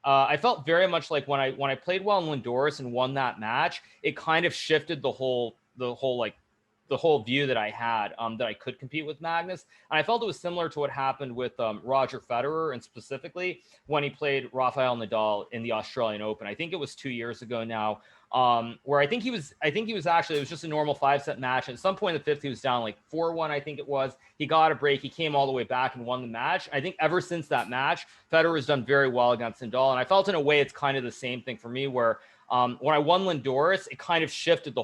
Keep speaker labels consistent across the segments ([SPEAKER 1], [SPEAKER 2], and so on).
[SPEAKER 1] I felt very much like when I played well in Lindorus and won that match, it kind of shifted the whole view that I had, that I could compete with Magnus. And I felt it was similar to what happened with Roger Federer, and specifically when he played Rafael Nadal in the Australian Open. I think it was 2 years ago now, where I think he was actually, it was just a normal 5-set match. At some point in the fifth, he was down like 4-1, I think it was. He got a break. He came all the way back and won the match. I think ever since that match, Federer has done very well against Nadal. And I felt in a way it's kind of the same thing for me, where when I won Lindorus, it kind of shifted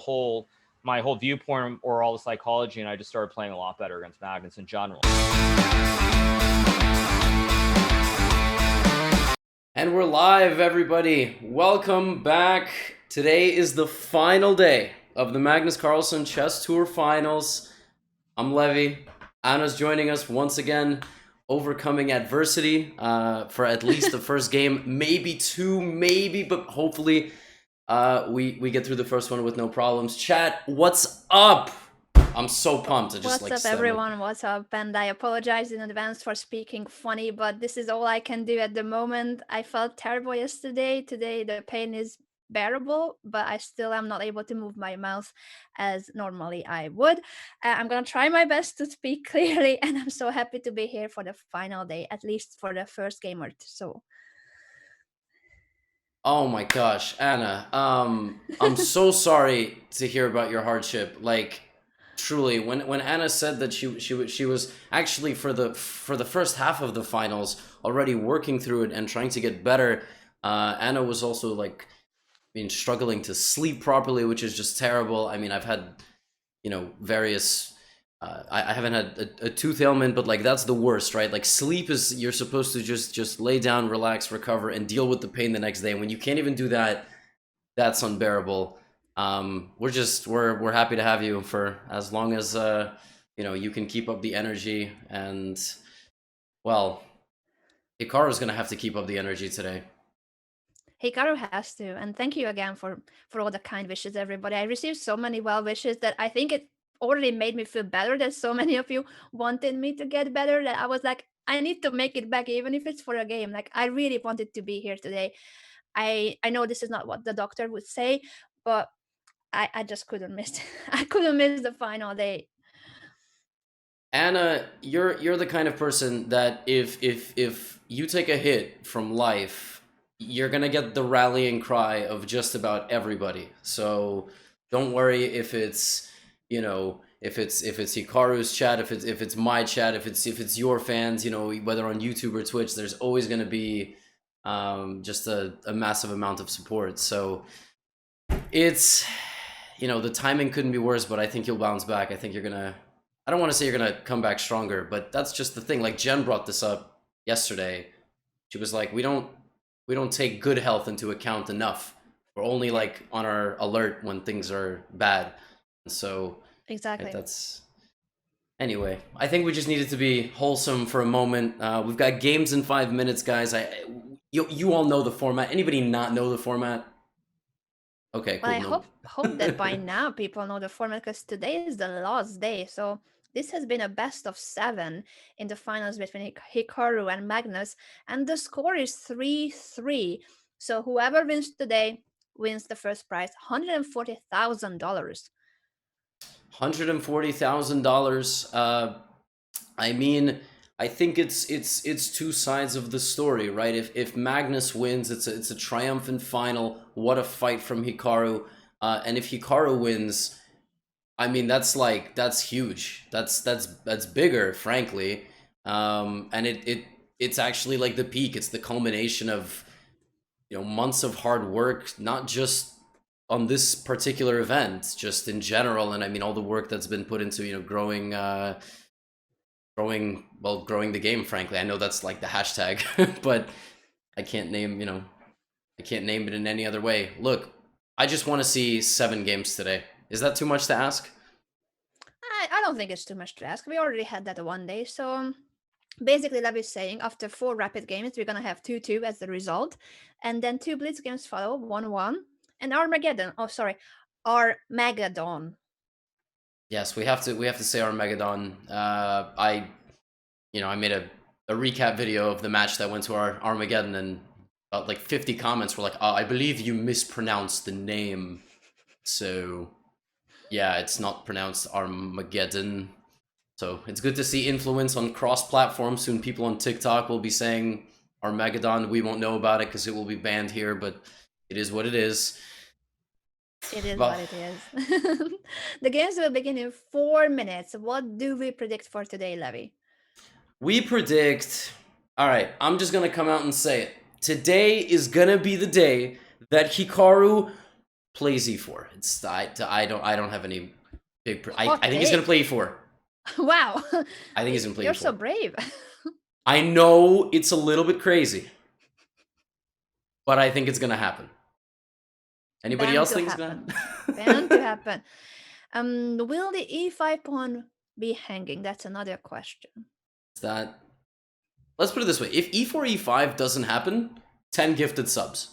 [SPEAKER 1] my whole viewpoint or all the psychology, and I just started playing a lot better against Magnus in general.
[SPEAKER 2] And we're live, everybody. Welcome back. Today is the final day of the Magnus Carlsen Chess Tour Finals. I'm Levy. Anna's joining us once again, overcoming adversity for at least the first game, maybe two, but hopefully we get through the first one with no problems. Chat, what's up? I'm so pumped.
[SPEAKER 3] What's up, everyone? What's up? And I apologize in advance for speaking funny, but this is all I can do at the moment. I felt terrible yesterday. Today the pain is bearable, but I still am not able to move my mouth as normally I would. I'm gonna try my best to speak clearly, and I'm so happy to be here for the final day, at least for the first game or so.
[SPEAKER 2] Oh my gosh, Anna. I'm so sorry to hear about your hardship. Like, truly, when Anna said that she was actually for the first half of the finals already working through it and trying to get better, Anna was also like struggling to sleep properly, which is just terrible. I mean, I've had various I haven't had a tooth ailment, but like that's the worst, right? Like sleep is, you're supposed to just lay down, relax, recover, and deal with the pain the next day. When you can't even do that, that's unbearable. We're happy to have you for as long as you can keep up the energy. And well, Hikaru's gonna have to keep up the energy today.
[SPEAKER 3] Hikaru has to, and thank you again for all the kind wishes, everybody. I received so many well wishes that I think it already made me feel better that so many of you wanted me to get better, that I was like, I need to make it back, even if it's for a game. Like, I really wanted to be here today. I know this is not what the doctor would say, but I just couldn't miss I couldn't miss the final day.
[SPEAKER 2] Anna, you're the kind of person that if you take a hit from life, you're gonna get the rallying cry of just about everybody. So don't worry if it's if it's Hikaru's chat, if it's my chat, if it's your fans, whether on YouTube or Twitch, there's always gonna be just a massive amount of support. So it's the timing couldn't be worse, but I think you'll bounce back. I think you're gonna, I don't want to say you're gonna come back stronger, but that's just the thing. Like Jen brought this up yesterday. She was like, we don't take good health into account enough. We're only like on our alert when things are bad. And so
[SPEAKER 3] exactly,
[SPEAKER 2] that's anyway. I think we just needed to be wholesome for a moment. We've got games in 5 minutes, guys. You all know the format. Anybody not know the format? Okay, cool.
[SPEAKER 3] Well, I hope that by now people know the format, because today is the last day. So this has been a best of 7 in the finals between Hikaru and Magnus, and the score is 3-3. So whoever wins today wins the first prize, $140,000.
[SPEAKER 2] $140,000. I mean, I think it's two sides of the story, right? If Magnus wins, it's a triumphant final. What a fight from Hikaru. And if Hikaru wins, I mean, that's huge. That's bigger, frankly. And it's actually like the peak. It's the culmination of months of hard work, not just on this particular event, just in general. And I mean, all the work that's been put into growing the game, frankly. I know that's like the hashtag, but I can't name it in any other way. Look, I just want to see 7 games today. Is that too much to ask?
[SPEAKER 3] I don't think it's too much to ask. We already had that one day. So basically, Lev is saying after 4 rapid games, we're going to have 2-2 as the result. And then 2 Blitz games follow, 1-1. And Armageddon. Oh, sorry. Armageddon.
[SPEAKER 2] Yes, we have to say Armageddon. I made a recap video of the match that went to our Armageddon, and about like 50 comments were like, I believe you mispronounced the name. So yeah, it's not pronounced Armageddon. So it's good to see influence on cross-platform. Soon people on TikTok will be saying Armageddon. We won't know about it because it will be banned here, but it is what it is.
[SPEAKER 3] It is
[SPEAKER 2] Well,
[SPEAKER 3] what it is. The games will begin in 4 minutes. What do we predict for today, Levy?
[SPEAKER 2] we predict... All right, I'm just going to come out and say it. Today is going to be the day that Hikaru plays E4. I don't have any big... I think he's going to play E4.
[SPEAKER 3] Wow.
[SPEAKER 2] I think he's going to play
[SPEAKER 3] You're
[SPEAKER 2] E4.
[SPEAKER 3] so brave.
[SPEAKER 2] I know it's a little bit crazy, but I think it's going to happen. Anybody
[SPEAKER 3] Bound
[SPEAKER 2] else
[SPEAKER 3] to
[SPEAKER 2] think
[SPEAKER 3] happen.
[SPEAKER 2] it's going to
[SPEAKER 3] Bound to happen. Will the e5 pawn be hanging? That's another question.
[SPEAKER 2] that... Let's put it this way. If e4, e5 doesn't happen, 10 gifted subs.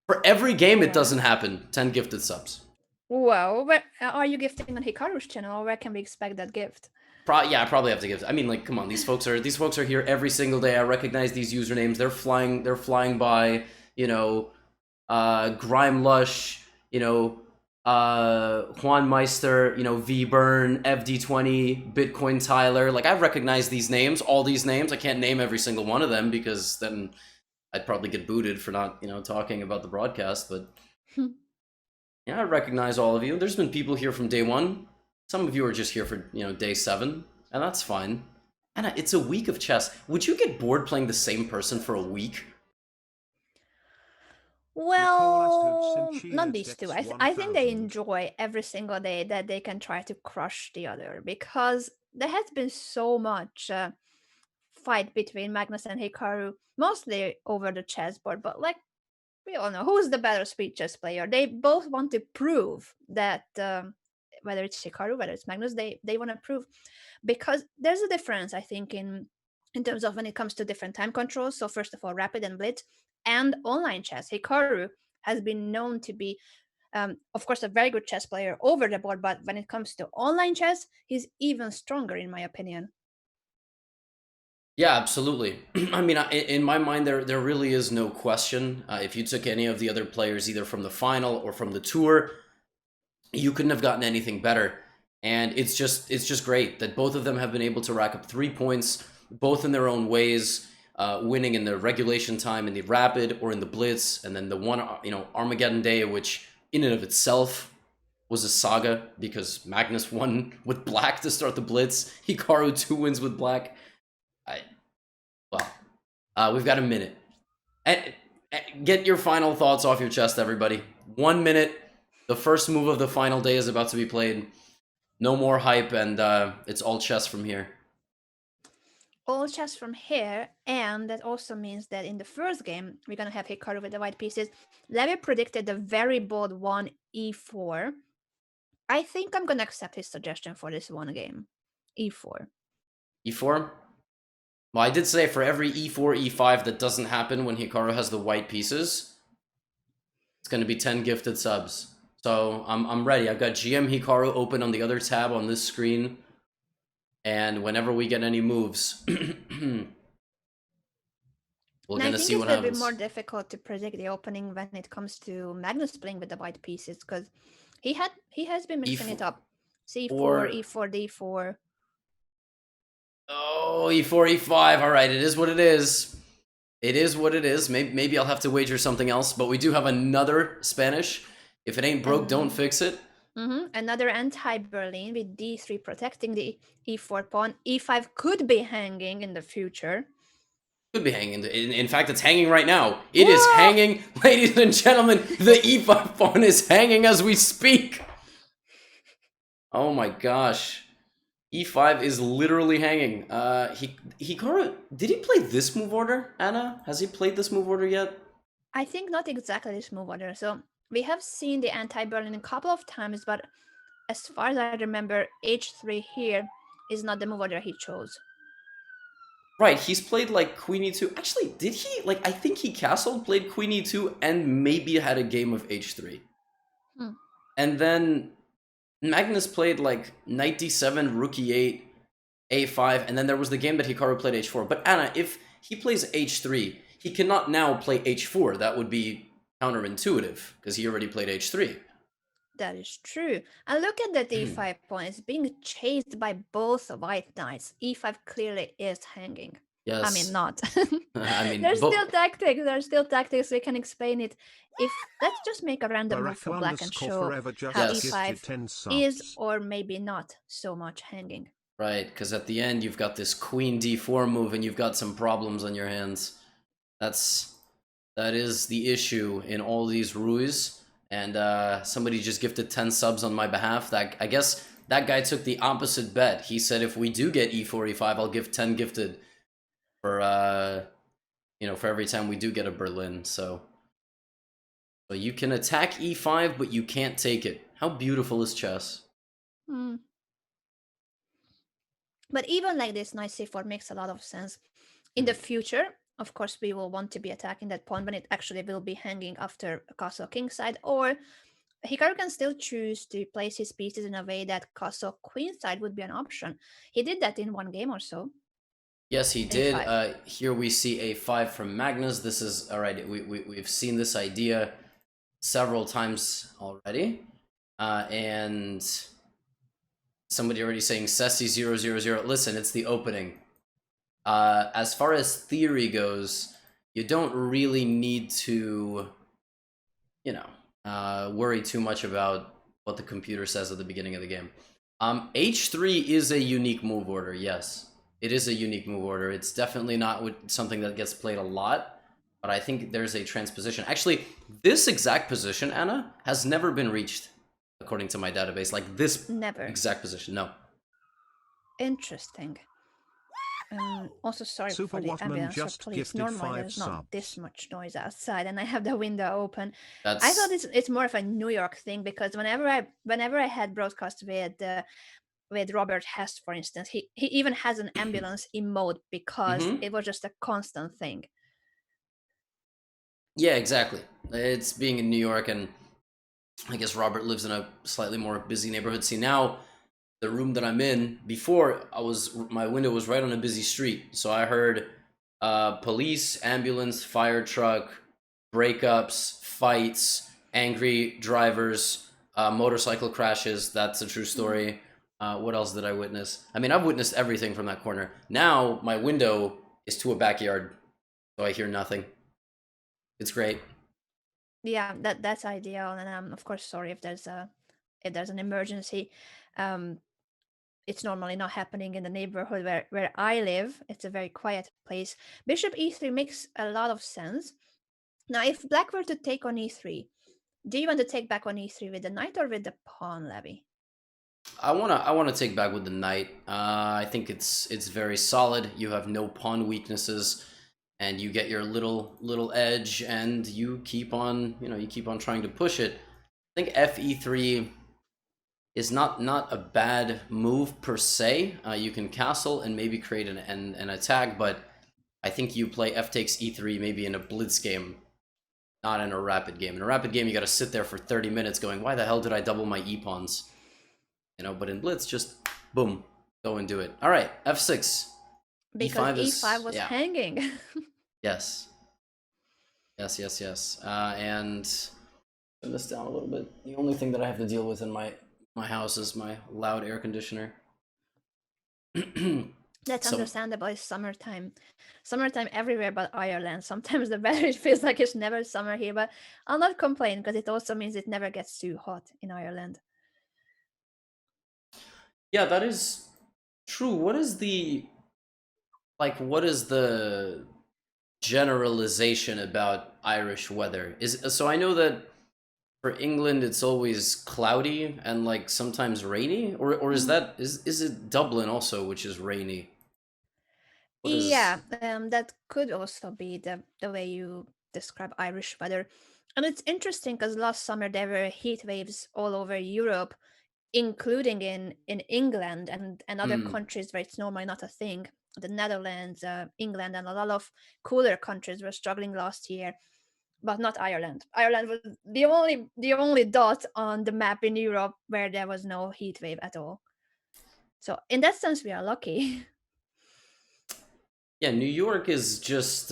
[SPEAKER 2] For every game it doesn't happen, 10 gifted subs.
[SPEAKER 3] Wow. Where are you gifting on Hikaru's channel, or where can we expect that gift?
[SPEAKER 2] Yeah, I probably have to give. I mean, like, come on, these folks are here every single day. I recognize these usernames. They're flying by. You know, Grime Lush. You know, Juan Meister. You know, V Burn, FD20, Bitcoin Tyler. Like, I've recognized these names, all these names. I can't name every single one of them because then I'd probably get booted for not, talking about the broadcast. But yeah, I recognize all of you. There's been people here from day one. Some of you are just here for, day 7, and that's fine. And it's a week of chess. Would you get bored playing the same person for a week?
[SPEAKER 3] Well, not these two. I think they enjoy every single day that they can try to crush the other, because there has been so much fight between Magnus and Hikaru, mostly over the chessboard, but like, we all know who's the better speed chess player. They both want to prove that whether it's Hikaru, whether it's Magnus, they want to prove, because there's a difference, I think, in terms of when it comes to different time controls. So first of all, rapid and blitz and online chess. Hikaru has been known to be, of course, a very good chess player over the board, but when it comes to online chess, he's even stronger, in my opinion.
[SPEAKER 2] Yeah, absolutely. I mean, in my mind, there really is no question. If you took any of the other players, either from the final or from the tour, you couldn't have gotten anything better. And it's just great that both of them have been able to rack up 3 points, both in their own ways, winning in the regulation time, in the rapid or in the blitz, and then the one, Armageddon day, which in and of itself was a saga because Magnus won with black to start the blitz. Hikaru 2 wins with black. We've got a minute. And get your final thoughts off your chest, everybody. 1 minute. The first move of the final day is about to be played. No more hype, and it's all chess from here.
[SPEAKER 3] All chess from here, and that also means that in the first game, we're going to have Hikaru with the white pieces. Levy predicted the very bold 1 e4. I think I'm going to accept his suggestion for this one game. e4.
[SPEAKER 2] e4? Well, I did say for every e4, e5 that doesn't happen when Hikaru has the white pieces, it's going to be 10 gifted subs. So I'm ready. I've got GM Hikaru open on the other tab on this screen. And whenever we get any moves, we're going to see what happens.
[SPEAKER 3] I think it's a bit more difficult to predict the opening when it comes to Magnus playing with the white pieces, because he has been mixing it up. C4, E4, D4.
[SPEAKER 2] Oh, E4, E5. All right, it is what it is. It is what it is. Maybe I'll have to wager something else, but we do have another Spanish. If it ain't broke, don't fix it.
[SPEAKER 3] Another anti-Berlin with D3 protecting the E4 pawn. E5 could be hanging in the future.
[SPEAKER 2] Could be hanging. In fact, it's hanging right now. It is hanging. Ladies and gentlemen, the E5 pawn is hanging as we speak. Oh my gosh. E5 is literally hanging. Hikaru, did he play this move order, Anna? Has he played this move order yet?
[SPEAKER 3] I think not exactly this move order. So we have seen the anti-Berlin a couple of times, but as far as I remember, H3 here is not the move order he chose.
[SPEAKER 2] Right, he's played like Queen E2. Actually, did he? I think he castled, played Queen E2, and maybe had a game of H3. And then Magnus played like Knight D7, Rook E8, A5, and then there was the game that Hikaru played H4. But Anna, if he plays H3, he cannot now play h4. That would be counterintuitive because he already played h3.
[SPEAKER 3] That is true. And look at that e5 pawn. It's being chased by both white knights. e5 clearly is hanging.
[SPEAKER 2] Yes.
[SPEAKER 3] I mean, not.
[SPEAKER 2] I mean,
[SPEAKER 3] there's still tactics. There's still tactics. We can explain it. If let's just make a random move for black and show how e5 is or maybe not so much hanging.
[SPEAKER 2] Right, because at the end you've got this queen d4 move and you've got some problems on your hands. That is the issue in all these ruis. And somebody just gifted 10 subs on my behalf. That I guess that guy took the opposite bet. He said if we do get e4, e5, I'll give 10 gifted for for every time we do get a Berlin. So you can attack e5, but you can't take it. How beautiful is chess?
[SPEAKER 3] But even like this, knight c4 makes a lot of sense. In the future, of course, we will want to be attacking that pawn when it actually will be hanging after castle kingside, or Hikaru can still choose to place his pieces in a way that castle queenside would be an option. He did that in one game or so.
[SPEAKER 2] Yes, he did. Here we see a5 from Magnus. This is all right. We've seen this idea several times already, and somebody already saying Sessi 000. Listen, it's the opening. As far as theory goes, you don't really need to, worry too much about what the computer says at the beginning of the game. H3 is a unique move order, yes. It is a unique move order. It's definitely not something that gets played a lot, but I think there's a transposition. Actually, this exact position, Anna, has never been reached, according to my database. Like this exact position, no.
[SPEAKER 3] Interesting. Also, sorry for the ambulance or police. Normally, there's not this much noise outside, and I have the window open. I thought it's more of a New York thing because whenever I had broadcast with Robert Hest, for instance, he even has an ambulance emote because it was just a constant thing.
[SPEAKER 2] Yeah, exactly. It's being in New York, and I guess Robert lives in a slightly more busy neighborhood. See, now the room that I'm in, before my window was right on a busy street, so I heard police, ambulance, fire truck, breakups, fights, angry drivers, motorcycle crashes. That's a true story. What else did I witness? I mean, I've witnessed everything from that corner. Now my window is to a backyard, so I hear nothing. It's great.
[SPEAKER 3] Yeah, that's ideal. And I'm of course sorry if there's an emergency. It's normally not happening in the neighborhood where I live. It's a very quiet place. Bishop e3 makes a lot of sense. Now, if black were to take on e3, do you want to take back on e3 with the knight or with the pawn, Levy?
[SPEAKER 2] I wanna take back with the knight. I think it's very solid. You have no pawn weaknesses, and you get your little edge, and you keep on trying to push it. I think fe3 is not a bad move per se. You can castle and maybe create an attack, but I think you play f takes e3 maybe in a blitz game, not in a rapid game. In a rapid game, you got to sit there for 30 minutes going, why the hell did I double my e-pawns? But in blitz, just boom, go and do it. All right, f6.
[SPEAKER 3] Because e5 was hanging.
[SPEAKER 2] Yes. And turn this down a little bit. The only thing that I have to deal with in my house is my loud air conditioner.
[SPEAKER 3] That's understandable. It's summertime. Summertime everywhere but Ireland. Sometimes the weather feels like it's never summer here, but I'll not complain because it also means it never gets too hot in Ireland.
[SPEAKER 2] Yeah, that is true. What is the generalization about Irish weather? So I know that for England it's always cloudy and like sometimes rainy, or is it Dublin also, which is rainy?
[SPEAKER 3] That could also be the way you describe Irish weather. And it's interesting because last summer there were heat waves all over Europe, including in England and other countries where it's normally not a thing. The Netherlands, England, and a lot of cooler countries were struggling last year, but not Ireland. Ireland was the only dot on the map in Europe where there was no heat wave at all. So in that sense, we are lucky.
[SPEAKER 2] Yeah, New York is just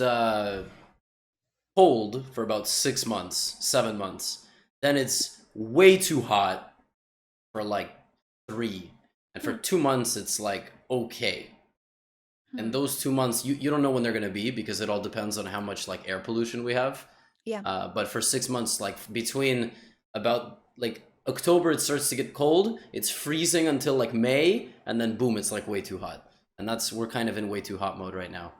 [SPEAKER 2] cold for about 6 months, 7 months, then it's way too hot for like 3. And for 2 months, it's like okay. And those 2 months, you don't know when they're going to be because it all depends on how much like air pollution we have.
[SPEAKER 3] Yeah.
[SPEAKER 2] But for 6 months, like between about like October, it starts to get cold. It's freezing until like May, and then boom, it's like way too hot. And we're kind of in way too hot mode right now.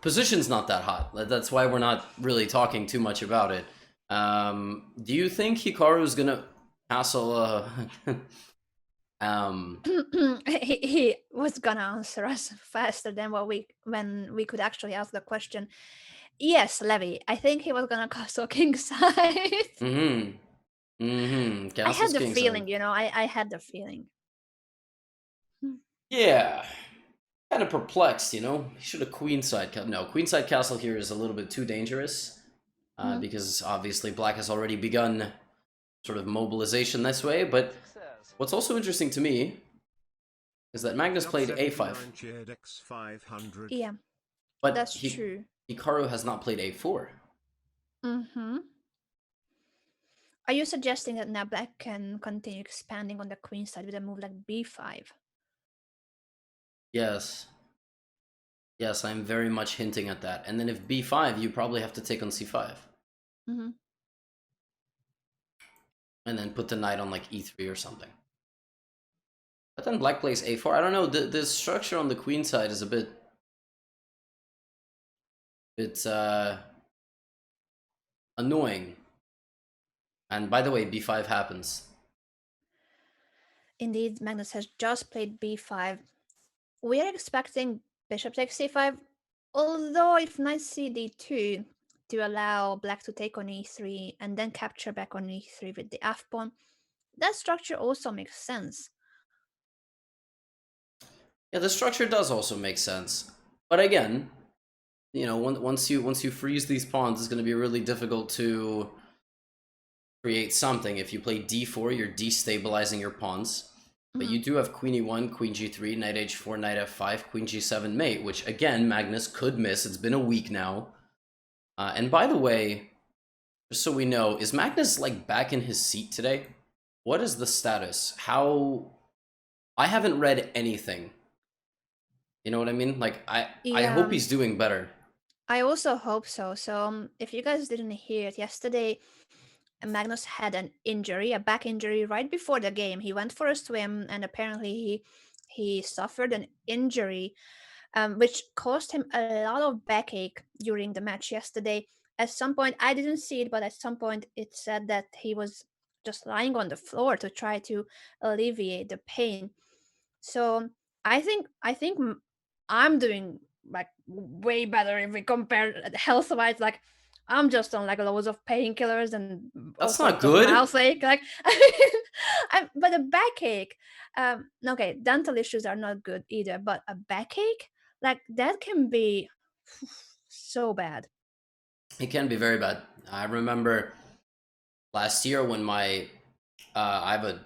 [SPEAKER 2] Position's not that hot. That's why we're not really talking too much about it. Do you think Hikaru's gonna hassle?
[SPEAKER 3] He was gonna answer us faster than when we could actually ask the question. Yes, Levy. I think he was gonna castle king side.
[SPEAKER 2] I
[SPEAKER 3] had the feeling, I had the feeling.
[SPEAKER 2] Yeah, kind of perplexed, He should have queenside. No, queenside castle here is a little bit too dangerous because obviously black has already begun sort of mobilization this way. But what's also interesting to me is that Magnus played a5.
[SPEAKER 3] Yeah,
[SPEAKER 2] but
[SPEAKER 3] that's true.
[SPEAKER 2] Hikaru has not played a4.
[SPEAKER 3] Are you suggesting that now black can continue expanding on the queen side with a move like b5?
[SPEAKER 2] Yes. Yes, I'm very much hinting at that. And then if b5, you probably have to take on c5. And then put the knight on like e3 or something. But then black plays a4. I don't know, the structure on the queen side is a bit annoying. And by the way, b5 happens.
[SPEAKER 3] Indeed, Magnus has just played b5. We are expecting bishop takes c5, although if knight cd2 to allow black to take on e3 and then capture back on e3 with the f pawn, that structure also makes sense.
[SPEAKER 2] Yeah, the structure does also make sense. But again, once you freeze these pawns, it's going to be really difficult to create something. If you play d4, you're destabilizing your pawns. But you do have queen e1, queen g3, knight h4, knight f5, queen g7 mate, which again, Magnus could miss. It's been a week now. And by the way, just so we know, is Magnus like back in his seat today? What is the status? I haven't read anything. You know what I mean? Like, I hope he's doing better.
[SPEAKER 3] I also hope so. So if you guys didn't hear it yesterday, Magnus had an injury, a back injury right before the game. He went for a swim and apparently he suffered an injury, which caused him a lot of backache during the match yesterday. At some point, I didn't see it, but at some point it said that he was just lying on the floor to try to alleviate the pain. So I think I'm doing like way better if we compare health-wise. Like I'm just on like loads of painkillers and
[SPEAKER 2] that's not good.
[SPEAKER 3] Mouth ache, like, but a backache. Okay, dental issues are not good either, but a backache, like that can be so bad.
[SPEAKER 2] It can be very bad. I remember last year when I have a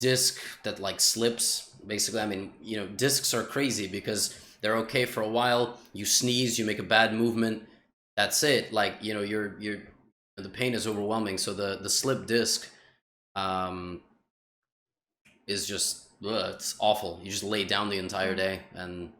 [SPEAKER 2] disc that like slips. Basically, I mean, discs are crazy because they're okay for a while. You sneeze, you make a bad movement. That's it. Like, you're the pain is overwhelming. So the slip disc is just it's awful. You just lay down the entire day and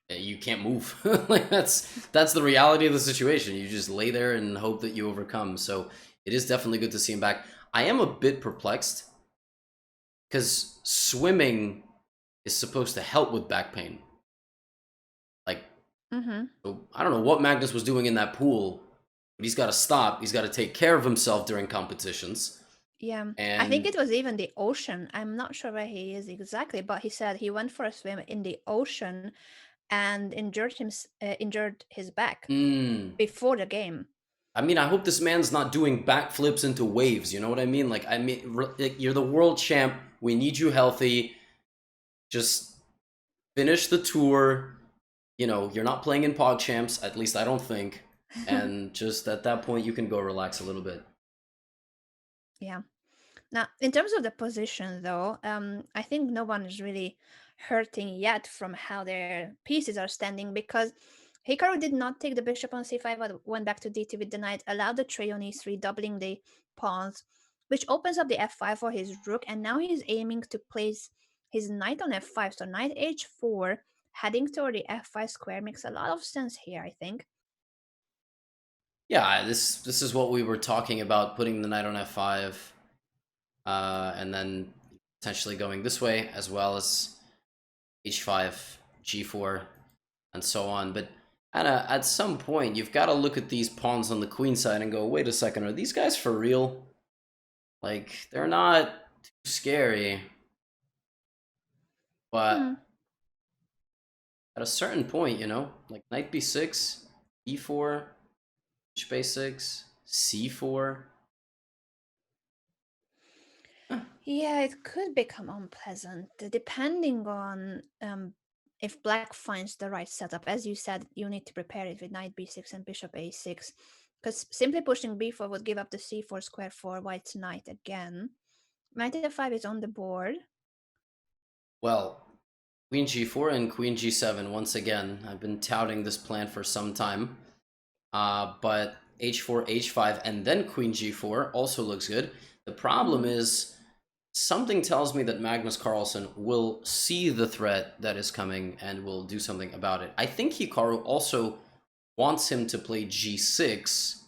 [SPEAKER 2] you can't move. Like that's the reality of the situation. You just lay there and hope that you overcome. So it is definitely good to see him back. I am a bit perplexed because swimming is supposed to help with back pain. Like, so I don't know what Magnus was doing in that pool, but he's got to stop. He's got to take care of himself during competitions.
[SPEAKER 3] Yeah, and I think it was even the ocean. I'm not sure where he is exactly, but he said he went for a swim in the ocean and injured his back before the game.
[SPEAKER 2] I mean, I hope this man's not doing backflips into waves. You know what I mean? Like, you're the world champ. We need you healthy. Just finish the tour. You're not playing in PogChamps, at least I don't think. And just at that point, you can go relax a little bit.
[SPEAKER 3] Yeah. Now, in terms of the position, though, I think no one is really hurting yet from how their pieces are standing, because Hikaru did not take the bishop on c5, but went back to d2 with the knight, allowed the trade on e3, doubling the pawns, which opens up the f5 for his rook, and now he's aiming to place his knight on f5, so knight h4, heading toward the f5 square makes a lot of sense here, I think.
[SPEAKER 2] Yeah, this is what we were talking about, putting the knight on f5, and then potentially going this way, as well as h5, g4, and so on. But at some point, you've got to look at these pawns on the queen side and go, wait a second, are these guys for real? Like, they're not too scary. But at a certain point, you know, like knight b6, e4, bishop a6, c4.
[SPEAKER 3] Yeah, it could become unpleasant depending on if black finds the right setup. As you said, you need to prepare it with knight b6 and bishop a6, because simply pushing b4 would give up the c4 square for white's knight again. Knight f5 is on the board.
[SPEAKER 2] Well, queen g4 and queen g7 once again. I've been touting this plan for some time. But h4, h5, and then queen g4 also looks good. The problem is, something tells me that Magnus Carlsen will see the threat that is coming and will do something about it. I think Hikaru also wants him to play g6,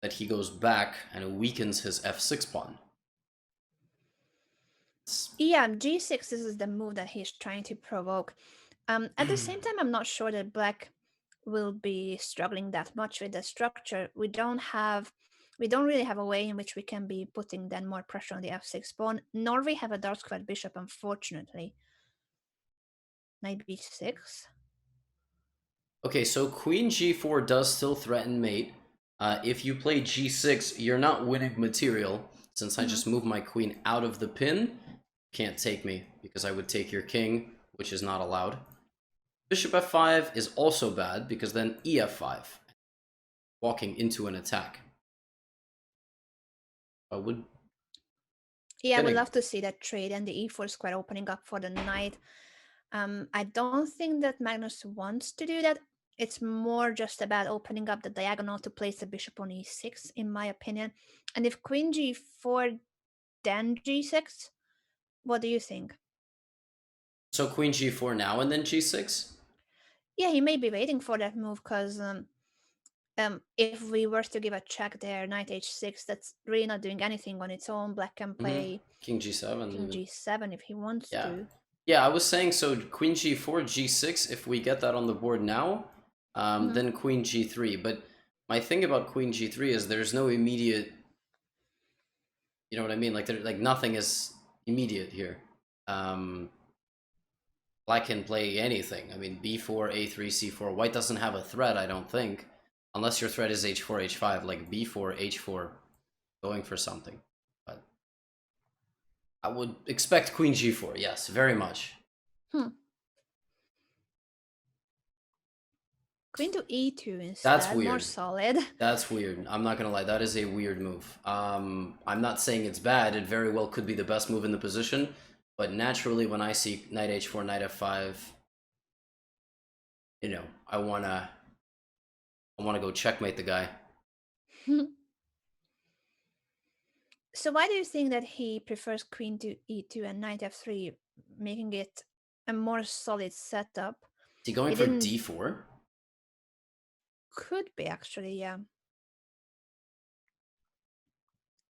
[SPEAKER 2] that he goes back and weakens his f6 pawn.
[SPEAKER 3] Yeah, g6 is the move that he's trying to provoke. At the same time, I'm not sure that black will be struggling that much with the structure. We don't really have a way in which we can be putting then more pressure on the f6 pawn, nor we have a dark squared bishop, unfortunately. Knight b6.
[SPEAKER 2] Okay, so queen g4 does still threaten mate. If you play g6, you're not winning material. Since I just moved my queen out of the pin, can't take me, because I would take your king, which is not allowed. Bishop f5 is also bad, because then ef5, walking into an attack. I would...
[SPEAKER 3] Yeah, I would love to see that trade and the e4 square opening up for the knight. I don't think that Magnus wants to do that. It's more just about opening up the diagonal to place the bishop on e6, in my opinion. And if queen g4, then g6, what do you think?
[SPEAKER 2] So queen g4 now and then g6?
[SPEAKER 3] Yeah, he may be waiting for that move, because if we were to give a check there, knight h6, that's really not doing anything on its own. Black can play
[SPEAKER 2] king g7.
[SPEAKER 3] king g7 if he wants to.
[SPEAKER 2] Yeah, I was saying, so queen g4, g6, if we get that on the board now, then queen g3. But my thing about queen g3 is there's no immediate, you know what I mean? Like nothing is immediate here. Black can play anything. I mean, b4, a3, c4. White doesn't have a threat, I don't think. Unless your threat is h4, h5, like b4, h4, going for something. But I would expect queen g4, yes, very much.
[SPEAKER 3] Queen to e2 instead,
[SPEAKER 2] that's weird.
[SPEAKER 3] more solid.
[SPEAKER 2] That's weird. I'm not gonna lie, that is a weird move. I'm not saying it's bad, it very well could be the best move in the position, but naturally when I see knight h4, knight f5, you know, I wanna go checkmate the guy.
[SPEAKER 3] So why do you think that he prefers queen to e2 and knight f3, making it a more solid setup?
[SPEAKER 2] Is he going for d4?
[SPEAKER 3] Could be, actually, yeah.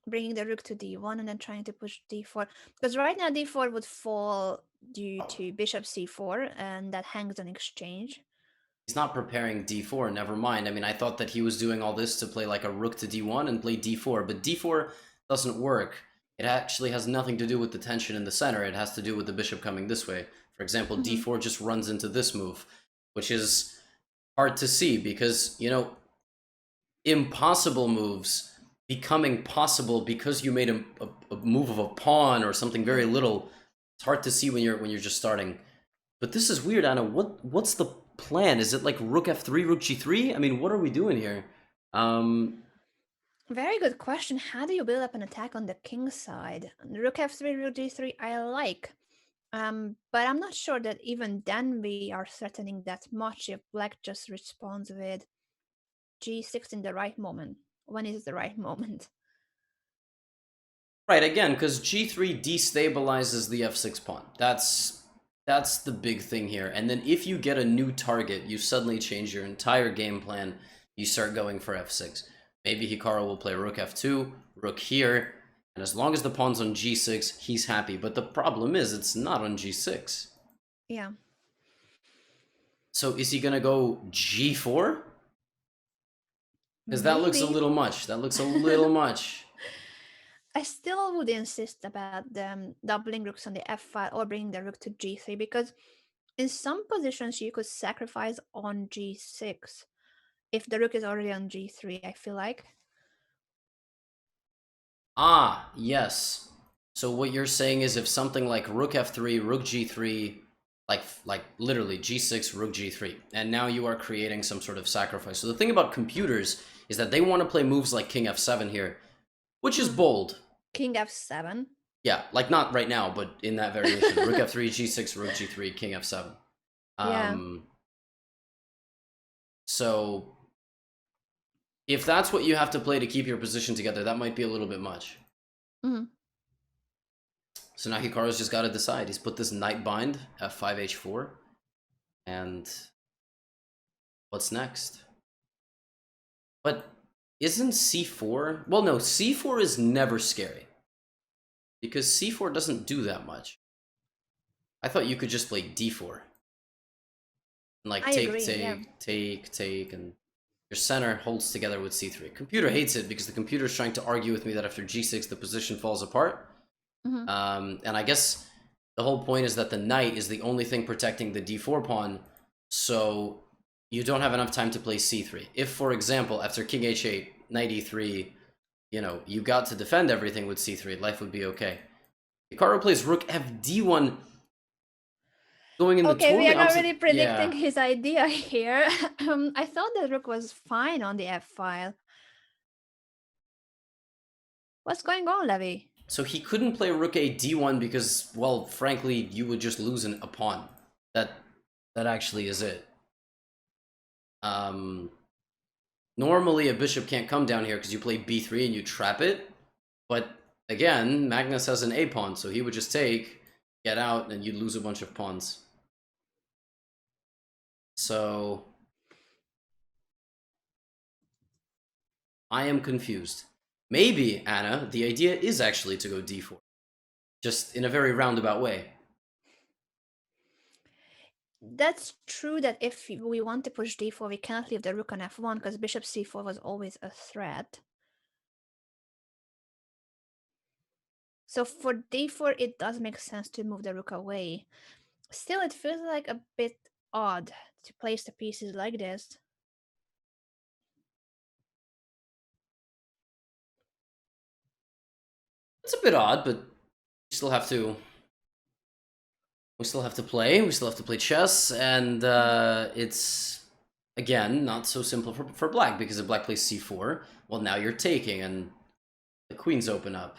[SPEAKER 3] Bringing the rook to d1 and then trying to push d4. Because right now d4 would fall due to bishop c4, and that hangs on exchange.
[SPEAKER 2] He's not preparing d4, never mind. I mean, I thought that he was doing all this to play like a rook to d1 and play d4, but d4 doesn't work. It actually has nothing to do with the tension in the center. It has to do with the bishop coming this way. For example, d4 just runs into this move, which is hard to see because, you know, impossible moves becoming possible because you made a move of a pawn or something very little. It's hard to see when you're just starting. But this is weird, Anna. What's the plan? Is it like rook f3, rook g3? I mean, what are we doing here?
[SPEAKER 3] Very good question. How do you build up an attack on the king side? Rook f3, rook g3, I like. But I'm not sure that even then we are threatening that much if black just responds with g6 in the right moment. When is the right moment?
[SPEAKER 2] Right, again, because g3 destabilizes the f6 pawn. That's the big thing here. And then if you get a new target, you suddenly change your entire game plan. You start going for f6. Maybe Hikaru will play rook f2, rook here, and as long as the pawn's on g6, he's happy. But the problem is, it's not on g6.
[SPEAKER 3] Yeah.
[SPEAKER 2] So is he gonna go g4? Because that looks a
[SPEAKER 3] Maybe.
[SPEAKER 2] little much. That looks a little much.
[SPEAKER 3] I still would insist about them doubling rooks on the f file or bringing the rook to g3 because in some positions you could sacrifice on g6 if the rook is already on g3, I feel like.
[SPEAKER 2] Ah, yes. So what you're saying is if something like rook f3, rook g3, like literally g6, rook g3, and now you are creating some sort of sacrifice. So the thing about computers is that they want to play moves like king f7 here, which is bold.
[SPEAKER 3] King f7.
[SPEAKER 2] Yeah, like not right now, but in that variation. Rook f3, g6, rook g3, king f7.
[SPEAKER 3] Yeah.
[SPEAKER 2] So if that's what you have to play to keep your position together, that might be a little bit much.
[SPEAKER 3] Mm-hmm.
[SPEAKER 2] So now Hikaru's just got to decide. He's put this knight bind, f5, h4, and what's next? But isn't c4? Well, no, c4 is never scary because c4 doesn't do that much. I thought you could just play d4 and like take, and your center holds together with c3. Computer hates it because the computer's trying to argue with me that after g6 the position falls apart.
[SPEAKER 3] Mm-hmm.
[SPEAKER 2] And I guess the whole point is that the knight is the only thing protecting the d4 pawn, so you don't have enough time to play c3. If, for example, after king h8, knight e3, you know, you got to defend everything with c3, life would be okay. Hikaru plays rook fd1, going in the
[SPEAKER 3] Okay, we
[SPEAKER 2] totally
[SPEAKER 3] are not
[SPEAKER 2] opposite...
[SPEAKER 3] really predicting his idea here. I thought the rook was fine on the f file. What's going on, Levy?
[SPEAKER 2] So he couldn't play rook a d1 because, well, frankly, you would just lose a pawn. That actually is it. Normally a bishop can't come down here because you play b3 and you trap it. But again, Magnus has an a pawn, so he would just take, get out, and you'd lose a bunch of pawns. So I am confused. Maybe, Anna, the idea is actually to go d4. Just in a very roundabout way.
[SPEAKER 3] That's true that if we want to push d4, we cannot leave the rook on f1 because bishop c4 was always a threat. So for d4, it does make sense to move the rook away. Still, it feels like a bit odd to place the pieces like this.
[SPEAKER 2] It's a bit odd, but we still have to play. We still have to play chess, and it's again not so simple for black because if black plays c4, well, now you're taking and the queens open up.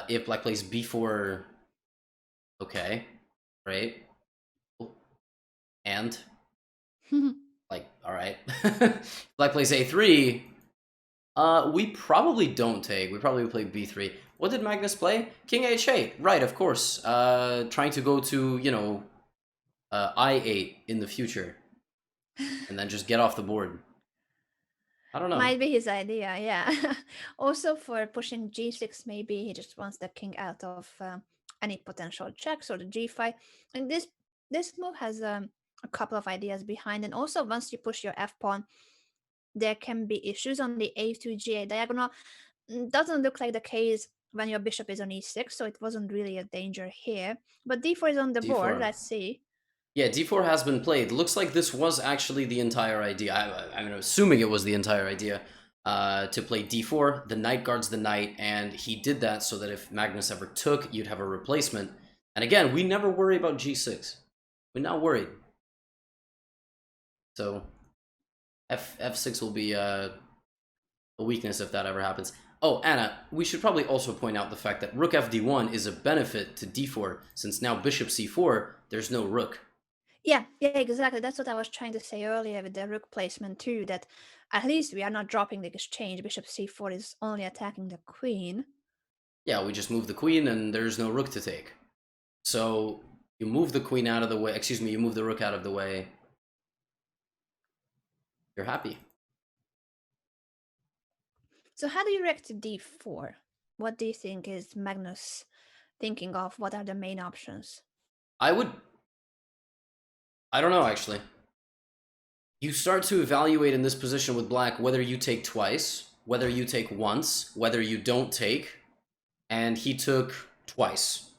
[SPEAKER 2] If black plays b4, okay, right, and like, all right. Black plays a3. We probably don't take. We probably play b3. What did Magnus play? King h8. Right, of course. Trying to go to, you know, i8 in the future. And then just get off the board. I don't know.
[SPEAKER 3] Might be his idea, yeah. Also for pushing g6, maybe he just wants the king out of any potential checks or the g5. And this move has a couple of ideas behind. And also once you push your f-pawn, there can be issues on the a2 g8 diagonal. Doesn't look like the case when your bishop is on e6, so it wasn't really a danger here. But d4 is on the board, let's see.
[SPEAKER 2] Yeah, d4 has been played. Looks like this was actually the entire idea. I'm assuming it was the entire idea to play d4. The knight guards the knight, and he did that so that if Magnus ever took, you'd have a replacement. And again, we never worry about g6. We're not worried. So f6 will be a weakness if that ever happens. Oh, Anna, we should probably also point out the fact that rook fd1 is a benefit to d4, since now bishop c4, there's no rook.
[SPEAKER 3] Yeah, exactly. That's what I was trying to say earlier with the rook placement too, that at least we are not dropping the exchange. Bishop c4 is only attacking the queen.
[SPEAKER 2] Yeah, we just move the queen and there's no rook to take. So you move the queen out of the way, excuse me, you move the rook out of the way. You're happy.
[SPEAKER 3] So how do you react to d4? What do you think is Magnus thinking of? What are the main options?
[SPEAKER 2] I don't know, actually. You start to evaluate in this position with black whether you take twice, whether you take once, whether you don't take, and he took twice.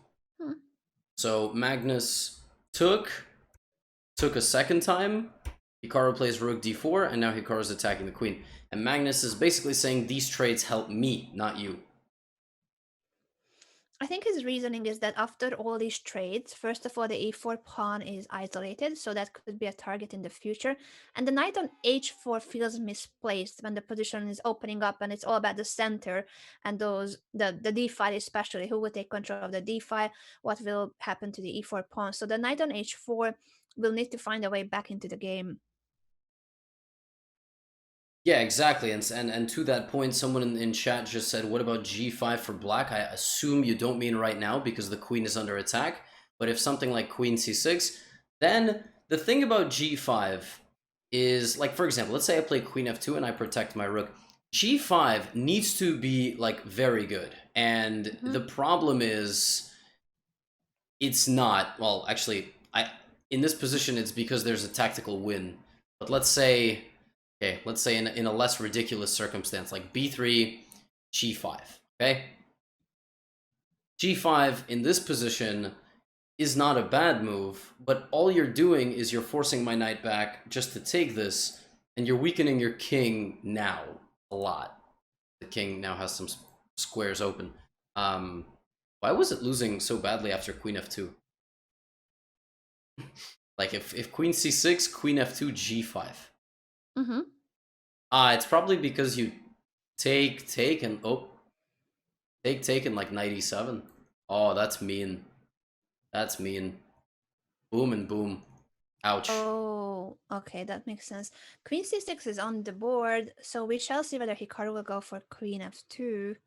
[SPEAKER 2] So Magnus took a second time, Hikaru plays rook d4, and now Hikaru's attacking the queen. And Magnus is basically saying these trades help me, not you.
[SPEAKER 3] I think his reasoning is that after all these trades, first of all, the e4 pawn is isolated, so that could be a target in the future. And the knight on h4 feels misplaced when the position is opening up and it's all about the center and the d file especially, who will take control of the d file, what will happen to the e4 pawn. So the knight on h4 will need to find a way back into the game.
[SPEAKER 2] Yeah, exactly. And to that point, someone in chat just said, what about g5 for black? I assume you don't mean right now because the queen is under attack. But if something like queen c6, then the thing about g5 is, like, for example, let's say I play queen f2 and I protect my rook. g5 needs to be, like, very good. And the problem is, it's not. Well, actually, in this position, it's because there's a tactical win. But let's say... Okay, let's say in a less ridiculous circumstance, like b3, g5, okay? g5 in this position is not a bad move, but all you're doing is you're forcing my knight back just to take this, and you're weakening your king now a lot. The king now has some squares open. Why was it losing so badly after queen f2? Like, if queen c6, queen f2, g5. It's probably because you take, and take, and like knight e7. Oh, that's mean. That's mean. Boom and boom. Ouch.
[SPEAKER 3] Oh, okay, that makes sense. Queen c6 is on the board, so we shall see whether Hikaru will go for queen f2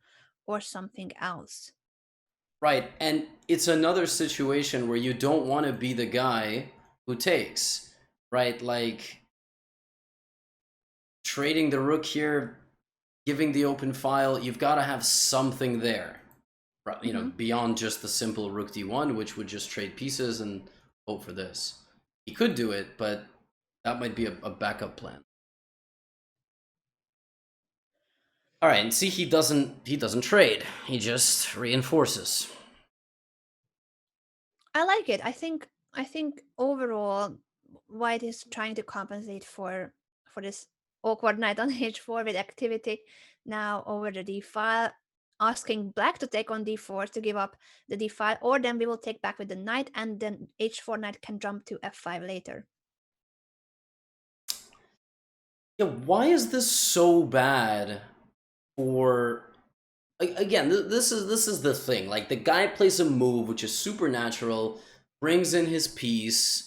[SPEAKER 3] or something else.
[SPEAKER 2] Right, and it's another situation where you don't want to be the guy who takes, right? Like, trading the rook here, giving the open file, you've got to have something there, you know, beyond just the simple rook d1, which would just trade pieces and hope for this. He could do it, but that might be a backup plan. All right, and see, he doesn't trade. He just reinforces.
[SPEAKER 3] I like it. I think overall White is trying to compensate for this awkward knight on h4 with activity now over the d file, asking black to take on d4 to give up the d file, or then we will take back with the knight, and then h4 knight can jump to f5 later.
[SPEAKER 2] Yeah, why is this so bad for... Again, this is the thing. Like, the guy plays a move which is supernatural, brings in his piece,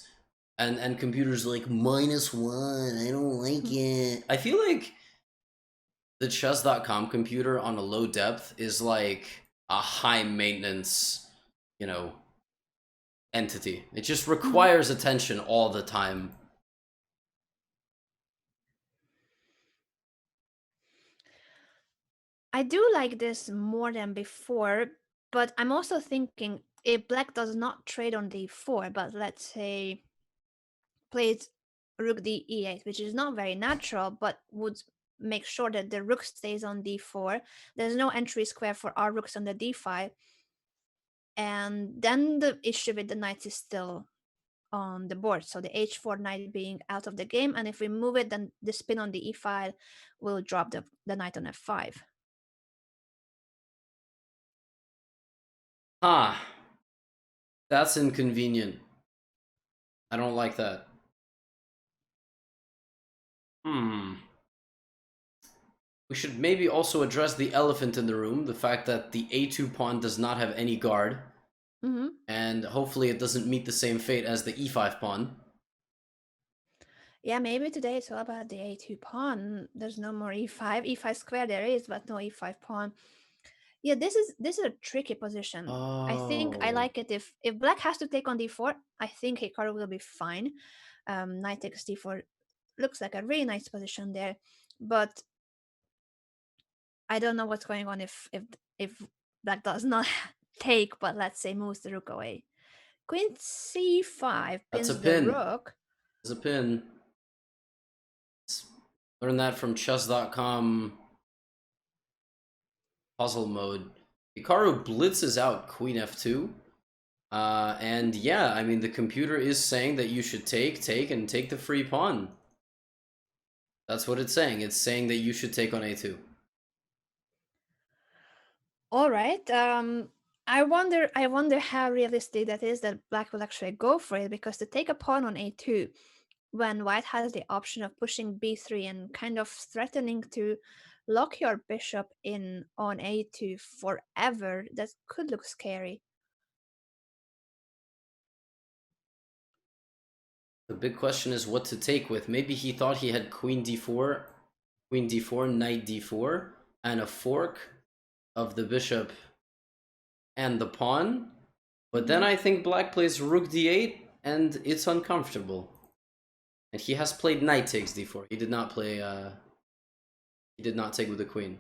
[SPEAKER 2] and computer's like, -1, I don't like it. I feel like the chess.com computer on a low depth is like a high maintenance, you know, entity. It just requires attention all the time.
[SPEAKER 3] I do like this more than before, but I'm also thinking if black does not trade on d4, but let's say plays rook d e8, which is not very natural, but would make sure that the rook stays on d4. There's no entry square for our rooks on the d file. And then the issue with the knights is still on the board. So the h4 knight being out of the game. And if we move it, then the spin on the e file will drop the knight on f5.
[SPEAKER 2] Ah, that's inconvenient. I don't like that. We should maybe also address the elephant in the room, the fact that the a2 pawn does not have any guard. And hopefully it doesn't meet the same fate as the e5 pawn.
[SPEAKER 3] Yeah, maybe today it's all about the a2 pawn. There's no more e5. e5 square there is, but no e5 pawn. Yeah, this is a tricky position. I think I like it if black has to take on d4. I think Hikaru will be fine. Knight takes d4 looks like a really nice position there, but I don't know what's going on if black does not take, but let's say moves the rook away. Queen c5
[SPEAKER 2] That's a
[SPEAKER 3] pins
[SPEAKER 2] pin.
[SPEAKER 3] the rook.
[SPEAKER 2] There's a pin. Learn that from chess.com puzzle mode. Hikaru blitzes out queen f2. And yeah, I mean, the computer is saying that you should take and take the free pawn. That's what it's saying. It's saying that you should take on a2.
[SPEAKER 3] All right. I wonder how realistic that is that black will actually go for it, because to take a pawn on a2 when white has the option of pushing b3 and kind of threatening to lock your bishop in on a2 forever, that could look scary.
[SPEAKER 2] The big question is what to take with. Maybe he thought he had queen d4, knight d4, and a fork of the bishop and the pawn. But then I think black plays rook d8, and it's uncomfortable. And he has played knight takes d4. He did not play, he did not take with the queen.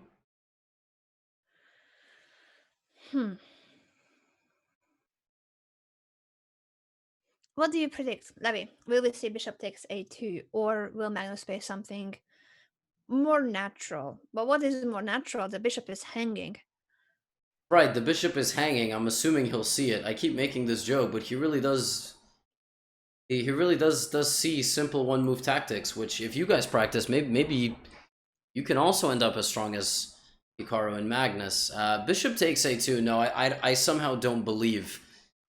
[SPEAKER 3] What do you predict, Levy? Will we see bishop takes a2, or will Magnus play something more natural? But what is more natural? The bishop is hanging.
[SPEAKER 2] Right, the bishop is hanging. I'm assuming he'll see it. I keep making this joke, but he really does. He really does see simple one move tactics, which if you guys practice, maybe you can also end up as strong as Hikaru and Magnus. Bishop takes a2. No, I somehow don't believe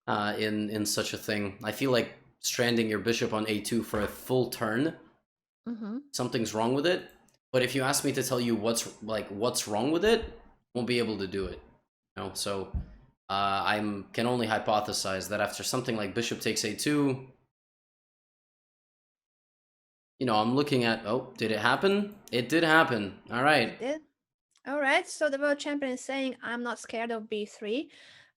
[SPEAKER 2] in such a thing. I feel like stranding your bishop on a2 for a full turn, something's wrong with it. But if you ask me to tell you what's wrong with it, won't be able to do it. You know, so I can only hypothesize that after something like bishop takes a2, you know, I'm looking at, oh, did it happen? It did happen. All right.
[SPEAKER 3] It did. All right, so the world champion is saying, I'm not scared of b3.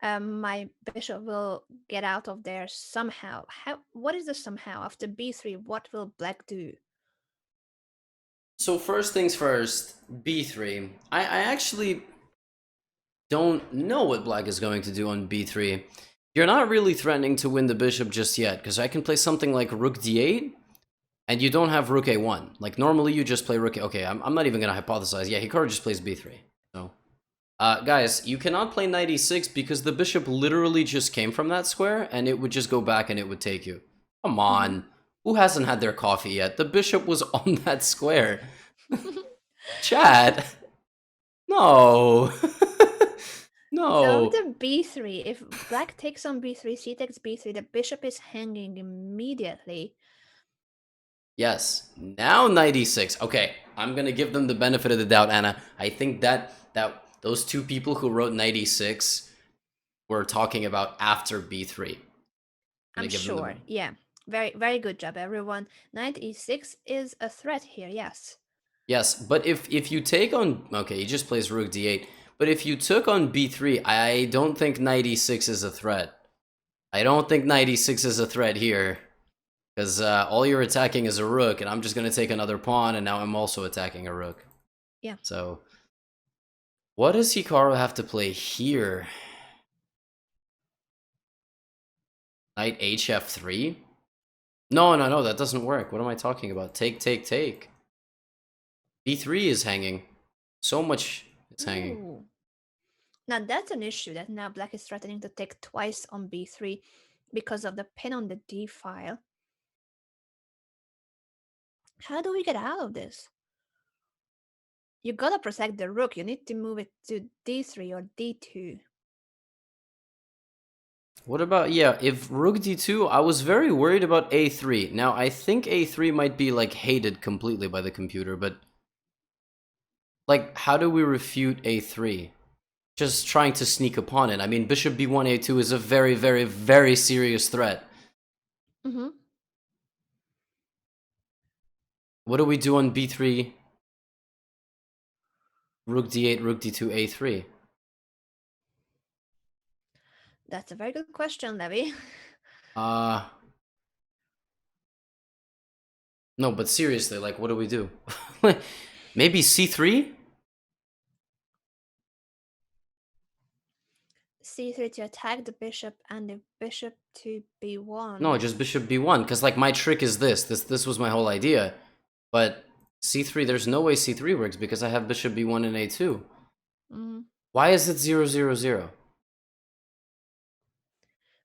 [SPEAKER 3] My bishop will get out of there somehow. What is the somehow? After b3, what will black do?
[SPEAKER 2] So first things first, b3. I actually don't know what black is going to do on b3. You're not really threatening to win the bishop just yet, because I can play something like rook d8, and you don't have rook a1. Like, normally you just play rook a... Okay, I'm not even going to hypothesize. Yeah, Hikaru just plays b3. So, guys, you cannot play knight e6 because the bishop literally just came from that square, and it would just go back and it would take you. Come on. Who hasn't had their coffee yet? The bishop was on that square. Chat. No. No.
[SPEAKER 3] So the b3, if black takes on b3, c takes b3, the bishop is hanging immediately.
[SPEAKER 2] Yes. Now knight e6. Okay, I'm gonna give them the benefit of the doubt, Anna. I think that those two people who wrote knight e6 were talking about after b3.
[SPEAKER 3] I'm sure. Yeah. Very, very good job, everyone. Knight e6 is a threat here, yes.
[SPEAKER 2] Yes, but if you take on... Okay, he just plays rook d8. But if you took on b3, I don't think knight e6 is a threat. I don't think knight e6 is a threat here. Because all you're attacking is a rook, and I'm just going to take another pawn, and now I'm also attacking a rook.
[SPEAKER 3] Yeah.
[SPEAKER 2] So, what does Hikaru have to play here? Knight hf3? No, that doesn't work. What am I talking about? Take. b3 is hanging. So much is hanging.
[SPEAKER 3] Ooh. Now that's an issue, that now black is threatening to take twice on b3 because of the pin on the d file. How do we get out of this? You gotta protect the rook. You need to move it to d3 or d2.
[SPEAKER 2] What about, yeah, if rook d2, I was very worried about a3. Now, I think a3 might be, like, hated completely by the computer, but like, how do we refute a3? Just trying to sneak upon it. I mean, bishop b1, a2 is a very, very, very serious threat.
[SPEAKER 3] Mm-hmm.
[SPEAKER 2] What do we do on b3? Rook d8, rook d2, a3.
[SPEAKER 3] That's a very good question, Levy.
[SPEAKER 2] No, but seriously, like, what do we do? Maybe c3?
[SPEAKER 3] C3 to attack the bishop and the bishop to b1.
[SPEAKER 2] No, just bishop b1, because, like, my trick is this was my whole idea. But c3, there's no way c3 works because I have bishop b1 and a2. Why is it 0, 0, 0?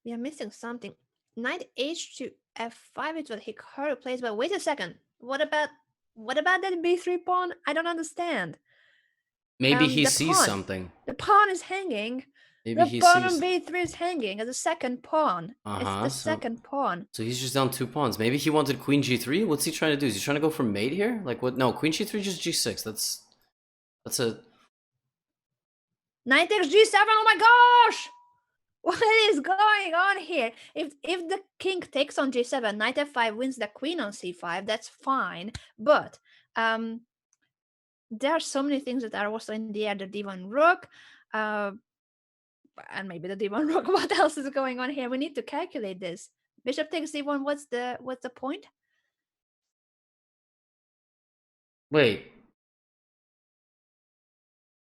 [SPEAKER 3] We are missing something. Knight h to f5 is what Hikaru plays, but wait a second. What about that b3 pawn? I don't understand.
[SPEAKER 2] Maybe he
[SPEAKER 3] the
[SPEAKER 2] sees
[SPEAKER 3] pawn.
[SPEAKER 2] something.
[SPEAKER 3] The pawn is hanging.
[SPEAKER 2] Maybe
[SPEAKER 3] The pawn on b3 is hanging as a second pawn. It's the second pawn.
[SPEAKER 2] So he's just down 2 pawns. Maybe he wanted queen g3? What's he trying to do? Is he trying to go for mate here? Like, what? No, queen g3, just g6. That's a...
[SPEAKER 3] Knight takes g7, oh my gosh! What is going on here? If the king takes on g7, knight f5 wins the queen on c5, that's fine. But there are so many things that are also in the air. The d1 rook, and maybe the d1 rook. What else is going on here? We need to calculate this. Bishop takes d1. What's the point?
[SPEAKER 2] Wait.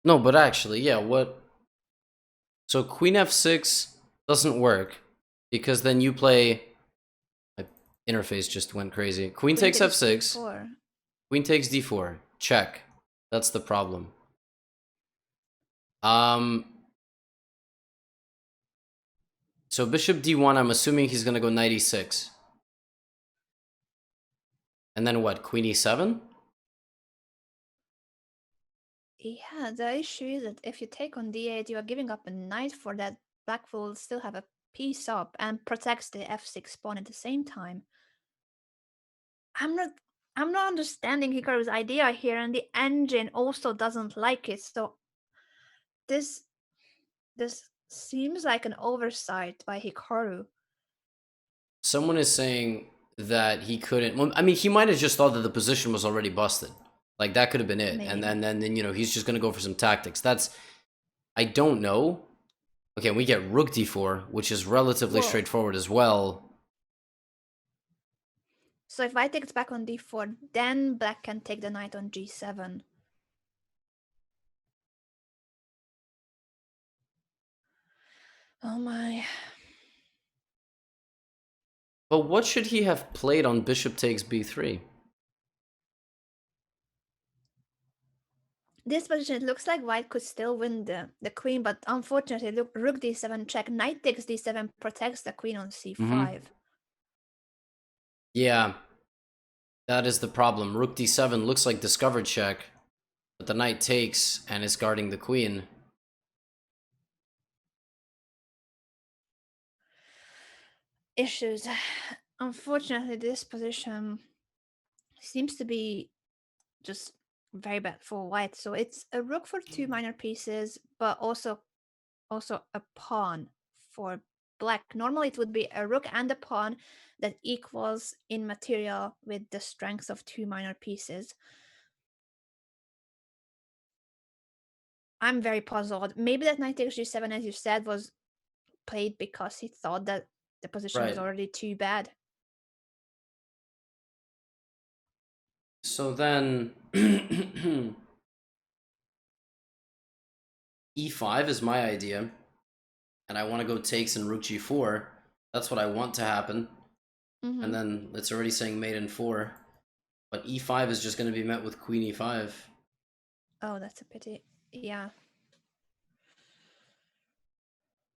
[SPEAKER 2] No, but actually, yeah, what... So queen f6 doesn't work because then you play... My interface just went crazy. Queen takes f6.
[SPEAKER 3] d4.
[SPEAKER 2] Queen takes d4. Check. That's the problem. So bishop d1, I'm assuming he's going to go knight e6. And then what? Queen e7?
[SPEAKER 3] Yeah, the issue is that if you take on d8, you are giving up a knight for that. Black will still have a piece up and protects the f6 pawn at the same time. I'm not understanding Hikaru's idea here, and the engine also doesn't like it. So this seems like an oversight by Hikaru.
[SPEAKER 2] Someone is saying that he couldn't... Well, I mean, he might have just thought that the position was already busted. Like, that could have been it.
[SPEAKER 3] Maybe.
[SPEAKER 2] And then, you know, he's just going to go for some tactics. That's... I don't know. Okay, we get rook d4, which is relatively straightforward as well.
[SPEAKER 3] So if white takes back on d4, then black can take the knight on g7. Oh my.
[SPEAKER 2] But what should he have played on bishop takes b3?
[SPEAKER 3] This position, it looks like white could still win the queen, but unfortunately, look, rook d7 check, knight takes d7 protects the queen on c5.
[SPEAKER 2] Yeah, that is the problem. Rook d7 looks like discovered check, but the knight takes and is guarding the queen.
[SPEAKER 3] Issues. Unfortunately, this position seems to be just very bad for white. So it's a rook for 2 minor pieces, but also a pawn for black. Normally it would be a rook and a pawn that equals in material with the strength of 2 minor pieces. I'm very puzzled. Maybe that knight takes g7, as you said, was played because he thought that the position was already too bad.
[SPEAKER 2] So then e5 is my idea, and I want to go takes and rook g4. That's what I want to happen. And then it's already saying mate in 4. But e5 is just going to be met with queen e5.
[SPEAKER 3] Oh, that's a pity. Yeah.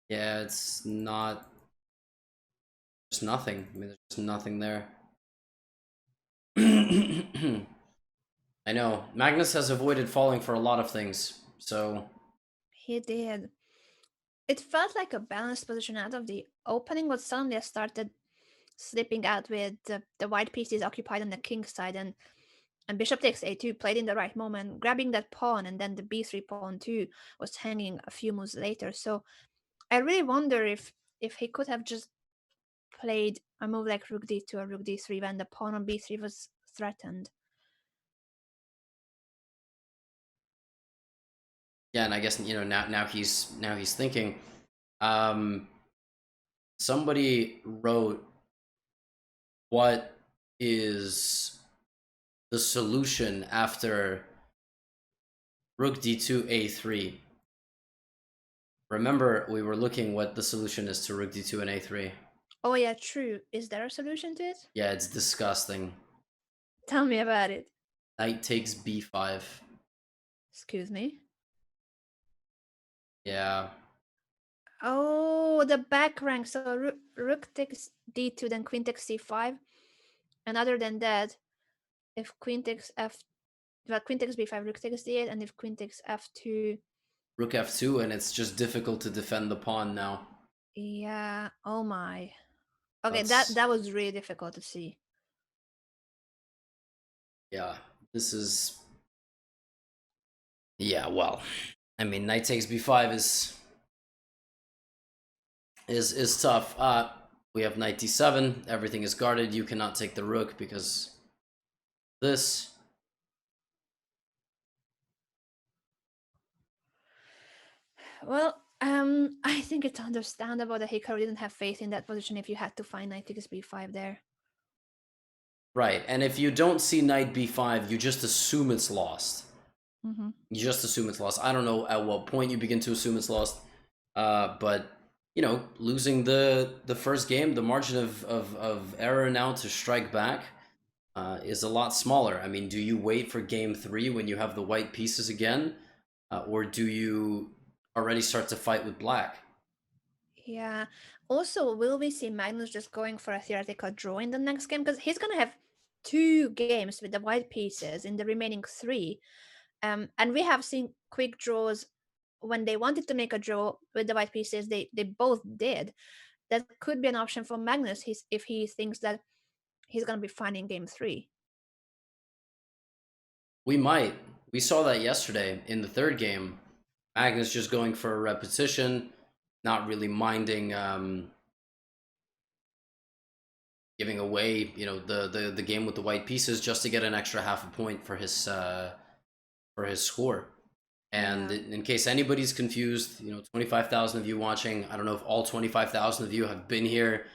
[SPEAKER 2] Yeah, it's not... There's nothing. I mean, there's just nothing there. I know. Magnus has avoided falling for a lot of things, so...
[SPEAKER 3] He did. It felt like a balanced position out of the opening, but suddenly I started slipping out with the white pieces occupied on the king side, and And bishop takes a2 played in the right moment, grabbing that pawn, and then the b3 pawn too was hanging a few moves later. So I really wonder if he could have just played a move like rook d2 or rook d3 when the pawn on b3 was threatened.
[SPEAKER 2] Yeah, and I guess now he's thinking. Somebody wrote, "What is the solution after rook d2 a3?" Remember, we were looking what the solution is to rook d2 and a3.
[SPEAKER 3] Oh yeah, true. Is there a solution to it?
[SPEAKER 2] Yeah, it's disgusting.
[SPEAKER 3] Tell me about it.
[SPEAKER 2] Knight takes b5.
[SPEAKER 3] Excuse me.
[SPEAKER 2] Yeah.
[SPEAKER 3] Oh, the back rank. So rook takes d2, then queen takes c5. And other than that, if queen takes queen takes b5, rook takes d8, and if queen takes f2,
[SPEAKER 2] Rook f2, and it's just difficult to defend the pawn now.
[SPEAKER 3] yeah. Oh my. Okay,
[SPEAKER 2] That's...
[SPEAKER 3] that was really difficult to see.
[SPEAKER 2] Yeah, this is... Yeah, well, I mean, knight takes b5 is tough. We have knight d7. Everything is guarded. You cannot take the rook because this.
[SPEAKER 3] Well, I think it's understandable that Hikaru didn't have faith in that position if you had to find knight takes b5 there.
[SPEAKER 2] Right, and if you don't see knight b5, you just assume it's lost.
[SPEAKER 3] Mm-hmm.
[SPEAKER 2] You just assume it's lost. I don't know at what point you begin to assume it's lost, but losing the first game, the margin of error now to strike back is a lot smaller. I mean, do you wait for game 3 when you have the white pieces again, or do you already start to fight with black?
[SPEAKER 3] Yeah. Also, will we see Magnus just going for a theoretical draw in the next game? Because he's gonna have 2 games with the white pieces in the remaining 3. And we have seen quick draws when they wanted to make a draw with the white pieces. They both did. That could be an option for Magnus if he thinks that he's gonna be fine in game 3.
[SPEAKER 2] We might. We saw that yesterday in the third game. Magnus just going for a repetition, not really minding giving away, the game with the white pieces just to get an extra half a point for his score. And
[SPEAKER 3] Yeah.
[SPEAKER 2] in case anybody's confused, 25,000 of you watching, I don't know if all 25,000 of you have been here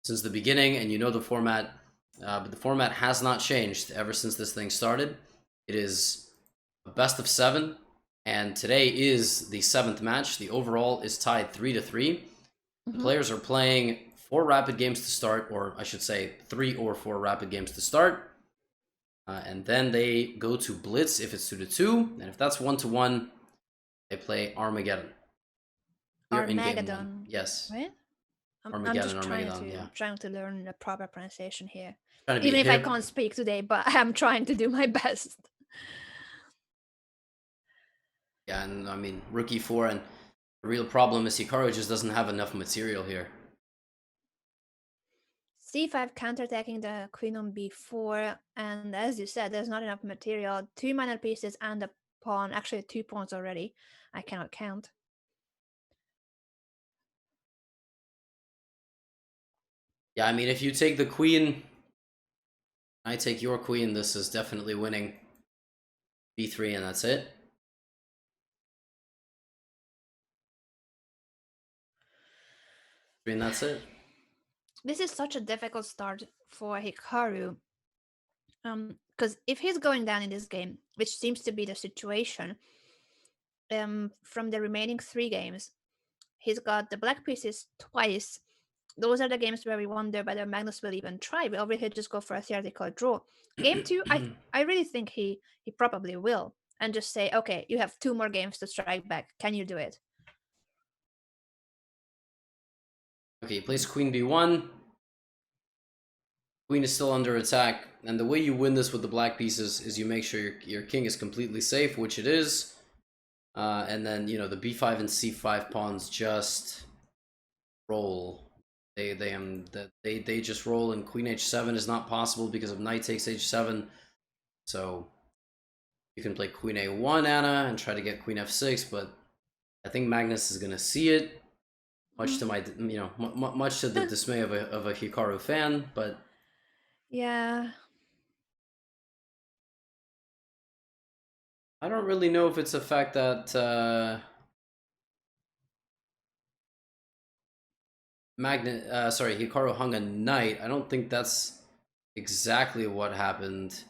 [SPEAKER 2] since the beginning and you know the format, but the format has not changed ever since this thing started. It is a best of 7, and today is the 7th match. The overall is tied 3-3. The players are playing 4 rapid games to start, or I should say 3 or 4 rapid games to start. And then they go to Blitz if it's 2-2, and if that's 1-1, they play Armageddon.
[SPEAKER 3] Armageddon.
[SPEAKER 2] Yes.
[SPEAKER 3] Right? I'm
[SPEAKER 2] Armageddon,
[SPEAKER 3] just
[SPEAKER 2] Armageddon, yeah.
[SPEAKER 3] trying to learn the proper pronunciation here.
[SPEAKER 2] Trying to be
[SPEAKER 3] Even if I
[SPEAKER 2] hip.
[SPEAKER 3] can't speak today, but I'm trying to do my best.
[SPEAKER 2] Yeah, and I mean, rook e4, and the real problem is Hikaru just doesn't have enough material here.
[SPEAKER 3] C5 counterattacking the queen on b4, and as you said, there's not enough material. 2 minor pieces and a pawn, actually 2 pawns already. I cannot count.
[SPEAKER 2] Yeah, I mean, if you take the queen, I take your queen, this is definitely winning. b3, and that's it. And that's it.
[SPEAKER 3] This is such a difficult start for Hikaru. Because if he's going down in this game, which seems to be the situation, from the remaining 3 games, he's got the black pieces twice. Those are the games where we wonder whether Magnus will even try. Will he just go for a theoretical draw? Game 2, I really think he probably will, and just say, okay, you have 2 more games to strike back. Can you do it?
[SPEAKER 2] Okay, he plays queen b1. Queen is still under attack, and the way you win this with the black pieces is you make sure your king is completely safe, which it is. And then, the b5 and c5 pawns just roll. They just roll, and queen h7 is not possible because of knight takes h7. So you can play queen a1, Anna, and try to get queen f6, but I think Magnus is gonna see it, much to my, much to the dismay of a Hikaru fan. But
[SPEAKER 3] Yeah.
[SPEAKER 2] I don't really know if it's a fact that Hikaru hung a knight. I don't think that's exactly what happened.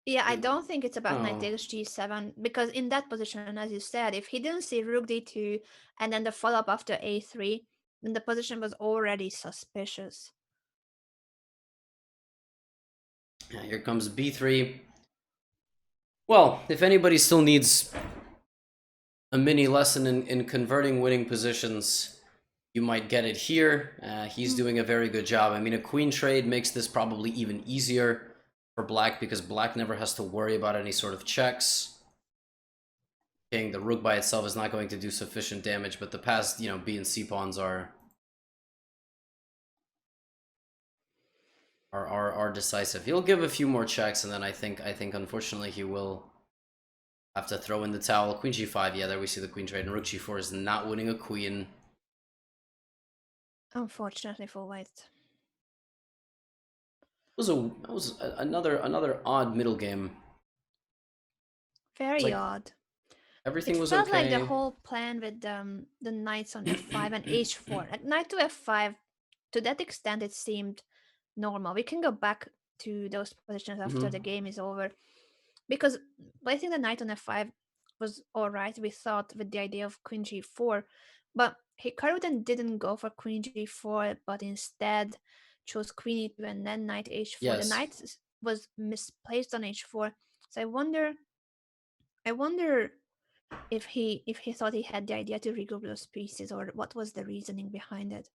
[SPEAKER 3] Yeah, I don't think it's about knight
[SPEAKER 2] Oh.
[SPEAKER 3] takes g7, because in that position, as you said, if he didn't see rook d2 and then the follow-up after a3, then the position was already suspicious.
[SPEAKER 2] Yeah, here comes b3. Well, if anybody still needs a mini lesson in converting winning positions, you might get it here. He's doing a very good job. I mean, a queen trade makes this probably even easier for black, because black never has to worry about any sort of checks. Okay, the rook by itself is not going to do sufficient damage, but the past, B and C pawns are decisive. He'll give a few more checks, and then I think unfortunately he will have to throw in the towel. Queen g5, yeah, there we see the queen trade, and rook g4 is not winning a queen.
[SPEAKER 3] Unfortunately for white.
[SPEAKER 2] That was another odd middle game.
[SPEAKER 3] Very odd.
[SPEAKER 2] Everything was
[SPEAKER 3] felt
[SPEAKER 2] okay.
[SPEAKER 3] like the whole plan with the knights on f5 and h4, like knight to f5, to that extent it seemed normal. We can go back to those positions after the game is over, because placing the knight on f5 was all right, we thought, with the idea of queen g4, but Hikaru then didn't go for queen g4, but instead chose queen e2 and then knight h4.
[SPEAKER 2] Yes.
[SPEAKER 3] The knight was misplaced on h4, so I wonder if he thought he had the idea to regroup those pieces, or what was the reasoning behind it.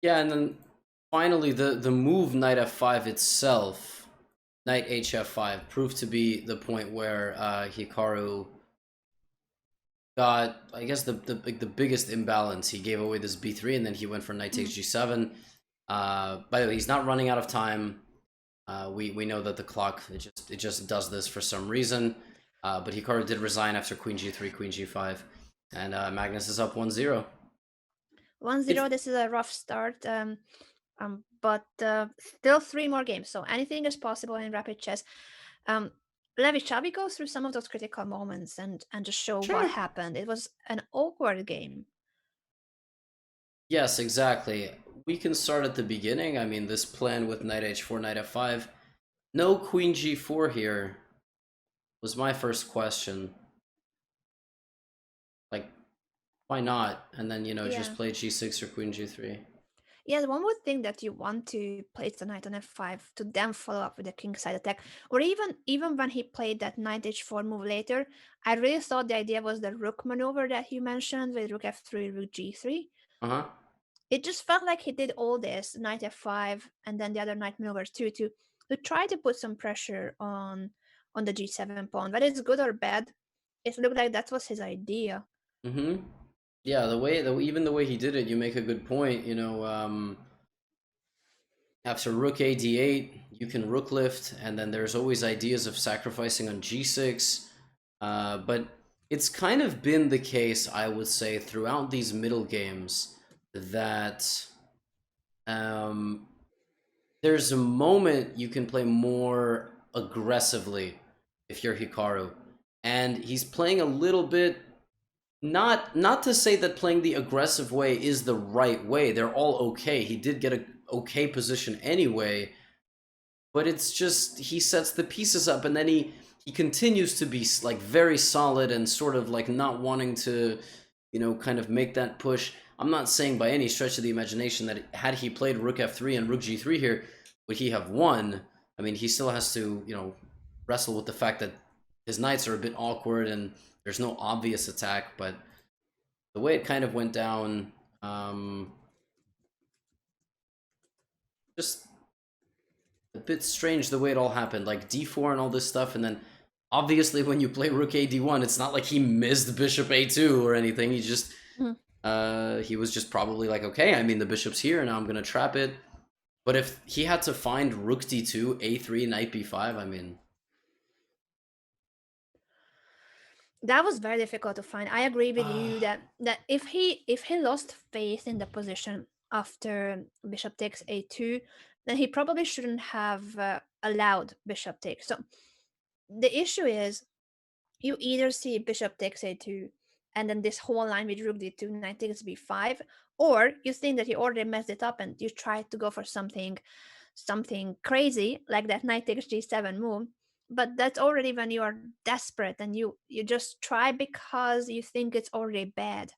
[SPEAKER 2] Yeah, and then finally the move knight f5 itself, knight hf5, proved to be the point where Hikaru got, I guess, the biggest imbalance. He gave away this b3, and then he went for knight takes g7. By the way, he's not running out of time. We know that the clock, it just does this for some reason. But Hikaru did resign after queen g3, queen g5, and Magnus is up 1-0.
[SPEAKER 3] 1-0. This is a rough start, but still 3 more games, so anything is possible in rapid chess. Levy, shall we go through some of those critical moments and just show what happened? It was an awkward game.
[SPEAKER 2] Yes, exactly. We can start at the beginning. I mean, this plan with knight h4, knight f5, no queen g4 here was my first question. Like, why not? And then, just play g6 or queen g3.
[SPEAKER 3] Yes, one would think that you want to place the knight on f5 to then follow up with a kingside attack. Or even when he played that knight h4 move later, I really thought the idea was the rook maneuver that you mentioned with rook f3, rook g3. It just felt like he did all this, knight f5, and then the other knight maneuvers too, to try to put some pressure on the g7 pawn. Whether it's good or bad, it looked like that was his idea.
[SPEAKER 2] Yeah, even the way he did it, you make a good point. After rook a d8, you can rook lift, and then there's always ideas of sacrificing on g6. But it's kind of been the case, I would say, throughout these middle games, that there's a moment you can play more aggressively if you're Hikaru, and he's playing a little bit. Not to say that playing the aggressive way is the right way. They're all okay. He did get a okay position anyway, but it's just he sets the pieces up, and then he continues to be like very solid and sort of like not wanting to, kind of make that push. I'm not saying by any stretch of the imagination that had he played rook f3 and rook g3 here, would he have won? I mean, he still has to, wrestle with the fact that his knights are a bit awkward and there's no obvious attack, but the way it kind of went down, just a bit strange the way it all happened, like d4 and all this stuff, and then obviously when you play rook a d1, it's not like he missed bishop a2 or anything. He just he was just probably like, okay, I mean, the bishop's here, now I'm gonna trap it. But if he had to find rook d2, a3, knight b5, I mean,
[SPEAKER 3] That was very difficult to find. I agree with you that if he lost faith in the position after bishop takes a2, then he probably shouldn't have allowed bishop takes. So the issue is, you either see bishop takes a2 and then this whole line with rook d2, knight takes b5, or you think that you already messed it up and you try to go for something crazy like that knight takes g7 move. But that's already when you are desperate and you just try because you think it's already bad.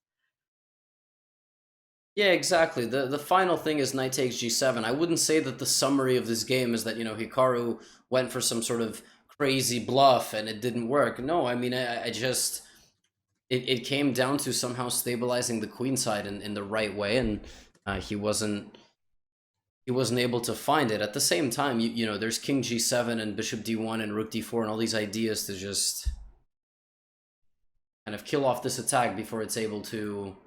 [SPEAKER 2] yeah, exactly. The final thing is knight takes g7. I wouldn't say that the summary of this game is that, Hikaru went for some sort of crazy bluff and it didn't work. No, I mean, I just, it came down to somehow stabilizing the queen side in the right way, and he wasn't able to find it. At the same time, there's king g7 and bishop d1 and rook d4 and all these ideas to just kind of kill off this attack before it's able to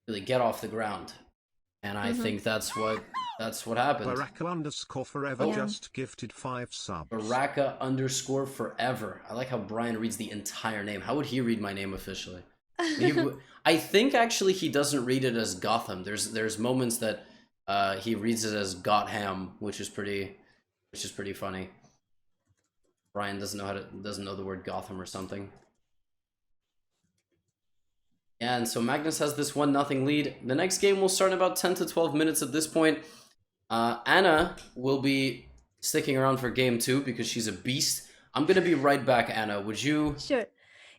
[SPEAKER 2] really get off the ground. And I think that's what happened.
[SPEAKER 4] Baraka_forever just gifted 5 subs.
[SPEAKER 2] Baraka_forever. I like how Brian reads the entire name. How would he read my name officially? I think actually he doesn't read it as Gotham. There's moments that he reads it as Gotham, which is pretty funny. Brian doesn't know the word Gotham or something. Yeah, and so Magnus has this 1-0 lead. The next game will start in about 10 to 12 minutes at this point. Anna will be sticking around for game 2 because she's a beast. I'm gonna be right back, Anna. Would you?
[SPEAKER 3] Sure.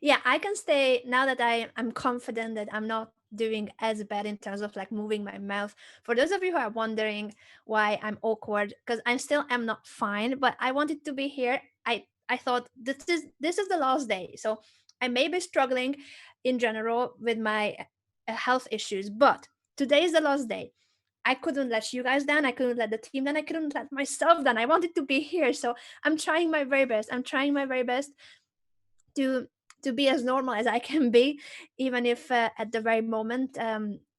[SPEAKER 3] Yeah, I can stay now that I'm confident that I'm not doing as bad in terms of like moving my mouth. For those of you who are wondering why I'm awkward, because I'm not fine, but I wanted to be here. I thought this is the last day, so I may be struggling in general with my health issues, but today is the last day. I couldn't let you guys down. I couldn't let the team down. I couldn't let myself down. I wanted to be here, so I'm trying my very best. I'm trying my very best to be as normal as I can be, even if at the very moment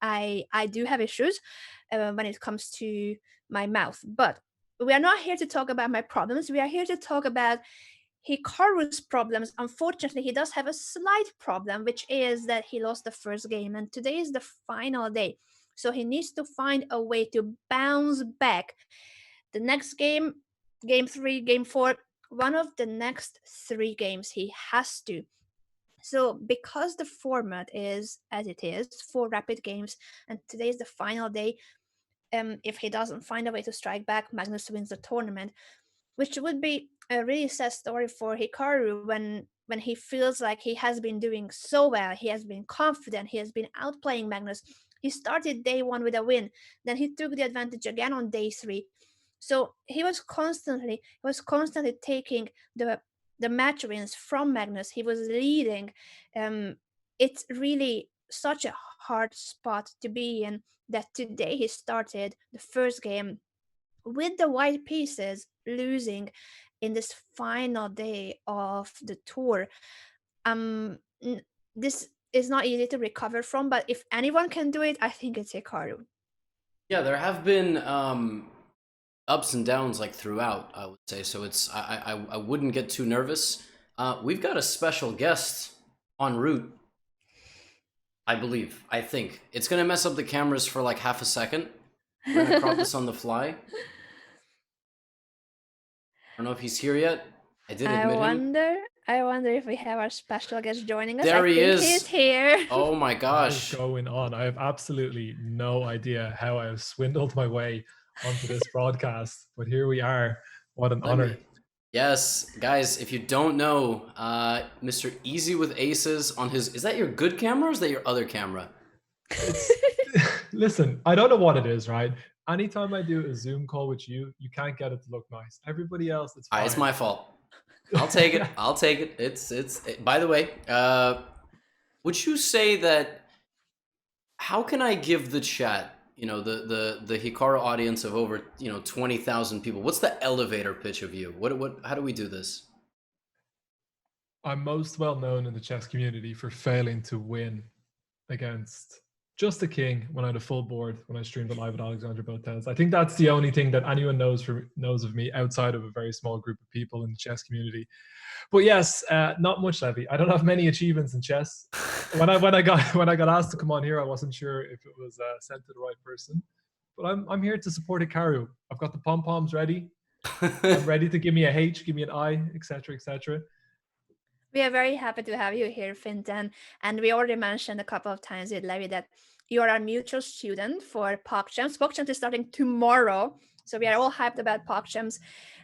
[SPEAKER 3] I do have issues when it comes to my mouth. But we are not here to talk about my problems. We are here to talk about Hikaru's problems. Unfortunately, he does have a slight problem, which is that he lost the first game, and today is the final day. So he needs to find a way to bounce back. The next game, game 3, game 4, one of the next 3 games he has to. So because the format is as it is, 4 rapid games, and today is the final day, if he doesn't find a way to strike back, Magnus wins the tournament, which would be a really sad story for Hikaru when he feels like he has been doing so well, he has been confident, he has been outplaying Magnus. He started day 1 with a win, then he took the advantage again on day 3. So he was constantly taking the match wins from Magnus. He was leading. It's really such a hard spot to be in that today he started the first game with the white pieces losing in this final day of the tour. This is not easy to recover from, but if anyone can do it, I think it's Hikaru.
[SPEAKER 2] Yeah, there have been ups and downs like throughout, I would say. So it's I wouldn't get too nervous. We've got a special guest en route. I think it's gonna mess up the cameras for like half a second. We're gonna crop this on the fly. I don't know if he's here yet. I did admit him.
[SPEAKER 3] I wonder if we have our special guest joining us.
[SPEAKER 2] There he is.
[SPEAKER 3] He's here.
[SPEAKER 2] Oh my gosh.
[SPEAKER 5] What is going on? I have absolutely no idea how I have swindled my way onto this broadcast, but here we are. What an honor.
[SPEAKER 2] Yes, guys, if you don't know, Mr. EasyWithAces on his... Is that your good camera or is that your other camera?
[SPEAKER 5] Listen, I don't know what it is, right? Anytime I do a Zoom call with you, you can't get it to look nice. Everybody else, it's fine.
[SPEAKER 2] It's my fault. I'll take it. I'll take it. It's by the way, would you say that... How can I give the chat, the Hikaru audience of over 20,000 people, what's the elevator pitch of you? How do we do this?
[SPEAKER 5] I'm most well known in the chess community for failing to win against just the king when I had a full board when I streamed it live at Alexander Botel's. I think that's the only thing that anyone knows of me outside of a very small group of people in the chess community. But yes, not much, Levy. I don't have many achievements in chess. When I got asked to come on here, I wasn't sure if it was sent to the right person. But I'm here to support Hikaru. I've got the pom poms ready. I'm ready to give me a H, give me an I, etc., etc.
[SPEAKER 3] We are very happy to have you here, Fintan. And we already mentioned a couple of times with Levy that you are a mutual student for PogChamps. PogChamps is starting tomorrow. So we are all hyped about PogChamps.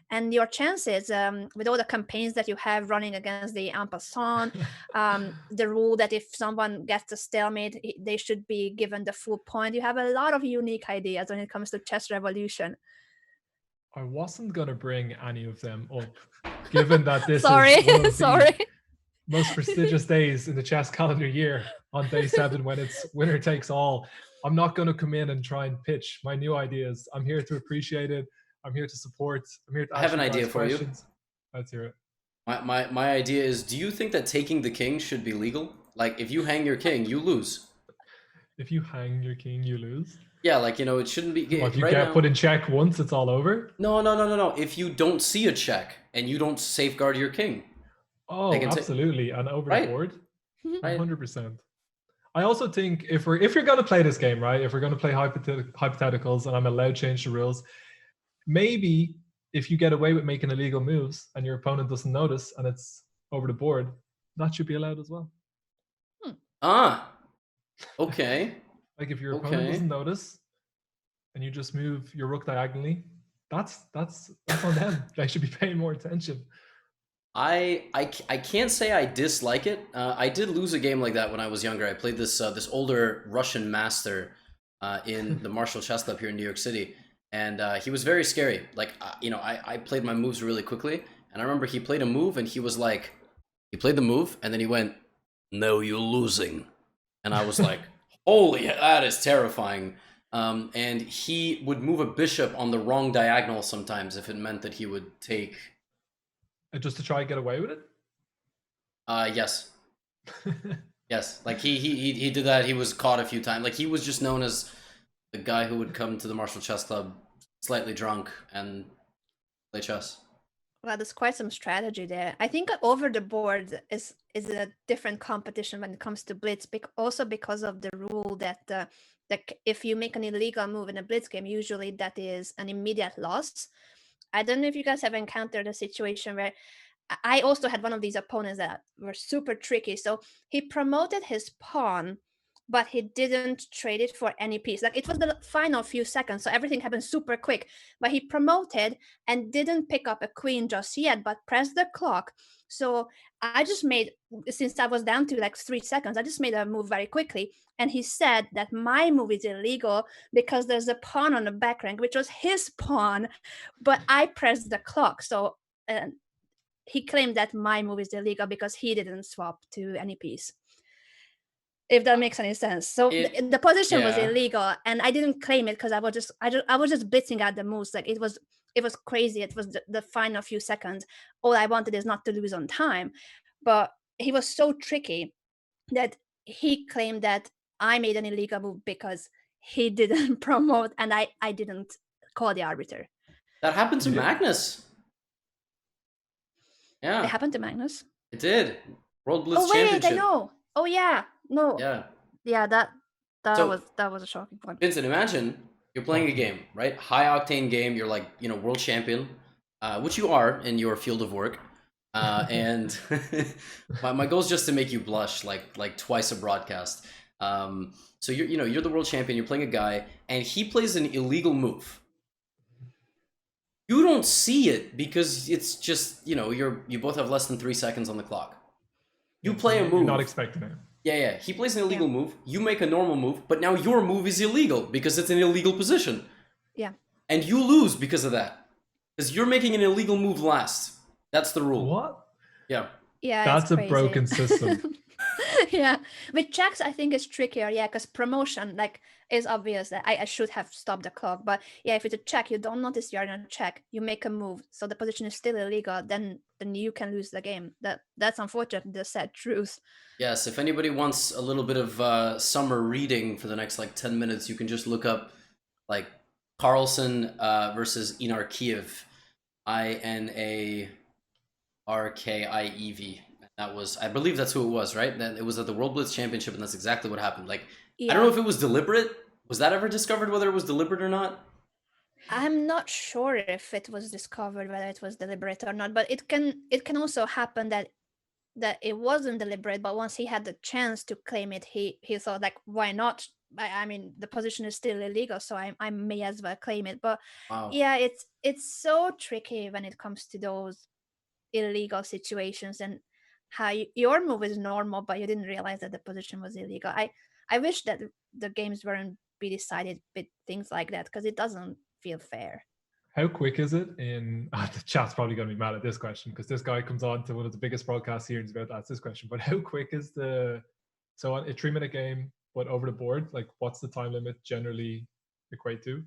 [SPEAKER 3] And your chances, with all the campaigns that you have running against the en passant, the rule that if someone gets a stalemate, they should be given the full point. You have a lot of unique ideas when it comes to Chess Revolution.
[SPEAKER 5] I wasn't going to bring any of them up, given that this
[SPEAKER 3] sorry,
[SPEAKER 5] is one of
[SPEAKER 3] sorry.
[SPEAKER 5] the most prestigious days in the chess calendar year on day 7 when it's winner takes all. I'm not going to come in and try and pitch my new ideas. I'm here to appreciate it. I'm here to support. I'm here to
[SPEAKER 2] I have an idea for you.
[SPEAKER 5] Let's hear it.
[SPEAKER 2] My idea is, do you think that taking the king should be legal? Like, if you hang your king, you lose.
[SPEAKER 5] If you hang your king, you lose?
[SPEAKER 2] Yeah, like, it shouldn't be...
[SPEAKER 5] Well, if you get put in check once, it's all over?
[SPEAKER 2] No. If you don't see a check and you don't safeguard your king.
[SPEAKER 5] Oh, absolutely. And over the board? 100%. I also think if you're going to play this game, right? If we're going to play hypotheticals and I'm allowed to change the rules, maybe if you get away with making illegal moves and your opponent doesn't notice and it's over the board, that should be allowed as well.
[SPEAKER 2] Okay.
[SPEAKER 5] Like if your opponent doesn't notice and you just move your rook diagonally, that's on them. They should be paying more attention.
[SPEAKER 2] I can't say I dislike it. I did lose a game like that when I was younger. I played this older Russian master in the Marshall Chess Club here in New York City, and he was very scary. Like I played my moves really quickly, and I remember he played a move, and he was like, he played the move, and then he went, "No, you're losing," and I was like, "Holy, that is terrifying." And he would move a bishop on the wrong diagonal sometimes if it meant that he would take.
[SPEAKER 5] Just to try and get away with it?
[SPEAKER 2] Yes. Yes. Like he did that. He was caught a few times. Like he was just known as the guy who would come to the Marshall Chess Club slightly drunk and play chess.
[SPEAKER 3] Well, there's quite some strategy there. I think over the board is a different competition when it comes to Blitz, also because of the rule that if you make an illegal move in a Blitz game, usually that is an immediate loss. I don't know if you guys have encountered a situation where I also had one of these opponents that were super tricky. So he promoted his pawn, but he didn't trade it for any piece. Like it was the final few seconds, so everything happened super quick. But he promoted and didn't pick up a queen just yet, but pressed the clock. So I just made, since I was down to like 3 seconds, I just made a move very quickly. And he said that my move is illegal because there's a pawn on the back rank, which was his pawn, but I pressed the clock. So he claimed that my move is illegal because he didn't swap to any piece. If that makes any sense. So the position was illegal, and I didn't claim it because I was just blitzing out the moves. Like it was crazy. It was the final few seconds. All I wanted is not to lose on time. But he was so tricky that he claimed that I made an illegal move because he didn't promote and I didn't call the arbiter.
[SPEAKER 2] That happened to Magnus. Yeah.
[SPEAKER 3] It happened to Magnus?
[SPEAKER 2] It did. World Blitz
[SPEAKER 3] Championship.
[SPEAKER 2] I
[SPEAKER 3] know. Oh yeah. No.
[SPEAKER 2] Yeah.
[SPEAKER 3] Yeah, that was a shocking point.
[SPEAKER 2] Vincent, imagine you're playing a game, right? High octane game, you're like, world champion, which you are in your field of work. And my goal is just to make you blush like twice a broadcast. So you're the world champion, you're playing a guy, and he plays an illegal move. You don't see it because it's just, you both have less than 3 seconds on the clock. You play a move.
[SPEAKER 5] You're not expecting it.
[SPEAKER 2] Yeah. He plays an illegal move. You make a normal move, but now your move is illegal because it's an illegal position.
[SPEAKER 3] Yeah.
[SPEAKER 2] And you lose because of that. Because you're making an illegal move last. That's the rule.
[SPEAKER 5] What?
[SPEAKER 2] Yeah.
[SPEAKER 3] Yeah.
[SPEAKER 5] That's a broken system.
[SPEAKER 3] Yeah, with checks I think it's trickier, yeah, because promotion like is obvious that I should have stopped the clock, but yeah, if it's a check, you don't notice you're in a check, you make a move, so the position is still illegal, then you can lose the game. That's unfortunately the sad truth.
[SPEAKER 2] Yes, if anybody wants a little bit of summer reading for the next like 10 minutes, you can just look up like Carlsen versus Inar Kiev, INARKIEV. That was, I believe that's who it was, right? That it was at the World Blitz Championship, and that's exactly what happened. Like,
[SPEAKER 3] Yeah.
[SPEAKER 2] I don't know if it was deliberate. Was that ever discovered whether it was deliberate or not?
[SPEAKER 3] I'm not sure if it was discovered whether it was deliberate or not, but it can also happen that it wasn't deliberate, but once he had the chance to claim it, he thought like, why not? I mean, the position is still illegal, so I may as well claim it. But
[SPEAKER 2] Wow.
[SPEAKER 3] yeah, it's so tricky when it comes to those illegal situations, and how your move is normal, but you didn't realize that the position was illegal. I wish that the games weren't be decided with things like that, because it doesn't feel fair.
[SPEAKER 5] How quick is it in the chat's probably going to be mad at this question, because this guy comes on to one of the biggest broadcasts here and he's about to ask this question, but how quick is a 3-minute game but over the board, like what's the time limit generally equate to?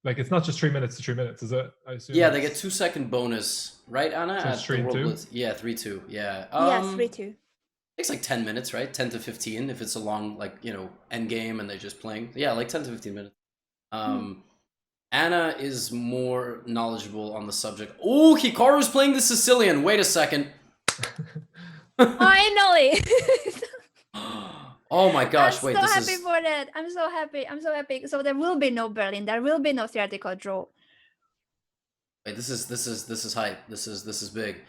[SPEAKER 5] Like, it's not just 3 minutes to 3 minutes, is it? I assume.
[SPEAKER 2] Yeah, they get 2-second bonus, right, Anna?
[SPEAKER 5] So it's 3-2?
[SPEAKER 2] Yeah, 3-2. Yeah.
[SPEAKER 3] Yeah, 3-2.
[SPEAKER 2] Takes like 10 minutes, right? 10 to 15 if it's a long, like, end game and they're just playing. Yeah, like 10 to 15 minutes. Anna is more knowledgeable on the subject. Oh, Hikaru's playing the Sicilian. Wait a second.
[SPEAKER 3] Finally!
[SPEAKER 2] Oh my gosh,
[SPEAKER 3] I'm
[SPEAKER 2] wait,
[SPEAKER 3] so
[SPEAKER 2] this
[SPEAKER 3] happy
[SPEAKER 2] is...
[SPEAKER 3] for that. I'm so happy. So there will be no Berlin. There will be no theoretical draw.
[SPEAKER 2] Wait, this is hype. This is big.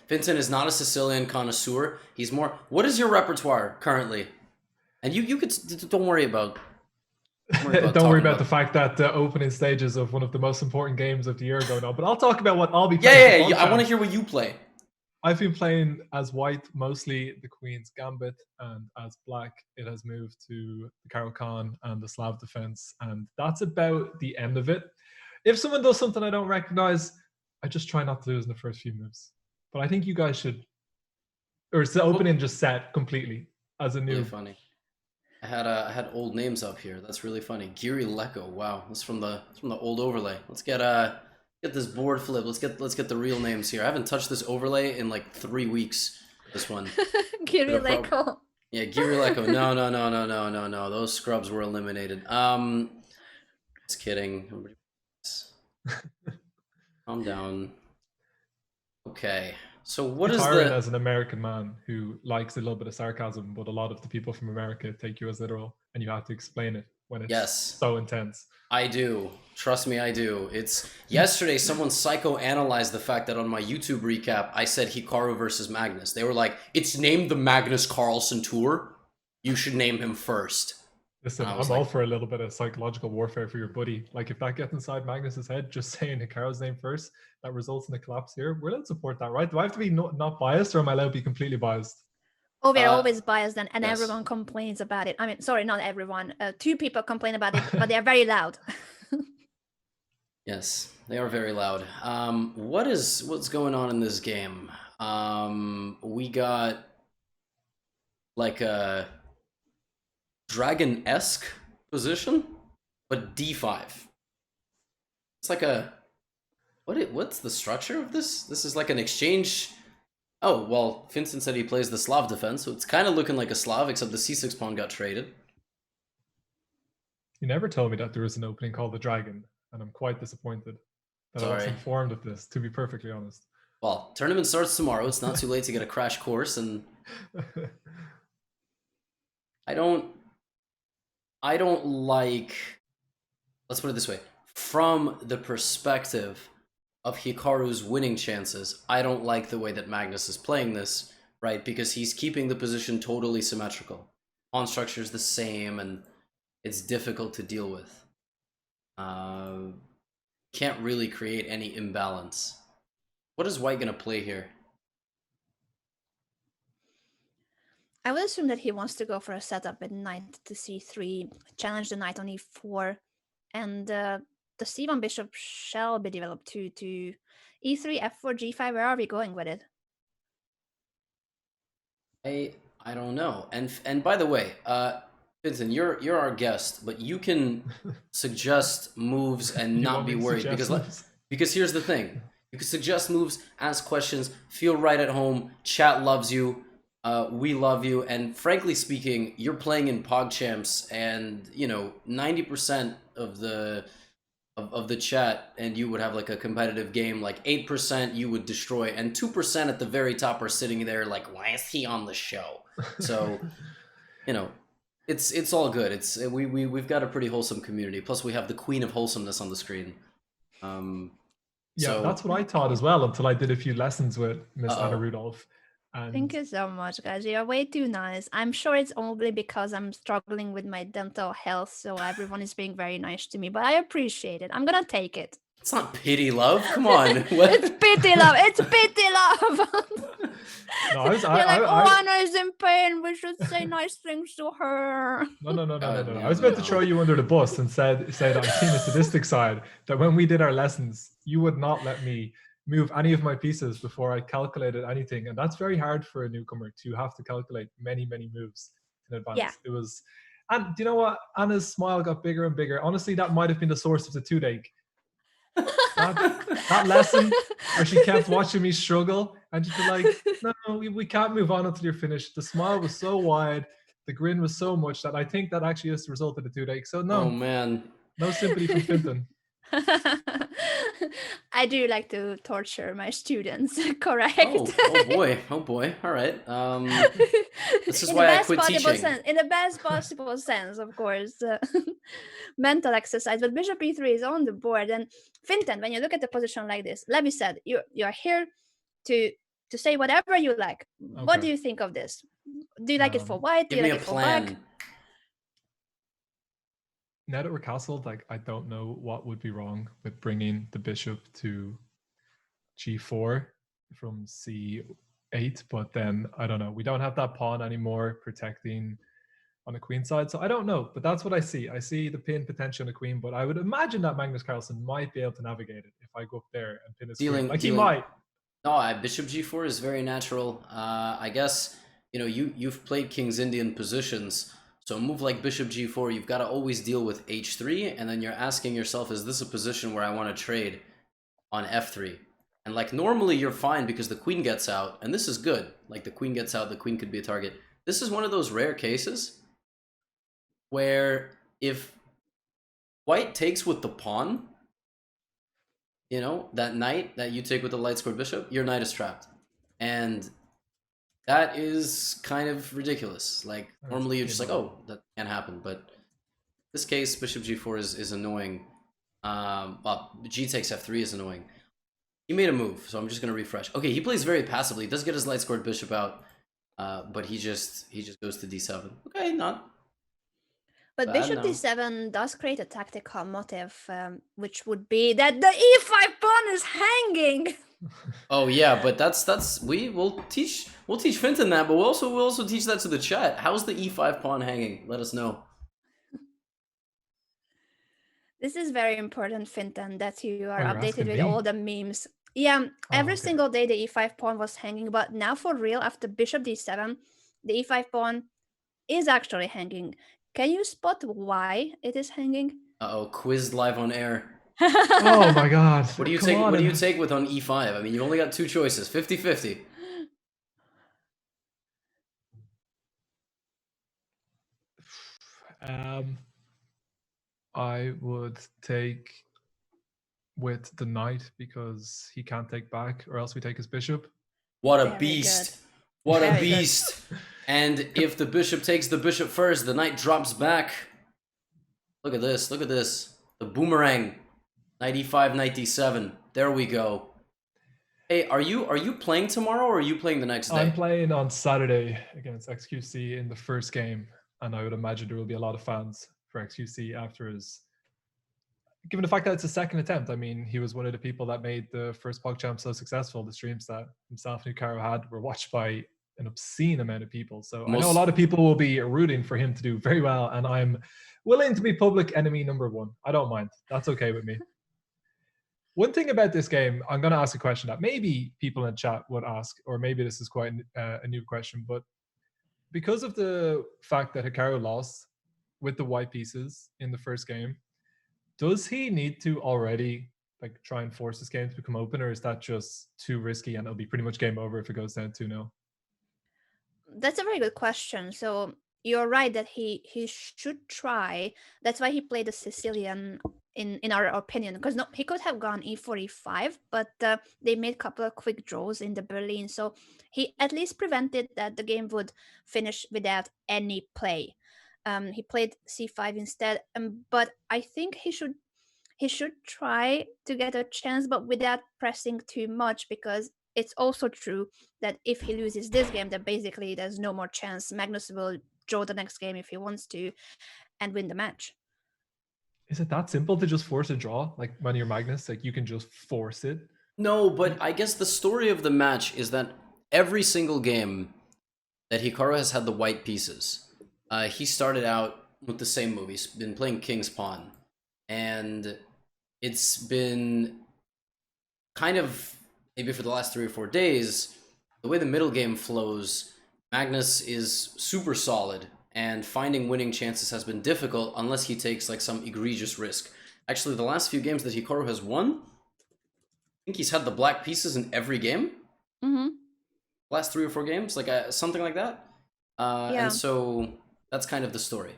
[SPEAKER 2] Vincent is not a Sicilian connoisseur. He's more... What is your repertoire currently? And you could... Don't worry about...
[SPEAKER 5] Don't worry about the fact that the opening stages of one of the most important games of the year are going on, but I'll talk about what I'll be playing.
[SPEAKER 2] Yeah, I want to hear what you play.
[SPEAKER 5] I've been playing as white mostly the Queen's Gambit, and as black it has moved to the Caro-Kann and the Slav defense, and that's about the end of it. If someone does something I don't recognize, I just try not to lose in the first few moves. But I think you guys should, or it's the opening just set completely as a new.
[SPEAKER 2] Really funny. I had old names up here. That's really funny. Giri Leko. Wow, that's from the old overlay. Let's get this board flip. Let's get the real names here. I haven't touched this overlay in like 3 weeks. This one.
[SPEAKER 3] Giri Leko.
[SPEAKER 2] Yeah, Giri Leko. No. Those scrubs were eliminated. Just kidding. Calm down. Okay. So what is the...
[SPEAKER 5] As an American man who likes a little bit of sarcasm, but a lot of the people from America take you as literal, and you have to explain it when it's so intense.
[SPEAKER 2] I do. Trust me, I do. It's... Yesterday, someone psychoanalyzed the fact that on my YouTube recap, I said Hikaru versus Magnus. They were like, it's named the Magnus Carlsen Tour. You should name him first.
[SPEAKER 5] Listen, I'm all for a little bit of psychological warfare for your buddy. Like, if that gets inside Magnus's head, just saying Hikaru's name first, that results in a collapse here, we're allowed to support that, right? Do I have to be not biased, or am I allowed to be completely biased?
[SPEAKER 3] Oh, we're always biased, and yes. Everyone complains about it. I mean, sorry, not everyone. 2 people complain about it, but they're very loud.
[SPEAKER 2] Yes, they are very loud. What's going on in this game? We got like a dragon-esque position, but d5. It's like a... What's the structure of this? This is like an exchange... Oh, well, Vincent said he plays the Slav defense, so it's kind of looking like a Slav, except the c6 pawn got traded.
[SPEAKER 5] You never told me that there was an opening called the Dragon, and I'm quite disappointed that I was informed of this, to be perfectly honest.
[SPEAKER 2] Well, tournament starts tomorrow. It's not too late to get a crash course, and... I don't like... Let's put it this way. From the perspective of Hikaru's winning chances, I don't like the way that Magnus is playing this, right? Because he's keeping the position totally symmetrical. Pawn structure is the same, and it's difficult to deal with. Can't really create any imbalance. What is White gonna play here?
[SPEAKER 3] I would assume that he wants to go for a setup with knight to c3, challenge the knight on e4, and the c1 bishop shall be developed to e3, f4, g5. Where are we going with it?
[SPEAKER 2] I don't know. And by the way, Vincent, you're our guest, but you can suggest moves and
[SPEAKER 5] You
[SPEAKER 2] not
[SPEAKER 5] want
[SPEAKER 2] be
[SPEAKER 5] me to
[SPEAKER 2] worried
[SPEAKER 5] suggest moves?
[SPEAKER 2] because here's the thing. You can suggest moves, ask questions, feel right at home. Chat loves you. We love you. And frankly speaking, you're playing in PogChamps, and 90% of the chat, and you would have like a competitive game, like 8% you would destroy, and 2% at the very top are sitting there like, why is he on the show? So, it's all good. We've got a pretty wholesome community. Plus, we have the queen of wholesomeness on the screen.
[SPEAKER 5] Yeah,
[SPEAKER 2] So,
[SPEAKER 5] that's what I thought as well until I did a few lessons with Miss Anna Rudolf. And
[SPEAKER 3] Thank you so much, guys. You're way too nice. I'm sure it's only because I'm struggling with my dental health, so everyone is being very nice to me. But I appreciate it. I'm gonna take it.
[SPEAKER 2] it's not pity love. Come on. What?
[SPEAKER 3] It's pity love. It's pity love.
[SPEAKER 5] No,
[SPEAKER 3] You're like, oh, Anna is in pain. We should say nice things to her.
[SPEAKER 5] No. I was about to throw you under the bus and said on Team Sadistic side that when we did our lessons, you would not let me move any of my pieces before I calculated anything, and that's very hard for a newcomer to have to calculate many moves in advance.
[SPEAKER 3] Yeah.
[SPEAKER 5] It was, and do you know what? Anna's smile got bigger and bigger. Honestly, that might have been the source of the toothache. That lesson where she kept watching me struggle and just be like, no, we can't move on until you're finished. The smile was so wide, the grin was so much that I think that actually is the result of the toothache. So no,
[SPEAKER 2] Oh man.
[SPEAKER 5] no sympathy from Finton.
[SPEAKER 3] I do like to torture my students, correct?
[SPEAKER 2] Oh boy. All right. This is why I quit teaching.
[SPEAKER 3] In the best possible sense, of course. Mental exercise. But Bishop E3 is on the board. And Fintan, when you look at the position like this, Levy said, you're here to say whatever you like. Okay. What do you think of this? Do you like it for white? Do you like it for black?
[SPEAKER 5] Now that we're castled, like, I don't know what would be wrong with bringing the bishop to g4 from c8, but then I don't know. We don't have that pawn anymore protecting on the queen side, so I don't know. But that's what I see. I see the pin potential on the queen, but I would imagine that Magnus Carlsen might be able to navigate it if I go up there and pin his queen. Like, he might.
[SPEAKER 2] No, bishop g4 is very natural. I guess you've played King's Indian positions. So a move like bishop g4, you've got to always deal with h3, and then you're asking yourself, is this a position where I want to trade on f3? And like normally you're fine because the queen gets out, and this is good. Like the queen gets out, the queen could be a target. This is one of those rare cases where if white takes with the pawn, that knight that you take with the light squared bishop, your knight is trapped. And that is kind of ridiculous. Like normally you're just like, oh, that can't happen. But in this case, bishop g4 is annoying. Well, g takes f3 is annoying. He made a move, so I'm just gonna refresh. Okay, he plays very passively. He does get his light squared bishop out, but he just goes to d7. Okay, not.
[SPEAKER 3] But bishop d7 does create a tactical motive, which would be that the e5 pawn is hanging.
[SPEAKER 2] Oh yeah, but that's we'll teach Fintan that, but we'll also teach that to the chat. How's the e5 pawn hanging? Let us know.
[SPEAKER 3] This is very important, Fintan, that you are updated with all the memes. Yeah, every single day the e5 pawn was hanging, but now for real, after bishop d7, the e5 pawn is actually hanging. Can you spot why it is hanging?
[SPEAKER 2] Uh-oh, quiz live on air.
[SPEAKER 5] Oh my god.
[SPEAKER 2] What do you take? What do you take with on e5? I mean, you've only got two choices, 50-50.
[SPEAKER 5] I would take with the knight because he can't take back, or else we take his bishop.
[SPEAKER 2] What a beast! What a beast! And if the bishop takes the bishop first, the knight drops back. Look at this! Look at this! The boomerang. Knight e5, knight d7. There we go. Hey, are you playing tomorrow or are you playing the next day?
[SPEAKER 5] I'm playing on Saturday against XQC in the first game, and I would imagine there will be a lot of fans for XQC after his. Given the fact that it's a second attempt, I mean, he was one of the people that made the first PogChamp so successful. The streams that himself and Hikaru had were watched by an obscene amount of people. So I know a lot of people will be rooting for him to do very well, and I'm willing to be public enemy number one. I don't mind. That's okay with me. One thing about this game, I'm going to ask a question that maybe people in chat would ask, or maybe this is quite a new question, but because of the fact that Hikaru lost with the white pieces in the first game, does he need to already like try and force this game to become open, or is that just too risky and it'll be pretty much game over if it goes down 2-0?
[SPEAKER 3] That's a very good question. So you're right that he should try. That's why he played the Sicilian in our opinion, because no, he could have gone e4 e5, but they made a couple of quick draws in the Berlin, so he at least prevented that the game would finish without any play. He played c5 instead, but I think he should try to get a chance, but without pressing too much, because it's also true that if he loses this game, then basically there's no more chance. Magnus will draw the next game if he wants to and win the match.
[SPEAKER 5] Is it that simple to just force a draw? Like when you're Magnus, like you can just force it?
[SPEAKER 2] No, but I guess the story of the match is that every single game that Hikaru has had the white pieces, he started out with the same move. He's been playing King's Pawn. And it's been kind of, maybe for the last 3 or 4 days, the way the middle game flows, Magnus is super solid, and finding winning chances has been difficult unless he takes like some egregious risk. Actually, the last few games that Hikaru has won, I think he's had the black pieces in every game.
[SPEAKER 3] Mm-hmm.
[SPEAKER 2] Last 3 or 4 games, like something like that.
[SPEAKER 3] Yeah.
[SPEAKER 2] And so that's kind of the story.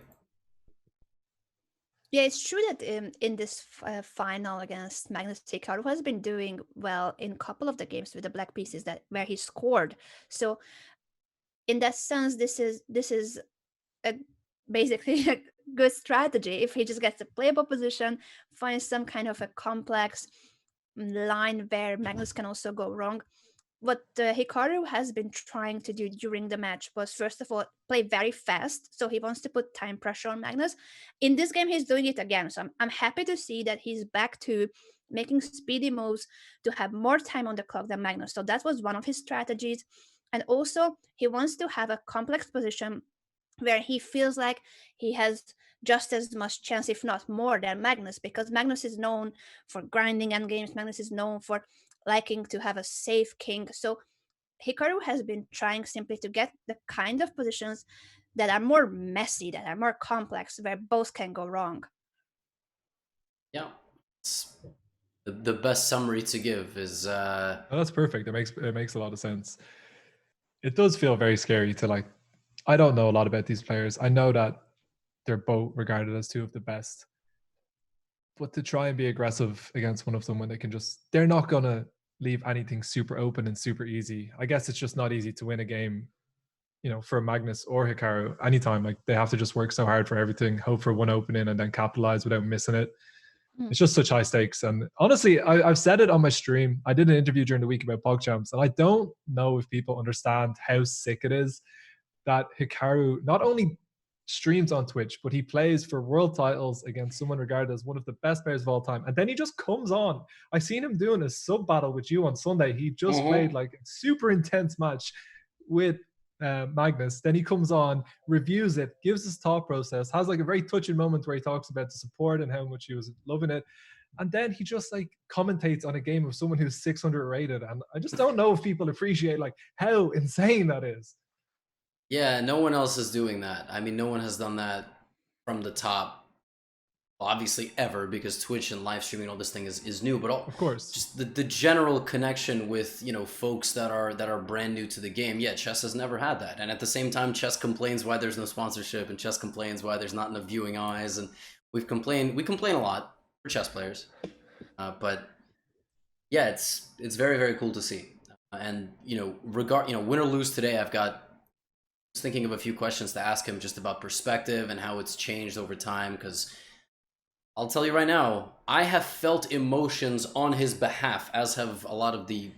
[SPEAKER 3] Yeah, it's true that in this final against Magnus, Hikaru has been doing well in a couple of the games with the black pieces that where he scored. So in that sense, this is basically a good strategy. If he just gets a playable position, finds some kind of a complex line where Magnus can also go wrong. What Hikaru has been trying to do during the match was, first of all, play very fast. So he wants to put time pressure on Magnus. In this game, he's doing it again. So I'm happy to see that he's back to making speedy moves to have more time on the clock than Magnus. So that was one of his strategies. And also, he wants to have a complex position where he feels like he has just as much chance, if not more, than Magnus, because Magnus is known for grinding endgames. Magnus is known for liking to have a safe king. So Hikaru has been trying simply to get the kind of positions that are more messy, that are more complex, where both can go wrong.
[SPEAKER 2] Yeah. It's the best summary to give is
[SPEAKER 5] Oh, that's perfect. It makes a lot of sense. It does feel very scary to like, I don't know a lot about these players. I know that they're both regarded as two of the best, but to try and be aggressive against one of them when they're not gonna leave anything super open and super easy. I guess it's just not easy to win a game, for Magnus or Hikaru anytime. Like they have to just work so hard for everything, hope for one opening and then capitalize without missing it. It's just such high stakes. And honestly, I've said it on my stream. I did an interview during the week about PogChamps, and I don't know if people understand how sick it is that Hikaru not only streams on Twitch, but he plays for world titles against someone regarded as one of the best players of all time. And then he just comes on. I seen him doing a sub battle with you on Sunday. He just played like a super intense match with Magnus. Then he comes on, reviews it, gives his thought process, has like a very touching moment where he talks about the support and how much he was loving it. And then he just like commentates on a game of someone who's 600 rated. And I just don't know if people appreciate like how insane that is.
[SPEAKER 2] Yeah, no one else is doing that. I mean, no one has done that from the top, obviously, ever, because Twitch and live streaming, all this thing is new. But
[SPEAKER 5] of course,
[SPEAKER 2] just the general connection with folks that are brand new to the game. Yeah, chess has never had that. And at the same time, chess complains why there's no sponsorship, and chess complains why there's not enough viewing eyes. And we complain a lot for chess players, but yeah, it's very, very cool to see. And win or lose today, I was thinking of a few questions to ask him just about perspective and how it's changed over time, because I'll tell you right now, I have felt emotions on his behalf, as have a lot of the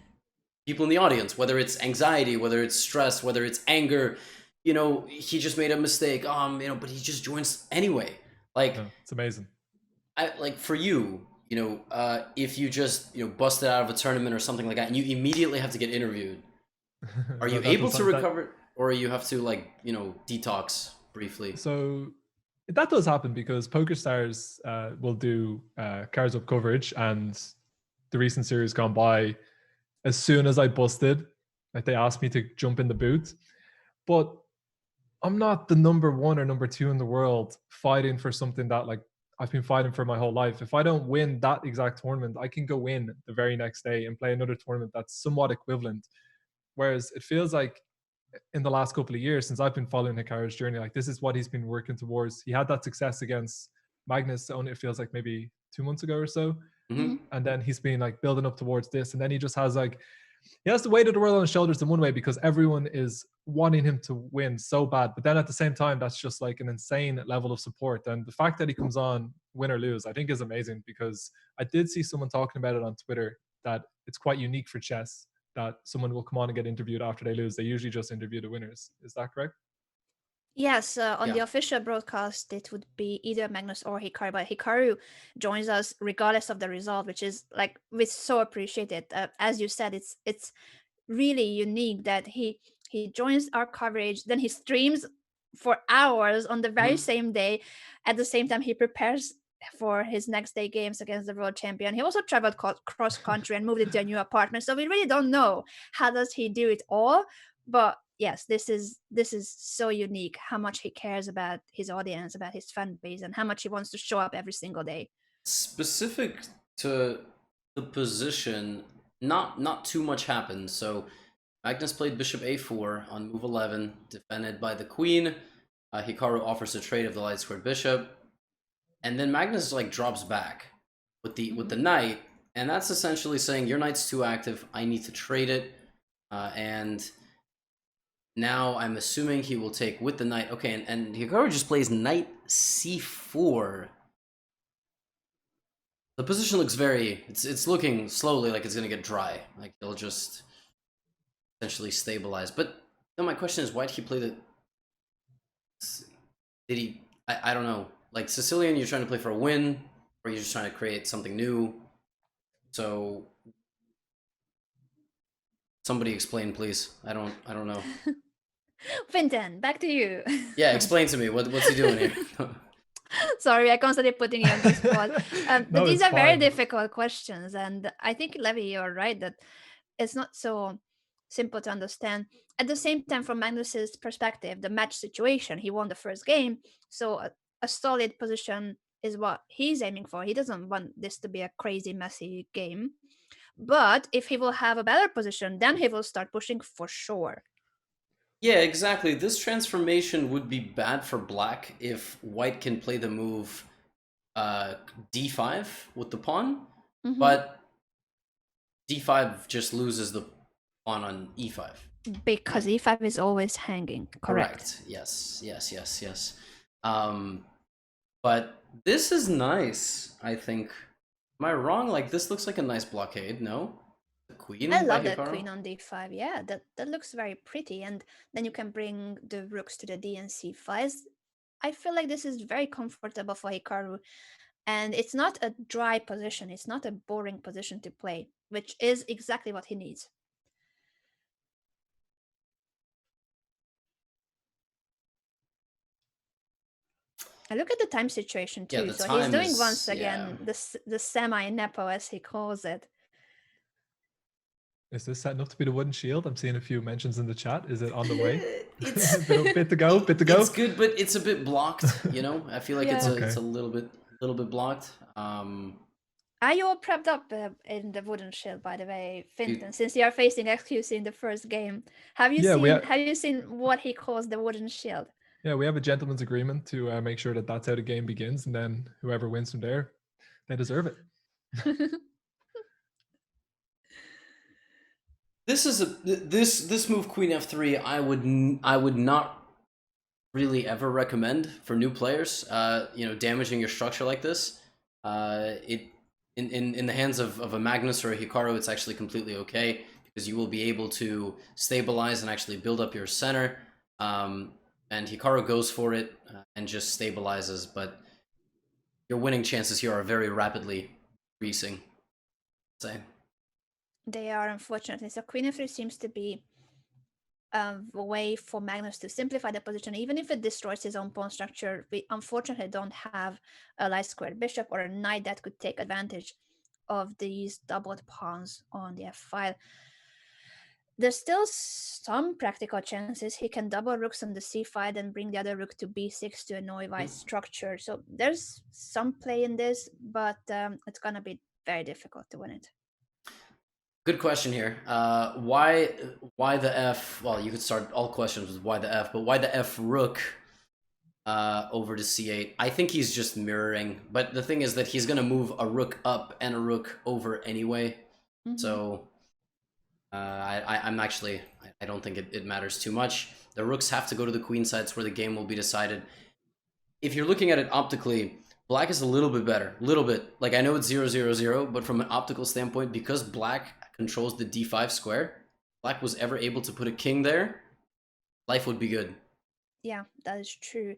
[SPEAKER 2] people in the audience, whether it's anxiety, whether it's stress, whether it's anger. He just made a mistake, but he just joins anyway. Like,
[SPEAKER 5] yeah, it's amazing.
[SPEAKER 2] For you, if you just busted out of a tournament or something like that, and you immediately have to get interviewed, are you able to recover? Or you have to detox briefly.
[SPEAKER 5] So that does happen because PokerStars will do Cards Up coverage, and the recent series gone by, as soon as I busted, like they asked me to jump in the booth. But I'm not the number 1 or number 2 in the world fighting for something that like I've been fighting for my whole life. If I don't win that exact tournament, I can go in the very next day and play another tournament that's somewhat equivalent. Whereas it feels like in the last couple of years since I've been following Hikaru's journey, like this is what he's been working towards. He had that success against Magnus only it feels like maybe 2 months ago or so. And then he's been like building up towards this. And then he just has like he has the weight of the world on his shoulders in one way because everyone is wanting him to win so bad. But then at the same time, that's just like an insane level of support. And the fact that he comes on win or lose, I think is amazing because I did see someone talking about it on Twitter that it's quite unique for chess that someone will come on and get interviewed after they lose. They usually just interview the winners. Is that correct?
[SPEAKER 3] Yes, on the official broadcast, it would be either Magnus or Hikaru, but Hikaru joins us regardless of the result, which is like we so appreciate it. As you said, it's really unique that he joins our coverage, then he streams for hours on the very same day. At the same time, he prepares for his next day games against the world champion. He also traveled cross country and moved into a new apartment, so we really don't know how does he do it all, but yes, this is so unique how much he cares about his audience, about his fan base, and how much he wants to show up every single day.
[SPEAKER 2] Specific to the position, not too much happened. So Magnus played bishop a4 on move 11, defended by the queen. Hikaru offers a trade of the light squared bishop, and then Magnus like drops back with the knight, and that's essentially saying your knight's too active. I need to trade it, and now I'm assuming he will take with the knight. Okay, and Hikaru just plays knight c4. The position looks very, it's looking slowly like it's gonna get dry. Like it'll just essentially stabilize. But then my question is, why did he play the? Did he? I don't know. Like Sicilian, you're trying to play for a win, or you're just trying to create something new. So somebody explain, please. I don't know.
[SPEAKER 3] Fintan, back to you.
[SPEAKER 2] Yeah, explain to me what's he doing here.
[SPEAKER 3] Sorry, I constantly putting you on the spot. But
[SPEAKER 5] No,
[SPEAKER 3] these
[SPEAKER 5] it's
[SPEAKER 3] are very
[SPEAKER 5] fine.
[SPEAKER 3] difficult questions, and I think Levy, you're right that it's not so simple to understand. At the same time, from Magnus's perspective, the match situation, he won the first game, so a solid position is what he's aiming for. He doesn't want this to be a crazy, messy game. But if he will have a better position, then he will start pushing for sure.
[SPEAKER 2] Yeah, exactly. This transformation would be bad for black if white can play the move d5 with the pawn, but d5 just loses the pawn on e5.
[SPEAKER 3] Because e5 is always hanging, correct?
[SPEAKER 2] Yes. But this is nice, I think. Am I wrong? Like, this looks like a nice blockade, no? The queen
[SPEAKER 3] I
[SPEAKER 2] by
[SPEAKER 3] love that
[SPEAKER 2] Hikaru?
[SPEAKER 3] queen on d5. Yeah, that looks very pretty. And then you can bring the rooks to the d and c files. I feel like this is very comfortable for Hikaru. And it's not a dry position. It's not a boring position to play, which is exactly what he needs. And look at the time situation too.
[SPEAKER 2] Yeah, the
[SPEAKER 3] so he's
[SPEAKER 2] time
[SPEAKER 3] doing
[SPEAKER 2] is-
[SPEAKER 3] once again the semi-nepo, as he calls it.
[SPEAKER 5] Is this setting up to be the wooden shield? I'm seeing a few mentions in the chat. Is it on the way?
[SPEAKER 2] It's
[SPEAKER 5] bit to go.
[SPEAKER 2] It's good, but it's a bit blocked, you know? I feel like
[SPEAKER 3] Yeah.
[SPEAKER 2] it's a little bit blocked.
[SPEAKER 3] Are you all prepped up in the wooden shield, by the way, Fintan? Since you are facing XQC in the first game, have you seen what he calls the wooden shield?
[SPEAKER 5] Yeah, we have a gentleman's agreement to make sure that that's how the game begins, and then whoever wins from there, they deserve it.
[SPEAKER 2] This move Queen F3 I would not really ever recommend for new players. Damaging your structure like this. In the hands of a Magnus or a Hikaru, it's actually completely okay because you will be able to stabilize and actually build up your center. And Hikaru goes for it and just stabilizes, but your winning chances here are very rapidly increasing. Say.
[SPEAKER 3] They are, unfortunately. So Queen F3 seems to be a way for Magnus to simplify the position. Even if it destroys his own pawn structure, we unfortunately don't have a light squared bishop or a knight that could take advantage of these doubled pawns on the F file. There's still some practical chances. He can double rooks on the c5 and bring the other rook to b6 to annoy white structure. So there's some play in this, but it's gonna be very difficult to win it.
[SPEAKER 2] Good question here. Why the F? Well, you could start all questions with why the F, but why the F rook over to c8? I think he's just mirroring, but the thing is that he's gonna move a rook up and a rook over anyway. So I'm actually, I don't think it matters too much. The rooks have to go to the queen sides where the game will be decided. If you're looking at it optically, black is a little bit better, little bit. Like, I know it's 0-0-0, but from an optical standpoint, because black controls the d5 square, black was ever able to put a king there, life would be good.
[SPEAKER 3] Yeah, that is true.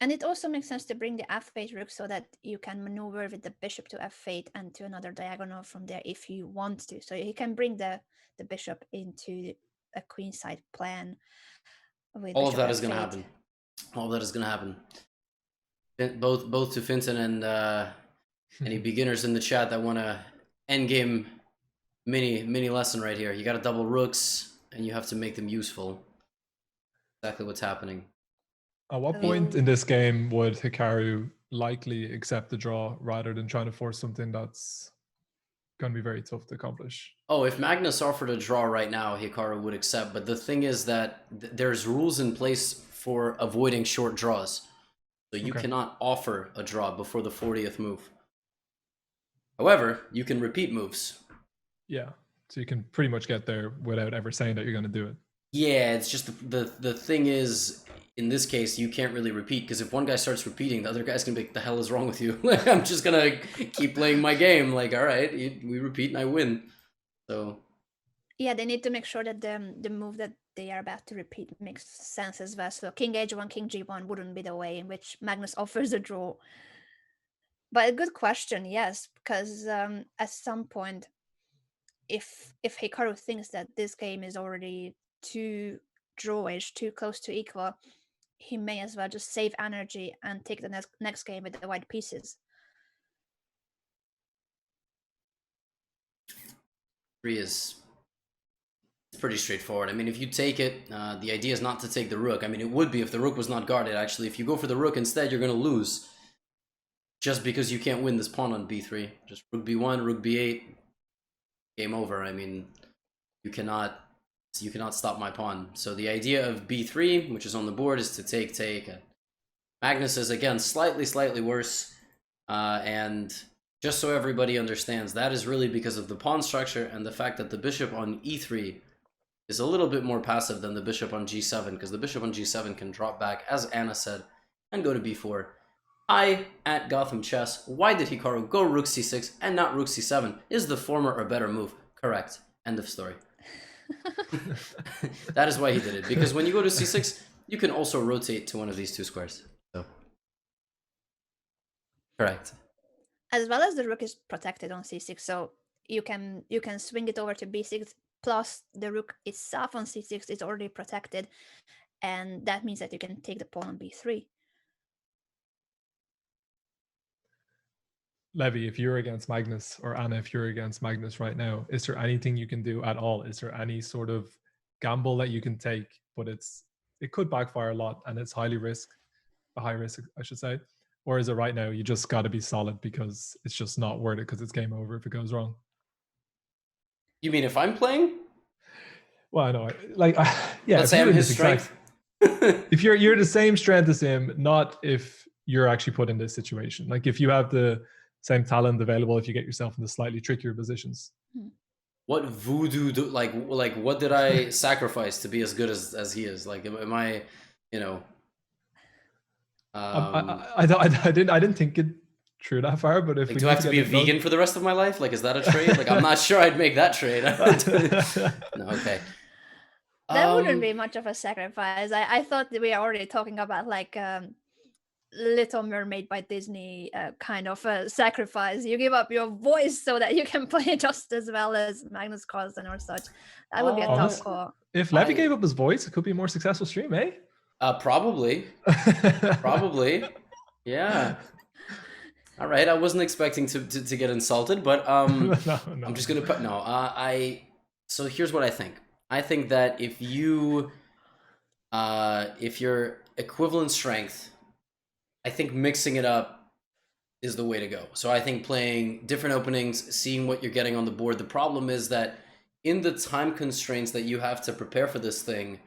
[SPEAKER 3] And it also makes sense to bring the f8 rook so that you can maneuver with the bishop to f8 and to another diagonal from there if you want to. So you can bring the bishop into a queenside plan. With
[SPEAKER 2] all of that
[SPEAKER 3] f8.
[SPEAKER 2] is going to happen. All of that is going to happen. Both to Finton and any beginners in the chat that want a endgame mini lesson right here. You got to double rooks and you have to make them useful. Exactly what's happening.
[SPEAKER 5] At what point in this game would Hikaru likely accept the draw rather than trying to force something that's going to be very tough to accomplish?
[SPEAKER 2] Oh, if Magnus offered a draw right now, Hikaru would accept. But the thing is that there's rules in place for avoiding short draws. So you cannot offer a draw before the 40th move. However, you can repeat moves.
[SPEAKER 5] Yeah, so you can pretty much get there without ever saying that you're going to do it.
[SPEAKER 2] Yeah, it's just the thing is, in this case, you can't really repeat, because if one guy starts repeating, the other guy's gonna be like, the hell is wrong with you? Like, I'm just gonna keep playing my game. Like, all right, we repeat and I win. So
[SPEAKER 3] yeah, they need to make sure that the move that they are about to repeat makes sense as well. So king h1, king g1 wouldn't be the way in which Magnus offers a draw. But a good question, yes, because at some point, if Hikaru thinks that this game is already too drawish, too close to equal, he may as well just save energy and take the next game with the white pieces.
[SPEAKER 2] 3 is pretty straightforward. I mean, if you take it, the idea is not to take the rook. I mean, it would be if the rook was not guarded, actually. If you go for the rook instead, you're going to lose. Just because you can't win this pawn on b3. Just rook b1, rook b8, game over. I mean, you cannot stop my pawn. So the idea of b3, which is on the board, is to take. Magnus is, again, slightly worse. And just so everybody understands, that is really because of the pawn structure and the fact that the bishop on e3 is a little bit more passive than the bishop on g7, because the bishop on g7 can drop back, as Anna said, and go to b4. At Gotham Chess, why did Hikaru go rook c6 and not rook c7? Is the former a better move? Correct. End of story. That is why he did it, because when you go to c6, you can also rotate to one of these two squares. So, correct.
[SPEAKER 3] As well as the rook is protected on c6, so you can swing it over to b6, plus the rook itself on c6 is already protected, and that means that you can take the pawn on b3.
[SPEAKER 5] Levy, if you're against Magnus, or Anna, if you're against Magnus right now, is there anything you can do at all? Is there any sort of gamble that you can take, but it could backfire a lot and it's a high risk, I should say? Or is it right now you just got to be solid because it's just not worth it because it's game over if it goes wrong?
[SPEAKER 2] You mean if I'm playing?
[SPEAKER 5] Well, I know, yeah.
[SPEAKER 2] Let's say I'm his strength.
[SPEAKER 5] If you're the same strength as him, not if you're actually put in this situation. Like if you have the same talent available, if you get yourself in the slightly trickier positions.
[SPEAKER 2] What voodoo like what did I sacrifice to be as good as he is? Like am I, you know?
[SPEAKER 5] I didn't think it through that far, but if
[SPEAKER 2] like, do I have to be a vegan for the rest of my life? Like, is that a trade? Like, I'm not sure I'd make that trade. No, okay.
[SPEAKER 3] That wouldn't be much of a sacrifice. I thought that we are already talking about like Little Mermaid by Disney kind of a sacrifice. You give up your voice so that you can play just as well as Magnus Carlsen or such. That would be a tough call.
[SPEAKER 5] If Levy gave up his voice, it could be a more successful stream, eh?
[SPEAKER 2] Probably. Probably. Yeah. All right. I wasn't expecting to get insulted, but
[SPEAKER 5] no.
[SPEAKER 2] I'm just gonna put so here's what I think. I think that if you're equivalent strength, I think mixing it up is the way to go. So I think playing different openings, seeing what you're getting on the board. The problem is that in the time constraints that you have to prepare for this thing,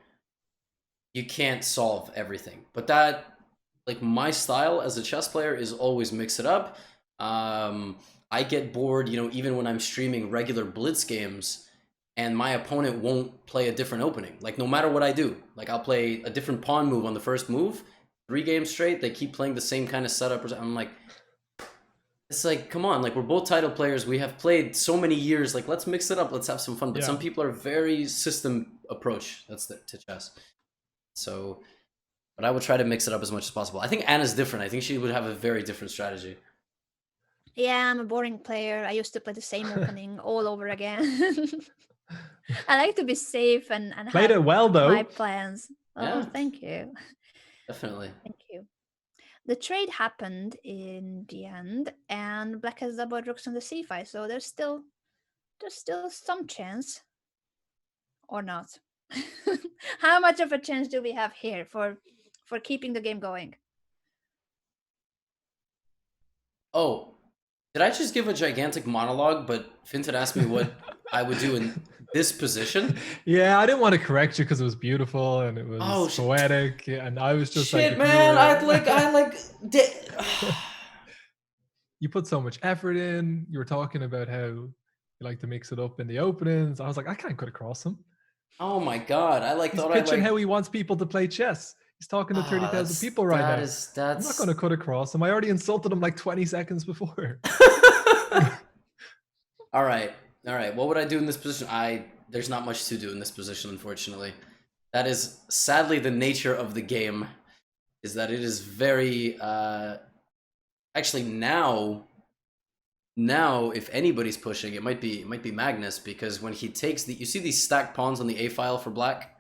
[SPEAKER 2] you can't solve everything. But that, like, my style as a chess player is always mix it up. I get bored, you know, even when I'm streaming regular Blitz games and my opponent won't play a different opening. Like, no matter what I do, like, I'll play a different pawn move on the first move. 3 games straight, they keep playing the same kind of setup. I'm like, it's like, come on, like, we're both title players. We have played so many years. Like, let's mix it up. Let's have some fun. But some people are very system approach. That's to chess. So, but I would try to mix it up as much as possible. I think Anna's different. I think she would have a very different strategy.
[SPEAKER 3] Yeah, I'm a boring player. I used to play the same opening all over again. I like to be safe and
[SPEAKER 5] played
[SPEAKER 3] have
[SPEAKER 5] it well though.
[SPEAKER 3] my plans. Oh,
[SPEAKER 2] Yeah.
[SPEAKER 3] thank you.
[SPEAKER 2] Definitely.
[SPEAKER 3] Thank you. The trade happened in the end, and Black has doubled rooks on the c5, so there's still some chance, or not. How much of a chance do we have here for keeping the game going?
[SPEAKER 2] Oh, did I just give a gigantic monologue? But Finton asked me what I would do in this position.
[SPEAKER 5] Yeah, I didn't want to correct you because it was beautiful and it was poetic, and I was just
[SPEAKER 2] shit,
[SPEAKER 5] like,
[SPEAKER 2] man,
[SPEAKER 5] you put so much effort in. You were talking about how you like to mix it up in the openings. I was like, I can't cut across him.
[SPEAKER 2] Oh my god,
[SPEAKER 5] He's pitching how he wants people to play chess. He's talking to 30,000 people right now. I'm not going to cut across him. I already insulted him like 20 seconds before.
[SPEAKER 2] All right. What would I do in this position? There's not much to do in this position, unfortunately. That is sadly the nature of the game, is that it is very actually now if anybody's pushing, it might be Magnus, because when he takes you see these stacked pawns on the A file for black?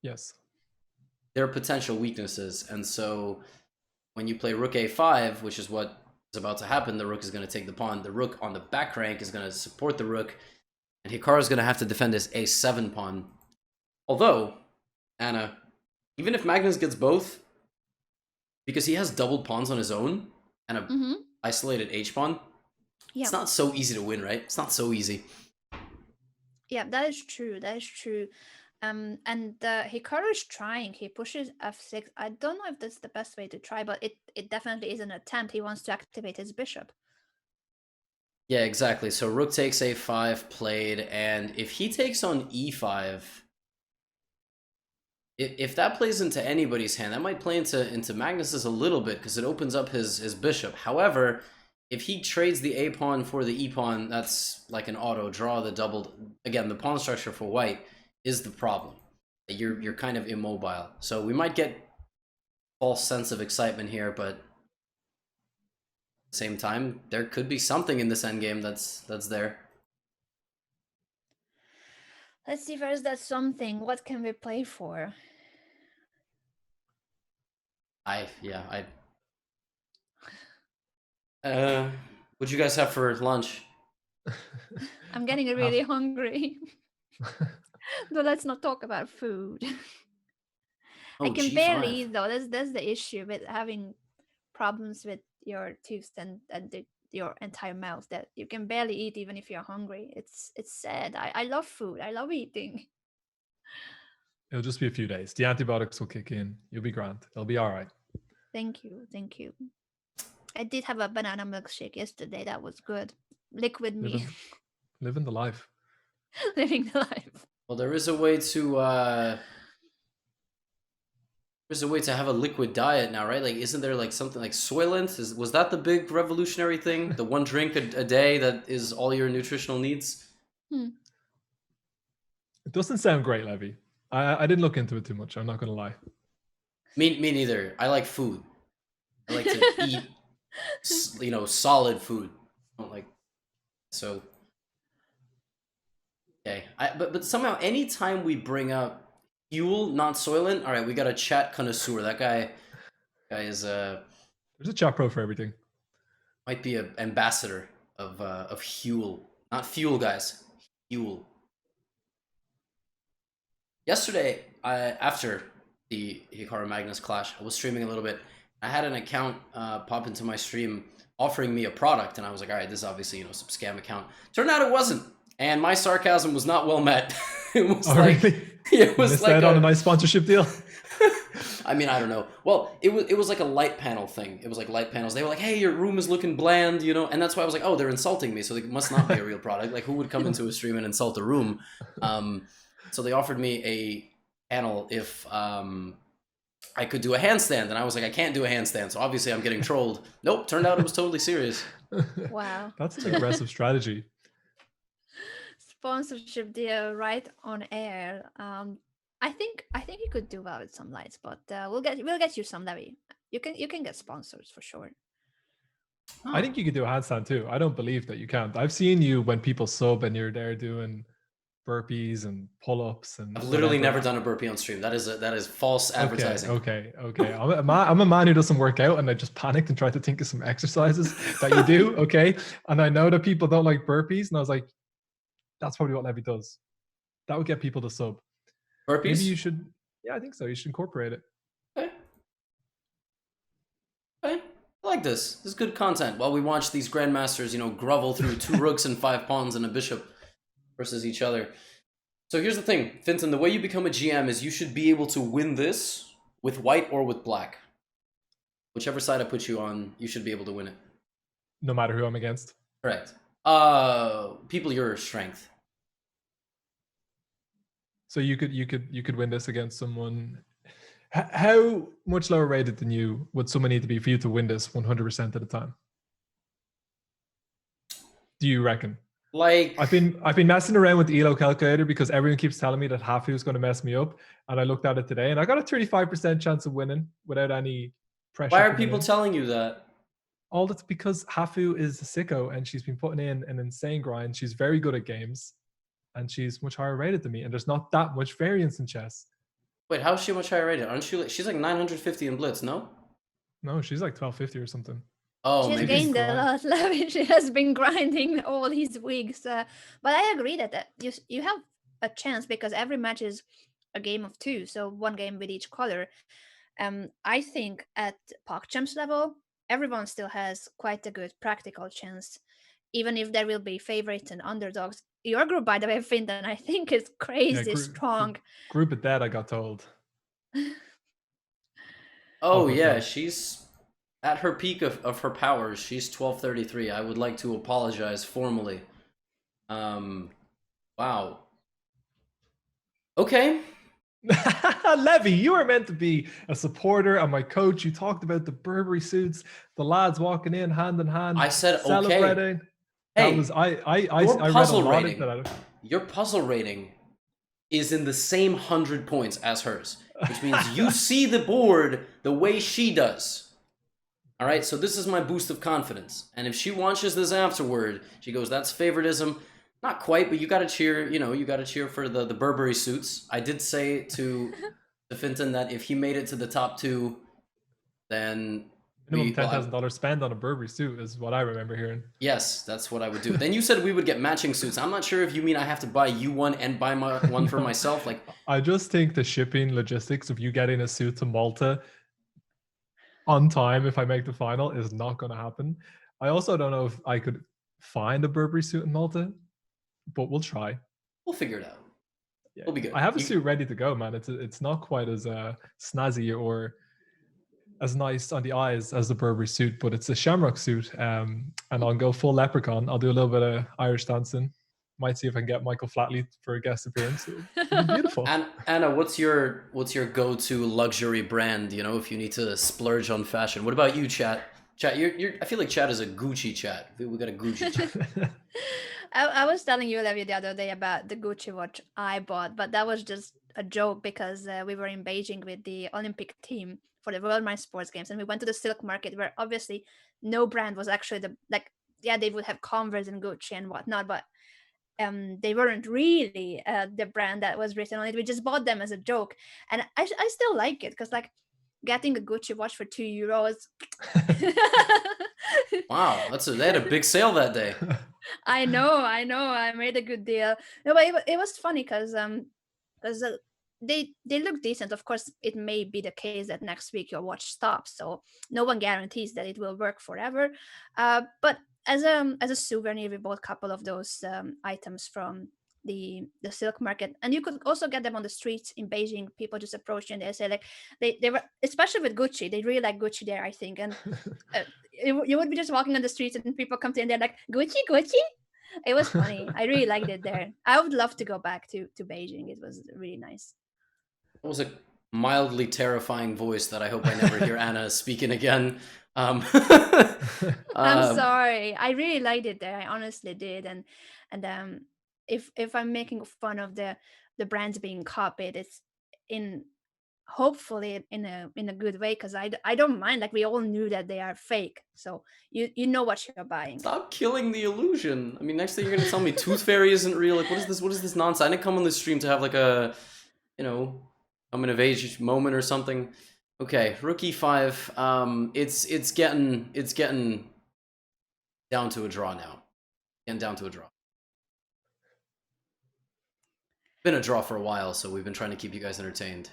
[SPEAKER 5] Yes.
[SPEAKER 2] They're potential weaknesses, and so when you play rook A5, which is what is about to happen, the rook is going to take the pawn. The rook on the back rank is going to support the rook, and Hikaru is going to have to defend this A7 pawn. Although, Anna, even if Magnus gets both, because he has doubled pawns on his own and a isolated H pawn, it's not so easy to win, right? It's not so easy.
[SPEAKER 3] Yeah, that is true. That is true. And Hikaru is trying. He pushes f6. I don't know if that's the best way to try, but it definitely is an attempt. He wants to activate his bishop.
[SPEAKER 2] Yeah, exactly. So rook takes a5 played, and if he takes on e5, if that plays into anybody's hand, that might play into Magnus's a little bit, because it opens up his bishop. However, if he trades the a pawn for the e pawn, that's like an auto draw. The doubled, again, the pawn structure for white is the problem. You're kind of immobile, so we might get false sense of excitement here, but at the same time, there could be something in this endgame that's there.
[SPEAKER 3] Let's see if there's that something. What can we play for?
[SPEAKER 2] What'd you guys have for lunch?
[SPEAKER 3] I'm getting really hungry. No, let's not talk about food. I can barely eat though. That's the issue with having problems with your tooth and your entire mouth, that you can barely eat even if you're hungry. It's sad. I love food. I love eating.
[SPEAKER 5] It'll just be a few days. The antibiotics will kick in. You'll be grand. It'll be all right.
[SPEAKER 3] Thank you. Thank you. I did have a banana milkshake yesterday. That was good. Liquid me.
[SPEAKER 5] Living the life.
[SPEAKER 3] Living the life.
[SPEAKER 2] Well, there is a way to have a liquid diet now, right? Like, isn't there like something like Soylent? Was that the big revolutionary thing? The one drink a day that is all your nutritional needs?
[SPEAKER 5] It doesn't sound great, Levy. I didn't look into it too much. I'm not going to lie.
[SPEAKER 2] Me neither. I like food. I like to eat, solid food. I don't like so. Okay, but somehow anytime we bring up fuel, not Soylent, all right, we got a chat connoisseur. That guy is
[SPEAKER 5] there's a chat pro for everything.
[SPEAKER 2] Might be an ambassador of Huel, not fuel, guys. Huel. Yesterday, after the Hikaru Magnus clash, I was streaming a little bit. I had an account pop into my stream offering me a product, and I was like, all right, this is obviously, you know, some scam account. Turned out it wasn't, and my sarcasm was not well met. It was
[SPEAKER 5] really?
[SPEAKER 2] It was
[SPEAKER 5] Missed
[SPEAKER 2] like
[SPEAKER 5] out on a nice sponsorship deal.
[SPEAKER 2] I mean, I don't know. Well, it was like a light panel thing. It was like light panels. They were like, hey, your room is looking bland, you know? And that's why I was like, oh, they're insulting me, so it must not be a real product. Like, who would come into a stream and insult a room? So they offered me a panel if I could do a handstand, and I was like, I can't do a handstand, so obviously I'm getting trolled. Nope, turned out it was totally serious.
[SPEAKER 3] Wow.
[SPEAKER 5] That's an aggressive strategy.
[SPEAKER 3] Sponsorship deal right on air. I think you could do well with some lights, but we'll get you some, Levy. You can get sponsors for sure.
[SPEAKER 5] I think you could do a handstand too. I don't believe that you can't. I've seen you when people sub and you're there doing burpees and pull-ups and
[SPEAKER 2] I've literally
[SPEAKER 5] whatever.
[SPEAKER 2] never done a burpee on stream. That is false advertising.
[SPEAKER 5] Okay. I'm a man who doesn't work out, and I just panicked and tried to think of some exercises that you do. Okay, and I know that people don't like burpees, and I was like, that's probably what Levy does. That would get people to sub.
[SPEAKER 2] Burpees?
[SPEAKER 5] Maybe you should. Yeah, I think so. You should incorporate it.
[SPEAKER 2] Okay. I like this. This is good content. While we watch these grandmasters, you know, grovel through 2 rooks and 5 pawns and a bishop versus each other. So here's the thing, Finton, the way you become a GM is you should be able to win this with white or with black. Whichever side I put you on, you should be able to win it.
[SPEAKER 5] No matter who I'm against.
[SPEAKER 2] Correct. People your strength.
[SPEAKER 5] So you could win this against someone. How much lower rated than you would someone need to be for you to win this 100% of the time? Do you reckon?
[SPEAKER 2] Like,
[SPEAKER 5] I've been messing around with the ELO calculator because everyone keeps telling me that Hafu is going to mess me up, and I looked at it today and I got a 35% chance of winning without any pressure.
[SPEAKER 2] Why are people telling you that?
[SPEAKER 5] All that's because Hafu is a sicko and she's been putting in an insane grind. She's very good at games, and she's much higher rated than me. And there's not that much variance in chess.
[SPEAKER 2] Wait, how is she much higher rated? Aren't you? She's like 950 in Blitz, no?
[SPEAKER 5] No, she's like 1250 or something.
[SPEAKER 2] Oh,
[SPEAKER 3] She's
[SPEAKER 2] maybe.
[SPEAKER 3] gained a lot, Levy. She has been grinding all these weeks. But I agree that you have a chance because every match is a game of 2, so 1 game with each color. I think at PogChamp's level, everyone still has quite a good practical chance, even if there will be favorites and underdogs. Your group, by the way, Finton, I think is crazy strong.
[SPEAKER 5] Group of dead, I got told.
[SPEAKER 2] Oh yeah, she's at her peak of her powers. She's 1233. I would like to apologize formally. Wow. Okay.
[SPEAKER 5] Levy, you were meant to be a supporter and my coach. You talked about the Burberry suits, the lads walking in hand in hand.
[SPEAKER 2] I said
[SPEAKER 5] celebrating.
[SPEAKER 2] Okay. Hey,
[SPEAKER 5] that was I read a lot of that.
[SPEAKER 2] Your puzzle rating is in the same 100 points as hers, which means you see the board the way she does. All right, so this is my boost of confidence. And if she watches this afterward, she goes, that's favoritism. Not quite, but you got to cheer, you know, you got to cheer for the Burberry suits. I did say to Finton that if he made it to the top 2, then...
[SPEAKER 5] Minimum $10,000 spend on a Burberry suit is what I remember hearing.
[SPEAKER 2] Yes, that's what I would do. Then you said we would get matching suits. I'm not sure if you mean I have to buy you one and buy one for myself. Like,
[SPEAKER 5] I just think the shipping logistics of you getting a suit to Malta on time if I make the final is not going to happen. I also don't know if I could find a Burberry suit in Malta, but we'll try.
[SPEAKER 2] We'll figure it out.
[SPEAKER 5] Yeah.
[SPEAKER 2] We'll be good.
[SPEAKER 5] I have a suit ready to go, man. It's not quite as snazzy or as nice on the eyes as the Burberry suit, but it's a shamrock suit, and I'll go full leprechaun. I'll do a little bit of Irish dancing. Might see if I can get Michael Flatley for a guest appearance. It'll be beautiful.
[SPEAKER 2] And Anna, what's your go-to luxury brand? You know, if you need to splurge on fashion. What about you, chat? Chat, you're. I feel like chat is a Gucci chat. We got a Gucci chat.
[SPEAKER 3] I was telling you, Levy, the other day about the Gucci watch I bought, but that was just a joke because we were in Beijing with the Olympic team for the World Mind Sports Games, and we went to the silk market where obviously no brand was actually they would have Converse and Gucci and whatnot, but they weren't really the brand that was written on it. We just bought them as a joke, and I still like it because like getting a Gucci watch for €2.
[SPEAKER 2] Wow, they had a big sale that day.
[SPEAKER 3] I know, I made a good deal. No, but it was funny because they look decent. Of course, it may be the case that next week your watch stops, so no one guarantees that it will work forever. But as a souvenir, we bought a couple of those items from the silk market, and you could also get them on the streets in Beijing. People just approach you and they say like they were, especially with Gucci, they really like Gucci there, I think. And you would be just walking on the streets and people come to you and they're like, Gucci, Gucci. It was funny. I really liked it there. I would love to go back to Beijing. It was really nice.
[SPEAKER 2] That was a mildly terrifying voice that I hope I never hear Anna speaking again.
[SPEAKER 3] I'm sorry. I really liked it there. I honestly did. And if I'm making fun of the brands being copied, it's in hopefully in a good way, because I don't mind. Like, we all knew that they are fake, so you know what you're buying.
[SPEAKER 2] Stop killing the illusion. I mean, next thing you're gonna tell me Tooth Fairy isn't real. Like, what is this nonsense? I didn't come on this stream to have like a, you know, coming of age moment or something. Okay, Rookie 5. It's getting down to a draw now. Getting down to a draw. Been a draw for a while, so we've been trying to keep you guys entertained.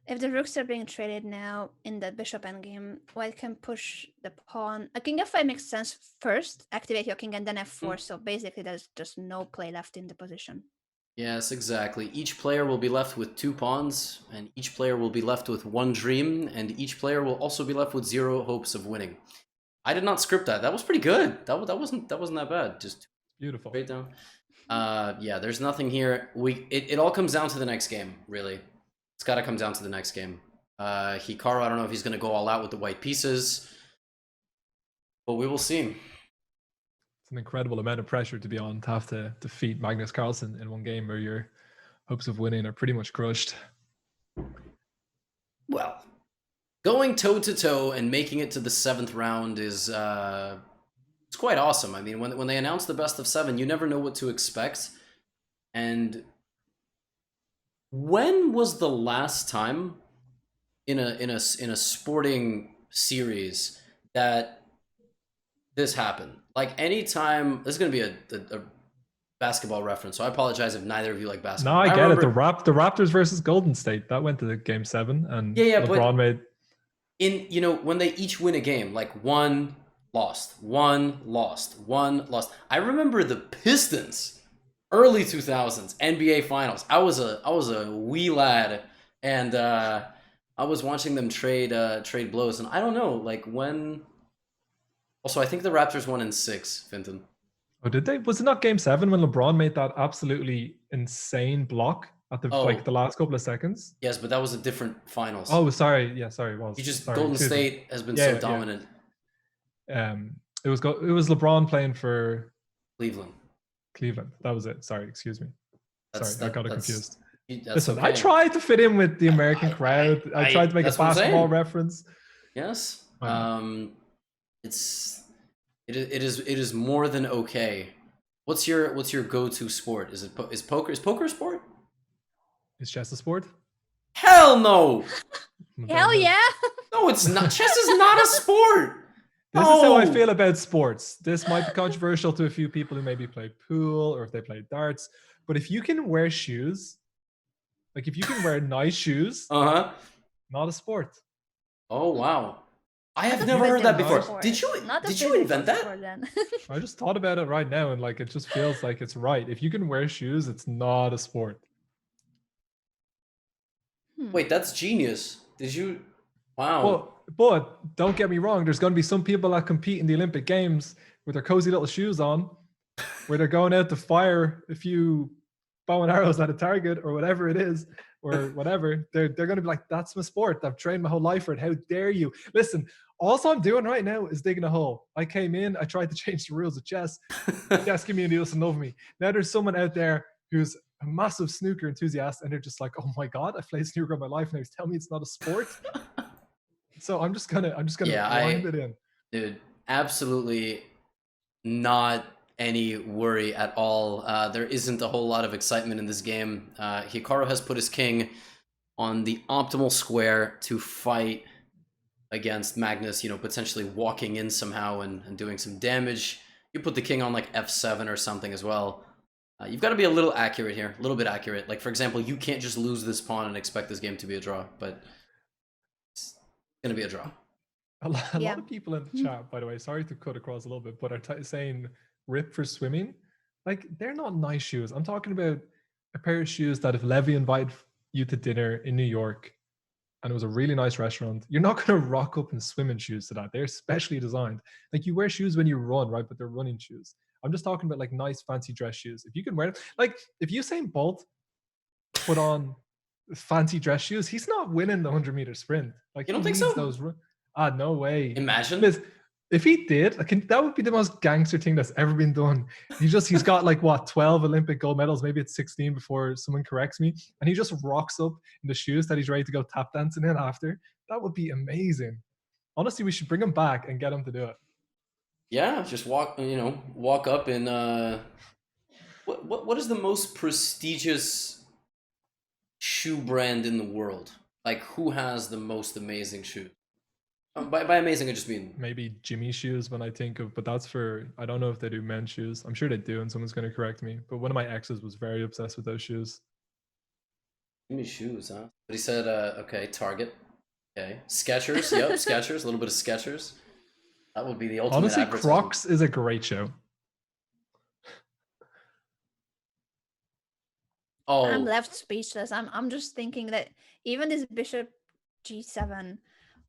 [SPEAKER 3] If the rooks are being traded now in the bishop endgame, white can push the pawn. A king f5 makes sense first, activate your king, and then f4. So basically there's just no play left in the position.
[SPEAKER 2] Yes, exactly. Each player will be left with 2 pawns, and each player will be left with 1 dream, and each player will also be left with 0 hopes of winning. I did not script that. That was pretty good. That wasn't that bad. Just
[SPEAKER 5] beautiful.
[SPEAKER 2] Straight down. Yeah, there's nothing here. It all comes down to the next game, really. It's got to come down to the next game. Hikaru, I don't know if he's going to go all out with the white pieces, but we will see.
[SPEAKER 5] It's an incredible amount of pressure to be on, to have to defeat Magnus Carlsen in one game where your hopes of winning are pretty much crushed.
[SPEAKER 2] Well, going toe-to-toe and making it to the 7th round is it's quite awesome. I mean, when they announce the best of 7, you never know what to expect. And when was the last time in a sporting series that this happened? Like, anytime, this is going to be a basketball reference, so I apologize if neither of you like basketball.
[SPEAKER 5] No, I get it. The Raptors versus Golden State, that went to the game 7, and LeBron made.
[SPEAKER 2] When they each win a game, like one lost, one lost, one lost. I remember the Pistons, early 2000s NBA Finals. I was a wee lad, and I was watching them trade blows, and I don't know, like, when. Also, I think the Raptors won in 6, Finton.
[SPEAKER 5] Oh, did they? Was it not game 7 when LeBron made that absolutely insane block at the last couple of seconds?
[SPEAKER 2] Yes, but that was a different finals.
[SPEAKER 5] Oh, sorry. Yeah, sorry. It was.
[SPEAKER 2] Golden State has been so dominant.
[SPEAKER 5] Yeah. It was LeBron playing for
[SPEAKER 2] Cleveland.
[SPEAKER 5] That was it. Sorry, excuse me. I got it confused.
[SPEAKER 2] Listen,
[SPEAKER 5] okay. I tried to fit in with the American crowd. I tried to make a basketball reference.
[SPEAKER 2] Yes. It is more than okay. What's your go-to sport? Is poker a sport?
[SPEAKER 5] Is chess a sport?
[SPEAKER 2] Hell no.
[SPEAKER 3] Hell yeah.
[SPEAKER 2] No, it's not. Chess is not a sport.
[SPEAKER 5] This is how I feel about sports. This might be controversial to a few people who maybe play pool or if they play darts. But if you can wear shoes, like if you can wear nice shoes, not a sport.
[SPEAKER 2] Oh wow. I have never heard that before. Did you invent that?
[SPEAKER 5] I just thought about it right now, and like it just feels like it's right. If you can wear shoes, it's not a sport.
[SPEAKER 2] Wait, that's genius. Did you? Wow.
[SPEAKER 5] But don't get me wrong. There's going to be some people that compete in the Olympic Games with their cozy little shoes on, where they're going out to fire a few bow and arrows at a target or whatever it is, or whatever. They're going to be like, "That's my sport. I've trained my whole life for it. How dare you?" Listen. All I'm doing right now is digging a hole. I came in, I tried to change the rules of chess. The chess community doesn't love me. Now there's someone out there who's a massive snooker enthusiast, and they're just like, "Oh my god, I've played snooker all my life, and he's telling me it's not a sport." So I'm just gonna wind it in.
[SPEAKER 2] Dude, absolutely not any worry at all. There isn't a whole lot of excitement in this game. Hikaru has put his king on the optimal square to fight against Magnus, potentially walking in somehow and doing some damage. You put the king on like f7 or something as well. You've got to be a little accurate here, a little bit accurate. Like, for example, you can't just lose this pawn and expect this game to be a draw, but it's going to be a draw.
[SPEAKER 5] A lot of people in the chat, by the way, sorry to cut across a little bit, but are saying rip for swimming. Like, they're not nice shoes. I'm talking about a pair of shoes that if Levy invited you to dinner in New York and it was a really nice restaurant, you're not going to rock up in swimming shoes to that. They're specially designed. Like, you wear shoes when you run, right? But they're running shoes. I'm just talking about like nice fancy dress shoes. If you can wear them, like if Usain Bolt put on fancy dress shoes, he's not winning the 100-meter sprint. Like,
[SPEAKER 2] you don't think so?
[SPEAKER 5] Those no way.
[SPEAKER 2] Imagine
[SPEAKER 5] if he did, that would be the most gangster thing that's ever been done. He's got like what 12 Olympic gold medals, maybe it's 16 before someone corrects me, and he just rocks up in the shoes that he's ready to go tap dancing in after. That would be amazing. Honestly, we should bring him back and get him to do it.
[SPEAKER 2] Yeah, just walk up in what is the most prestigious shoe brand in the world? Like, who has the most amazing shoes? By amazing, I just mean
[SPEAKER 5] maybe Jimmy shoes when I think of, but that's for, I don't know if they do men's shoes. I'm sure they do, and someone's going to correct me. But one of my exes was very obsessed with those shoes.
[SPEAKER 2] Jimmy shoes, huh? But he said, okay, Target. Okay, Skechers. Yep, Skechers. A little bit of Skechers. That would be the ultimate.
[SPEAKER 5] Honestly, Crocs is a great show.
[SPEAKER 3] Oh, I'm left speechless. I'm just thinking that even this bishop g7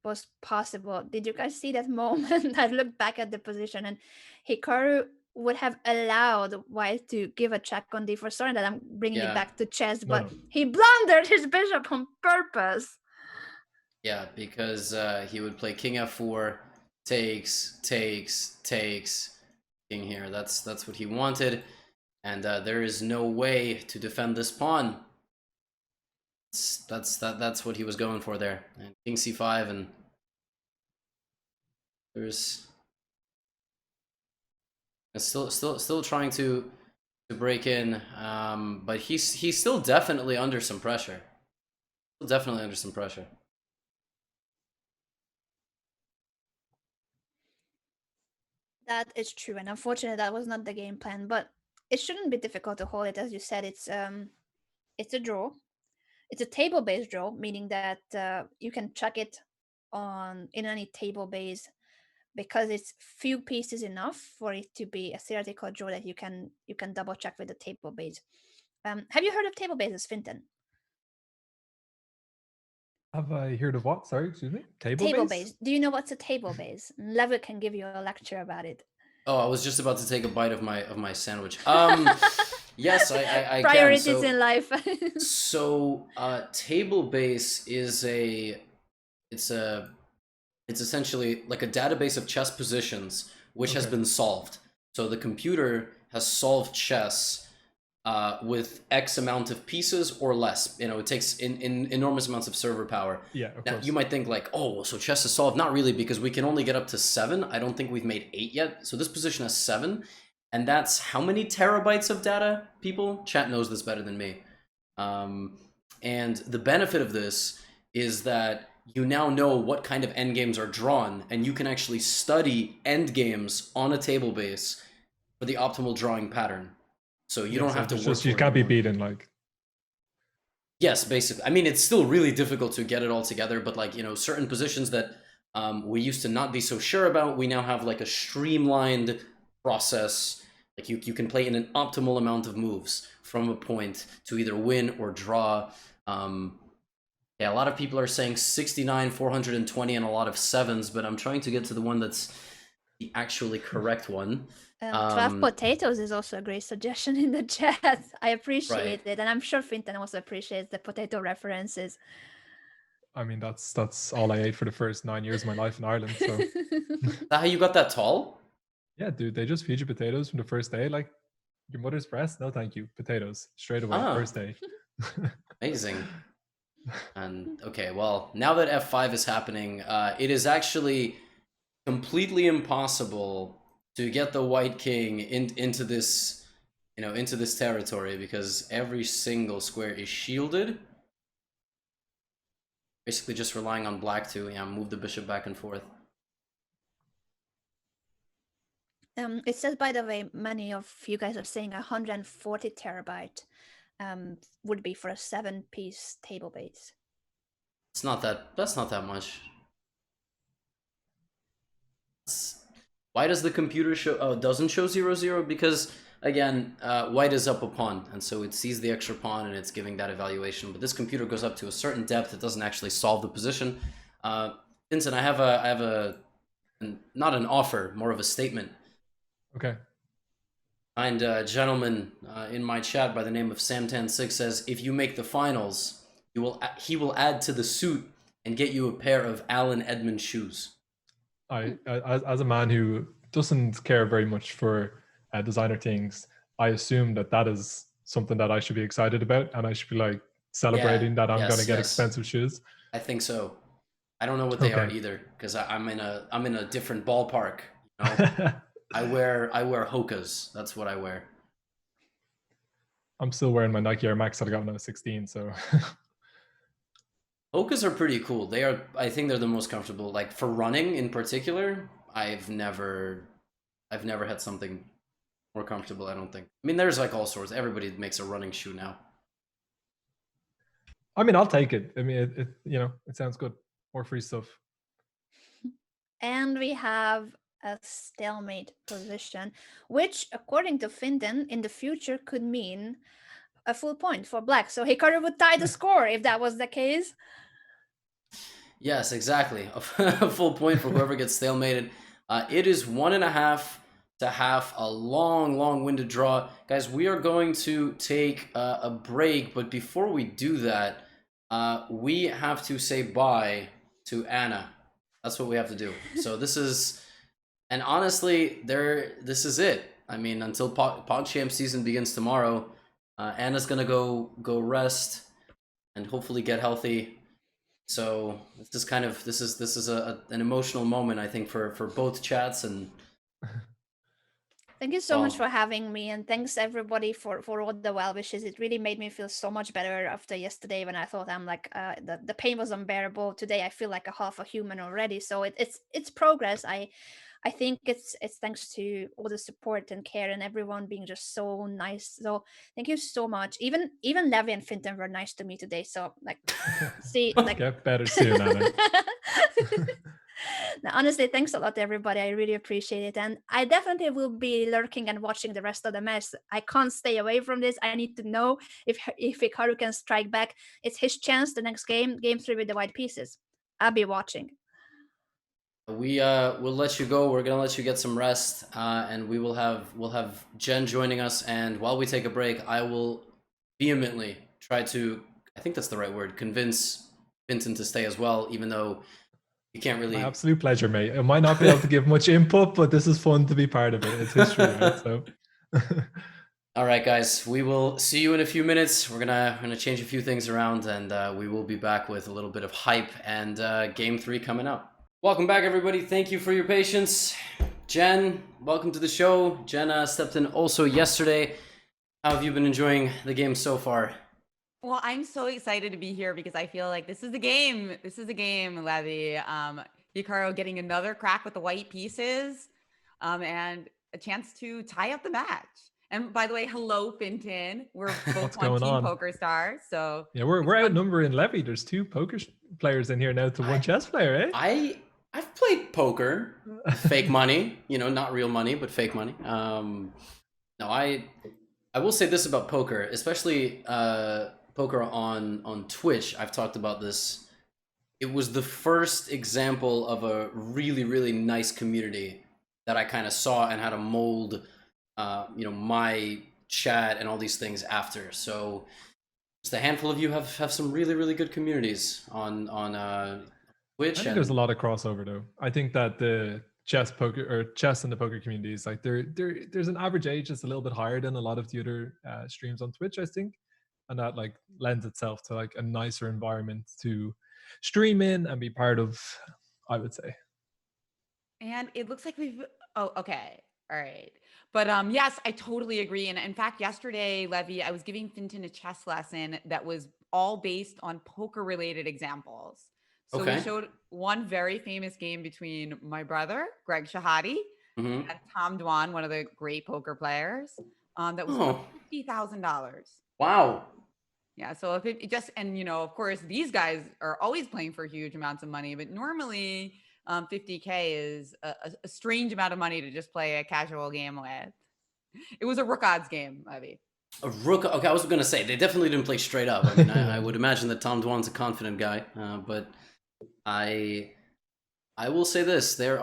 [SPEAKER 3] was possible. Did you guys see that moment? I looked back at the position and Hikaru would have allowed White to give a check on d4. Sorry that I'm bringing it back to chess, but he blundered his bishop on purpose.
[SPEAKER 2] Yeah, because he would play king f4, takes, king here. That's what he wanted, and there is no way to defend this pawn. That's what he was going for there. And king c5, and there's still trying to break in, but he's still definitely under some pressure. Definitely under some pressure.
[SPEAKER 3] That is true, and unfortunately, that was not the game plan. But it shouldn't be difficult to hold it, as you said. It's a draw. It's a table-based draw, meaning that you can check it in any table base because it's few pieces enough for it to be a theoretical draw that you can double check with the table base. Have you heard of table bases, Fintan?
[SPEAKER 5] Have I heard of what? Sorry, excuse me?
[SPEAKER 3] Table base. Do you know what's a table base? Levitt can give you a lecture about it.
[SPEAKER 2] Oh, I was just about to take a bite of my sandwich. Yes, I
[SPEAKER 3] priorities
[SPEAKER 2] can.
[SPEAKER 3] In life.
[SPEAKER 2] So table base is it's essentially like a database of chess positions which has been solved. So the computer has solved chess with X amount of pieces or less. You know, it takes in enormous amounts of server power.
[SPEAKER 5] Yeah, of
[SPEAKER 2] now,
[SPEAKER 5] course.
[SPEAKER 2] you might think like, oh, so chess is solved. Not really, because we can only get up to 7. I don't think we've made 8 yet. So this position has 7. And that's how many terabytes of data, people? Chat knows this better than me. And the benefit of this is that you now know what kind of endgames are drawn, and you can actually study endgames on a table base for the optimal drawing pattern. So you don't have to work.
[SPEAKER 5] You can't be beaten, like.
[SPEAKER 2] Yes, basically. I mean, it's still really difficult to get it all together, but like, you know, certain positions that we used to not be so sure about, we now have like a streamlined process. Like you can play in an optimal amount of moves from a point to either win or draw. Yeah, a lot of people are saying 69, 420, and a lot of 7s, but I'm trying to get to the one that's the actually correct one.
[SPEAKER 3] 12 potatoes is also a great suggestion in the chat. I appreciate it, and I'm sure Fintan also appreciates the potato references.
[SPEAKER 5] I mean, that's all I ate for the first 9 years of my life in Ireland. So.
[SPEAKER 2] Is that how you got that tall?
[SPEAKER 5] Yeah, dude, they just feed you potatoes from the first day. Like, your mother's breast? No, thank you. Potatoes, straight away, first day.
[SPEAKER 2] Amazing. And okay, well, now that f5 is happening, it is actually completely impossible to get the white king into this, into this territory, because every single square is shielded. Basically just relying on black to move the bishop back and forth.
[SPEAKER 3] It says, by the way, many of you guys are saying 140 terabyte would be for a 7-piece table base.
[SPEAKER 2] It's not that. That's not that much. Why does the computer show? Oh, it doesn't show 0, because again, white is up a pawn, and so it sees the extra pawn and it's giving that evaluation. But this computer goes up to a certain depth. It doesn't actually solve the position. Vincent, I have a not an offer, more of a statement.
[SPEAKER 5] Okay.
[SPEAKER 2] And gentleman in my chat by the name of Sam106 says, if you make the finals, he will add to the suit and get you a pair of Allen Edmonds shoes.
[SPEAKER 5] As a man who doesn't care very much for designer things, I assume that is something that I should be excited about, and I should be like celebrating that I'm going to get expensive shoes.
[SPEAKER 2] I think so. I don't know what they are either, because I'm in a different ballpark. You know? I wear Hokas. That's what I wear.
[SPEAKER 5] I'm still wearing my Nike Air Max that I got when I was 16. So
[SPEAKER 2] Hokas are pretty cool. I think they're the most comfortable. Like for running in particular, I've never had something more comfortable. I don't think. I mean, there's like all sorts. Everybody makes a running shoe now.
[SPEAKER 5] I mean, I'll take it. I mean, it sounds good. More free stuff.
[SPEAKER 3] And we have a stalemate position, which, according to Finton, in the future could mean a full point for black. So Hikaru would tie the score if that was the case.
[SPEAKER 2] Yes, exactly. A full point for whoever gets stalemated. It is 1.5 to half, a long-winded draw. Guys, we are going to take a break, but before we do that, we have to say bye to Anna. That's what we have to do. So this is, and honestly, this is it. I mean, until PogChamp season begins tomorrow, Anna's gonna go rest and hopefully get healthy. So this is an emotional moment, I think, for both chats. And
[SPEAKER 3] thank you so much for having me, and thanks everybody for all the well wishes. It really made me feel so much better after yesterday when I thought I'm like the pain was unbearable. Today I feel like a half a human already. So it's progress. I think it's thanks to all the support and care and everyone being just so nice. So thank you so much. Even Levy and Finton were nice to me today. So like, see, like
[SPEAKER 5] get better soon, Anna.
[SPEAKER 3] Now, honestly, thanks a lot, everybody. I really appreciate it, and I definitely will be lurking and watching the rest of the match. I can't stay away from this. I need to know if Hikaru can strike back. It's his chance. The next game 3 with the white pieces. I'll be watching.
[SPEAKER 2] We'll let you go. We're gonna let you get some rest, and we'll have Jen joining us. And while we take a break, I will vehemently try to, I think that's the right word, convince Finton to stay as well, even though you can't really.
[SPEAKER 5] My absolute pleasure, mate. I might not be able to give much input, but this is fun to be part of it. It's history, right? So.
[SPEAKER 2] All right, guys. We will see you in a few minutes. We're gonna change a few things around, and we will be back with a little bit of hype and Game 3 coming up. Welcome back, everybody. Thank you for your patience. Jen, welcome to the show. Jen stepped in also yesterday. How have you been enjoying the game so far?
[SPEAKER 6] Well, I'm so excited to be here because I feel like this is the game. This is the game, Levy. Hikaru getting another crack with the white pieces, and a chance to tie up the match. And by the way, hello, Finton. We're both on Team Poker Star. So
[SPEAKER 5] yeah, we're outnumbering Levy. There's 2 poker players in here now to 1 chess player, eh?
[SPEAKER 2] I've played poker, fake money, not real money, but fake money. No, I will say this about poker, especially poker on Twitch. I've talked about this. It was the first example of a really, really nice community that I kind of saw and had to mold, my chat and all these things after. So just a handful of you have some really, really good communities on Twitch.
[SPEAKER 5] I think there's a lot of crossover though. I think that the chess and the poker communities, like there's an average age that's a little bit higher than a lot of the other streams on Twitch, I think, and that like lends itself to like a nicer environment to stream in and be part of, I would say.
[SPEAKER 6] And it looks like all right. But yes, I totally agree. And in fact, yesterday, Levy, I was giving Finton a chess lesson that was all based on poker related examples. So we showed one very famous game between my brother, Greg Shahade,
[SPEAKER 2] Mm-hmm.
[SPEAKER 6] And Tom Dwan, one of the great poker players, that was $50,000.
[SPEAKER 2] Wow.
[SPEAKER 6] Yeah, so if it just, and of course, these guys are always playing for huge amounts of money, but normally 50K is a strange amount of money to just play a casual game with. It was a rook odds game, Levy.
[SPEAKER 2] A rook. Okay, I was gonna say they definitely didn't play straight up. I mean, I would imagine that Tom Dwan's a confident guy, but I will say this: there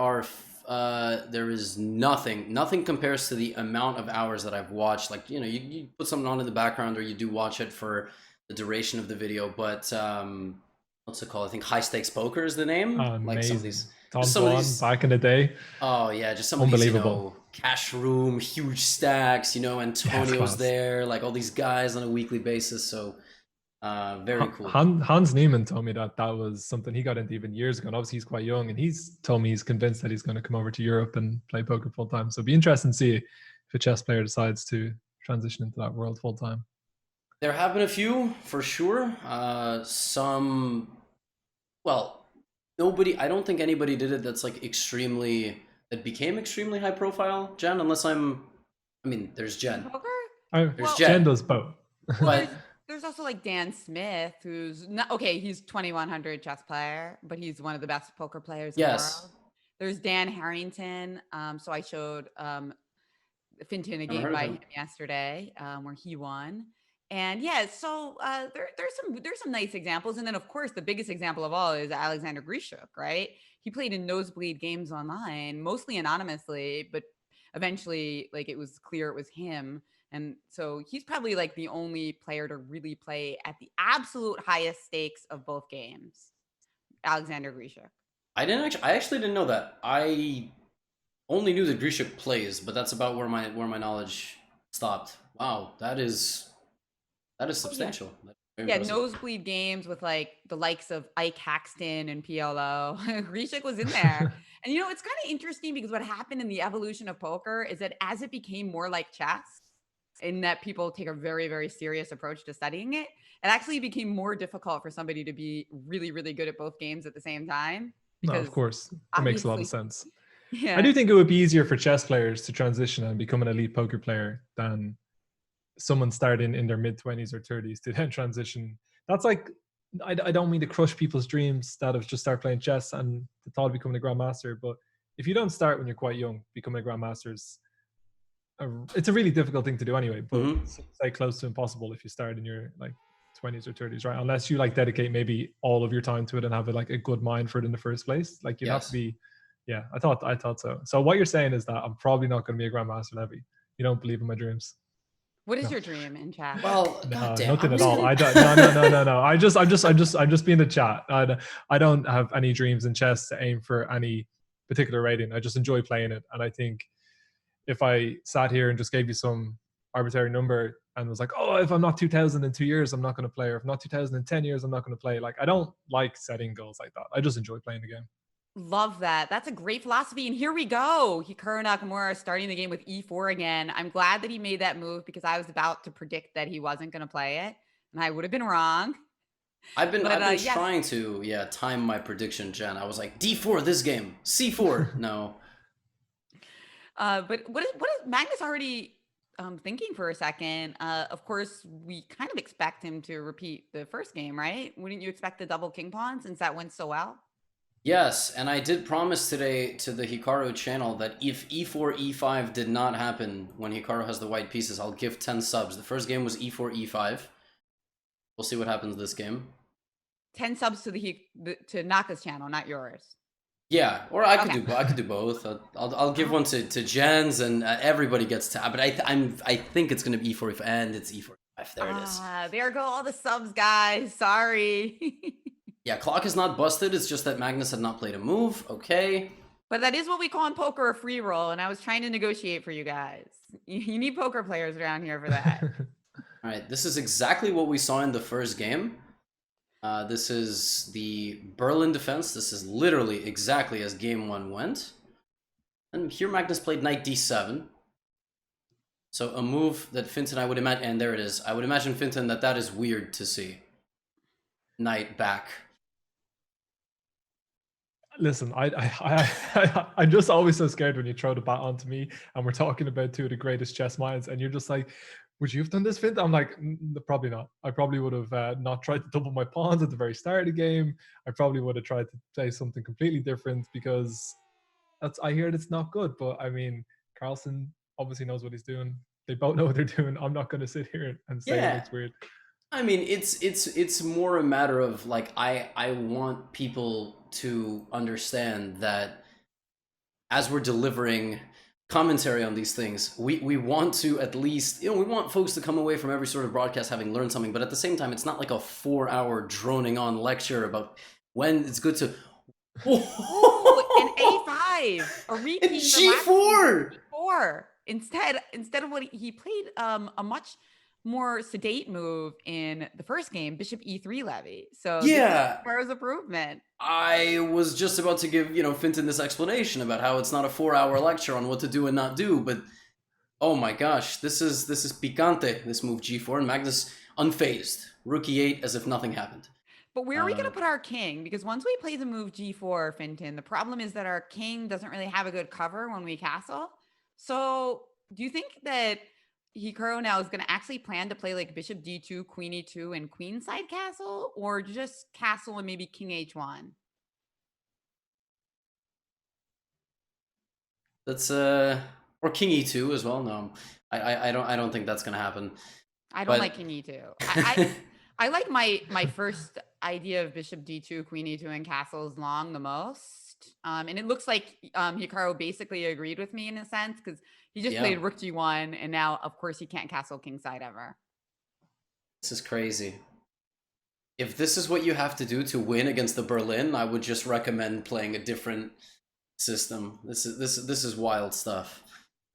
[SPEAKER 2] is nothing compares to the amount of hours that I've watched. Like you put something on in the background, or you do watch it for the duration of the video. But what's it called? I think High Stakes Poker is the name.
[SPEAKER 5] Amazing.
[SPEAKER 2] Like some of these.
[SPEAKER 5] Tom Dwan back in the day.
[SPEAKER 2] Oh yeah, just some of these, cash room, huge stacks, Antonio's there, like all these guys on a weekly basis. So very cool.
[SPEAKER 5] Hans Niemann told me that was something he got into even years ago. And obviously he's quite young, and he's told me he's convinced that he's going to come over to Europe and play poker full time. So it'd be interesting to see if a chess player decides to transition into that world full time.
[SPEAKER 2] There have been a few for sure. Nobody. I don't think anybody did it that's like that became extremely high profile, Jen. Unless there's Jen.
[SPEAKER 6] Poker?
[SPEAKER 5] Jen does both.
[SPEAKER 2] But
[SPEAKER 6] there's also like Dan Smith, who's not okay. He's 2100 chess player, but he's one of the best poker players in the world. There's Dan Harrington. So I showed Finton a game by him yesterday, where he won. And so there's some nice examples. And then of course the biggest example of all is Alexander Grishuk, right? He played in nosebleed games online, mostly anonymously, but eventually like it was clear it was him. And so he's probably like the only player to really play at the absolute highest stakes of both games. Alexander Grishuk.
[SPEAKER 2] I actually didn't know that. I only knew that Grishuk plays, but that's about where my knowledge stopped. Wow, that is substantial.
[SPEAKER 6] Yeah, nosebleed games with like the likes of Ike Haxton and PLO. Grishuk was in there. And it's kind of interesting because what happened in the evolution of poker is that as it became more like chess, in that people take a very, very serious approach to studying it, it actually became more difficult for somebody to be really, really good at both games at the same time.
[SPEAKER 5] No, of course. That makes a lot of sense.
[SPEAKER 6] Yeah.
[SPEAKER 5] I do think it would be easier for chess players to transition and become an elite poker player than someone starting in their mid-20s or 30s to then transition. That's like, I don't mean to crush people's dreams that have just start playing chess and the thought of becoming a grandmaster, but if you don't start when you're quite young, becoming a grandmaster is it's a really difficult thing to do anyway, but it's like close to impossible if you start in your like 20s or 30s, right? Unless you like dedicate maybe all of your time to it and have a good mind for it in the first place. Like you have to be, I thought so. So what you're saying is that I'm probably not going to be a grandmaster, Levy. You don't believe in my dreams.
[SPEAKER 6] What is your dream in chat?
[SPEAKER 2] Well,
[SPEAKER 5] nothing at all. I don't. No. I'm just being the chat. I don't have any dreams in chess to aim for any particular rating. I just enjoy playing it, and I think if I sat here and just gave you some arbitrary number and was like, oh, if I'm not 2000 in 2 years, I'm not going to play, or if not 2000 in 10 years, I'm not going to play. Like, I don't like setting goals like that. I just enjoy playing the game.
[SPEAKER 6] Love that. That's a great philosophy. And here we go. Hikaru Nakamura starting the game with E4 again. I'm glad that he made that move because I was about to predict that he wasn't going to play it. And I would have been wrong.
[SPEAKER 2] I've been trying to time my prediction, Jen. I was like, D4 this game, C4. No.
[SPEAKER 6] But what is Magnus already thinking for a second? Of course, we kind of expect him to repeat the first game, right? Wouldn't you expect the double king pawn since that went so well?
[SPEAKER 2] Yes, and I did promise today to the Hikaru channel that if E4, E5 did not happen when Hikaru has the white pieces, I'll give 10 subs. The first game was E4, E5. We'll see what happens this game.
[SPEAKER 6] 10 subs to Naka's channel, not yours.
[SPEAKER 2] Yeah, or I could do both. I'll give one to Jen's, and everybody gets to. But I think it's gonna be E4, E5, and it's E4, E5. There it is.
[SPEAKER 6] There go all the subs, guys. Sorry.
[SPEAKER 2] Yeah, clock is not busted. It's just that Magnus had not played a move. Okay.
[SPEAKER 6] But that is what we call in poker a free roll, and I was trying to negotiate for you guys. You need poker players around here for that.
[SPEAKER 2] All right, this is exactly what we saw in the first game. This is the Berlin defense. This is literally exactly as game one went. And here Magnus played knight d7. So a move that Finton, I would imagine, and there it is. I would imagine, Finton, that is weird to see. Knight back.
[SPEAKER 5] Listen, I'm just always so scared when you throw the bat onto me and we're talking about two of the greatest chess minds, and you're just like, would you have done this, Fint? I'm like, probably not. I probably would have not tried to double my pawns at the very start of the game. I probably would have tried to play something completely different because I hear it's not good. But I mean, Carlsen obviously knows what he's doing. They both know what they're doing. I'm not going to sit here and say it looks weird.
[SPEAKER 2] I mean, it's more a matter of like I want people to understand that as we're delivering commentary on these things, we want to at least, we want folks to come away from every sort of broadcast having learned something, but at the same time, it's not like a 4-hour droning on lecture about when it's good to.
[SPEAKER 6] An A5, a repeat.
[SPEAKER 2] And G4.
[SPEAKER 6] G4 instead of what he played, a much more sedate move in the first game, Bishop E3 Levy. So
[SPEAKER 2] yeah,
[SPEAKER 6] Hikaru's improvement.
[SPEAKER 2] I was just about to give Finton this explanation about how it's not a 4-hour lecture on what to do and not do, but oh my gosh, this is picante. This move G4, and Magnus unfazed, rookie 8 as if nothing happened.
[SPEAKER 6] But where are we going to put our king? Because once we play the move G4, Finton, the problem is that our king doesn't really have a good cover when we castle. So do you think that Hikaru now is going to actually plan to play like Bishop D2, Queen E2, and Queenside castle, or just castle and maybe King H1?
[SPEAKER 2] That's or King E2 as well. No, I don't think that's going to happen.
[SPEAKER 6] I don't like King E2. I like my first idea of Bishop D2, Queen E2, and castles long the most. And it looks like Hikaru basically agreed with me in a sense, because he just played Rook G1, and now, of course, he can't castle kingside ever.
[SPEAKER 2] This is crazy. If this is what you have to do to win against the Berlin, I would just recommend playing a different system. This is wild stuff.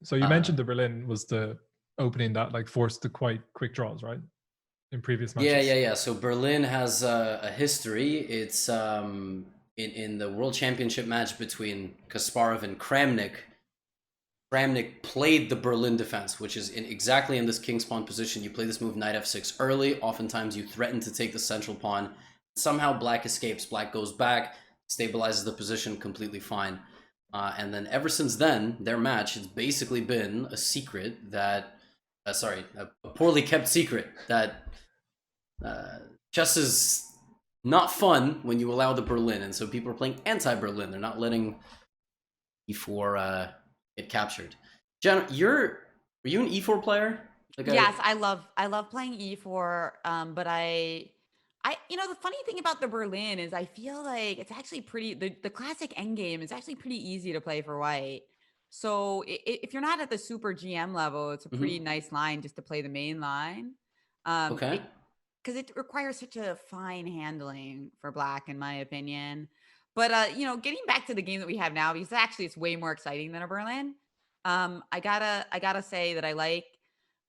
[SPEAKER 5] So you mentioned the Berlin was the opening that like forced the quite quick draws, right? In previous matches.
[SPEAKER 2] Yeah. So Berlin has a history. It's in the World Championship match between Kasparov and Kramnik. Kramnik played the Berlin defense, which is exactly in this king spawn position. You play this move knight f6 early. Oftentimes you threaten to take the central pawn. Somehow black escapes. Black goes back, stabilizes the position completely fine. And then ever since then, their match has basically been a secret that, a poorly kept secret that chess is not fun when you allow the Berlin. And so people are playing anti-Berlin. They're not letting e4 get captured. Jen, were you an e4 player?
[SPEAKER 6] Yes, I love playing e4. But I the funny thing about the Berlin is I feel like it's actually pretty, the classic endgame is actually pretty easy to play for white. So if you're not at the super GM level, it's a pretty nice line just to play the main line.
[SPEAKER 2] Okay.
[SPEAKER 6] Because it requires such a fine handling for black, in my opinion. But getting back to the game that we have now, because actually it's way more exciting than a Berlin. I gotta say that I like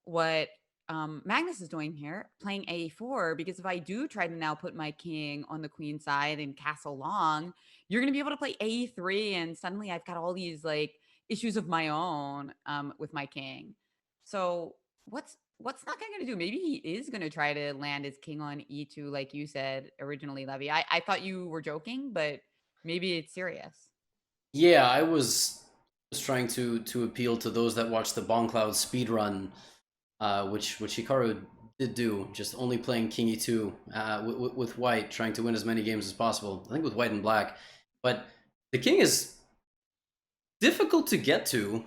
[SPEAKER 6] what Magnus is doing here, playing a4, because if I do try to now put my king on the queen side and castle long, you're gonna be able to play a3, and suddenly I've got all these like issues of my own with my king. So what's Naka going to do? Maybe he is going to try to land his king on e2, like you said originally, Levy. I thought you were joking, but maybe it's serious.
[SPEAKER 2] Yeah, I was trying to appeal to those that watch the Boncloud speedrun, which Hikaru did do, just only playing king e2 with white, trying to win as many games as possible. I think with white and black. But the king is difficult to get to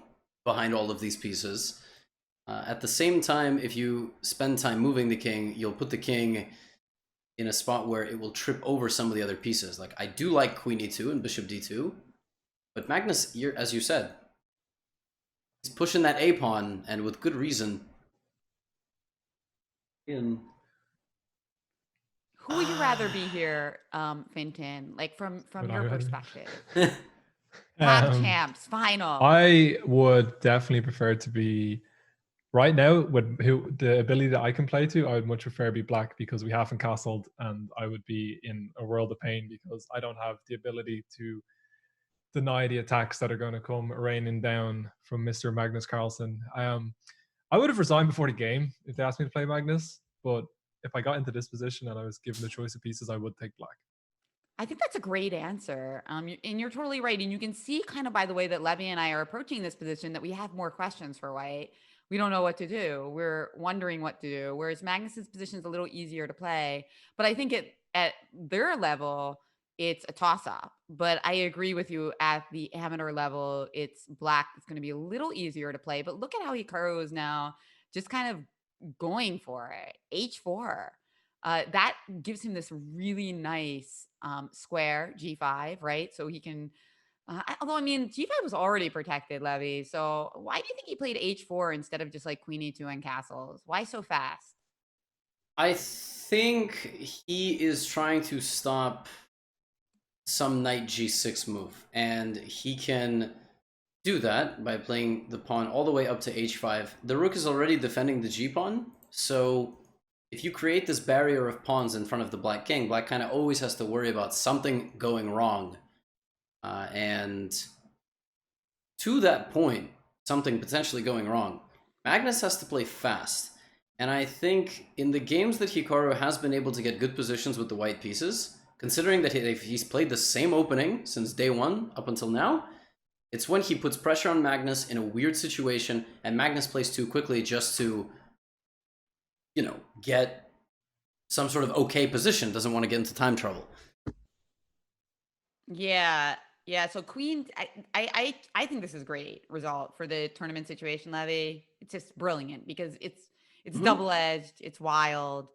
[SPEAKER 2] behind all of these pieces. At the same time, if you spend time moving the king, you'll put the king in a spot where it will trip over some of the other pieces. Like, I do like queen e2 and bishop d2, but Magnus, as you said, he's pushing that a pawn, and with good reason.
[SPEAKER 6] Who would you rather be here, Finton? Like from your perspective? Champs final.
[SPEAKER 5] I would definitely prefer to be right now with the ability that I can play to. I would much prefer to be black, because we haven't castled, and I would be in a world of pain because I don't have the ability to deny the attacks that are going to come raining down from Mr. Magnus Carlsen. I would have resigned before the game if they asked me to play Magnus, but if I got into this position and I was given the choice of pieces, I would take black.
[SPEAKER 6] I think that's a great answer. And you're totally right. And you can see kind of by the way that Levy and I are approaching this position that we have more questions for white. We don't know what to do. We're wondering what to do. Whereas Magnus's position is a little easier to play. But I think at their level, it's a toss up. But I agree with you at the amateur level, it's black. It's going to be a little easier to play. But look at how Hikaru is now just kind of going for it. H4. That gives him this really nice square G5, right? So he can, although I mean, G5 was already protected, Levy. So why do you think he played H4 instead of just like Queen E2 and castles? Why so fast?
[SPEAKER 2] I think he is trying to stop some knight G6 move, and he can do that by playing the pawn all the way up to H5. The rook is already defending the G pawn, so if you create this barrier of pawns in front of the black king, black kind of always has to worry about something going wrong. And to that point, something potentially going wrong, Magnus has to play fast. And I think in the games that Hikaru has been able to get good positions with the white pieces, considering that he's played the same opening since day one up until now, it's when he puts pressure on Magnus in a weird situation and Magnus plays too quickly just to, you know, get some sort of okay position, doesn't want to get into time trouble.
[SPEAKER 6] Yeah. So Queen, I think this is great result for the tournament situation, Levy. It's just brilliant because it's double-edged, it's wild.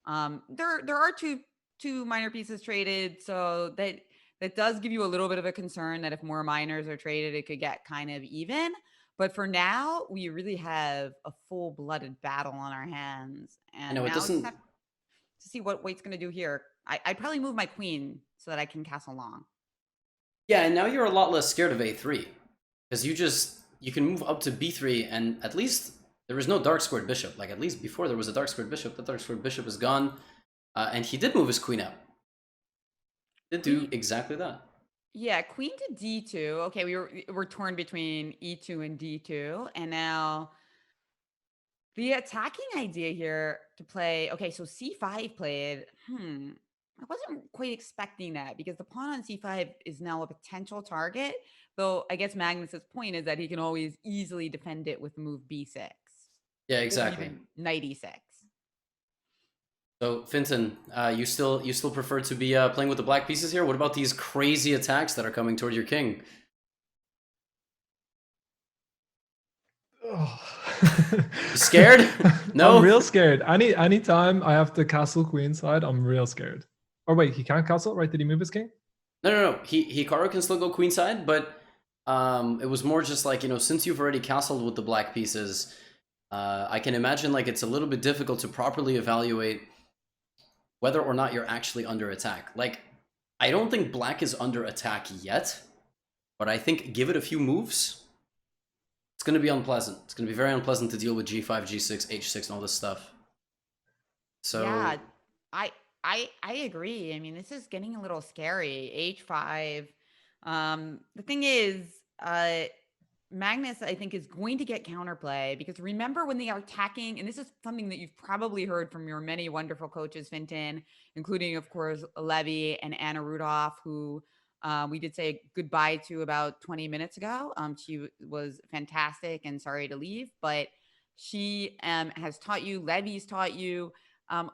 [SPEAKER 6] There are two minor pieces traded, so that does give you a little bit of a concern that if more minors are traded, it could get kind of even. But for now, we really have a full-blooded battle on our hands. And
[SPEAKER 2] no, it doesn't.
[SPEAKER 6] We just have to see what White's going to do here. I'd probably move my queen so that I can castle long.
[SPEAKER 2] Yeah, and now you're a lot less scared of A3. Because you can move up to B3, and at least there is no dark squared bishop. Like, at least before there was a dark squared bishop, the dark squared bishop is gone. And he did move his queen out. Did do exactly that.
[SPEAKER 6] Yeah, queen to D2. Okay, we're torn between E2 and D2, and now the attacking idea here to play. Okay, so C5 played. I wasn't quite expecting that because the pawn on C5 is now a potential target. Though I guess Magnus's point is that he can always easily defend it with move B6.
[SPEAKER 2] Yeah, exactly.
[SPEAKER 6] Knight E6.
[SPEAKER 2] So, Finton, you still prefer to be playing with the black pieces here? What about these crazy attacks that are coming toward your king?
[SPEAKER 5] Oh.
[SPEAKER 2] You scared? No?
[SPEAKER 5] I'm real scared. Anytime I have to castle queenside, I'm real scared. Or wait, he can't castle, right? Did he move his king?
[SPEAKER 2] No. Hikaru can still go queenside, but it was more just like, you know, since you've already castled with the black pieces, I can imagine like it's a little bit difficult to properly evaluate whether or not you're actually under attack. Like, I don't think black is under attack yet, but I think give it a few moves, it's going to be unpleasant. It's going to be very unpleasant to deal with G5, G6, H6, and all this stuff. So
[SPEAKER 6] yeah, I agree. I mean, this is getting a little scary. H5. The thing is, Magnus, I think, is going to get counterplay because remember when they are attacking, and this is something that you've probably heard from your many wonderful coaches, Finton, including, of course, Levy and Anna Rudolf, who we did say goodbye to about 20 minutes ago. She was fantastic and sorry to leave, but she has taught you, Levy's taught you,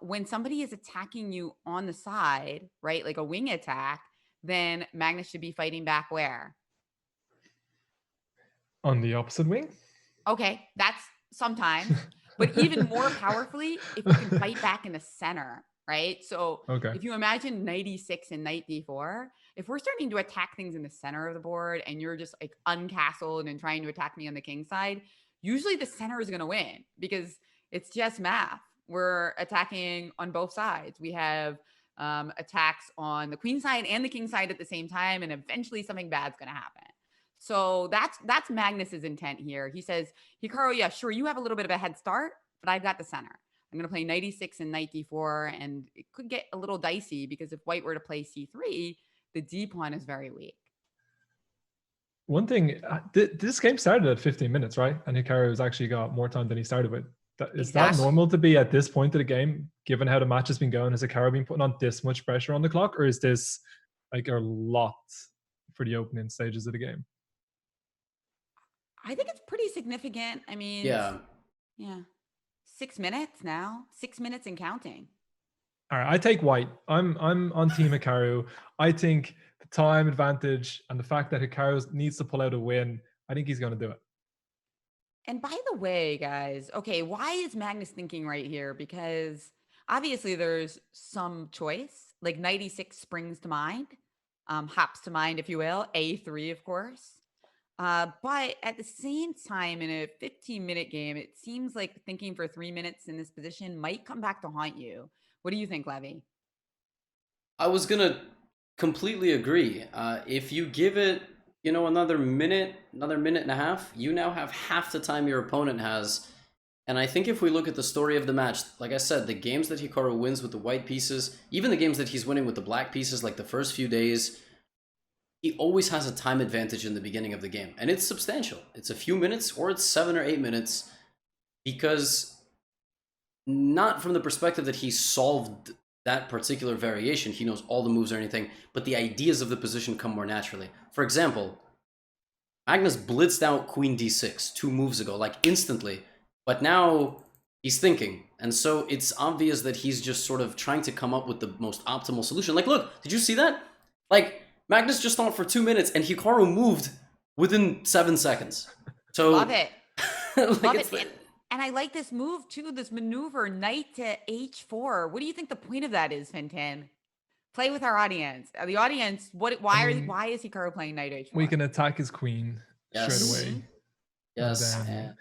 [SPEAKER 6] when somebody is attacking you on the side, right, like a wing attack, then Magnus should be fighting back where?
[SPEAKER 5] On the opposite wing?
[SPEAKER 6] Okay, that's sometimes. But even more powerfully, if you can fight back in the center, right? So if you imagine knight e6 and knight d4, if we're starting to attack things in the center of the board and you're just like uncastled and trying to attack me on the king side, usually the center is going to win because it's just math. We're attacking on both sides. We have attacks on the queen side and the king side at the same time, and eventually something bad's going to happen. So that's Magnus's intent here. He says, Hikaru, yeah, sure, you have a little bit of a head start, but I've got the center. I'm going to play knight e6 and knight d4, and it could get a little dicey because if white were to play c3, the d pawn is very weak.
[SPEAKER 5] One thing, this game started at 15 minutes, right? And Hikaru has actually got more time than he started with. Is that normal to be at this point of the game, given how the match has been going? Has Hikaru been putting on this much pressure on the clock, or is this like a lot for the opening stages of the game.
[SPEAKER 6] I think it's pretty significant. I mean,
[SPEAKER 2] Yeah.
[SPEAKER 6] 6 minutes now, 6 minutes and counting.
[SPEAKER 5] All right, I take white. I'm on Team Hikaru. I think the time advantage and the fact that Hikaru needs to pull out a win, I think he's going to do it.
[SPEAKER 6] And by the way, guys, okay, why is Magnus thinking right here? Because obviously there's some choice, like 96 springs to mind, hops to mind, if you will, A3, of course. But at the same time, in a 15-minute game, it seems like thinking for 3 minutes in this position might come back to haunt you. What do you think, Levy?
[SPEAKER 2] I was gonna completely agree. If you give it, another minute and a half, you now have half the time your opponent has. And I think if we look at the story of the match, like I said, the games that Hikaru wins with the white pieces, even the games that he's winning with the black pieces, like the first few days, he always has a time advantage in the beginning of the game. And it's substantial. It's a few minutes, or it's 7 or 8 minutes, because not from the perspective that he solved that particular variation, he knows all the moves or anything, but the ideas of the position come more naturally. For example, Magnus blitzed out Queen D6 2 moves ago, like instantly, but now he's thinking. And so it's obvious that he's just sort of trying to come up with the most optimal solution. Like, look, did you see that? Like, Magnus just thought for 2 minutes and Hikaru moved within 7 seconds. So
[SPEAKER 6] Love it.
[SPEAKER 2] like
[SPEAKER 6] Love
[SPEAKER 2] it's
[SPEAKER 6] it. And I like this move too, this maneuver, knight to h4. What do you think the point of that is, Fintan? Play with our audience. The audience, why is Hikaru playing knight h4?
[SPEAKER 5] We can attack his queen straight away.
[SPEAKER 2] Yes.
[SPEAKER 5] And,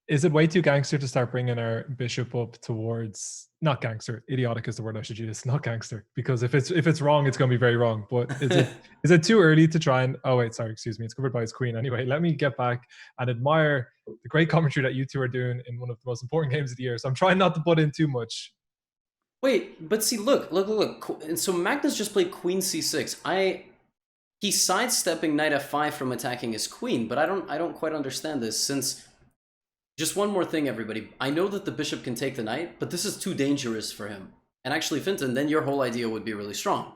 [SPEAKER 5] is it way too gangster to start bringing our bishop up towards, not gangster, idiotic is the word I should use, not gangster, because if it's wrong, it's going to be very wrong. But is it too early to try and, oh wait, sorry, excuse me, it's covered by his queen. Anyway, let me get back and admire the great commentary that you two are doing in one of the most important games of the year. So I'm trying not to put in too much.
[SPEAKER 2] Wait, but see, look. And so Magnus just played Queen C6. He's sidestepping Knight F5 from attacking his queen, but I don't quite understand this, since just one more thing, everybody. I know that the bishop can take the knight, but this is too dangerous for him. And actually, Fintan, then your whole idea would be really strong.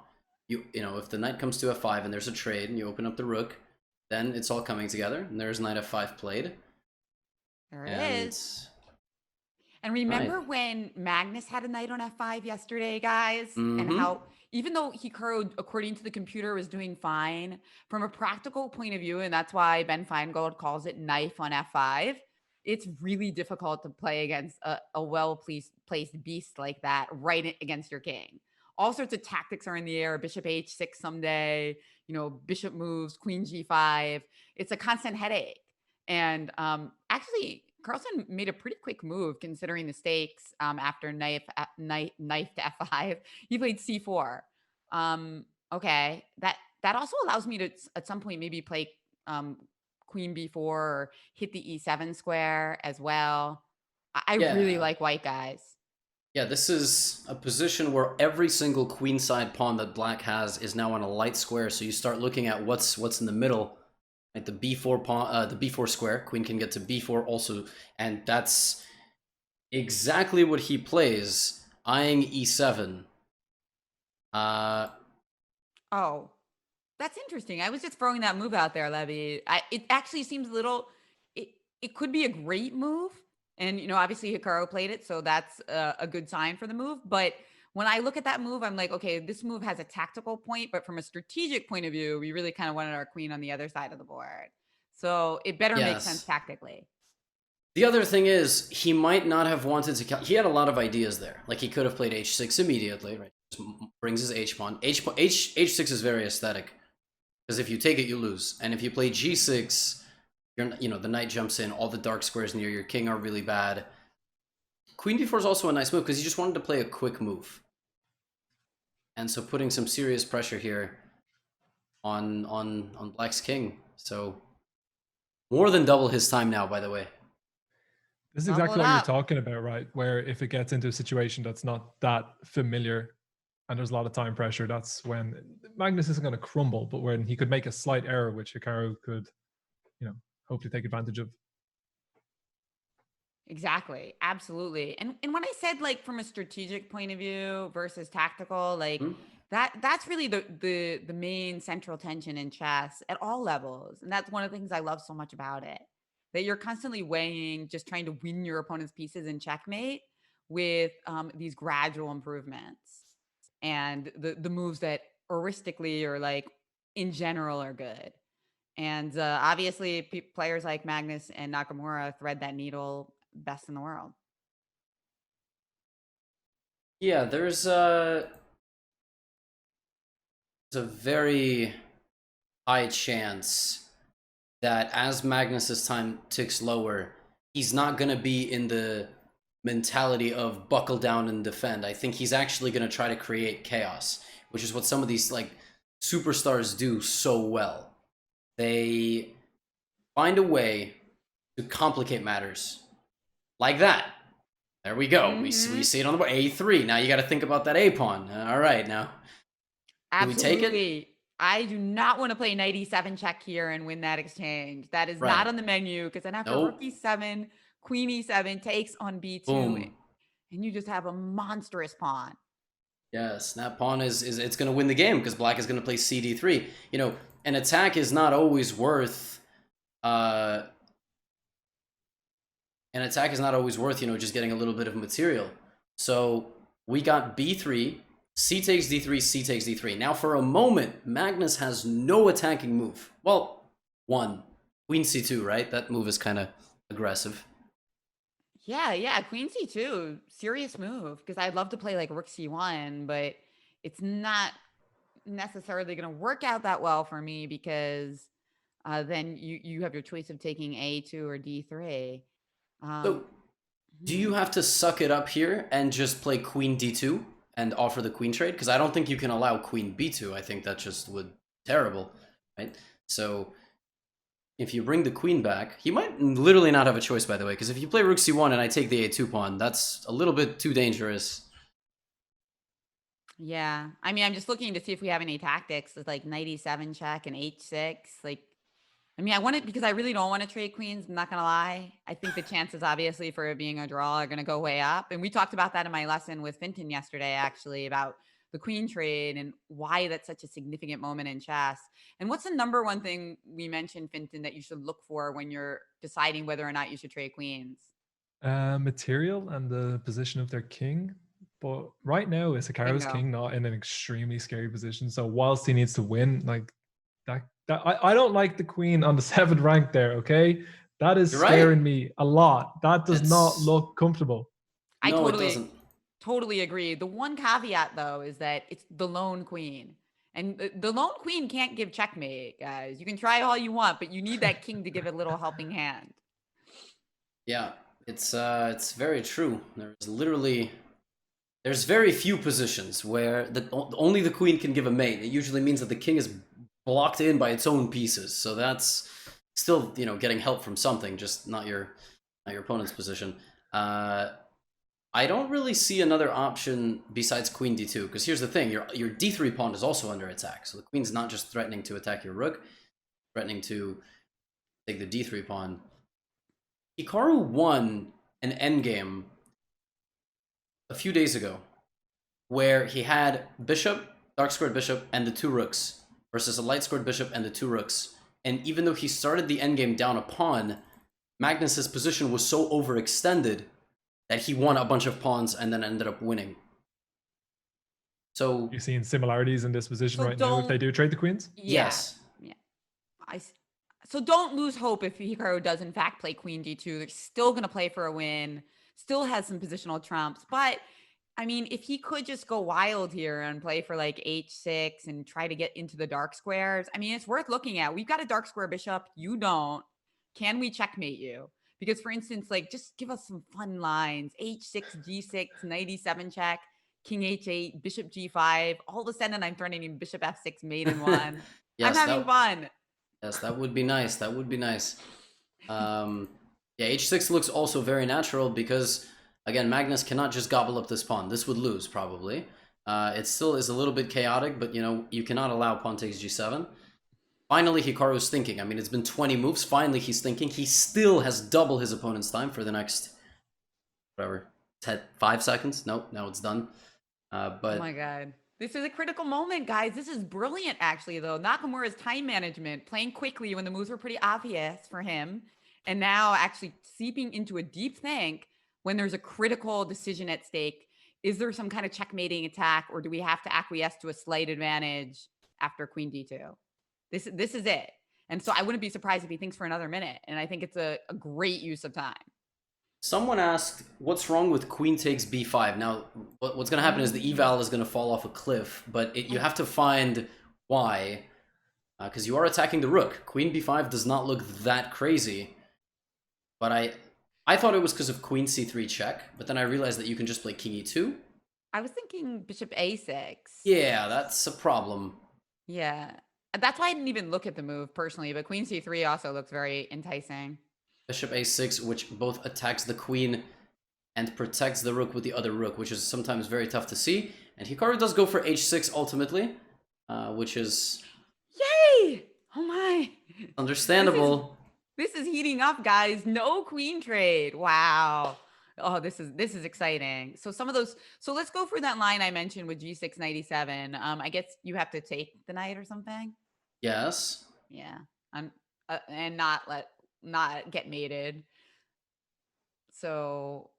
[SPEAKER 2] You know, if the knight comes to F5 and there's a trade and you open up the rook, then it's all coming together. And there's Knight F5 played.
[SPEAKER 6] There it is. And remember when Magnus had a knight on F5 yesterday, guys?
[SPEAKER 2] Mm-hmm.
[SPEAKER 6] And how, even though Hikaru, according to the computer, was doing fine, from a practical point of view, and that's why Ben Feingold calls it knife on F5, it's really difficult to play against a well-placed beast like that right against your king. All sorts of tactics are in the air. Bishop H6 someday, bishop moves, Queen G5. It's a constant headache. And actually, Carlsen made a pretty quick move considering the stakes after knife to F5. He played C4. Okay, that also allows me to at some point maybe play Queen B4 or hit the E7 square as well. I really like white, guys.
[SPEAKER 2] Yeah, this is a position where every single queenside pawn that black has is now on a light square. So you start looking at what's in the middle. Like the B4 pawn, the B4 square, queen can get to B4 also, and that's exactly what he plays, eyeing E7.
[SPEAKER 6] Oh, that's interesting. I was just throwing that move out there, Levy. It actually seems a little. It could be a great move, and obviously Hikaru played it, so that's a good sign for the move. But when I look at that move, I'm like, okay, this move has a tactical point, but from a strategic point of view, we really kind of wanted our queen on the other side of the board. So it better make sense tactically.
[SPEAKER 2] The other thing is, he might not have wanted to... He had a lot of ideas there. Like, he could have played H6 immediately, right? Just brings his H-pawn. H6 is very aesthetic. Because if you take it, you lose. And if you play G6, the knight jumps in, all the dark squares near your king are really bad. Queen D4 is also a nice move, because he just wanted to play a quick move. And so putting some serious pressure here on black's king. So more than double his time now, by the way.
[SPEAKER 5] This is exactly what you're talking about, right? Where if it gets into a situation that's not that familiar and there's a lot of time pressure, that's when Magnus isn't going to crumble, but when he could make a slight error, which Hikaru could, hopefully take advantage of.
[SPEAKER 6] Exactly. Absolutely. And when I said, like, from a strategic point of view versus tactical, like that's really the main central tension in chess at all levels. And that's one of the things I love so much about it. That you're constantly weighing just trying to win your opponent's pieces in checkmate with these gradual improvements and the moves that heuristically or like in general are good. And obviously players like Magnus and Nakamura thread that needle best in the world.
[SPEAKER 2] Yeah, there's a very high chance that as Magnus's time ticks lower, he's not going to be in the mentality of buckle down and defend. I think he's actually going to try to create chaos, which is what some of these like superstars do so well. They find a way to complicate matters like that. There we go. We see it on the board. A3. Now you got to think about that A pawn. All right, now.
[SPEAKER 6] Absolutely.
[SPEAKER 2] Do we take it?
[SPEAKER 6] I do not want to play knight e7 check here and win that exchange. That is not on the menu because then after rook e7, queen e7 takes on b2, and you just have a monstrous pawn.
[SPEAKER 2] Yes, that pawn is it's going to win the game because black is going to play cd3. You know, an attack is not always worth you know, just getting a little bit of material. So we got b3, c takes d3, c takes d3. Now for a moment, Magnus has no attacking move. Well, one. Queen c2, right? That move is kind of aggressive.
[SPEAKER 6] Yeah, queen c2, serious move, because I'd love to play like rook c1, but it's not necessarily going to work out that well for me because then you have your choice of taking a2 or d3.
[SPEAKER 2] So do you have to suck it up here and just play queen d2 and offer the queen trade? Because I don't think you can allow queen b2. I think that just would be terrible, right? So if you bring the queen back, he might literally not have a choice, by the way, because if you play rook c1 and I take the a2 pawn, that's a little bit too dangerous.
[SPEAKER 6] Yeah, I mean, I'm just looking to see if we have any tactics with like knight e7 check and h6. Like, I mean, I want it because I really don't want to trade queens. I'm not going to lie. I think the chances, obviously, for it being a draw are going to go way up. And we talked about that in my lesson with Finton yesterday, actually, about the queen trade and why that's such a significant moment in chess. And what's the number one thing we mentioned, Finton, that you should look for when you're deciding whether or not you should trade queens?
[SPEAKER 5] Material and the position of their king. But right now, is Hikaru's king not in an extremely scary position? So whilst he needs to win, like that I don't like the queen on the 7th rank there, okay? That is scaring me a lot. That does not look comfortable.
[SPEAKER 6] I totally agree. The one caveat, though, is that it's the lone queen. And the lone queen can't give checkmate, guys. You can try all you want, but you need that king to give a little helping hand.
[SPEAKER 2] Yeah, it's very true. There's very few positions where only the queen can give a mate. It usually means that the king is blocked in by its own pieces. So that's still, you know, getting help from something, just not your opponent's position. I don't really see another option besides queen d2, because here's the thing, your d3 pawn is also under attack. So the queen's not just threatening to attack your rook, threatening to take the d3 pawn. Hikaru won an endgame a few days ago where he had bishop, dark squared bishop, and the 2 rooks versus a light squared bishop and the 2 rooks. And even though he started the endgame down a pawn, Magnus's position was so overextended that he won a bunch of pawns and then ended up winning. So
[SPEAKER 5] you're seeing similarities in this position right now if they do trade the queens?
[SPEAKER 2] Yes.
[SPEAKER 6] Yeah. So don't lose hope if Hikaru does in fact play queen d2. They're still going to play for a win, still has some positional trumps. But I mean, if he could just go wild here and play for like h6 and try to get into the dark squares, I mean, it's worth looking at. We've got a dark square bishop. You don't. Can we checkmate you? Because, for instance, like, just give us some fun lines. h6, g6, knight e7 check, king h8, bishop g5. All of a sudden, I'm threatening bishop f6, mate in 1.
[SPEAKER 2] Yes,
[SPEAKER 6] I'm having fun.
[SPEAKER 2] Yes, that would be nice. That would be nice. Yeah, h6 looks also very natural because, again, Magnus cannot just gobble up this pawn. This would lose, probably. It still is a little bit chaotic, but, you know, you cannot allow pawn takes g7. Finally, Hikaru's thinking. I mean, it's been 20 moves. Finally, he's thinking. He still has double his opponent's time for the next, whatever, 5 seconds. Nope, now it's done. But
[SPEAKER 6] oh my God. This is a critical moment, guys. This is brilliant, actually, though. Nakamura's time management, playing quickly when the moves were pretty obvious for him, and now actually seeping into a deep think when there's a critical decision at stake. Is there some kind of checkmating attack, or do we have to acquiesce to a slight advantage after Queen D2? This is it. And so I wouldn't be surprised if he thinks for another minute. And I think it's a great use of time.
[SPEAKER 2] Someone asked, what's wrong with queen takes b5? Now, what's going to happen is the eval is going to fall off a cliff, but you have to find why, because you are attacking the rook. Queen b5 does not look that crazy, but I thought it was because of queen c3 check, but then I realized that you can just play king e2.
[SPEAKER 6] I was thinking bishop a6.
[SPEAKER 2] Yeah, that's a problem.
[SPEAKER 6] Yeah, that's why I didn't even look at the move personally, but queen c3 also looks very enticing.
[SPEAKER 2] Bishop a6, which both attacks the queen and protects the rook with the other rook, which is sometimes very tough to see. And Hikaru does go for h6 ultimately, which is...
[SPEAKER 6] Yay! Oh my!
[SPEAKER 2] Understandable.
[SPEAKER 6] This is heating up, guys. No queen trade. Wow. Oh, this is exciting. So some of those. So let's go for that line I mentioned with g6 knight e7. I guess you have to take the knight or something.
[SPEAKER 2] Yes.
[SPEAKER 6] Yeah. And not get mated. So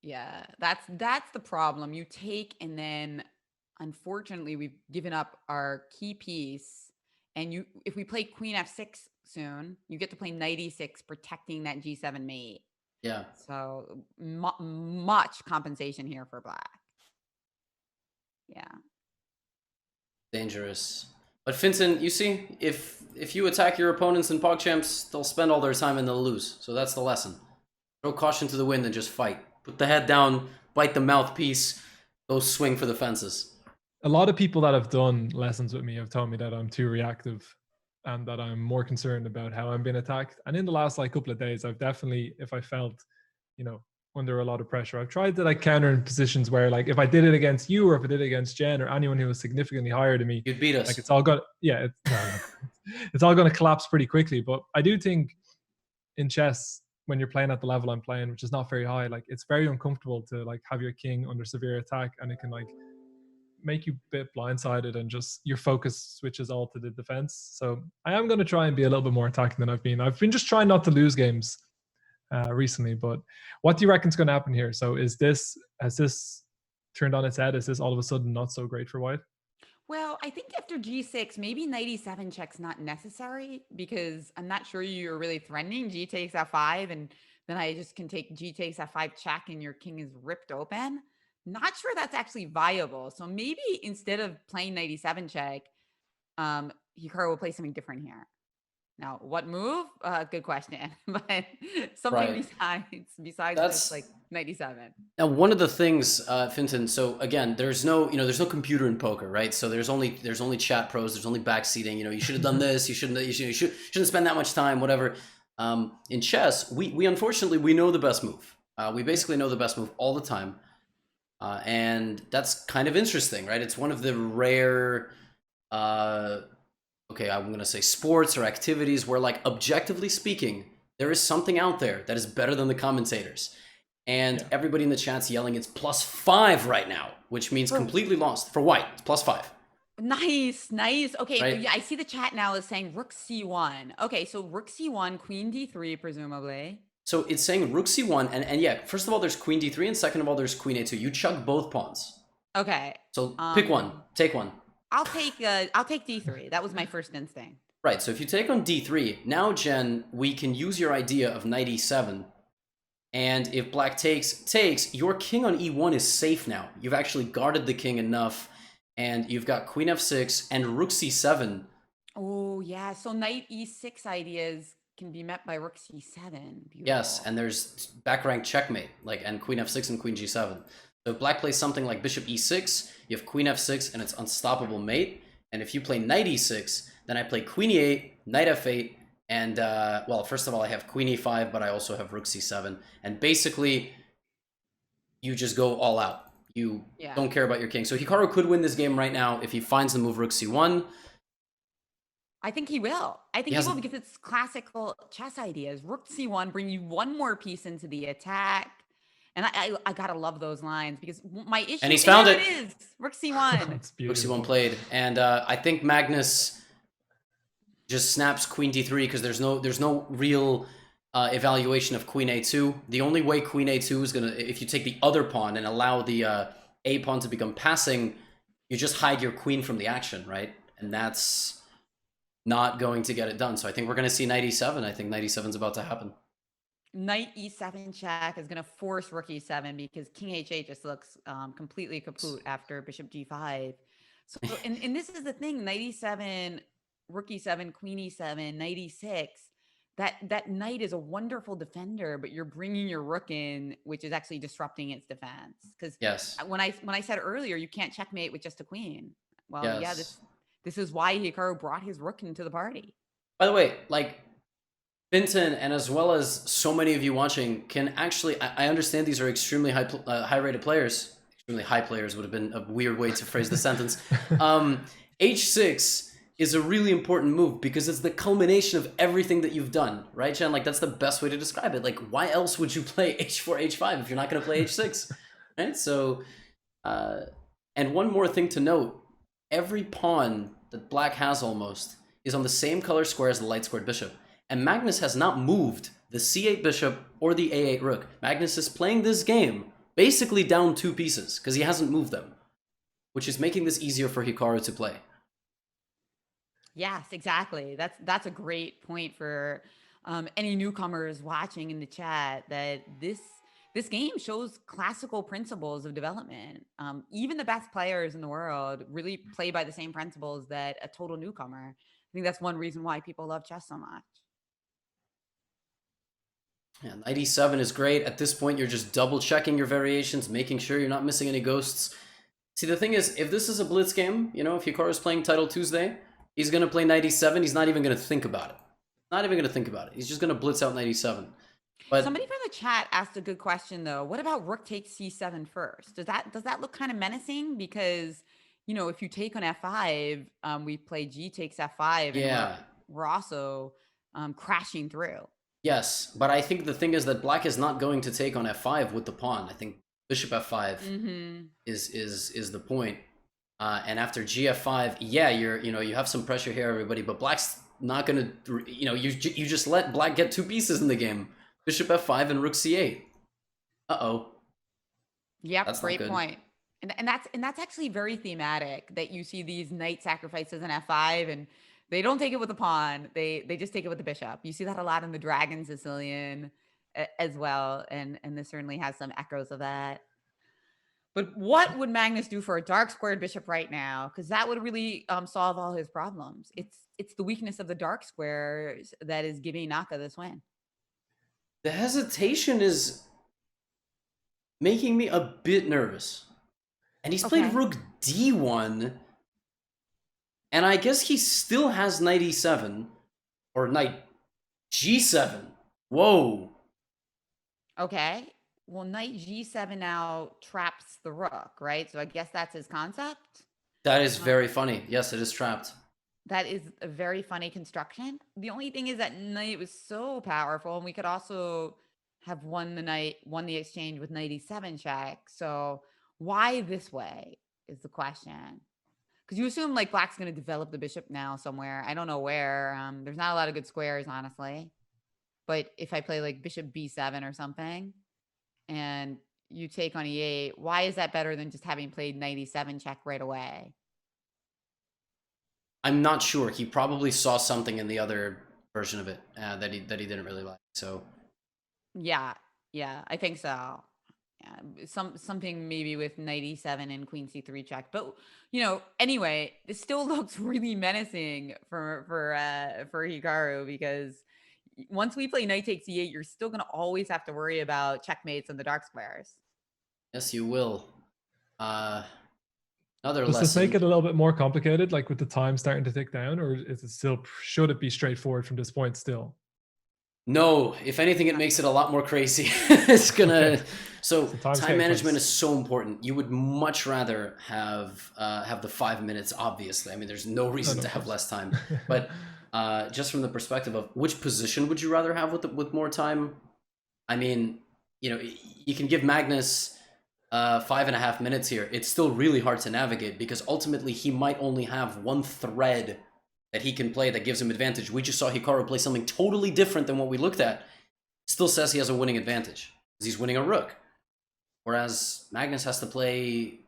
[SPEAKER 6] yeah, that's the problem. You take, and then unfortunately we've given up our key piece. And if we play queen f6 soon, you get to play knight e6, protecting that g7 mate.
[SPEAKER 2] Yeah.
[SPEAKER 6] So much compensation here for black. Yeah.
[SPEAKER 2] Dangerous. But Finton, you see, if you attack your opponents in PogChamps, they'll spend all their time and they'll lose. So that's the lesson. Throw caution to the wind and just fight. Put the head down, bite the mouthpiece, go swing for the fences.
[SPEAKER 5] A lot of people that have done lessons with me have told me that I'm too reactive and that I'm more concerned about how I'm being attacked. And in the last couple of days, I've definitely, if I felt, under a lot of pressure, I've tried to counter in positions where if I did it against you, or if I did it against Jen or anyone who was significantly higher than me,
[SPEAKER 2] you'd beat us.
[SPEAKER 5] It's all going it's all going to collapse pretty quickly. But I do think in chess, when you're playing at the level I'm playing, which is not very high, it's very uncomfortable to have your king under severe attack, and it can make you a bit blindsided, and just your focus switches all to the defense. So I am going to try and be a little bit more attacking than I've been. I've been just trying not to lose games recently. But what do you reckon is going to happen here? So has this turned on its head? Is this all of a sudden not so great for white?
[SPEAKER 6] Well, I think after g6, maybe knight e7 check's not necessary, because I'm not sure you're really threatening g takes f5, and then I just can take g takes f5 check and your king is ripped open. Not sure that's actually viable. So maybe instead of playing knight e7 check, Hikaru will play something different here. Now, what move? Good question. But something besides just knight e7.
[SPEAKER 2] Now, one of the things, Finton. So again, there's no computer in poker, right? So there's only chat pros. There's only backseating. You should have done this. You shouldn't spend that much time. Whatever. In chess, we unfortunately we know the best move. We basically know the best move all the time. And that's kind of interesting, right? It's one of the rare, I'm going to say sports or activities where, objectively speaking, there is something out there that is better than the commentators. And everybody in the chat's yelling it's +5 right now, which means completely lost. For white, it's +5.
[SPEAKER 6] Nice. Okay,
[SPEAKER 2] right?
[SPEAKER 6] Yeah, I see the chat now is saying rook c1. Okay, so rook c1, queen d3, presumably.
[SPEAKER 2] So it's saying rook c1, and yeah, first of all, there's queen d3, and second of all, there's queen a2. You chug both pawns.
[SPEAKER 6] Okay.
[SPEAKER 2] So pick one. Take one.
[SPEAKER 6] I'll take d3. That was my first instinct.
[SPEAKER 2] Right, so if you take on d3, now, Jen, we can use your idea of knight e7. And if black takes, your king on e1 is safe now. You've actually guarded the king enough, and you've got queen f6 and rook c7.
[SPEAKER 6] Oh, yeah, so knight e6 ideas can be met by rook c7. Beautiful.
[SPEAKER 2] Yes, and there's back rank checkmate, and queen f6 and queen g7. So if black plays something like bishop e6, you have queen f6 and it's unstoppable mate. And if you play knight e6, then I play queen e8, knight f8, and first of all, I have queen e5, but I also have rook c7. And basically, you just go all out. You don't care about your king. So Hikaru could win this game right now if he finds the move rook c1.
[SPEAKER 6] I think he will. I think he will, because it's classical chess ideas. Rook c1, bring you one more piece into the attack. And I gotta love those lines because my issue.
[SPEAKER 2] And he's found
[SPEAKER 6] there
[SPEAKER 2] it.
[SPEAKER 6] It is Rook C1.
[SPEAKER 5] It's
[SPEAKER 2] Rook
[SPEAKER 5] beautiful.
[SPEAKER 2] C1 played, and I think Magnus just snaps Queen D3 because there's no real evaluation of Queen A2. The only way Queen A2 is gonna, if you take the other pawn and allow the A pawn to become passing, you just hide your queen from the action, right? And that's not going to get it done. So I think we're going to see knight e7. I think knight e7 is about to happen.
[SPEAKER 6] Knight e7 check is going to force rook e7 because king h8 just looks completely kaput after bishop g5. So, and this is the thing, knight e7, rook e7, queen e7, knight e6. That knight is a wonderful defender, but you're bringing your rook in, which is actually disrupting its defense. Because
[SPEAKER 2] yes,
[SPEAKER 6] when I said earlier, you can't checkmate with just a queen. Well,
[SPEAKER 2] yes.
[SPEAKER 6] yeah, this is why Hikaru brought his rook into the party.
[SPEAKER 2] By the way, like, Finton, and as well as so many of you watching, can actually, I understand these are extremely high-rated players. Extremely high players would have been a weird way to phrase the sentence. H6 is a really important move because it's the culmination of everything that you've done, right, Jen? Like, that's the best way to describe it. Like, why else would you play H4, H5 if you're not going to play H6, right? So, and one more thing to note, every pawn that black has almost is on the same color square as the light squared bishop. And Magnus has not moved the c8 bishop or the a8 rook. Magnus is playing this game basically down 2 pieces because he hasn't moved them, which is making this easier for Hikaru to play.
[SPEAKER 6] Yes, exactly. That's a great point for any newcomers watching in the chat, that this game shows classical principles of development. Even the best players in the world really play by the same principles that a total newcomer. I think that's one reason why people love chess so much.
[SPEAKER 2] Yeah, knight e7 is great. At this point, you're just double checking your variations, making sure you're not missing any ghosts. See, the thing is, if this is a blitz game, you know, if Hikaru is playing Title Tuesday, he's going to play knight e7. He's not even going to think about it. Not even going to think about it. He's just going to blitz out knight e7. But
[SPEAKER 6] somebody from the chat asked a good question though. What about rook takes c7 first? Does that look kind of menacing? Because, you know, if you take on f5, we play g takes f5,
[SPEAKER 2] yeah,
[SPEAKER 6] and we're also crashing through.
[SPEAKER 2] Yes, but I think the thing is that black is not going to take on f5 with the pawn. I think bishop f5 is the point. And after gf5, yeah, you have some pressure here, everybody, but black's not going to, you just let black get 2 pieces in the game. Bishop f5 and rook c8. Uh-oh.
[SPEAKER 6] Yep,
[SPEAKER 2] that's
[SPEAKER 6] great point. And that's actually very thematic, that you see these knight sacrifices in f5, and they don't take it with the pawn. They just take it with the bishop. You see that a lot in the Dragon Sicilian as well, and this certainly has some echoes of that. But what would Magnus do for a dark squared bishop right now? Because that would really solve all his problems. It's the weakness of the dark squares that is giving Naka this win.
[SPEAKER 2] The hesitation is making me a bit nervous. And he's played rook d1. And I guess he still has knight e7. Or knight g7. Whoa.
[SPEAKER 6] Okay. Well, knight g7 now traps the rook, right? So I guess that's his concept.
[SPEAKER 2] That is very funny. Yes, it is trapped.
[SPEAKER 6] That is a very funny construction. The only thing is that knight was so powerful, and we could also have won the exchange with knight e7 check. So why this way is the question. Because you assume like black's going to develop the bishop now somewhere. I don't know where. There's not a lot of good squares, honestly. But if I play like bishop b7 or something, and you take on e8, why is that better than just having played knight e7 check right away?
[SPEAKER 2] I'm not sure. He probably saw something in the other version of it that he didn't really like. So
[SPEAKER 6] yeah, I think so. Yeah, something maybe with knight e7 and queen c3 check. But anyway, this still looks really menacing for Hikaru, because once we play knight takes e8, you're still going to always have to worry about checkmates on the dark squares.
[SPEAKER 2] Yes, you will. Another
[SPEAKER 5] Does
[SPEAKER 2] lesson.
[SPEAKER 5] this make it a little bit more complicated, like with the time starting to tick down, or is it still, should it be straightforward from this point still?
[SPEAKER 2] No, if anything, it makes it a lot more crazy. It's gonna. So time management is so important. You would much rather have the 5 minutes. Obviously, I mean, there's no reason to have less time. But just from the perspective of which position would you rather have with more time? I mean, you can give Magnus 5.5 minutes here. It's still really hard to navigate because ultimately he might only have one thread that he can play that gives him advantage. We just saw Hikaru play something totally different than what we looked at. Still says he has a winning advantage because he's winning a rook. Whereas Magnus has to play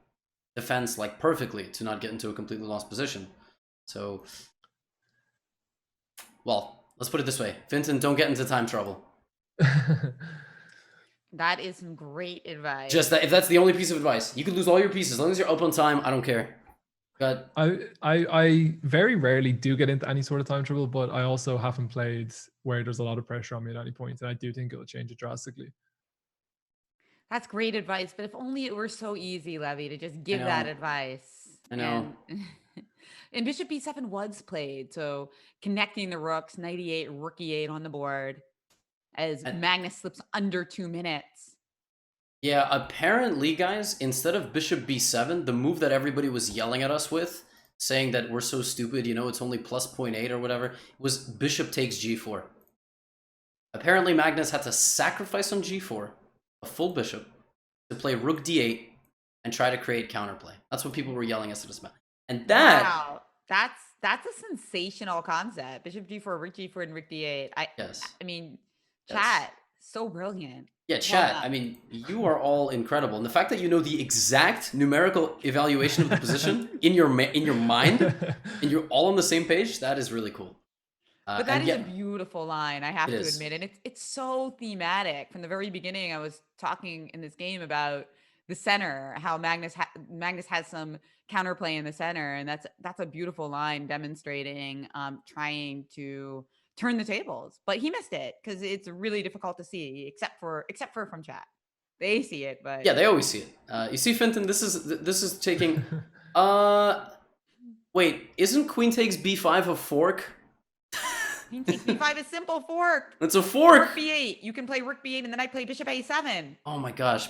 [SPEAKER 2] defense like perfectly to not get into a completely lost position. So, well, let's put it this way. Finton, don't get into time trouble.
[SPEAKER 6] That is some great advice.
[SPEAKER 2] Just that, if that's the only piece of advice, you can lose all your pieces. As long as you're up on time, I don't care. But
[SPEAKER 5] I very rarely do get into any sort of time trouble, but I also haven't played where there's a lot of pressure on me at any point, and I do think it'll change it drastically.
[SPEAKER 6] That's great advice, but if only it were so easy, Levy, to just give that advice.
[SPEAKER 2] I know.
[SPEAKER 6] And Bishop B7 was played, so connecting the rooks, knight e8, rook e8 on the board, as Magnus slips under 2 minutes.
[SPEAKER 2] Yeah, apparently, guys, instead of Bishop B7, the move that everybody was yelling at us with, saying that we're so stupid, it's only plus 0.8 or whatever, was Bishop takes G4. Apparently, Magnus had to sacrifice on G4, a full bishop, to play Rook D8 and try to create counterplay. That's what people were yelling at us about. And that...
[SPEAKER 6] Wow, that's a sensational concept. Bishop G4, Rook G4, and Rook D8.
[SPEAKER 2] Yes.
[SPEAKER 6] I mean, chat, so brilliant.
[SPEAKER 2] Yeah, chat, I mean, you are all incredible. And the fact that you know the exact numerical evaluation of the position in your mind, and you're all on the same page, that is really cool.
[SPEAKER 6] But that is a beautiful line, I have to admit. And it's so thematic. From the very beginning, I was talking in this game about the center, how Magnus has some counterplay in the center. And that's a beautiful line demonstrating trying to turn the tables. But he missed it because it's really difficult to see, except for from chat. They see it, but...
[SPEAKER 2] Yeah, they always see it. You see, Finton, this is taking... Wait, isn't queen takes b5 a fork?
[SPEAKER 6] Queen takes b5 is simple fork.
[SPEAKER 2] It's a fork.
[SPEAKER 6] Rook b8. You can play rook b8 and then I play bishop a7.
[SPEAKER 2] Oh my gosh.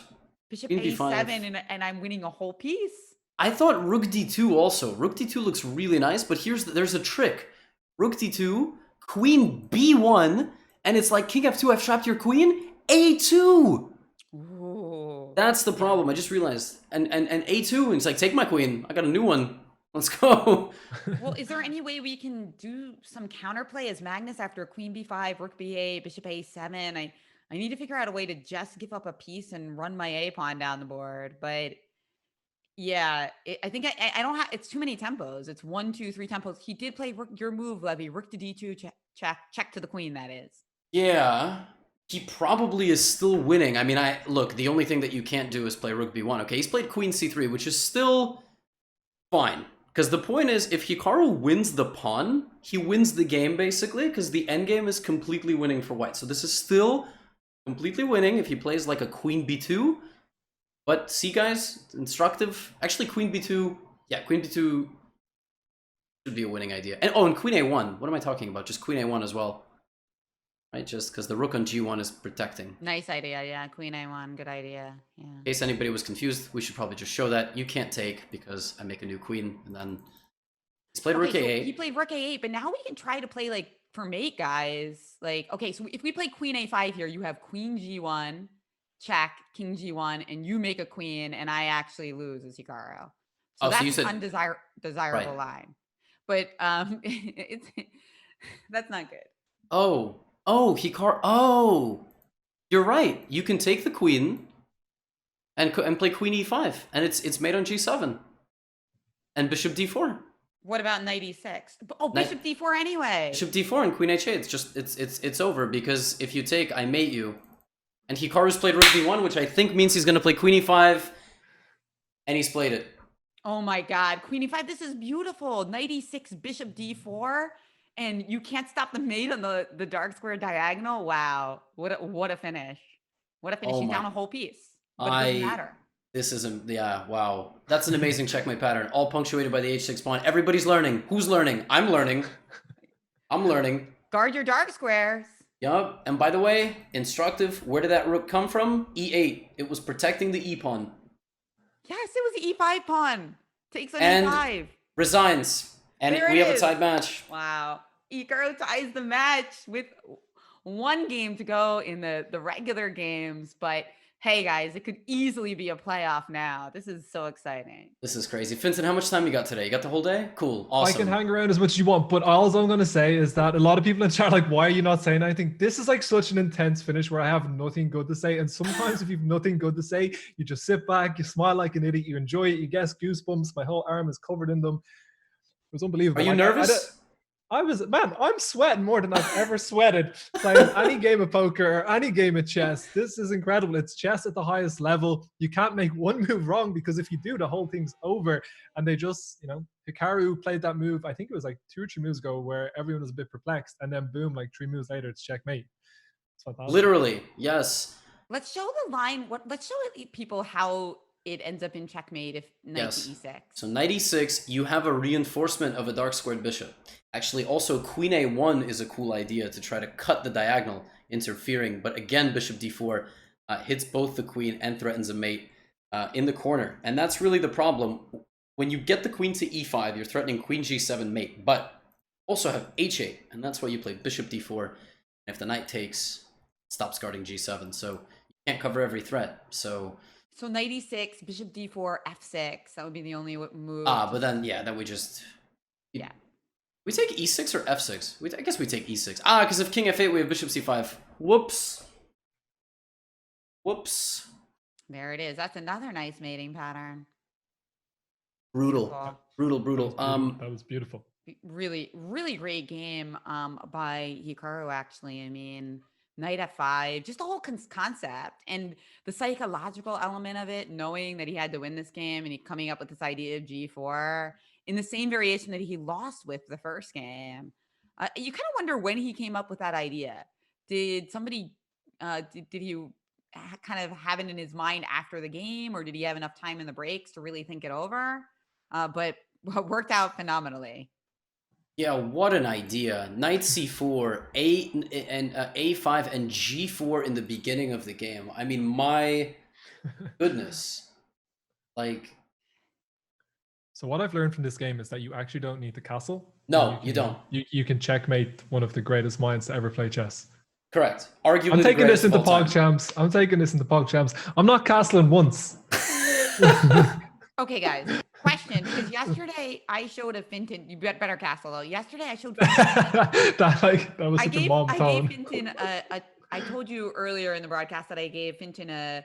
[SPEAKER 6] Bishop a7 and I'm winning a whole piece.
[SPEAKER 2] I thought rook d2 also. Rook d2 looks really nice, but there's a trick. Rook d2, queen b1, and it's like king f2, I've trapped your queen, a2.
[SPEAKER 6] Ooh.
[SPEAKER 2] That's the problem. I just realized. And a2, and it's like, take my queen. I got a new one. Let's go.
[SPEAKER 6] Well, is there any way we can do some counterplay as Magnus after queen b5, rook b8, bishop a7? I need to figure out a way to just give up a piece and run my a pawn down the board. But yeah, I think I don't have. It's too many tempos. It's 1, 2, 3 tempos. He did play your move, Levy. Rook to d2, check to the queen. That is. Yeah.
[SPEAKER 2] He probably is still winning. I mean, look. The only thing that you can't do is play rook b1. Okay, he's played queen c3, which is still fine. Because the point is, if Hikaru wins the pawn, he wins the game, basically, because the endgame is completely winning for white. So this is still completely winning if he plays like a queen b2. But see, guys, instructive. Actually, queen b2, yeah, queen b2 should be a winning idea. And queen a1. What am I talking about? Just queen a1 as well. Right, just because the rook on g1 is protecting.
[SPEAKER 6] Nice idea, yeah. Queen a1, good idea. Yeah.
[SPEAKER 2] In case anybody was confused, we should probably just show that you can't take because I make a new queen, and then he's played rook a8.
[SPEAKER 6] He played rook a8, but now we can try to play like for mate, guys. Like, okay, so if we play queen a5 here, you have queen g1, check, king g1, and you make a queen, and I actually lose as Hikaru. So that's an undesirable line. But that's not good.
[SPEAKER 2] Hikaru. Oh, you're right. You can take the queen and play queen e5, and it's made on g7 and bishop d4.
[SPEAKER 6] What about knight e6? Oh, bishop d4 anyway.
[SPEAKER 2] Bishop d4 and queen h8. It's just it's over because if you take, I mate you. And Hikaru's played rook d1, which I think means he's going to play queen e5, and he's played it.
[SPEAKER 6] Oh my God, queen e5. This is beautiful. Knight e6, bishop d4. And you can't stop the mate on the dark square diagonal. Wow, what a finish! What a finish! He's down a whole piece, but it doesn't matter.
[SPEAKER 2] This isn't. Yeah, wow, that's an amazing checkmate pattern, all punctuated by the h6 pawn. Everybody's learning. Who's learning? I'm learning. I'm learning.
[SPEAKER 6] Guard your dark squares.
[SPEAKER 2] Yup. And by the way, instructive. Where did that rook come from? E8. It was protecting the e pawn.
[SPEAKER 6] Yes, it was the e5 pawn. Takes on e5.
[SPEAKER 2] Resigns. And we have a tied match.
[SPEAKER 6] Wow. Hikaru ties the match with one game to go in the regular games, but hey guys, it could easily be a playoff now. This is so exciting.
[SPEAKER 2] This is crazy. Vincent, how much time you got today? You got the whole day? Cool.
[SPEAKER 5] I
[SPEAKER 2] Awesome.
[SPEAKER 5] can hang around as much as you want, but all I'm going to say is that a lot of people in chat are like, why are you not saying anything? This is like such an intense finish where I have nothing good to say. And sometimes if you've nothing good to say, you just sit back, you smile like an idiot, you enjoy it, you get goosebumps. My whole arm is covered in them. It was unbelievable.
[SPEAKER 2] Are you nervous?
[SPEAKER 5] I'm sweating more than I've ever sweated playing any game of poker or any game of chess. This is incredible. It's chess at the highest level. You can't make one move wrong, because if you do, the whole thing's over. And they just, Hikaru played that move, I think it was like 2 or 3 moves ago, where everyone was a bit perplexed. And then boom, like 3 moves later, it's checkmate. It's fantastic.
[SPEAKER 2] Literally, yes.
[SPEAKER 6] Let's show the line. Let's show people how it ends up in checkmate if knight to e6.
[SPEAKER 2] So knight e6, you have a reinforcement of a dark squared bishop. Actually, also queen a1 is a cool idea to try to cut the diagonal, interfering. But again, bishop d4 hits both the queen and threatens a mate in the corner. And that's really the problem. When you get the queen to e5, you're threatening queen g7 mate, but also have h8. And that's why you play bishop d4. And if the knight takes, it stops guarding g7. So you can't cover every threat. So
[SPEAKER 6] knight e6, bishop d4, f6. That would be the only move.
[SPEAKER 2] But then, then we just...
[SPEAKER 6] Yeah.
[SPEAKER 2] We take e6 or f6? I guess we take e6. Because if king f8, we have bishop c5. Whoops.
[SPEAKER 6] There it is. That's another nice mating pattern.
[SPEAKER 2] Brutal. Brutal.
[SPEAKER 5] That was beautiful.
[SPEAKER 6] Really, really great game by Hikaru, actually. I mean, knight f5, just the whole concept and the psychological element of it, knowing that he had to win this game and he coming up with this idea of g4 in the same variation that he lost with the first game. You kind of wonder when he came up with that idea. Did somebody, did he kind of have it in his mind after the game, or did he have enough time in the breaks to really think it over? But it worked out phenomenally.
[SPEAKER 2] Yeah, what an idea. Knight c4, a5, and g4 in the beginning of the game. I mean, my goodness.
[SPEAKER 5] So what I've learned from this game is that you actually don't need the castle.
[SPEAKER 2] No, you don't.
[SPEAKER 5] You can checkmate one of the greatest minds to ever play chess.
[SPEAKER 2] Correct. Arguably
[SPEAKER 5] I'm taking this into
[SPEAKER 2] PogChamps.
[SPEAKER 5] PogChamps. I'm not castling once.
[SPEAKER 6] Okay, guys. Question, because yesterday I showed a Finton. You better castle though. Yesterday I showed.
[SPEAKER 5] that was such a mom tone.
[SPEAKER 6] I gave Finton I told you earlier in the broadcast that I gave Finton a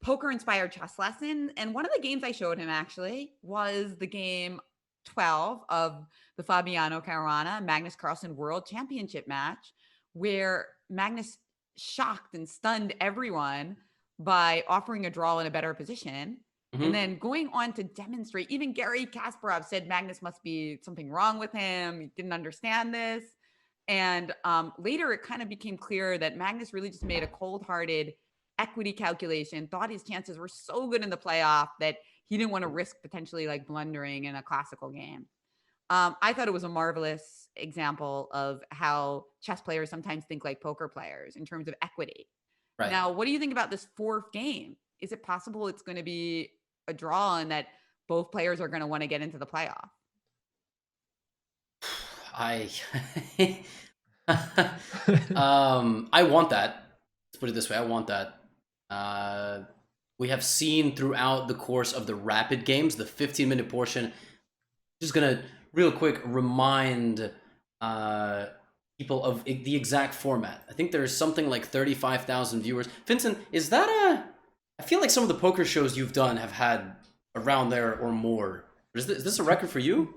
[SPEAKER 6] poker-inspired chess lesson, and one of the games I showed him actually was the game 12 of the Fabiano Caruana Magnus Carlsen World Championship match, where Magnus shocked and stunned everyone by offering a draw in a better position. Mm-hmm. And then going on to demonstrate, even Gary Kasparov said Magnus must be something wrong with him. He didn't understand this. And later it kind of became clear that Magnus really just made a cold-hearted equity calculation, thought his chances were so good in the playoff that he didn't want to risk potentially like blundering in a classical game. I thought it was a marvelous example of how chess players sometimes think like poker players in terms of equity. Right. Now, what do you think about this fourth game? Is it possible it's going to be a draw and that both players are going to want to get into the playoff?
[SPEAKER 2] I want that. Let's put it this way. I want that. We have seen throughout the course of the rapid games, the 15-minute portion. Just going to real quick remind people of the exact format. I think there's something like 35,000 viewers. Vincent, is that I feel like some of the poker shows you've done have had around there or more. Is this a record for you?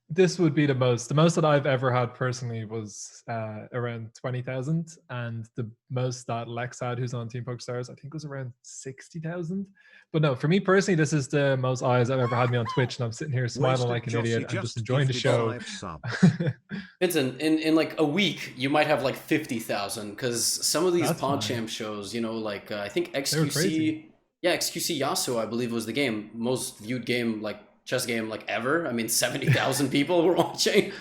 [SPEAKER 5] This would be the most. The most that I've ever had personally was around 20,000, and the most that Lex had, who's on Team PokerStars, I think was around 60,000. But no, for me personally, this is the most eyes I've ever had me on Twitch, and I'm sitting here smiling like an idiot and just enjoying the show.
[SPEAKER 2] Vincent, in like a week, you might have like 50,000, because some of these PogChamp shows, you know, like I think XQC, XQC Yasuo, I believe was the game, most viewed game, like chess game like ever. I mean, 70,000 people were watching.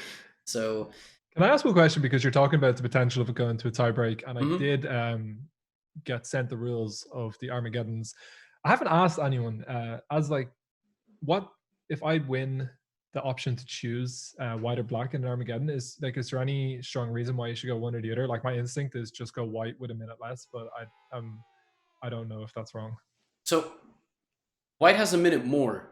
[SPEAKER 2] So
[SPEAKER 5] can I ask you a question, because you're talking about the potential of it going to a tie break, and I did get sent the rules of the Armageddons. I haven't asked anyone as like, what if I win the option to choose white or black in Armageddon. Is there any strong reason why you should go one or the other? Like my instinct is just go white with a minute less, but I don't know if that's wrong.
[SPEAKER 2] So white has a minute more.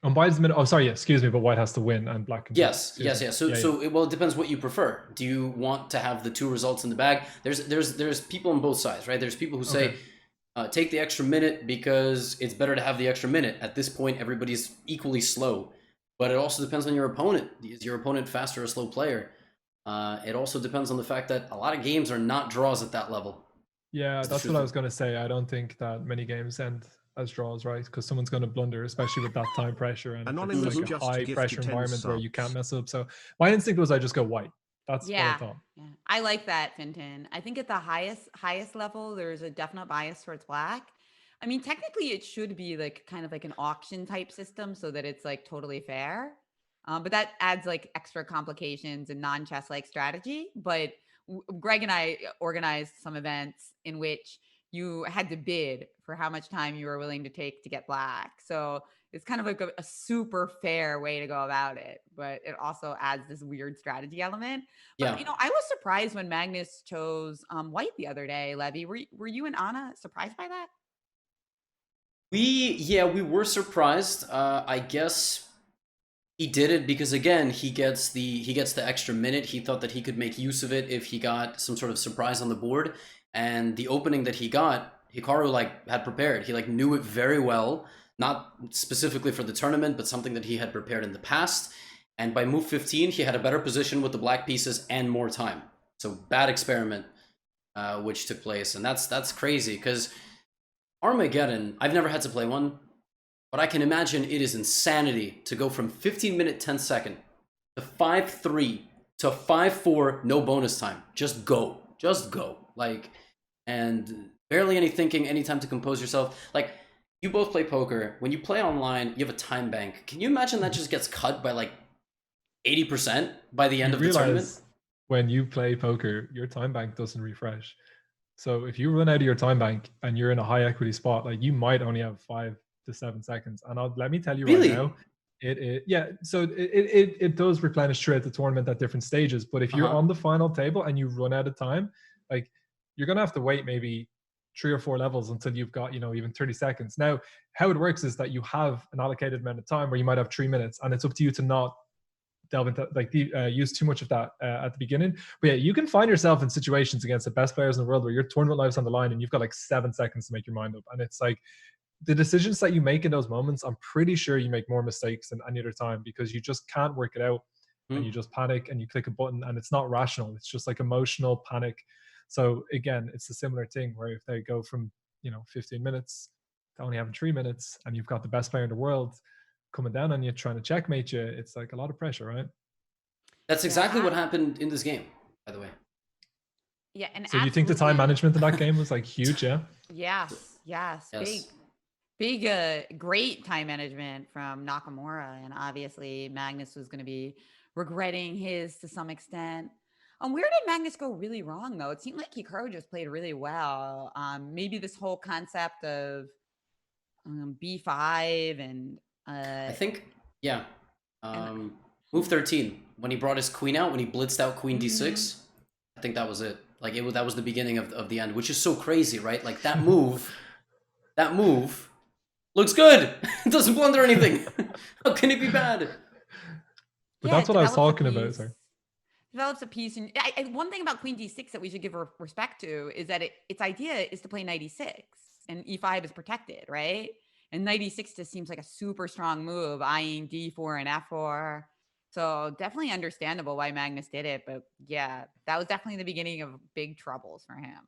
[SPEAKER 5] White's minute. Oh, sorry. Yeah, excuse me. But white has to win, and black can.
[SPEAKER 2] Yes. So it depends what you prefer. Do you want to have the two results in the bag? There's people on both sides, right? There's people who say, take the extra minute because it's better to have the extra minute. At this point, everybody's equally slow. But it also depends on your opponent. Is your opponent fast or a slow player? It also depends on the fact that a lot of games are not draws at that level.
[SPEAKER 5] Yeah, that's what I was going to say. I don't think that many games end as draws, right? Because someone's going to blunder, especially with that time pressure and
[SPEAKER 4] Anonymous
[SPEAKER 5] it's like a high pressure environment where
[SPEAKER 4] subs.
[SPEAKER 5] you can't mess up. So my instinct was I just go white. That's what I thought.
[SPEAKER 6] Yeah, I like that, Finton. I think at the highest level, there's a definite bias towards black. I mean, technically, it should be like kind of like an auction type system so that it's like totally fair. But that adds like extra complications and non-chess like strategy. But Greg and I organized some events in which you had to bid for how much time you were willing to take to get black. So it's kind of like a super fair way to go about it, but it also adds this weird strategy element. But, I was surprised when Magnus chose white the other day, Levy. Were you and Anna surprised by that?
[SPEAKER 2] We were surprised. I guess he did it because, again, he gets the extra minute. He thought that he could make use of it if he got some sort of surprise on the board. And the opening that he got, Hikaru had prepared. He knew it very well, not specifically for the tournament, but something that he had prepared in the past. And by move 15, he had a better position with the black pieces and more time. So bad experiment, which took place, and that's crazy because Armageddon, I've never had to play one, but I can imagine it is insanity to go from 15 minute 10 second to 5-3 to 5-4, no bonus time. Just go. And barely any thinking, any time to compose yourself. You both play poker. When you play online, you have a time bank. Can you imagine that just gets cut by 80% by the end of the tournament?
[SPEAKER 5] When you play poker, your time bank doesn't refresh. So if you run out of your time bank and you're in a high equity spot, you might only have 5 to 7 seconds. And let me tell you right now, it does replenish throughout the tournament at different stages. But if you're on the final table and you run out of time, you're gonna have to wait maybe 3 or 4 levels until you've got even 30 seconds. Now, how it works is that you have an allocated amount of time where you might have 3 minutes, and it's up to you to not delve into use too much of that at the beginning. But yeah, you can find yourself in situations against the best players in the world where your tournament life's on the line and you've got 7 seconds to make your mind up, and it's the decisions that you make in those moments, I'm pretty sure you make more mistakes than any other time because you just can't work it out. And you just panic and you click a button, and it's not rational. It's just emotional panic. So again, it's a similar thing where if they go from 15 minutes to only having 3 minutes, and you've got the best player in the world coming down on you trying to checkmate you, it's a lot of pressure, right?
[SPEAKER 2] That's exactly what happened in this game, by the way.
[SPEAKER 6] Yeah, and
[SPEAKER 5] so you think the time management in that game was huge?
[SPEAKER 6] Yes. Big, great time management from Nakamura, and obviously Magnus was going to be regretting his to some extent. Where did Magnus go really wrong, though? It seemed like Hikaru just played really well. Maybe this whole concept of B5 and
[SPEAKER 2] I think, move 13 when he brought his queen out, when he blitzed out queen d6. I think that was it. That was the beginning of the end, which is so crazy, right? That move looks good. It doesn't blunder anything. How can it be bad?
[SPEAKER 5] But that's what I was talking about. Sorry.
[SPEAKER 6] Develops a piece, and one thing about queen d6 that we should give respect to is that its idea is to play knight e6, and e5 is protected, right? And knight e6 just seems like a super strong move, eyeing d4 and f4. So definitely understandable why Magnus did it, but yeah, that was definitely the beginning of big troubles for him.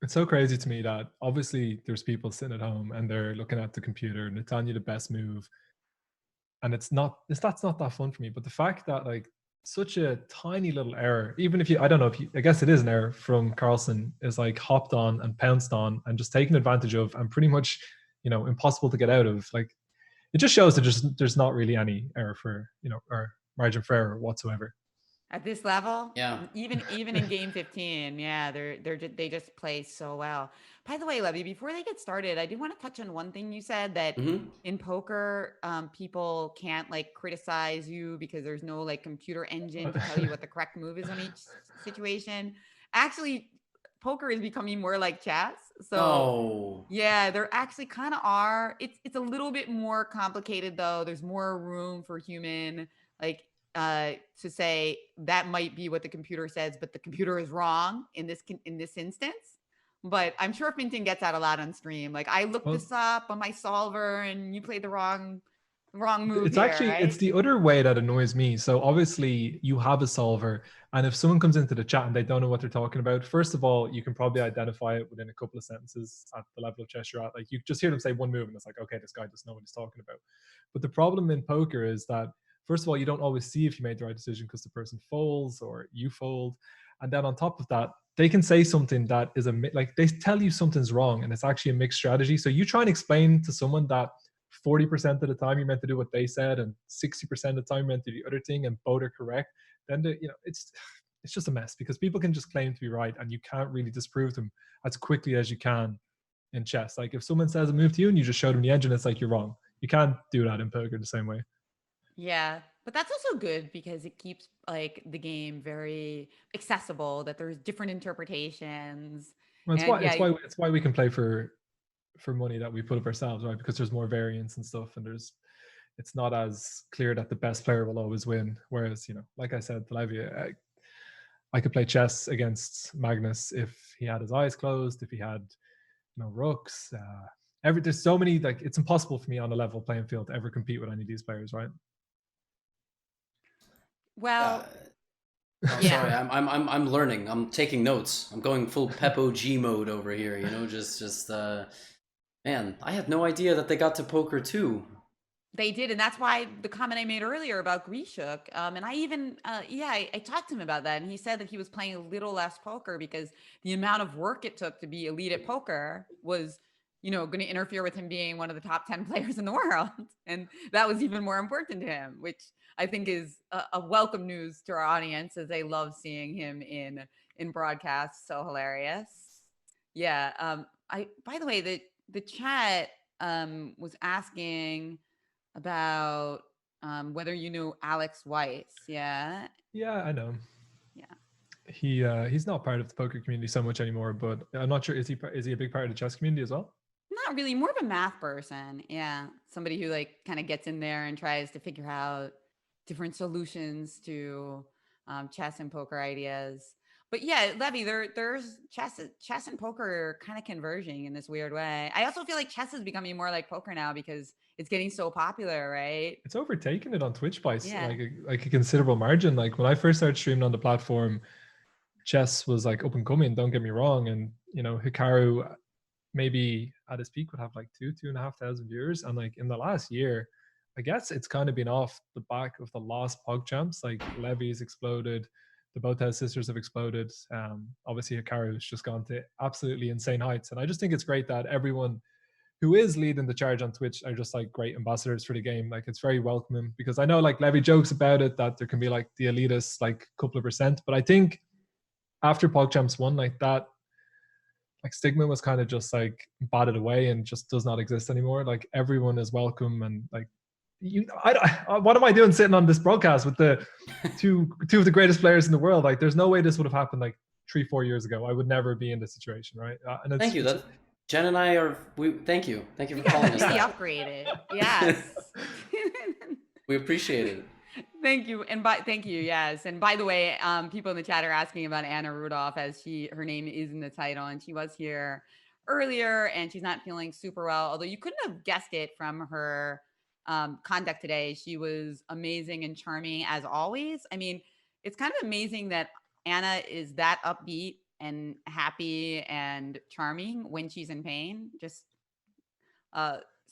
[SPEAKER 5] It's so crazy to me that obviously there's people sitting at home and they're looking at the computer and they're telling you the best move, and that's not that fun for me. But the fact that such a tiny little error, even if I guess it is an error from Carlsen, is hopped on and pounced on and just taken advantage of and pretty much impossible to get out of. It just shows that there's not really any error for or margin for error whatsoever.
[SPEAKER 6] At this level,
[SPEAKER 2] Yeah.
[SPEAKER 6] even in game 15, yeah, they just play so well. By the way, Levy, before they get started, I do want to touch on one thing you said, that in poker, people can't like criticize you because there's no like computer engine to tell you what the correct move is on each situation. Actually, poker is becoming more like chess. So yeah, there actually kind of are. It's a little bit more complicated though. There's more room for human like to say that might be what the computer says, but the computer is wrong in this instance. But I'm sure Finton gets that a lot on stream. Like, I looked this up on my solver, and you played the wrong move.
[SPEAKER 5] It's
[SPEAKER 6] here,
[SPEAKER 5] actually
[SPEAKER 6] right?
[SPEAKER 5] it's the other way that annoys me. So obviously you have a solver, and if someone comes into the chat and they don't know what they're talking about, first of all, you can probably identify it within a couple of sentences at the level of chess you're at. Like, you just hear them say one move, and it's like, okay, this guy doesn't know what he's talking about. But the problem in poker is that, first of all, you don't always see if you made the right decision because the person folds or you fold. And then on top of that, they can say something that is like, they tell you something's wrong and it's actually a mixed strategy. So you try and explain to someone that 40% of the time you're meant to do what they said and 60% of the time you're meant to do the other thing, and both are correct, then it's just a mess, because people can just claim to be right and you can't really disprove them as quickly as you can in chess. Like, if someone says a move to you and you just show them the engine, it's like, you're wrong. You can't do that in poker the same way.
[SPEAKER 6] Yeah, but that's also good because it keeps like the game very accessible, that there's different interpretations.
[SPEAKER 5] Well, it's
[SPEAKER 6] And
[SPEAKER 5] why we can play for money that we put up ourselves, right? Because there's more variance and stuff, and it's not as clear that the best player will always win. Whereas, like I said to Levy, I could play chess against Magnus if he had his eyes closed, if he had rooks. There's so many, like, it's impossible for me on a level playing field to ever compete with any of these players, right?
[SPEAKER 6] well,
[SPEAKER 2] Sorry, I'm learning. I'm taking notes. I'm going full Peppo G mode over here. Man, I had no idea that they got to poker too.
[SPEAKER 6] They did, and that's why the comment I made earlier about Grishuk, and I even, I talked to him about that, and he said that he was playing a little less poker because the amount of work it took to be elite at poker was, going to interfere with him being one of the top 10 players in the world, and that was even more important to him, which I think is a welcome news to our audience, as they love seeing him in broadcasts. So hilarious. Yeah. By the way, the chat was asking about whether you knew Alex Weiss. Yeah,
[SPEAKER 5] I know.
[SPEAKER 6] Yeah,
[SPEAKER 5] he's not part of the poker community so much anymore, but I'm not sure, is he a big part of the chess community as well?
[SPEAKER 6] not really, more of a math person. Yeah, somebody who like kind of gets in there and tries to figure out different solutions to chess and poker ideas. But yeah, Levy, there's chess and poker are kind of converging in this weird way. I also feel like chess is becoming more like poker now because it's getting so popular, right?
[SPEAKER 5] It's overtaken it on Twitch by like a considerable margin. Like, when I first started streaming on the platform, chess was like up and coming, don't get me wrong. And Hikaru maybe at his peak would have like 2,500 viewers. And like in the last year, I guess it's kind of been off the back of the last PogChamps. Like, Levy's exploded, the Botez sisters have exploded. Obviously Hikaru has just gone to absolutely insane heights. And I just think it's great that everyone who is leading the charge on Twitch are just like great ambassadors for the game. Like, it's very welcoming, because I know like Levy jokes about it, that there can be like the elitists, like a couple of percent. But I think after PogChamps 1, like that, like stigma was kind of just like batted away and just does not exist anymore. Like, everyone is welcome, and like, what am I doing sitting on this broadcast with the two of the greatest players in the world? Like, there's no way this would have happened like 3-4 years ago. I would never be in this situation, right? And
[SPEAKER 2] thank you. Jen and I are. Thank you for calling us that.
[SPEAKER 6] Upgraded. Yes.
[SPEAKER 2] We appreciate it.
[SPEAKER 6] Thank you. Thank you. Yes. And by the way, people in the chat are asking about Anna Rudolf, as her name is in the title, and she was here earlier and she's not feeling super well. Although you couldn't have guessed it from her conduct today. She was amazing and charming as always. I mean, it's kind of amazing that Anna is that upbeat and happy and charming when she's in pain. Just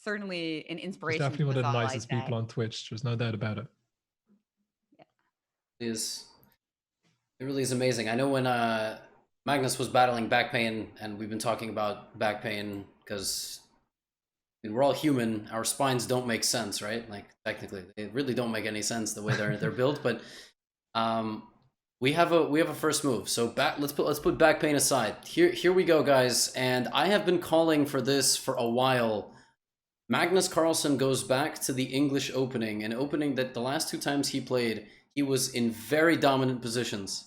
[SPEAKER 6] certainly an inspiration.
[SPEAKER 5] She's definitely one of the nicest people on Twitch. There's no doubt about it.
[SPEAKER 2] It really is amazing. I know when Magnus was battling back pain, and we've been talking about back pain because we're all human. Our spines don't make sense, right? Like, technically, they really don't make any sense the way they're built. But We have a first move. So let's put back pain aside. Here we go, guys. And I have been calling for this for a while. Magnus Carlsen goes back to the English opening, an opening that the last 2 times he played, he was in very dominant positions.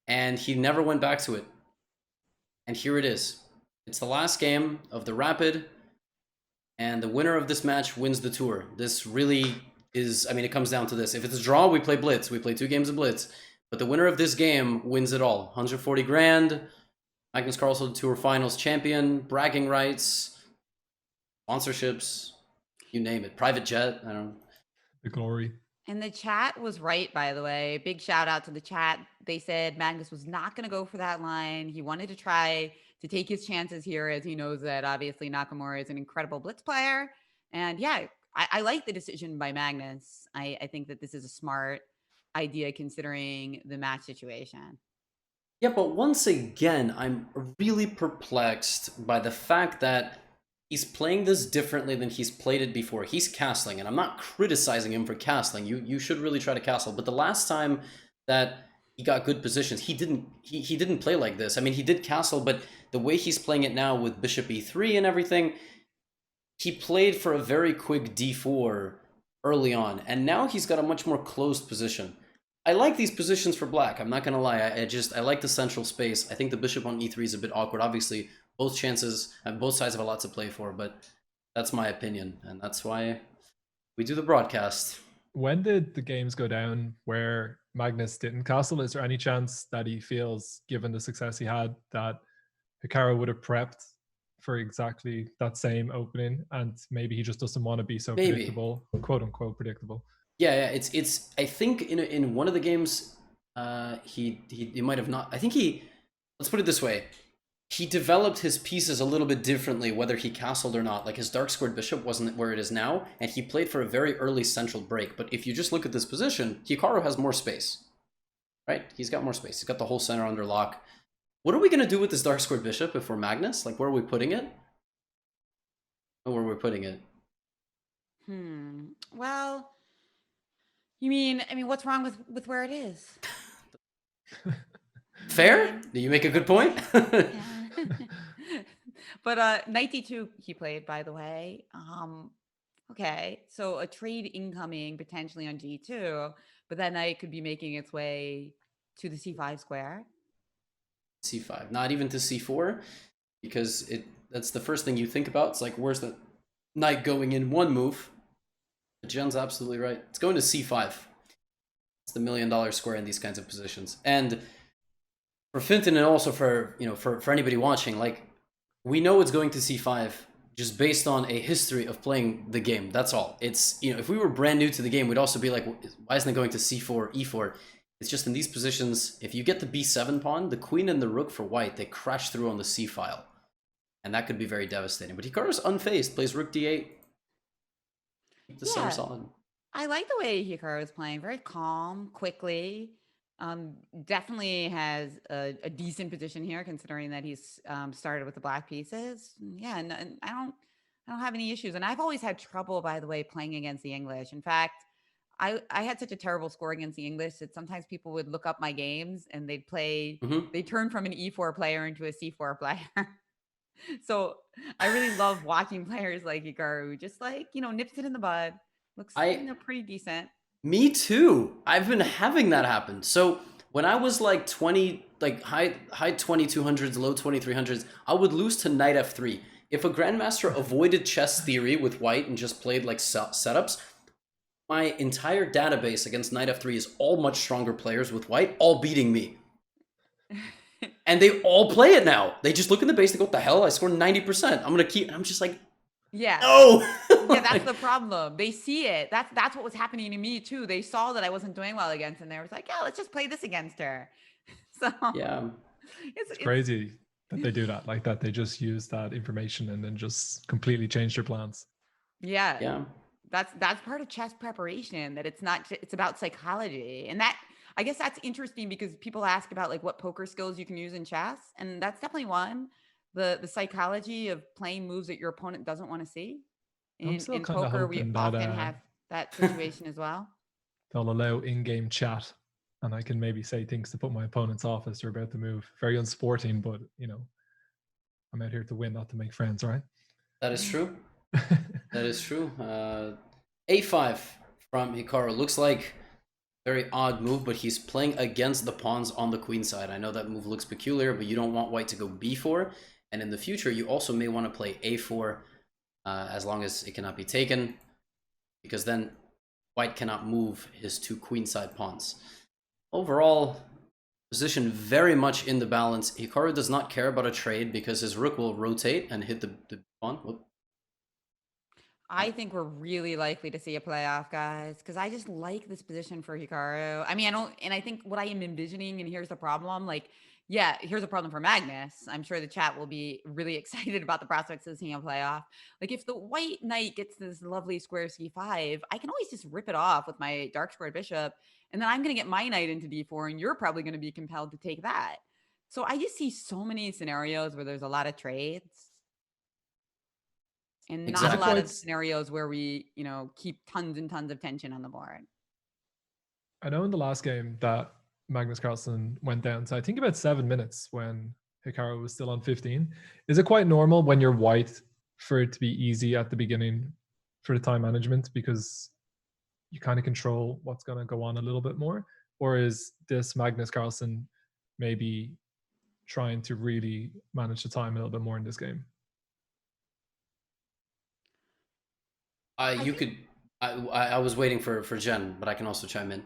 [SPEAKER 2] And he never went back to it. And here it is. It's the last game of the Rapid, and the winner of this match wins the tour. This really is, I mean, it comes down to this. If it's a draw, we play Blitz. We play 2 games of Blitz. But the winner of this game wins it all. 140 grand, Magnus Carlsen Tour Finals champion, bragging rights, sponsorships, you name it. Private jet, I don't know.
[SPEAKER 5] The glory.
[SPEAKER 6] And the chat was right, by the way. Big shout out to the chat. They said Magnus was not going to go for that line. He wanted to try to take his chances here, as he knows that obviously Nakamura is an incredible Blitz player. And yeah, I like the decision by Magnus. I think that this is a smart idea considering the match situation.
[SPEAKER 2] Yeah, but once again, I'm really perplexed by the fact that he's playing this differently than he's played it before. He's castling, and I'm not criticizing him for castling. You should really try to castle. But the last time that he got good positions, he didn't play like this. I mean, he did castle, but the way he's playing it now with bishop e3 and everything, he played for a very quick d4 early on, and now he's got a much more closed position. I like these positions for black. I'm not gonna lie. I like the central space. I think the bishop on e3 is a bit awkward. Obviously, both chances and both sides have a lot to play for, but that's my opinion, and that's why we do the broadcast.
[SPEAKER 5] When did the games go down where Magnus didn't castle? Is there any chance that he feels, given the success he had, that Hikaru would have prepped for exactly that same opening, and maybe he just doesn't want to be so predictable, quote unquote predictable?
[SPEAKER 2] Yeah, it's. I think in one of the games, he might have not. I think let's put it this way. He developed his pieces a little bit differently, whether he castled or not. Like, his dark squared bishop wasn't where it is now, and he played for a very early central break. But if you just look at this position, Hikaru has more space, right? He's got more space. He's got the whole center under lock. What are we going to do with this dark squared bishop if we're Magnus? Like, where are we putting it? Oh, where are we putting it?
[SPEAKER 6] Well, I mean, what's wrong with where it is?
[SPEAKER 2] Fair? Do you make a good point?
[SPEAKER 6] Yeah. But knight d2 he played, by the way. Okay, so a trade incoming potentially on g2, but that knight could be making its way to the c5 square.
[SPEAKER 2] c5, not even to c4, because that's the first thing you think about. It's like, where's the knight going in one move? But Jen's absolutely right. It's going to c5. It's the $1 million square in these kinds of positions. And for Fintan, and also for anybody watching, like, we know it's going to c5 just based on a history of playing the game. That's all. It's, if we were brand new to the game, we'd also be like, why isn't it going to c4, e4? It's just in these positions, if you get the b7 pawn, the queen and the rook for white, they crash through on the c file. And that could be very devastating. But Hikaru's unfazed, plays rook d8. Keep the center solid.
[SPEAKER 6] I like the way Hikaru is playing. Very calm, quickly. Definitely has a decent position here, considering that he's started with the black pieces. Yeah, and I don't have any issues. And I've always had trouble, by the way, playing against the English. In fact, I had such a terrible score against the English that sometimes people would look up my games and they'd play, they turn from an E4 player into a C4 player. So I really love watching players like Hikaru, just like, nips it in the bud. Looks pretty decent.
[SPEAKER 2] Me too. I've been having that happen. So when I was like 20, like high 2200s, low 2300s, I would lose to knight f3. If a grandmaster avoided chess theory with white and just played like setups, my entire database against knight f3 is all much stronger players with white, all beating me. And they all play it now. They just look in the base, they go, what the hell? I scored 90%. I'm just like,
[SPEAKER 6] yeah.
[SPEAKER 2] No.
[SPEAKER 6] Yeah, that's the problem. They see it. That's what was happening to me too. They saw that I wasn't doing well against, and they was like, yeah, let's just play this against her. So
[SPEAKER 2] yeah,
[SPEAKER 5] it's crazy that they do that, like that. They just use that information and then just completely change their plans.
[SPEAKER 6] Yeah. That's part of chess preparation, that it's about psychology. And that, I guess that's interesting because people ask about like what poker skills you can use in chess. And that's definitely one, the psychology of playing moves that your opponent doesn't want to see. In poker, we often have that situation as well.
[SPEAKER 5] They'll allow in-game chat and I can maybe say things to put my opponents off as they're about to move. Very unsporting, but you know, I'm out here to win, not to make friends, right?
[SPEAKER 2] That is true. That is true. A5 from Hikaru. Looks like very odd move, but he's playing against the pawns on the queen side. I know that move looks peculiar, but you don't want white to go b4. And in the future, you also may want to play a4 as long as it cannot be taken, because then white cannot move his two queenside pawns. Overall, position very much in the balance. Hikaru does not care about a trade because his rook will rotate and hit the pawn. Whoop.
[SPEAKER 6] I think we're really likely to see a playoff, guys, because I just like this position for Hikaru. I mean, I think what I am envisioning, and here's the problem, like, yeah, here's a problem for Magnus. I'm sure the chat will be really excited about the prospects of seeing a playoff. Like, if the white knight gets this lovely square c5, I can always just rip it off with my dark squared bishop, and then I'm going to get my knight into d4, and you're probably going to be compelled to take that. So I just see so many scenarios where there's a lot of trades. And not a lot of scenarios where we, you know, keep tons and tons of tension on the board.
[SPEAKER 5] I know in the last game that Magnus Carlsen went down to, I think, about 7 minutes when Hikaru was still on 15. Is it quite normal when you're white for it to be easy at the beginning for the time management because you kind of control what's going to go on a little bit more? Or is this Magnus Carlsen maybe trying to really manage the time a little bit more in this game?
[SPEAKER 2] I was waiting for Jen, but I can also chime in.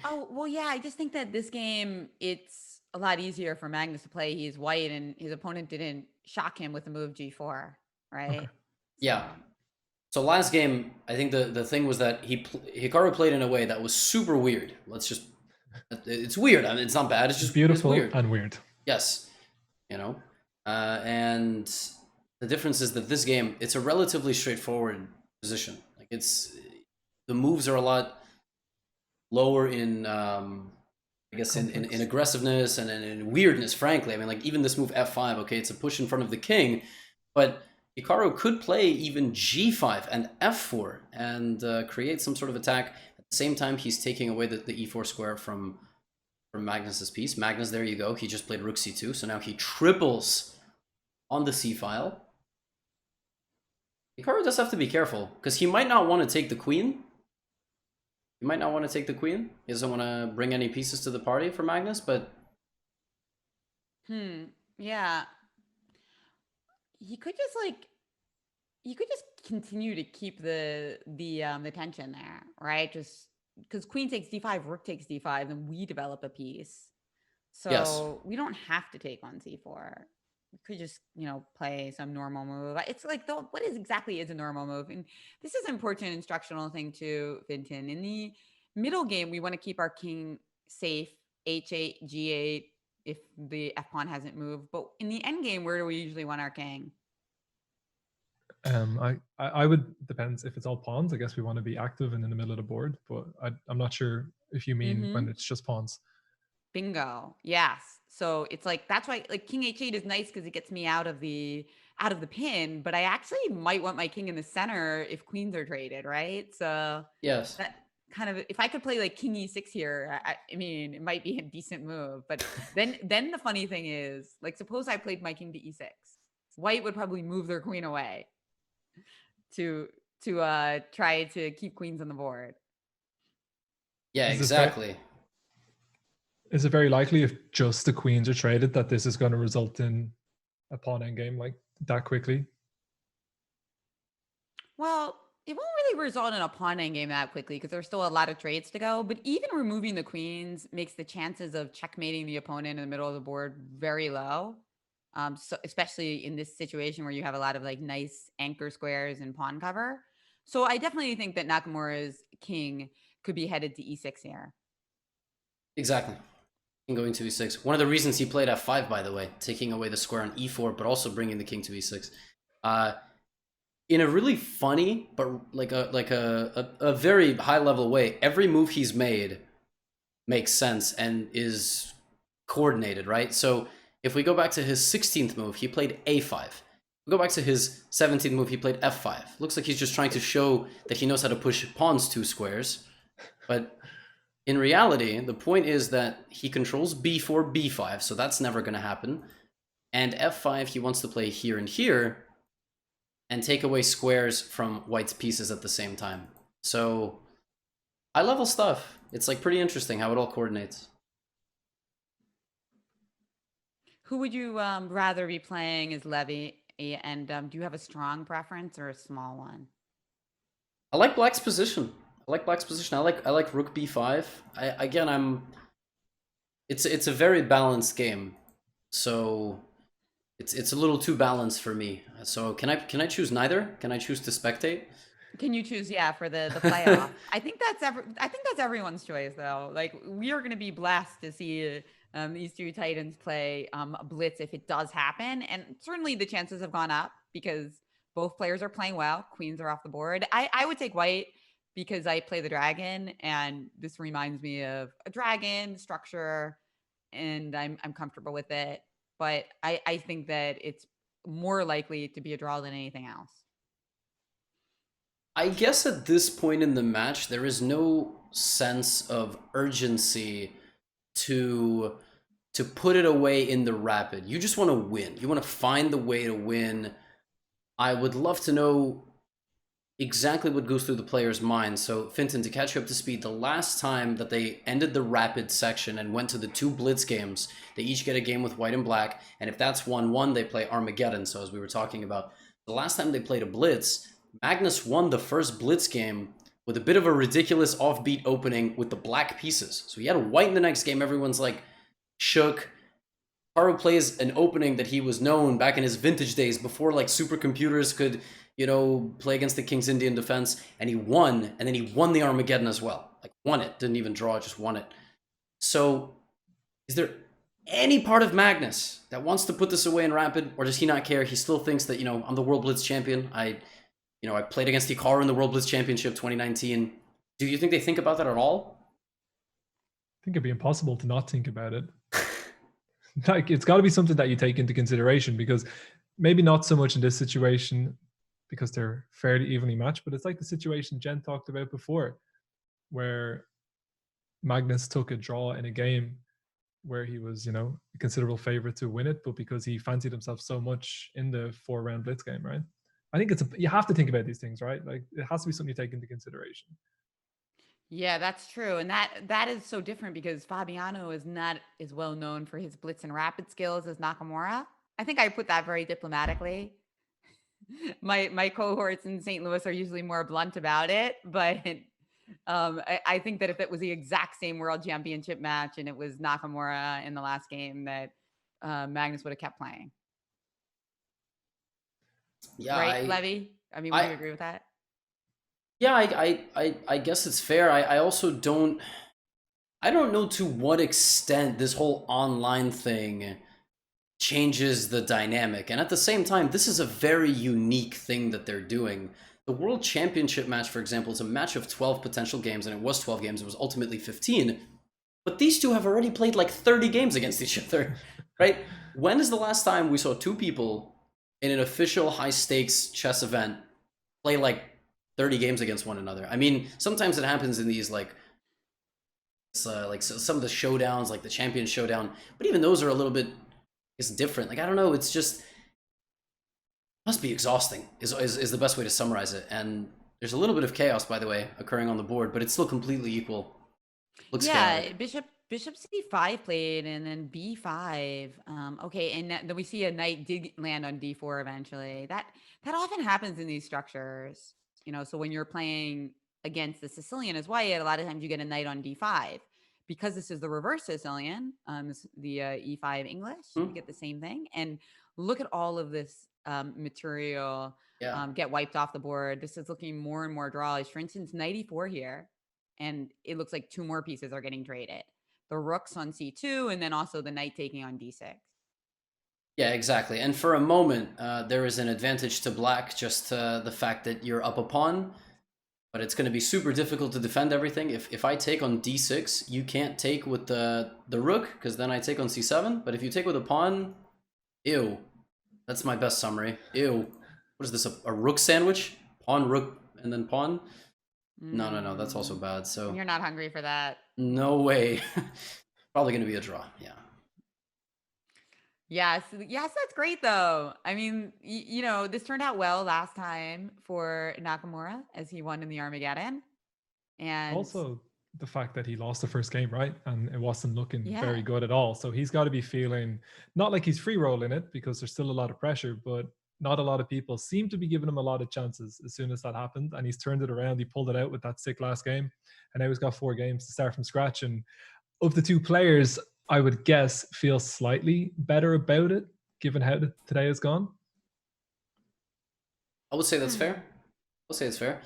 [SPEAKER 6] Oh, well, yeah, I just think that this game, it's a lot easier for Magnus to play. He's white and his opponent didn't shock him with the move g4, right? Okay.
[SPEAKER 2] Yeah. So last game, I think the thing was that Hikaru played in a way that was super weird. It's weird. I mean, it's not bad. It's just
[SPEAKER 5] beautiful,
[SPEAKER 2] it's weird.
[SPEAKER 5] And weird.
[SPEAKER 2] Yes. You know, and the difference is that this game, it's a relatively straightforward position. Like the moves are a lot lower in I guess in aggressiveness and in weirdness, frankly. I mean, like even this move f5, okay, it's a push in front of the king, but Hikaru could play even g5 and f4 and create some sort of attack. At the same time, he's taking away the e4 square from Magnus's piece. Magnus, there you go. He just played rook c2, so now he triples on the c file. Hikaru does have to be careful, because he might not want to take the queen. He might not want to take the queen. He doesn't want to bring any pieces to the party for Magnus, but...
[SPEAKER 6] Yeah. He could just continue to keep the tension there, right? Just because queen takes d5, rook takes d5, then we develop a piece. So yes, we don't have to take on c4. We could just, you know, play some normal move. It's like, what exactly is a normal move? And this is an important instructional thing too, Vinton. In the middle game, we want to keep our king safe, h8, g8, if the f-pawn hasn't moved. But in the end game, where do we usually want our king?
[SPEAKER 5] I would, depends if it's all pawns. I guess we want to be active and in the middle of the board, but I'm not sure if you mean when it's just pawns.
[SPEAKER 6] Bingo. Yes. So it's like, that's why like king h8 is nice because it gets me out of the pin, but I actually might want my king in the center if queens are traded, right? So
[SPEAKER 2] yes,
[SPEAKER 6] that kind of, if I could play like king e6 here, I mean, it might be a decent move, but then the funny thing is, like, suppose I played my king to e6, white would probably move their queen away to try to keep queens on the board.
[SPEAKER 2] Yeah, exactly.
[SPEAKER 5] Is it very likely if just the queens are traded that this is going to result in a pawn endgame like that quickly?
[SPEAKER 6] Well, it won't really result in a pawn endgame that quickly because there's still a lot of trades to go. But even removing the queens makes the chances of checkmating the opponent in the middle of the board very low. So especially in this situation where you have a lot of like nice anchor squares and pawn cover. So I definitely think that Nakamura's king could be headed to e6 here.
[SPEAKER 2] Exactly. King going to e6. One of the reasons he played f5, by the way, taking away the square on e4, but also bringing the king to e6. In a really funny, but like a very high level way, every move he's made makes sense and is coordinated, right? So if we go back to his 16th move, he played a5. We go back to his 17th move, he played f5. Looks like he's just trying to show that he knows how to push pawns 2 squares, but In reality, the point is that he controls b4, b5, so that's never going to happen. And f5, he wants to play here and here and take away squares from white's pieces at the same time. So high-level stuff. It's like pretty interesting how it all coordinates.
[SPEAKER 6] Who would you rather be playing as Levy? And do you have a strong preference or a small one?
[SPEAKER 2] I like black's position. I like rook b5. It's a very balanced game, so it's a little too balanced for me. So can I choose neither? Can I choose to spectate?
[SPEAKER 6] Can you choose, for the playoff? I think that's everyone's choice, though. Like, we are going to be blessed to see these two Titans play Blitz if it does happen, and certainly the chances have gone up because both players are playing well. Queens are off the board. I would take white because I play the dragon, and this reminds me of a dragon structure, and I'm comfortable with it. But I think that it's more likely to be a draw than anything else.
[SPEAKER 2] I guess at this point in the match, there is no sense of urgency to put it away in the rapid. You just want to win. You want to find the way to win. I would love to know exactly what goes through the player's mind. So, Finton, to catch you up to speed, the last time that they ended the rapid section and went to the 2 Blitz games, they each get a game with white and black, and if that's 1-1, they play Armageddon. So as we were talking about, the last time they played a Blitz, Magnus won the first Blitz game with a bit of a ridiculous offbeat opening with the black pieces. So he had a white in the next game. Everyone's like shook. Hikaru plays an opening that he was known back in his vintage days before like supercomputers could, play against the King's Indian defense, and he won, and then he won the Armageddon as well. Like, won it. Didn't even draw, just won it. So is there any part of Magnus that wants to put this away in rapid, or does he not care? He still thinks that, I'm the World Blitz champion. I played against Hikaru in the World Blitz Championship 2019. Do you think they think about that at all?
[SPEAKER 5] I think it'd be impossible to not think about it. Like, it's got to be something that you take into consideration, because maybe not so much in this situation because they're fairly evenly matched, but it's like the situation Jen talked about before, where Magnus took a draw in a game where he was, a considerable favorite to win it, but because he fancied himself so much in the 4-round Blitz game, right? I think you have to think about these things, right? Like, it has to be something you take into consideration.
[SPEAKER 6] Yeah, that's true. And that is so different because Fabiano is not as well known for his Blitz and rapid skills as Nakamura. I think I put that very diplomatically. My cohorts in St. Louis are usually more blunt about it, but I think that if it was the exact same world championship match and it was Nakamura in the last game, that Magnus would have kept playing.
[SPEAKER 2] Yeah,
[SPEAKER 6] right, Levy? I mean, would you agree with that?
[SPEAKER 2] Yeah, I guess it's fair. I also don't know to what extent this whole online thing changes the dynamic. And at the same time, this is a very unique thing that they're doing. The World Championship match, for example, is a match of 12 potential games, and it was 12 games. It was ultimately 15. But these two have already played like 30 games against each other, right? When is the last time we saw two people in an official high-stakes chess event play like 30 games against one another? I mean, sometimes it happens in these like some of the showdowns, like the Champion Showdown, but even those are a little bit different. Like, I don't know, it's just must be exhausting is the best way to summarize it. And there's a little bit of chaos, by the way, occurring on the board, but it's still completely equal. Looks chaotic.
[SPEAKER 6] Bishop c5 played, and then b5. Okay, and then we see a knight did land on d4 eventually. That often happens in these structures, so when you're playing against the Sicilian as white, a lot of times you get a knight on d5. Because this is the reverse Sicilian, the e5 English, you get the same thing. And look at all of this material get wiped off the board. This is looking more and more drawish. For instance, knight e4 here, and it looks like two more pieces are getting traded. The rook's on c2, and then also the knight taking on d6.
[SPEAKER 2] Yeah, exactly. And for a moment, there is an advantage to black, just the fact that you're up a pawn. But it's going to be super difficult to defend everything. If I take on d6, you can't take with the rook, because then I take on c7. But if you take with a pawn, ew. That's my best summary. Ew. What is this, a rook sandwich? Pawn, rook, and then pawn? No, that's also bad. So
[SPEAKER 6] You're not hungry for that.
[SPEAKER 2] no way. Probably going to be a draw. Yeah.
[SPEAKER 6] Yes, that's great though. I mean, this turned out well last time for Nakamura as he won in the Armageddon. And
[SPEAKER 5] also the fact that he lost the first game, right? And it wasn't looking
[SPEAKER 6] Yeah.
[SPEAKER 5] very good at all. So he's got to be feeling not like he's free rolling it, because there's still a lot of pressure, but not a lot of people seem to be giving him a lot of chances as soon as that happened. And he's turned it around. He pulled it out with that sick last game. And now he's got 4 games to start from scratch. And of the 2 players, I would guess feel slightly better about it, given how today has gone.
[SPEAKER 2] I would say that's fair. I'll say it's fair.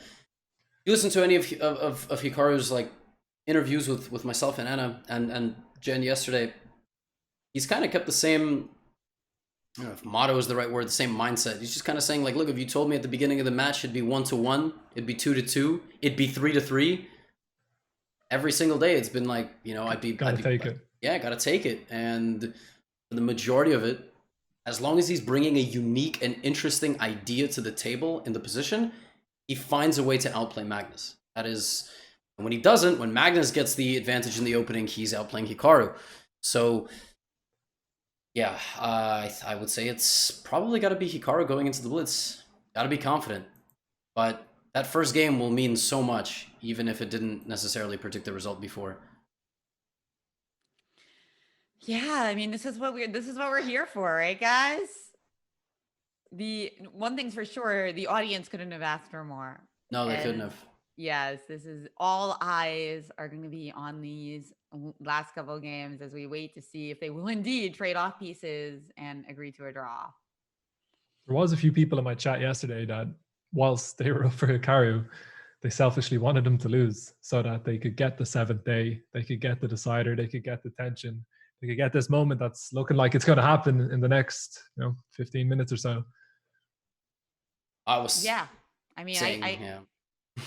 [SPEAKER 2] You listen to any of Hikaru's like interviews with myself and Anna and Jen yesterday. He's kind of kept the same, I don't know if motto is the right word, the same mindset. He's just kind of saying like, look, if you told me at the beginning of the match it'd be 1-1, it'd be 2-2, it'd be 3-3. Every single day it's been like, I'd take it. Yeah, gotta take it. And for the majority of it, as long as he's bringing a unique and interesting idea to the table in the position, he finds a way to outplay Magnus. That is, and when he doesn't, when Magnus gets the advantage in the opening, he's outplaying Hikaru. So, yeah, I would say it's probably got to be Hikaru going into the Blitz. Got to be confident. But that first game will mean so much, even if it didn't necessarily predict the result before.
[SPEAKER 6] Yeah, I mean, this is what we're here for, right, guys? The one thing's for sure, the audience couldn't have asked for more.
[SPEAKER 2] No, they couldn't have.
[SPEAKER 6] Yes, this is all eyes are going to be on these last couple of games as we wait to see if they will indeed trade off pieces and agree to a draw.
[SPEAKER 5] There was a few people in my chat yesterday that, whilst they were up for Hikaru, they selfishly wanted him to lose so that they could get the 7th day, they could get the decider, they could get the tension, they could get this moment that's looking like it's going to happen in the next 15 minutes or so.
[SPEAKER 6] I mean,
[SPEAKER 2] saying,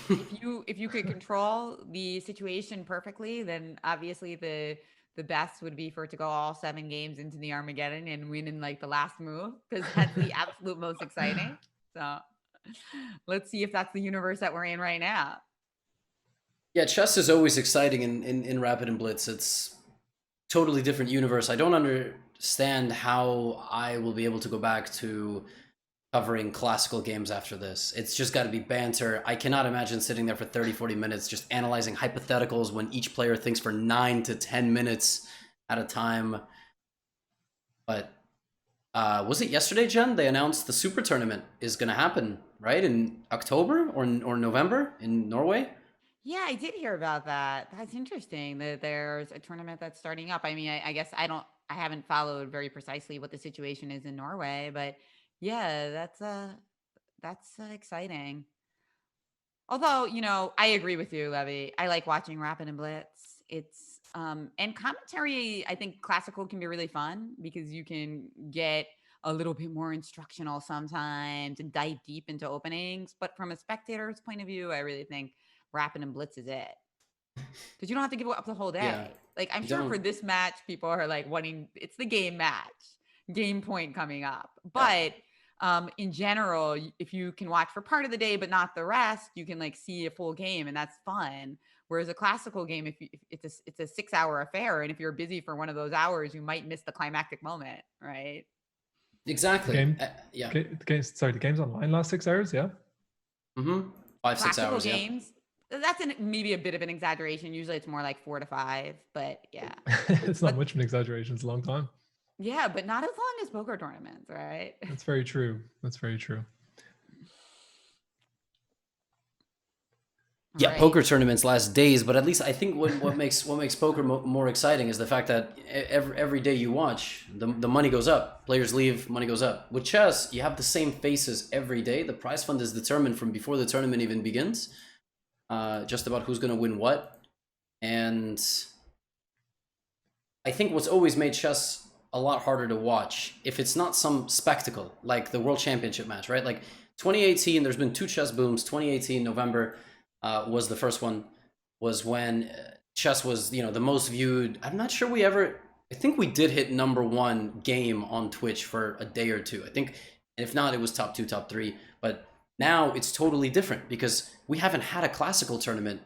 [SPEAKER 6] if you could control the situation perfectly, then obviously the best would be for it to go all 7 games into the Armageddon and win in like the last move, because that's the absolute most exciting. So let's see if that's the universe that we're in right now.
[SPEAKER 2] Yeah, chess is always exciting in Rapid and Blitz. It's totally different universe. I don't understand how I will be able to go back to covering classical games after this. It's just got to be banter. I cannot imagine sitting there for 30-40 minutes just analyzing hypotheticals when each player thinks for 9 to 10 minutes at a time. But was it yesterday, Jen? They announced the super tournament is going to happen, right? In October or November in Norway?
[SPEAKER 6] Yeah, I did hear about that. That's interesting that there's a tournament that's starting up. I mean, I guess I haven't followed very precisely what the situation is in Norway, but yeah, that's exciting. Although, I agree with you, Levy. I like watching Rapid and Blitz. It's and commentary, I think classical can be really fun because you can get a little bit more instructional sometimes and dive deep into openings. But from a spectator's point of view, I really think Rapid and Blitz is it. Because you don't have to give up the whole day. Yeah, like I'm sure for this match, people are like wanting, it's the game match, game point coming up. But in general, if you can watch for part of the day but not the rest, you can like see a full game, and that's fun. Whereas a classical game, if it's a 6-hour affair, and if you're busy for one of those hours, you might miss the climactic moment, right?
[SPEAKER 2] Exactly.
[SPEAKER 5] The game's online last 6 hours, yeah.
[SPEAKER 2] 5-6
[SPEAKER 6] classical
[SPEAKER 2] hours.
[SPEAKER 6] Games. Yeah. That's maybe a bit of an exaggeration. Usually it's more like 4 to 5, but yeah.
[SPEAKER 5] It's not much of an exaggeration. It's a long time.
[SPEAKER 6] Yeah, but not as long as poker tournaments, right?
[SPEAKER 5] That's very true. That's very true.
[SPEAKER 2] Yeah, right. Poker tournaments last days, but at least I think what makes poker more exciting is the fact that every day you watch, the money goes up. Players leave, money goes up. With chess, you have the same faces every day. The prize fund is determined from before the tournament even begins, just about who's going to win what. And I think what's always made chess a lot harder to watch, if it's not some spectacle, like the World Championship match, right? Like 2018, there's been 2 chess booms. 2018, November, was the first one, was when chess was, the most viewed. I'm not sure I think we did hit #1 game on Twitch for a day or two. I think, if not, it was top 2, top 3. But Now it's totally different because we haven't had a classical tournament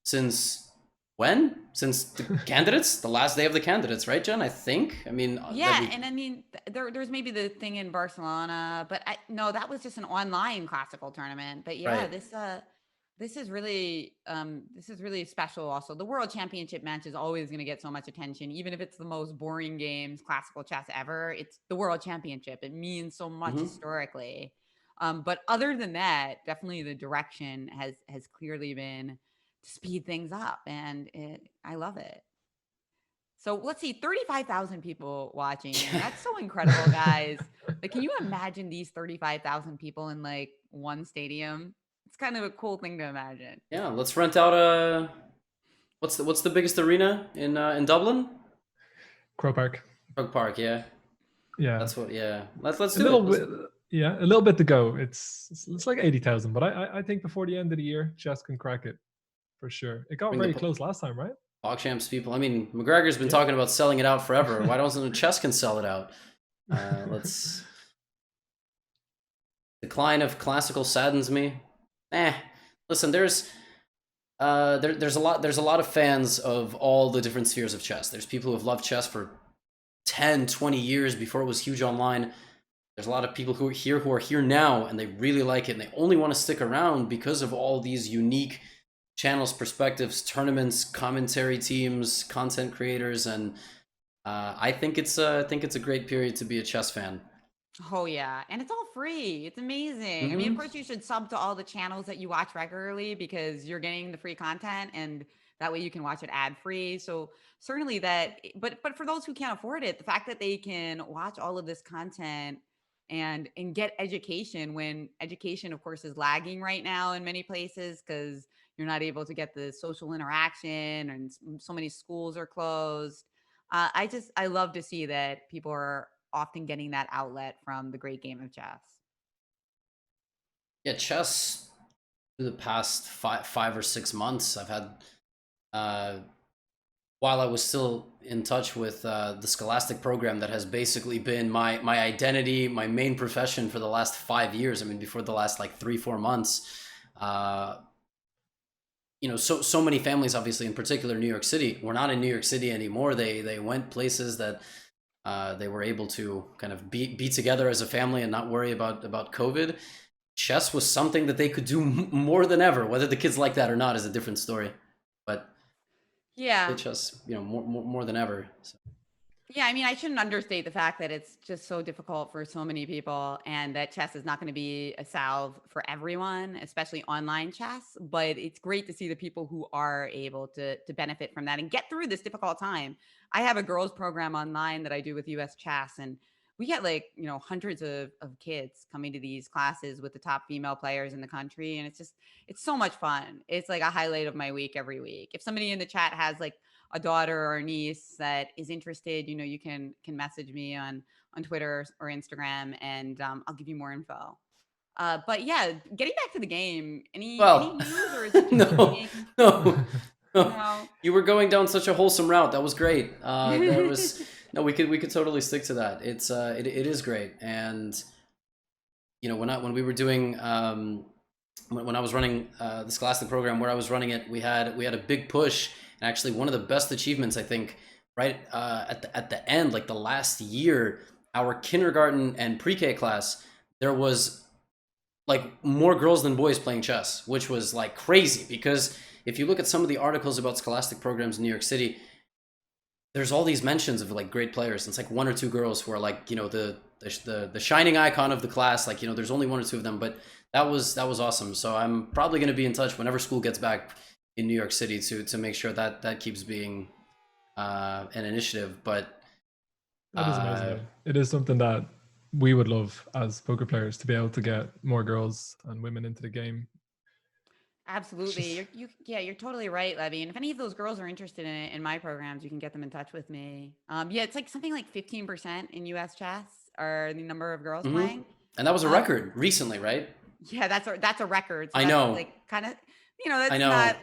[SPEAKER 2] since when? Since the candidates, the last day of the candidates, right, Jen? I think. I mean,
[SPEAKER 6] yeah, and I mean, there's maybe the thing in Barcelona, but no, that was just an online classical tournament. But yeah,
[SPEAKER 2] Right.
[SPEAKER 6] this is really special. Also, the World Championship match is always going to get so much attention, even if it's the most boring games classical chess ever. It's the World Championship. It means so much historically. But other than that, definitely the direction has clearly been to speed things up, and I love it. So let's see, 35,000 people watching. That's so incredible, guys. Like, can you imagine these 35,000 people in like one stadium? It's kind of a cool thing to imagine.
[SPEAKER 2] Yeah, let's rent out a. What's the biggest arena in Dublin?
[SPEAKER 5] Croke Park.
[SPEAKER 2] Croke Park, yeah.
[SPEAKER 5] Yeah.
[SPEAKER 2] That's what. Yeah, let's
[SPEAKER 5] a
[SPEAKER 2] do
[SPEAKER 5] little
[SPEAKER 2] it.
[SPEAKER 5] bit. Yeah, a little bit to go. It's like 80,000, but I think before the end of the year, chess can crack it for sure. It got
[SPEAKER 2] Bring
[SPEAKER 5] very
[SPEAKER 2] the
[SPEAKER 5] close last time, right?
[SPEAKER 2] PogChamps people. I mean, McGregor's been talking about selling it out forever. Why doesn't chess can sell it out? Let's. Decline of classical saddens me. Listen, there's a lot of fans of all the different spheres of chess. There's people who have loved chess for 10, 20 years before it was huge online. There's a lot of people who are here now and they really like it and they only want to stick around because of all these unique channels, perspectives, tournaments, commentary teams, content creators, and I think it's a great period to be a chess fan.
[SPEAKER 6] Oh yeah, and it's all free. It's amazing. I mean, of course, you should sub to all the channels that you watch regularly because you're getting the free content, and that way you can watch it ad free. So certainly that. But for those who can't afford it, the fact that they can watch all of this content and get education when education, of course, is lagging right now in many places because you're not able to get the social interaction, and so many schools are closed. I love to see that people are often getting that outlet from the great game of chess.
[SPEAKER 2] Yeah, chess through the past 5 or 6 months, I've had, while I was still in touch with the Scholastic program that has basically been my identity, my main profession for the last 5 years. I mean, before the last like 3-4 months, you know, so many families, obviously, in particular New York City, we're not in New York City anymore. They went places that they were able to kind of be together as a family and not worry about COVID. Chess was something that they could do more than ever. Whether the kids like that or not is a different story. But
[SPEAKER 6] yeah,
[SPEAKER 2] chess, you know, more than ever. So.
[SPEAKER 6] Yeah, I mean, I shouldn't understate the fact that it's just so difficult for so many people, and that chess is not going to be a salve for everyone, especially online chess. But it's great to see the people who are able to benefit from that and get through this difficult time. I have a girls program online that I do with US Chess, and we get like, you know, hundreds of kids coming to these classes with the top female players in the country. And it's so much fun. It's like a highlight of my week every week. If somebody in the chat has like a daughter or a niece that is interested, you know, you can message me on Twitter or Instagram, and I'll give you more info. But yeah, getting back to the game, any news, or is it just
[SPEAKER 2] no. You were going down such a wholesome route. That was great. There was no, we could totally stick to that. It's it is great. And you know, when we were doing when I was running the Scholastic program where I was running it, we had a big push. And actually, one of the best achievements, I think, right at the end, like the last year, our kindergarten and pre-K class, there was like more girls than boys playing chess, which was like crazy. Because if you look at some of the articles about Scholastic programs in New York City, there's all these mentions of like great players. And it's like 1 or 2 girls who are like, you know, the shining icon of the class. Like, you know, there's only 1 or 2 of them, but that was awesome. So I'm probably going to be in touch whenever school gets back in New York City to make sure that keeps being an initiative. But
[SPEAKER 5] that is amazing. It is something that we would love as poker players, to be able to get more girls and women into the game.
[SPEAKER 6] Absolutely. You're totally right, Levy. And if any of those girls are interested in it in my programs, you can get them in touch with me. Yeah, it's like something like 15% in US chess are the number of girls playing.
[SPEAKER 2] And that was a record recently, right?
[SPEAKER 6] Yeah, that's a record. So
[SPEAKER 2] I know.
[SPEAKER 6] Like kind of That's
[SPEAKER 2] I know.
[SPEAKER 6] not.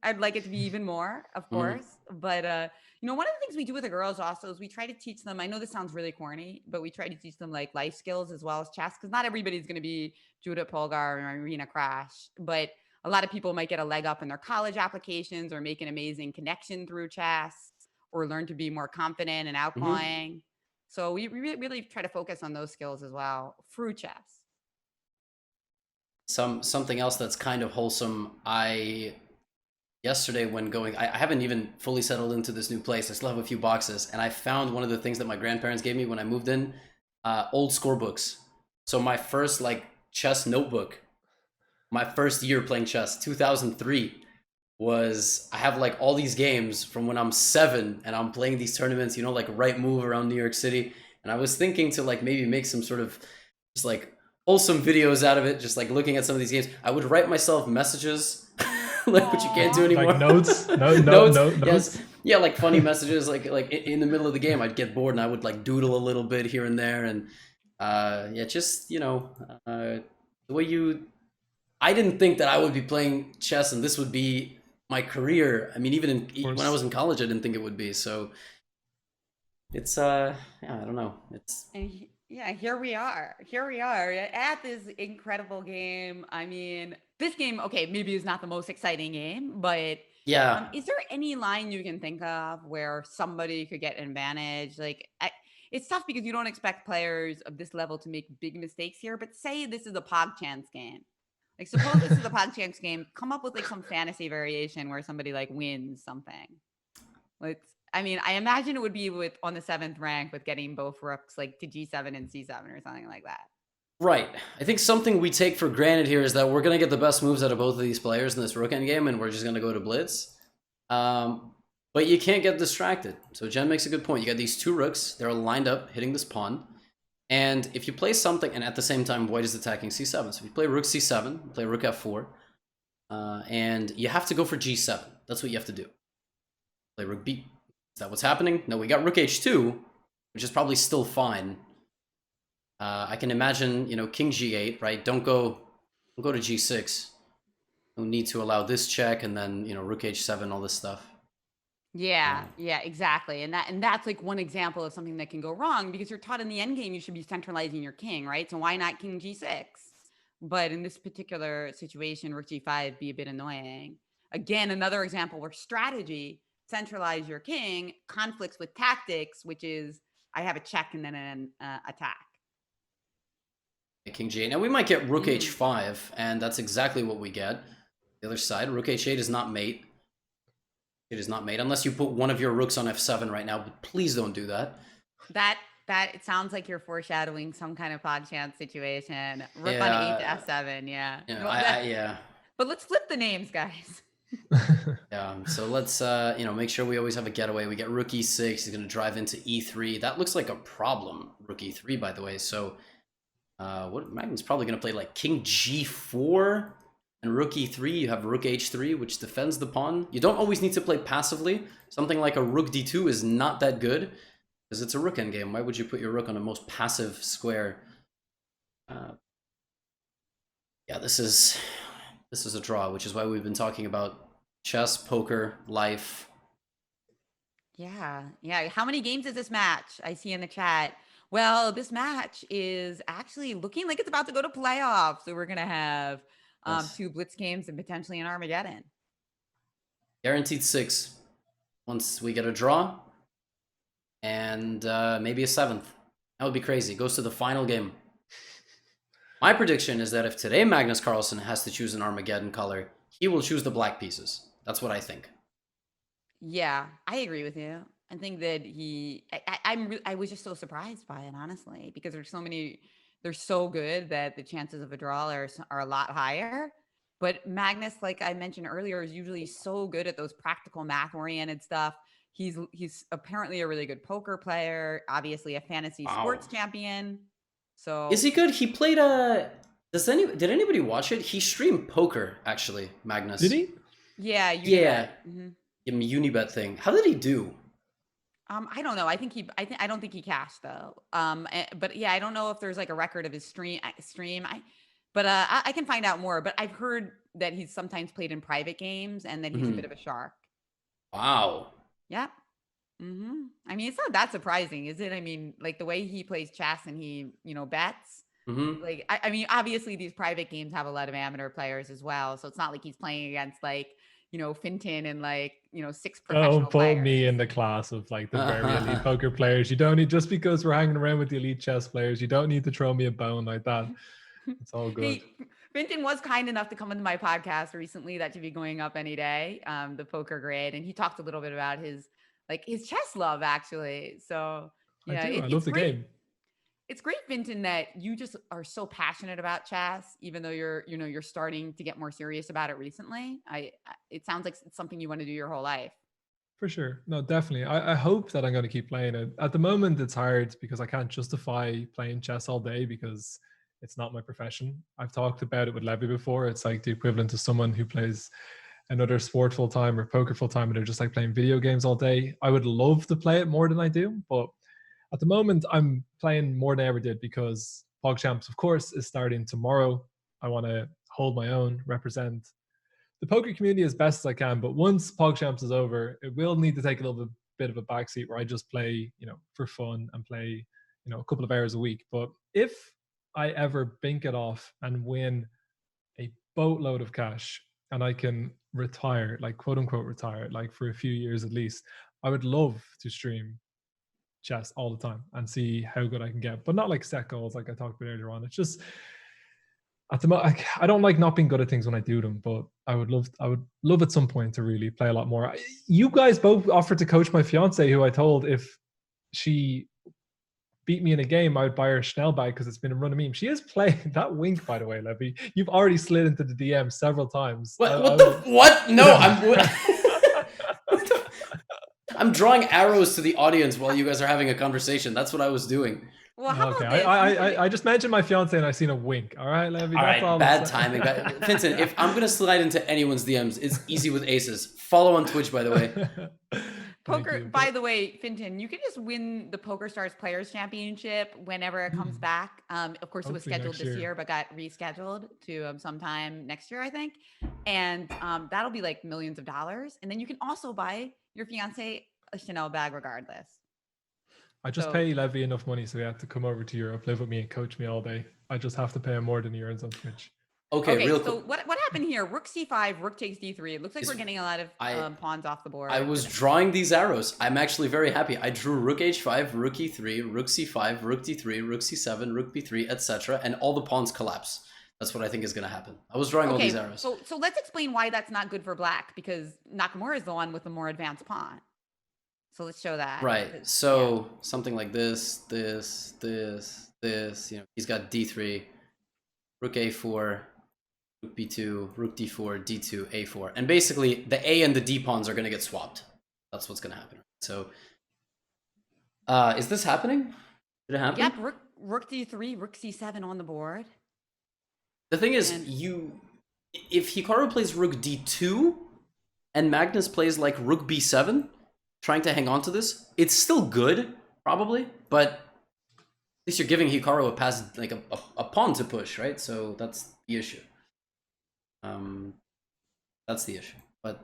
[SPEAKER 6] I'd like it to be even more, of
[SPEAKER 2] Mhm.
[SPEAKER 6] course. But one of the things we do with the girls also is we try to teach them. I know this sounds really corny, but we try to teach them like life skills as well as chess, because not everybody's going to be Judith Polgar or Marina Crash, but a lot of people might get a leg up in their college applications or make an amazing connection through chess or learn to be more confident and outgoing. So we really try to focus on those skills as well through chess.
[SPEAKER 2] Something else that's kind of wholesome. Yesterday when going, I haven't even fully settled into this new place. I still have a few boxes, and I found one of the things that my grandparents gave me when I moved in, old scorebooks. So my first like chess notebook, my first year playing chess, 2003, was I have like all these games from when I'm 7 and I'm playing these tournaments, like Right Move around New York City. And I was thinking to like maybe make some sort of just like wholesome videos out of it, just like looking at some of these games. I would write myself messages like what you can't do anymore.
[SPEAKER 5] Like notes?
[SPEAKER 2] Notes.
[SPEAKER 5] Notes?
[SPEAKER 2] Yes. Yeah, like funny messages, like in the middle of the game, I'd get bored and I would like doodle a little bit here and there. And just, the way I didn't think that I would be playing chess and this would be my career. I mean, even when I was in college, I didn't think it would be. So it's, I don't know.
[SPEAKER 6] Yeah, here we are at this incredible game. I mean, this game, okay, maybe is not the most exciting game, but
[SPEAKER 2] yeah.
[SPEAKER 6] Is there any line you can think of where somebody could get an advantage? Like, it's tough because you don't expect players of this level to make big mistakes here, but say this is a PogChamp game. Like, suppose this is a PogChamp game. Come up with like some fantasy variation where somebody like wins something. I imagine it would be on the 7th rank with getting both rooks like to G7 and C7 or something like that.
[SPEAKER 2] Right. I think something we take for granted here is that we're going to get the best moves out of both of these players in this rook endgame, and we're just going to go to blitz. But you can't get distracted. So Jen makes a good point. You got these 2 rooks. They're lined up, hitting this pawn. And if you play something, and at the same time, white is attacking C7. So if you play rook C7, play rook F4, and you have to go for G7. That's what you have to do. Play rook B. Is that what's happening? No, we got rook H2, which is probably still fine. I can imagine, king G8, right? Don't go to G6. No need to allow this check, and then, rook H7, all this stuff.
[SPEAKER 6] Yeah, exactly. And that's like one example of something that can go wrong because you're taught in the endgame you should be centralizing your king, right? So why not king G6? But in this particular situation, rook G5 be a bit annoying. Again, another example where strategy, centralize your king, conflicts with tactics, which is I have a check and then an attack.
[SPEAKER 2] King G8. Now we might get rook H5, and that's exactly what we get. The other side, rook H8 is not mate. It is not mate unless you put one of your rooks on F7 right now, but please don't do that.
[SPEAKER 6] That it sounds like you're foreshadowing some kind of PogChamp situation. Rook on 8 to F7, yeah.
[SPEAKER 2] Yeah.
[SPEAKER 6] But let's flip the names, guys.
[SPEAKER 2] Yeah, so let's make sure we always have a getaway. We get rook E6, he's going to drive into E3. That looks like a problem, rook E3, by the way. So Magnus probably going to play like king G4 and rook E3. You have rook H3, which defends the pawn. You don't always need to play passively. Something like a rook D2 is not that good because it's a rook endgame. Why would you put your rook on a most passive square? Yeah, this is a draw, which is why we've been talking about chess, poker, life.
[SPEAKER 6] Yeah. How many games is this match? I see in the chat. Well, this match is actually looking like it's about to go to playoffs. So we're going to have 2 Blitz games and potentially an Armageddon.
[SPEAKER 2] Guaranteed 6. Once we get a draw and maybe a 7th. That would be crazy. It goes to the final game. My prediction is that if today Magnus Carlsen has to choose an Armageddon color, he will choose the black pieces. That's what I think.
[SPEAKER 6] Yeah, I agree with you. I think that I was just so surprised by it, honestly, because they're so good that the chances of a draw are a lot higher. But Magnus, like I mentioned earlier, is usually so good at those practical math-oriented stuff. He's apparently a really good poker player, obviously a fantasy sports champion. So
[SPEAKER 2] is he good? He played did anybody watch it? He streamed poker, actually, Magnus.
[SPEAKER 5] Did he?
[SPEAKER 6] Yeah.
[SPEAKER 2] Yeah. Unibet thing. How did he do?
[SPEAKER 6] I don't know. I don't think he cashed though. But yeah, I don't know if there's like a record of his stream. But I can find out more. But I've heard that he's sometimes played in private games and that he's a bit of a shark.
[SPEAKER 2] Wow.
[SPEAKER 6] Yep. I mean, it's not that surprising, is it? I mean, like the way he plays chess and he, bets. Like, I mean, obviously these private games have a lot of amateur players as well. So it's not like he's playing against like, Finton and like, 6 professional
[SPEAKER 5] Don't
[SPEAKER 6] players.
[SPEAKER 5] put me in the class of like the very elite poker players. You don't need, just because we're hanging around with the elite chess players, you don't need to throw me a bone like that. It's all good.
[SPEAKER 6] Hey, Finton was kind enough to come into my podcast recently. That should be going up any day. The Poker Grid, and he talked a little bit about his chess love, actually. So yeah,
[SPEAKER 5] I love the game.
[SPEAKER 6] It's great, Finton, that you just are so passionate about chess, even though you're starting to get more serious about it recently. It sounds like it's something you want to do your whole life.
[SPEAKER 5] For sure. No, definitely. I hope that I'm going to keep playing it. At the moment, it's hard because I can't justify playing chess all day because it's not my profession. I've talked about it with Levy before. It's like the equivalent to someone who plays another sport full time or poker full time and they're just like playing video games all day. I would love to play it more than I do, but at the moment I'm playing more than I ever did because PogChamps, of course, is starting tomorrow. I want to hold my own, represent the poker community as best as I can. But once PogChamps is over, it will need to take a little bit of a backseat where I just play, for fun and play, a couple of hours a week. But if I ever bink it off and win a boatload of cash and I can retire, like quote unquote retire, like for a few years at least, I would love to stream chess all the time and see how good I can get, but not like set goals like I talked about earlier on. It's just at the moment, I don't like not being good at things when I do them, but I would love at some point to really play a lot more. You guys both offered to coach my fiance, who I told if she beat me in a game, I would buy her a Schnell bag because it's been a run of meme. She is playing that wink, by the way, Levy. You've already slid into the DM several times.
[SPEAKER 2] What? No, I'm drawing arrows to the audience while you guys are having a conversation. That's what I was doing.
[SPEAKER 6] Well, how
[SPEAKER 5] okay.
[SPEAKER 6] about this?
[SPEAKER 5] I just mentioned my fiance and I seen a wink. All right, Levy.
[SPEAKER 2] All right, bad timing. Vincent, if I'm gonna slide into anyone's DMs, it's Easy with Aces. Follow on Twitch, by the way.
[SPEAKER 6] Poker, by the way, Finton, you can just win the Poker Stars Players Championship whenever it comes back. Of course, it was scheduled this year, but got rescheduled to sometime next year, I think. And that'll be like millions of dollars. And then you can also buy your fiance a Chanel bag regardless.
[SPEAKER 5] I just pay Levy enough money so he had to come over to Europe, live with me and coach me all day. I just have to pay him more than he earns on Twitch.
[SPEAKER 6] Okay, so what happened here? Rook c5, rook takes d3. It looks like we're getting a lot of pawns off the board.
[SPEAKER 2] I was drawing these arrows. I'm actually very happy. I drew rook h5, rook e3, rook c5, rook d3, rook c7, rook b3, etc. And all the pawns collapse. That's what I think is going to happen. I was drawing all these arrows.
[SPEAKER 6] So let's explain why that's not good for black, because Nakamura is the one with the more advanced pawn. So let's show that.
[SPEAKER 2] Right. So something like this. He's got d3, rook a4, rook b2, rook d4, d2, a4. And basically, the a and the d pawns are going to get swapped. That's what's going to happen. So, is this happening? Did it happen?
[SPEAKER 6] Yep, rook d3, rook c7 on the board.
[SPEAKER 2] The thing is, if Hikaru plays rook d2, and Magnus plays like rook b7, trying to hang on to this, it's still good, probably, but at least you're giving Hikaru a pass, like a pawn to push, right? So that's the issue. That's the issue. But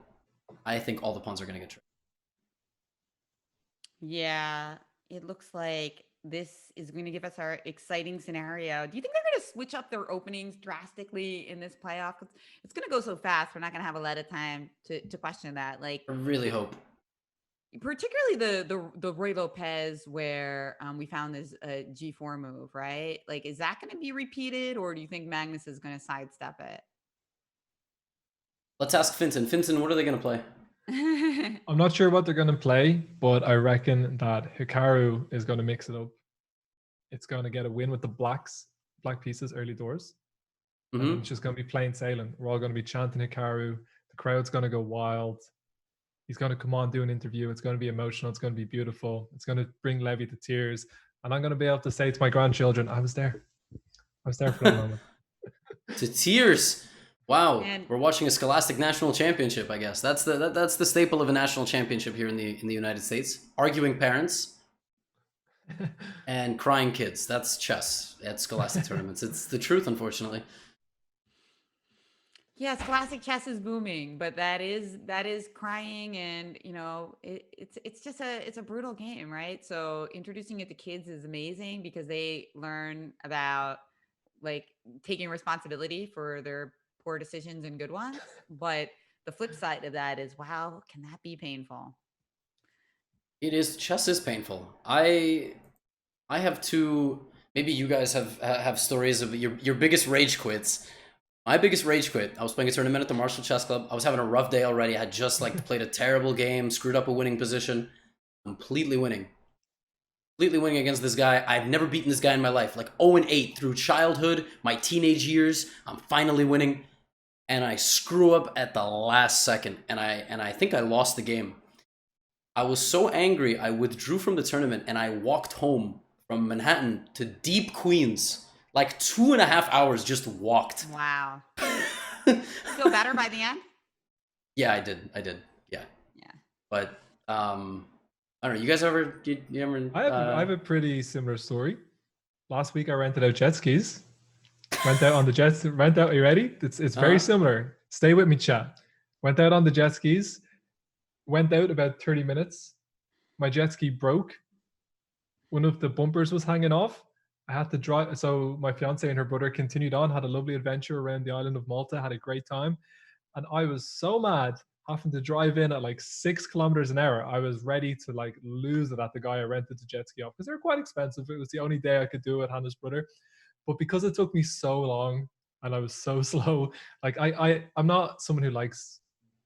[SPEAKER 2] I think all the pawns are going to get tricked.
[SPEAKER 6] Yeah, it looks like this is going to give us our exciting scenario. Do you think they're going to switch up their openings drastically in this playoff? It's going to go so fast. We're not going to have a lot of time to question that. Like,
[SPEAKER 2] I really hope.
[SPEAKER 6] Particularly the Roy Lopez where we found this G4 move, right? Like, is that going to be repeated, or do you think Magnus is going to sidestep it?
[SPEAKER 2] Let's ask Finton. Finton, what are they going to play?
[SPEAKER 5] I'm not sure what they're going to play, but I reckon that Hikaru is going to mix it up. It's going to get a win with the black pieces early doors. And it's just going to be plain sailing. We're all going to be chanting Hikaru. The crowd's going to go wild. He's going to come on, do an interview. It's going to be emotional. It's going to be beautiful. It's going to bring Levy to tears. And I'm going to be able to say to my grandchildren, I was there. I was there for that moment.
[SPEAKER 2] To tears. Wow. We're watching a Scholastic National Championship, I guess. That's the staple of a national championship here in the United States. Arguing parents and crying kids. That's chess at Scholastic tournaments. It's the truth, unfortunately.
[SPEAKER 6] Yes, classic chess is booming, but that is crying, and it's just it's a brutal game, right? So introducing it to kids is amazing because they learn about like taking responsibility for their poor decisions and good ones. But the flip side of that is, wow, can that be painful?
[SPEAKER 2] It is. Chess is painful. I have two. Maybe you guys have stories of your biggest rage quits. My biggest rage quit. I was playing a tournament at the Marshall Chess Club. I was having a rough day already. I had just like played a terrible game, screwed up a winning position, completely winning against this guy. I've never beaten this guy in my life. Like 0-8 through childhood, my teenage years. I'm finally winning, and I screw up at the last second, and I think I lost the game. I was so angry, I withdrew from the tournament, and I walked home from Manhattan to deep Queens. Like 2.5 hours just walked.
[SPEAKER 6] Wow. Feel better by the end?
[SPEAKER 2] Yeah, I did. Yeah. But I don't know. You guys ever? You ever?
[SPEAKER 5] I have a pretty similar story. Last week I rented out jet skis. Went out on the jets. Are you ready? It's very similar. Stay with me, chat. Went out on the jet skis. Went out about 30 minutes. My jet ski broke. One of the bumpers was hanging off. I had to drive. So my fiance and her brother continued on, had a lovely adventure around the island of Malta, had a great time. And I was so mad having to drive in at like 6 kilometers an hour. I was ready to like lose it at the guy I rented the jet ski off because they were quite expensive. It was the only day I could do it, Hannah's brother. But because it took me so long and I was so slow, like I'm not someone who likes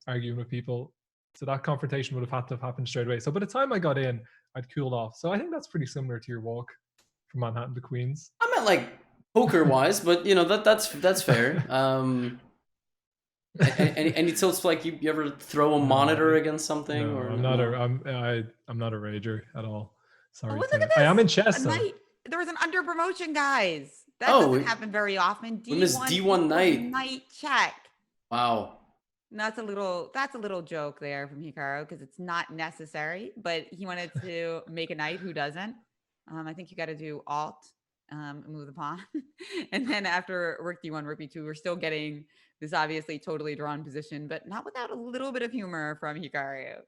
[SPEAKER 5] arguing with people. So that confrontation would have had to have happened straight away. So by the time I got in, I'd cooled off. So I think that's pretty similar to your walk from Manhattan to Queens.
[SPEAKER 2] I meant like poker wise, but that's fair. Any tilts like you ever throw a monitor against something?
[SPEAKER 5] No,
[SPEAKER 2] or
[SPEAKER 5] I'm not a rager at all. Sorry.
[SPEAKER 6] Look at this.
[SPEAKER 5] I am in chess.
[SPEAKER 6] There was an under promotion, guys. That doesn't happen very often.
[SPEAKER 2] D1 Knight.
[SPEAKER 6] Knight check.
[SPEAKER 2] Wow.
[SPEAKER 6] That's a little joke there from Hikaru because it's not necessary, but he wanted to make a knight. Who doesn't? I think you got to do alt, move the pawn, and then after rook d1, rook b2, we're still getting this obviously totally drawn position, but not without a little bit of humor from Hikaru.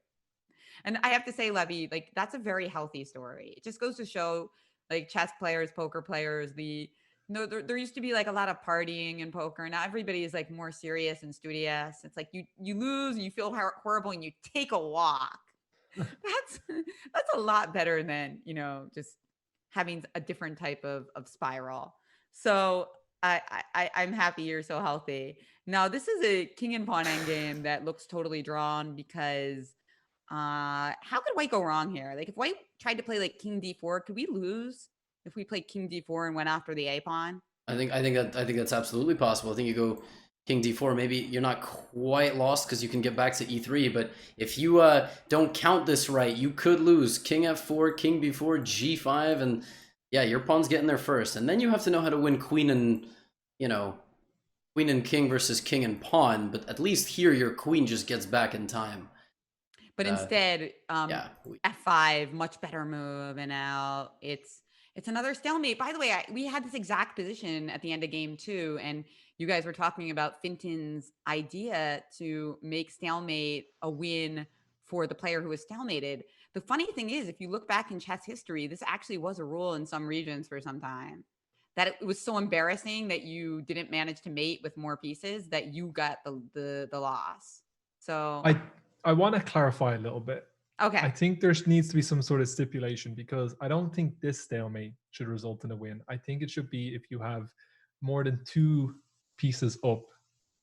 [SPEAKER 6] And I have to say, Levy, like that's a very healthy story. It just goes to show, like chess players, poker players, there used to be like a lot of partying in poker. Now everybody is like more serious and studious. It's like you lose and you feel horrible and you take a walk. That's a lot better than just having a different type of spiral. So I'm happy you're so healthy. Now this is a king and pawn endgame that looks totally drawn because how could white go wrong here? Like if white tried to play like king d4, could we lose if we played king d4 and went after the a pawn?
[SPEAKER 2] I think that's absolutely possible. I think you go king d4. Maybe you're not quite lost because you can get back to e3. But if you don't count this right, you could lose king f4, king b4, g5, and yeah, your pawn's getting there first. And then you have to know how to win queen and king versus king and pawn. But at least here, your queen just gets back in time.
[SPEAKER 6] But instead, f5, much better move, and now it's another stalemate. By the way, we had this exact position at the end of game 2, and you guys were talking about Finton's idea to make stalemate a win for the player who was stalemated. The funny thing is, if you look back in chess history, this actually was a rule in some regions for some time. That it was so embarrassing that you didn't manage to mate with more pieces that you got the loss. So
[SPEAKER 5] I want to clarify a little bit.
[SPEAKER 6] Okay.
[SPEAKER 5] I think there needs to be some sort of stipulation because I don't think this stalemate should result in a win. I think it should be if you have more than 2 pieces up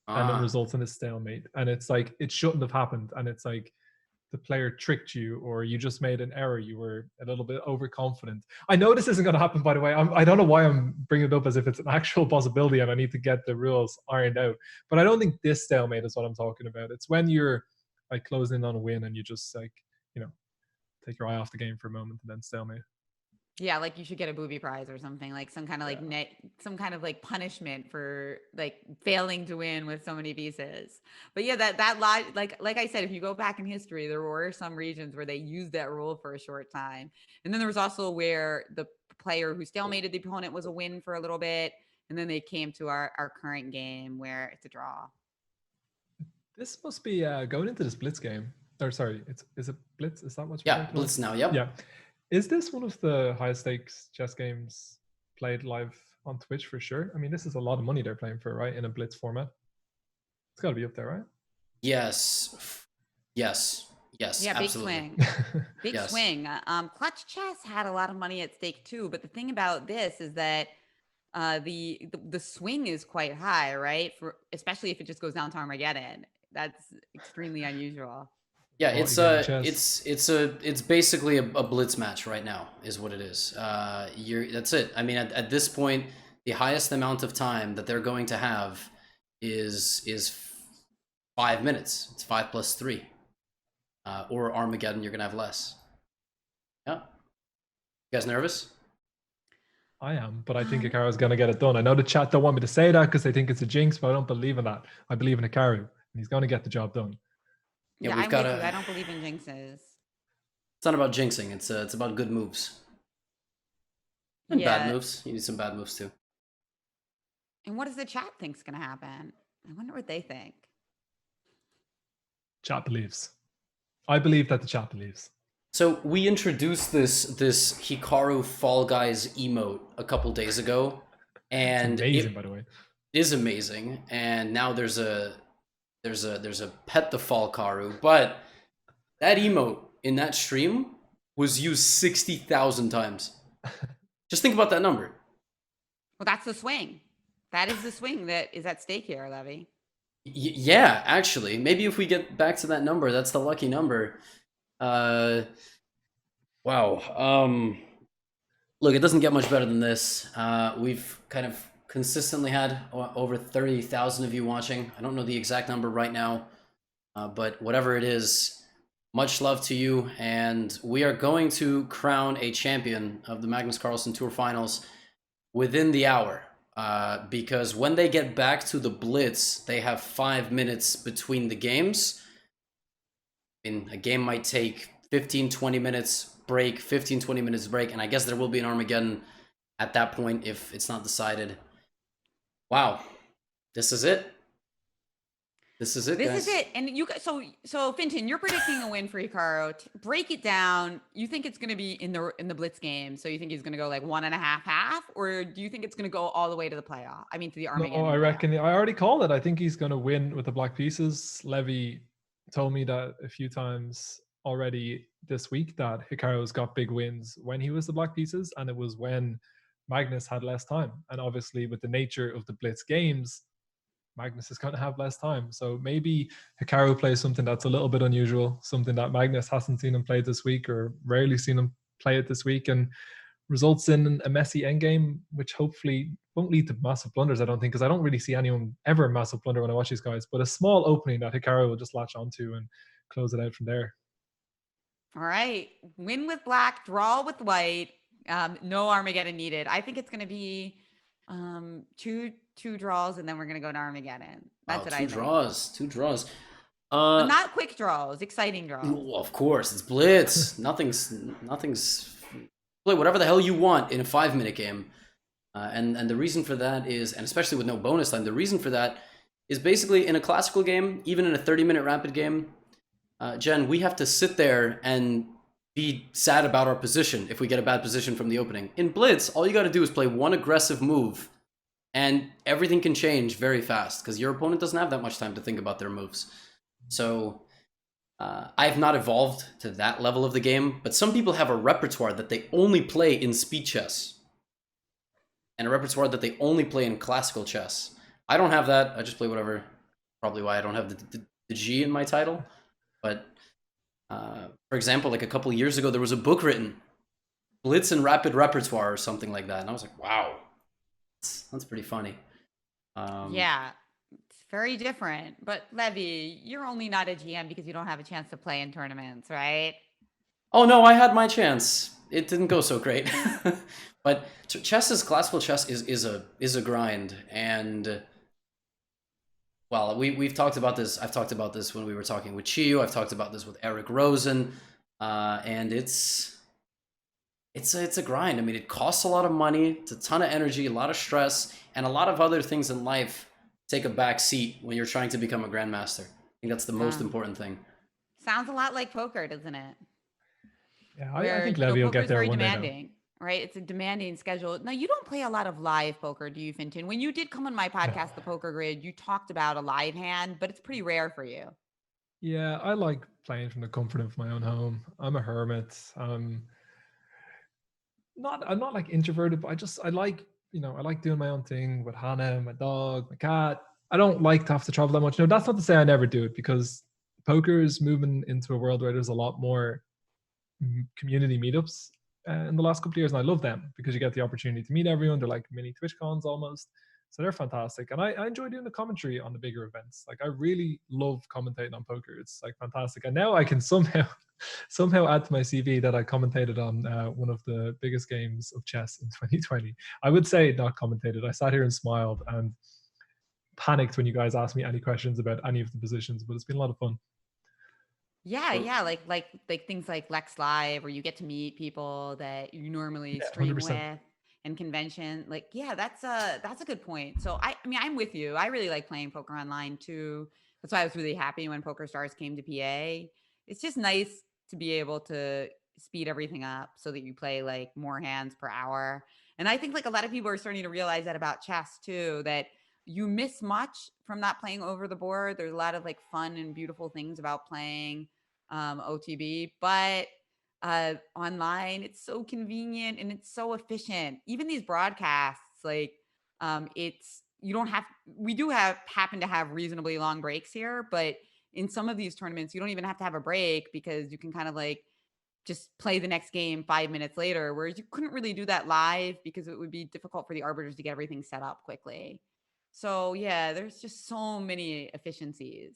[SPEAKER 5] and it results in a stalemate. And it's like, it shouldn't have happened. And it's like the player tricked you or you just made an error. You were a little bit overconfident. I know this isn't going to happen, by the way. I don't know why I'm bringing it up as if it's an actual possibility and I need to get the rules ironed out. But I don't think this stalemate is what I'm talking about. It's when you're like closing in on a win and you just like, take your eye off the game for a moment and then stalemate.
[SPEAKER 6] Yeah, like you should get a booby prize or something, like some kind of like some kind of like punishment for like failing to win with so many pieces. But yeah, that like I said, if you go back in history, there were some regions where they used that rule for a short time. And then there was also where the player who stalemated the opponent was a win for a little bit. And then they came to our current game where it's a draw.
[SPEAKER 5] This must be going into this Blitz game. Or sorry, is it Blitz? Is that what's
[SPEAKER 2] Yeah, Blitz now. Yep.
[SPEAKER 5] Yeah. Is this one of the highest stakes chess games played live on Twitch for sure? I mean, this is a lot of money they're playing for, right? In a Blitz format. It's got to be up there, right?
[SPEAKER 2] Yes. Yes. Yes.
[SPEAKER 6] Yeah,
[SPEAKER 2] absolutely.
[SPEAKER 6] big swing. Big
[SPEAKER 2] Yes.
[SPEAKER 6] swing. Clutch Chess had a lot of money at stake too, but the thing about this is that the swing is quite high, right? For especially if it just goes down to Armageddon. That's extremely unusual.
[SPEAKER 2] Yeah,
[SPEAKER 5] Oh,
[SPEAKER 2] it's
[SPEAKER 5] you got chess.
[SPEAKER 2] it's basically a blitz match right now, is what it is. That's it. I mean, at this point, the highest amount of time that they're going to have is 5 minutes. It's 5 plus 3. Or Armageddon, you're gonna have less. Yeah. You guys nervous?
[SPEAKER 5] I am, but I think Hikaru's going to get it done. I know the chat don't want me to say that because they think it's a jinx, but I don't believe in that. I believe in Hikaru, and he's going to get the job done.
[SPEAKER 2] Yeah,
[SPEAKER 6] Yeah,
[SPEAKER 2] we've
[SPEAKER 6] I'm
[SPEAKER 2] got
[SPEAKER 6] with you. I don't believe in jinxes.
[SPEAKER 2] It's not about jinxing. It's about good moves and bad moves. You need some bad moves too.
[SPEAKER 6] And what does the chat think's gonna happen? I wonder what they think.
[SPEAKER 5] Chat believes. I believe that the chat believes.
[SPEAKER 2] So we introduced this Hikaru Fall Guys emote a couple days ago, and
[SPEAKER 5] It's amazing, by the way.
[SPEAKER 2] it is amazing. And now there's a Pet the Fall Karu, but that emote in that stream was used 60,000 times. Just think about that number.
[SPEAKER 6] Well, that's the swing. That is the swing that is at stake here, Levy.
[SPEAKER 2] Yeah, actually, maybe if we get back to that number, that's the lucky number. Wow. Look, it doesn't get much better than this. We've kind of consistently had over 30,000 of you watching. I don't know the exact number right now, but whatever it is, much love to you. And we are going to crown a champion of the Magnus Carlsen Tour Finals within the hour. Because when they get back to the Blitz, they have 5 minutes between the games. I mean, a game might take 15-20 minutes break, 15-20 minutes break, and I guess there will be an Armageddon at that point if it's not decided. Wow, this is it. This is it, guys.
[SPEAKER 6] This is it. And you so Finton, you're predicting a win for Hikaru. Break it down. You think it's going to be in the Blitz game? So you think he's going to go like 1.5, or do you think it's going to go all the way to the playoff? I mean, to the Armageddon.
[SPEAKER 5] No, I reckon I already called it. I think he's going to win with the black pieces. Levy told me that a few times already this week that Hikaru's got big wins when he was the black pieces, and it was when Magnus had less time. And obviously, with the nature of the Blitz games, Magnus is going to have less time. So maybe Hikaru plays something that's a little bit unusual, something that Magnus hasn't seen him play this week or rarely seen him play it this week, and results in a messy endgame, which hopefully won't lead to massive blunders, I don't think, because I don't really see anyone ever massive blunder when I watch these guys, but a small opening that Hikaru will just latch onto and close it out from there.
[SPEAKER 6] All right. Win with black, draw with white. No Armageddon needed. I think it's going to be two draws, and then we're going to go to Armageddon. That's what I think.
[SPEAKER 2] Two draws.
[SPEAKER 6] But not quick draws, exciting draws.
[SPEAKER 2] Well, of course, it's Blitz. nothing's play whatever the hell you want in a 5-minute game. And the reason for that is, and especially with no bonus time, the reason for that is basically in a classical game, even in a 30-minute rapid game, Jen, we have to sit there and be sad about our position if we get a bad position from the opening. In Blitz, all you got to do is play one aggressive move, and everything can change very fast because your opponent doesn't have that much time to think about their moves. So I've not evolved to that level of the game, but some people have a repertoire that they only play in speed chess and a repertoire that they only play in classical chess. I don't have that. I just play whatever. Probably why I don't have the G in my title. But for example, like a couple of years ago, there was a book written, Blitz and Rapid Repertoire or something like that. And I was like, wow, that's pretty funny.
[SPEAKER 6] Yeah, it's very different. But Levy, you're only not a GM because you don't have a chance to play in tournaments, right?
[SPEAKER 2] Oh no, I had my chance. It didn't go so great. But classical chess is a grind, and well, we've talked about this. I've talked about this when we were talking with Chiyu. I've talked about this with Eric Rosen, and it's a grind. I mean, it costs a lot of money, it's a ton of energy, a lot of stress, and a lot of other things in life take a back seat when you're trying to become a grandmaster. think that's the most important thing.
[SPEAKER 6] Sounds a lot like poker, doesn't it?
[SPEAKER 5] Yeah,
[SPEAKER 6] Where,
[SPEAKER 5] I think Levy will
[SPEAKER 6] poker
[SPEAKER 5] get
[SPEAKER 6] is
[SPEAKER 5] there
[SPEAKER 6] very
[SPEAKER 5] one day now.
[SPEAKER 6] demanding, right? It's a demanding schedule. Now, you don't play a lot of live poker, do you, Finton? When you did come on my podcast, The Poker Grid, you talked about a live hand, but it's pretty rare for you.
[SPEAKER 5] Yeah, I like playing from the comfort of my own home. I'm a hermit. I'm not like introverted, but I like, I like doing my own thing with Hannah, my dog, my cat. I don't like to have to travel that much. No, that's not to say I never do it, because poker is moving into a world where there's a lot more community meetups in the last couple of years, and I love them because you get the opportunity to meet everyone. They're like mini Twitch cons almost, so they're fantastic. And I enjoy doing the commentary on the bigger events. Like, I really love commentating on poker. It's like fantastic, and now I can somehow add to my CV that I commentated on one of the biggest games of chess in 2020. I would say not commentated. I sat here and smiled and panicked when you guys asked me any questions about any of the positions, but it's been a lot of fun.
[SPEAKER 6] Yeah, yeah, like things like Lex Live, where you get to meet people that you normally stream
[SPEAKER 5] 100%.
[SPEAKER 6] with, and convention. Like, yeah, that's a good point. So I mean, I'm with you. I really like playing poker online too. That's why I was really happy when Poker Stars came to PA. It's just nice to be able to speed everything up so that you play like more hands per hour. And I think like a lot of people are starting to realize that about chess too, that you miss much from not playing over the board. There's a lot of like fun and beautiful things about playing OTB, but online it's so convenient and it's so efficient. Even these broadcasts, like it's you don't have we do happen to have reasonably long breaks here, but in some of these tournaments you don't even have to have a break because you can kind of like just play the next game 5 minutes later, whereas you couldn't really do that live because it would be difficult for the arbiters to get everything set up quickly. So yeah, there's just so many efficiencies.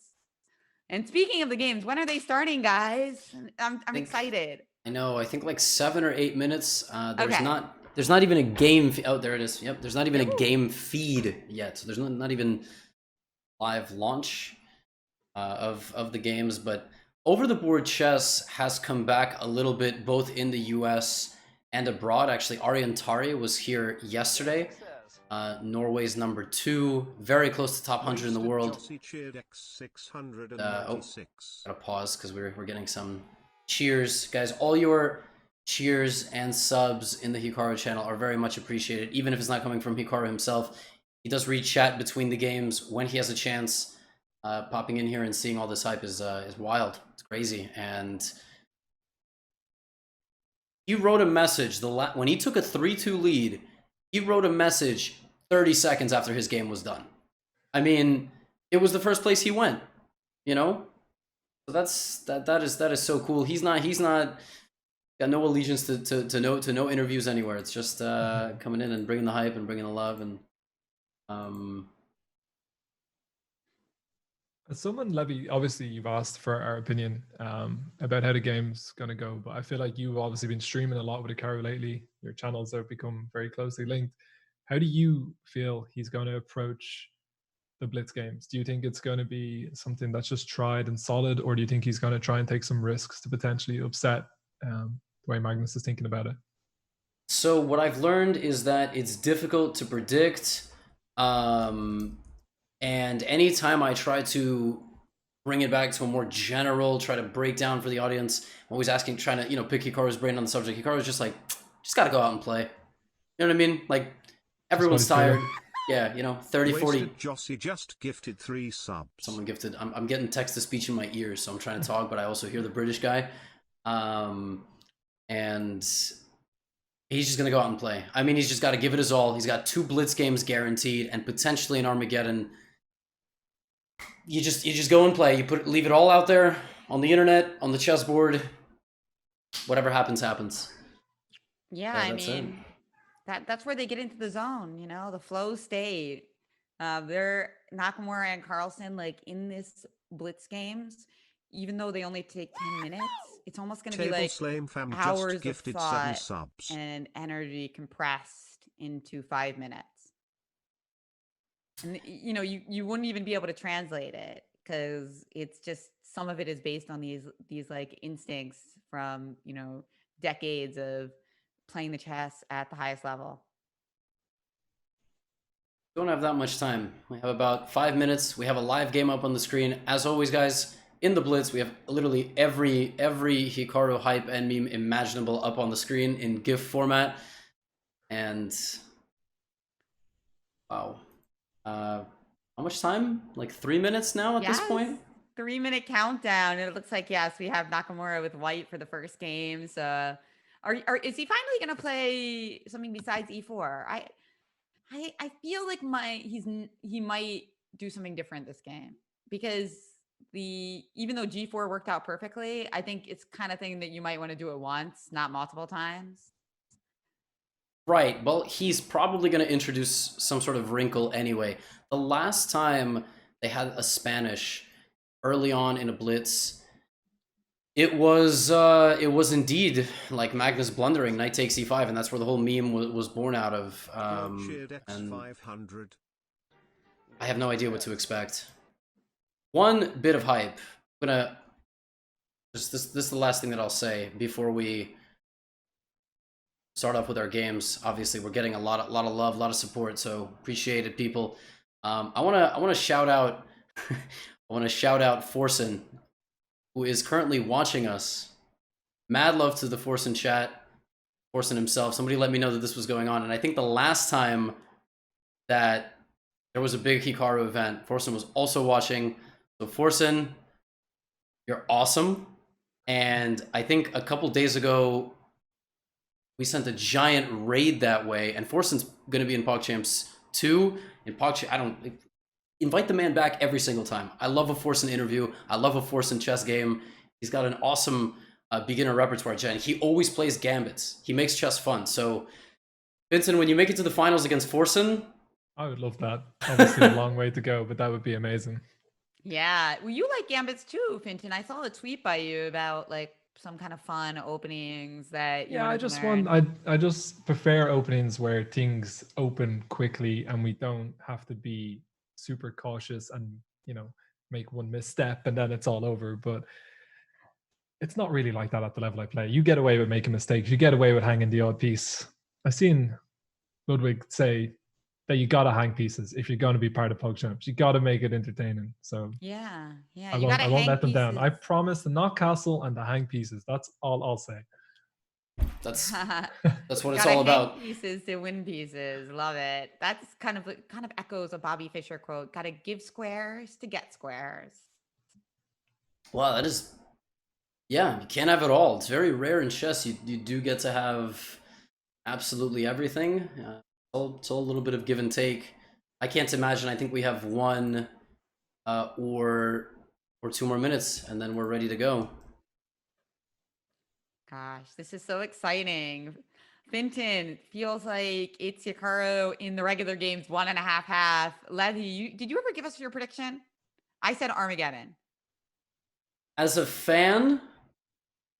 [SPEAKER 6] And speaking of the games, when are they starting, guys? I'm excited.
[SPEAKER 2] I know. I think like 7 or 8 minutes. There's
[SPEAKER 6] Okay.
[SPEAKER 2] not even a game. Oh, there it is. Yep. There's not even a game feed yet. So there's not even live launch of the games. But over the board chess has come back a little bit, both in the US and abroad. Actually, Ariantari was here yesterday. Norway's number 2, very close to top 100 in the world. Gotta pause because we're getting some cheers, guys. All your cheers and subs in the Hikaru channel are very much appreciated, even if it's not coming from Hikaru himself. He does read chat between the games when he has a chance. Popping in here and seeing all this hype is wild. It's crazy. And he wrote a message when he took a 3-2 lead. He wrote a message 30 seconds after his game was done. I mean, it was the first place he went, So that is so cool. He's not got no allegiance to no interviews anywhere. It's just coming in and bringing the hype and bringing the love. And
[SPEAKER 5] As someone, Levy, obviously you've asked for our opinion about how the game's going to go, but I feel like you've obviously been streaming a lot with Hikaru lately. Your channels have become very closely linked. How do you feel he's going to approach the Blitz games? Do you think it's going to be something that's just tried and solid, or do you think he's going to try and take some risks to potentially upset the way Magnus is thinking about it?
[SPEAKER 2] So what I've learned is that it's difficult to predict. And anytime I try to bring it back to a more general, try to break down for the audience, I'm always trying to, pick Hikaru's brain on the subject. Hikaru's just like, just got to go out and play. You know what I mean? Like, everyone's tired. Yeah, 30, 40.
[SPEAKER 4] Jossie just gifted 3 subs.
[SPEAKER 2] Someone gifted. I'm getting text-to-speech in my ears, so I'm trying to talk, but I also hear the British guy. And he's just going to go out and play. I mean, he's just got to give it his all. He's got 2 Blitz games guaranteed and potentially an Armageddon. You just go and play. You leave it all out there on the internet, on the chessboard. Whatever happens, happens.
[SPEAKER 6] Yeah, I mean, that's where they get into the zone, the flow state. They're Nakamura and Carlsen, like in this Blitz games, even though they only take 10 minutes, it's almost going to be like hours of thought and energy compressed into 5 minutes. And you wouldn't even be able to translate it because it's just some of it is based on these like instincts from decades of playing the chess at the highest level.
[SPEAKER 2] Don't have that much time. We have about 5 minutes. We have a live game up on the screen. As always, guys, in the Blitz, we have literally every Hikaru hype and meme imaginable up on the screen in GIF format. And wow. How much time? Like 3 minutes now at this point?
[SPEAKER 6] 3-minute countdown. And it looks like, yes, we have Nakamura with white for the first games. Is he finally going to play something besides E4? I feel like he might do something different this game, because even though G4 worked out perfectly, I think it's kind of thing that you might want to do it once, not multiple times.
[SPEAKER 2] Right. Well, he's probably going to introduce some sort of wrinkle anyway. The last time they had a Spanish early on in a Blitz, it was indeed like Magnus blundering knight takes e5, and that's where the whole meme was born out of. And I have no idea what to expect. One bit of hype. I'm gonna this is the last thing that I'll say before we start off with our games. Obviously, we're getting a lot of love, a lot of support, so appreciate it, people. I wanna shout out I wanna shout out Forsen, who is currently watching us. Mad love to the Forsen chat. Forsen himself. Somebody let me know that this was going on. And I think the last time that there was a big Hikaru event, Forsen was also watching. So Forsen, you're awesome. And I think a couple days ago, we sent a giant raid that way. And Forsen's going to be in PogChamps 2. In PogChamps, invite the man back every single time. I love a Forsen interview. I love a Forsen chess game. He's got an awesome beginner repertoire, Jen. He always plays gambits. He makes chess fun. So, Vincent, when you make it to the finals against Forsen,
[SPEAKER 5] I would love that. Obviously, a long way to go, but that would be amazing.
[SPEAKER 6] Yeah. Well, you like gambits too, Finton. I saw a tweet by you about like some kind of fun openings that you
[SPEAKER 5] I just prefer openings where things open quickly and we don't have to be super cautious and, you know, make one misstep and then it's all over. But it's not really like that at the level I play. You get away with making mistakes. You get away with hanging the odd piece. I've seen Ludwig say that you got to hang pieces if you're going to be part of PogChamps. You got to make it entertaining. So
[SPEAKER 6] yeah.
[SPEAKER 5] I won't let them down. I promise to not castle and to hang pieces. That's all I'll say.
[SPEAKER 2] That's what it's all about.
[SPEAKER 6] Pieces to win pieces. Love it. That's kind of echoes a Bobby Fischer quote. Got to give squares to get squares.
[SPEAKER 2] Wow, that is, yeah, you can't have it all. It's very rare in chess. You do get to have absolutely everything. It's all a little bit of give and take. I can't imagine. I think we have one or 2 more minutes, and then we're ready to go.
[SPEAKER 6] Gosh, this is so exciting. Finton, feels like it's Hikaru in the regular games, 1.5 half. Levy, did you ever give us your prediction? I said Armageddon.
[SPEAKER 2] As a fan,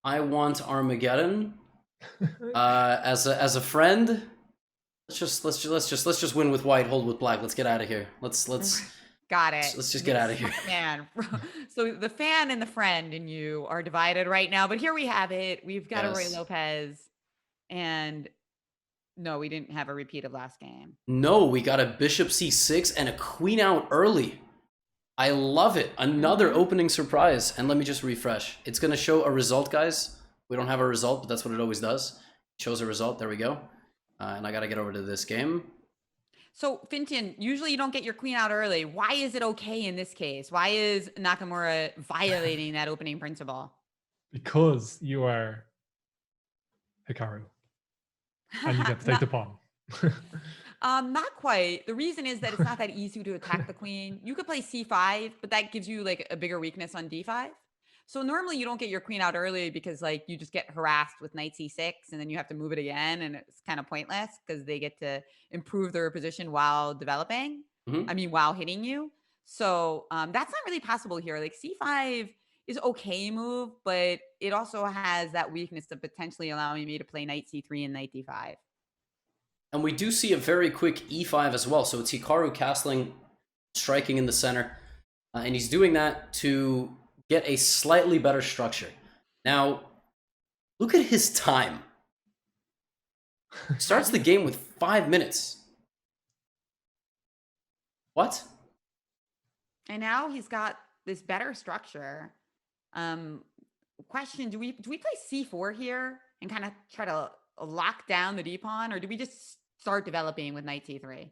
[SPEAKER 2] I want Armageddon. As a friend, let's just win with white, hold with black. Let's get out of here. Let's
[SPEAKER 6] got it.
[SPEAKER 2] Let's just get out of here.
[SPEAKER 6] Man, so the fan and the friend and you are divided right now, but here we have it. We've got a Roy Lopez, and no, we didn't have a repeat of last game.
[SPEAKER 2] No, we got a bishop c6 and a queen out early. I love it. Another opening surprise. And let me just refresh. It's going to show a result, guys. We don't have a result, but that's what it always does. It shows a result. There we go. And I got to get over to this game.
[SPEAKER 6] So, Finton, usually you don't get your queen out early. Why is it okay in this case? Why is Nakamura violating that opening principle?
[SPEAKER 5] Because you are Hikaru. And you get to take the pawn.
[SPEAKER 6] Not quite. The reason is that it's not that easy to attack the queen. You could play c5, but that gives you like a bigger weakness on d5. So normally you don't get your queen out early because like you just get harassed with knight c6 and then you have to move it again, and it's kind of pointless because they get to improve their position while developing. I mean, while hitting you. So that's not really possible here. Like c5 is okay move, but it also has that weakness of potentially allowing me to play knight c3 and knight d5.
[SPEAKER 2] And we do see a very quick e5 as well. So it's Hikaru castling, striking in the center. And he's doing that to get a slightly better structure. Now, look at his time. Starts the game with 5 minutes. What?
[SPEAKER 6] And now he's got this better structure. Question, do we play c4 here and kind of try to lock down the d-pawn, or do we just start developing with knight c3?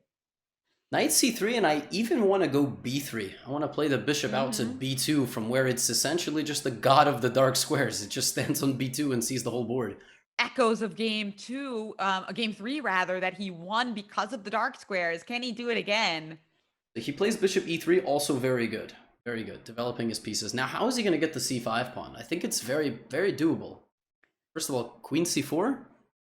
[SPEAKER 2] Knight c3, and I even want to go b3. I want to play the bishop out to b2 from where it's essentially just the god of the dark squares. It just stands on b2 and sees the whole board.
[SPEAKER 6] Echoes of game three rather, that he won because of the dark squares. Can he do it again?
[SPEAKER 2] He plays bishop e3, also very good. Very good, developing his pieces. Now, how is he going to get the c5 pawn? I think it's very, very doable. First of all, queen c4?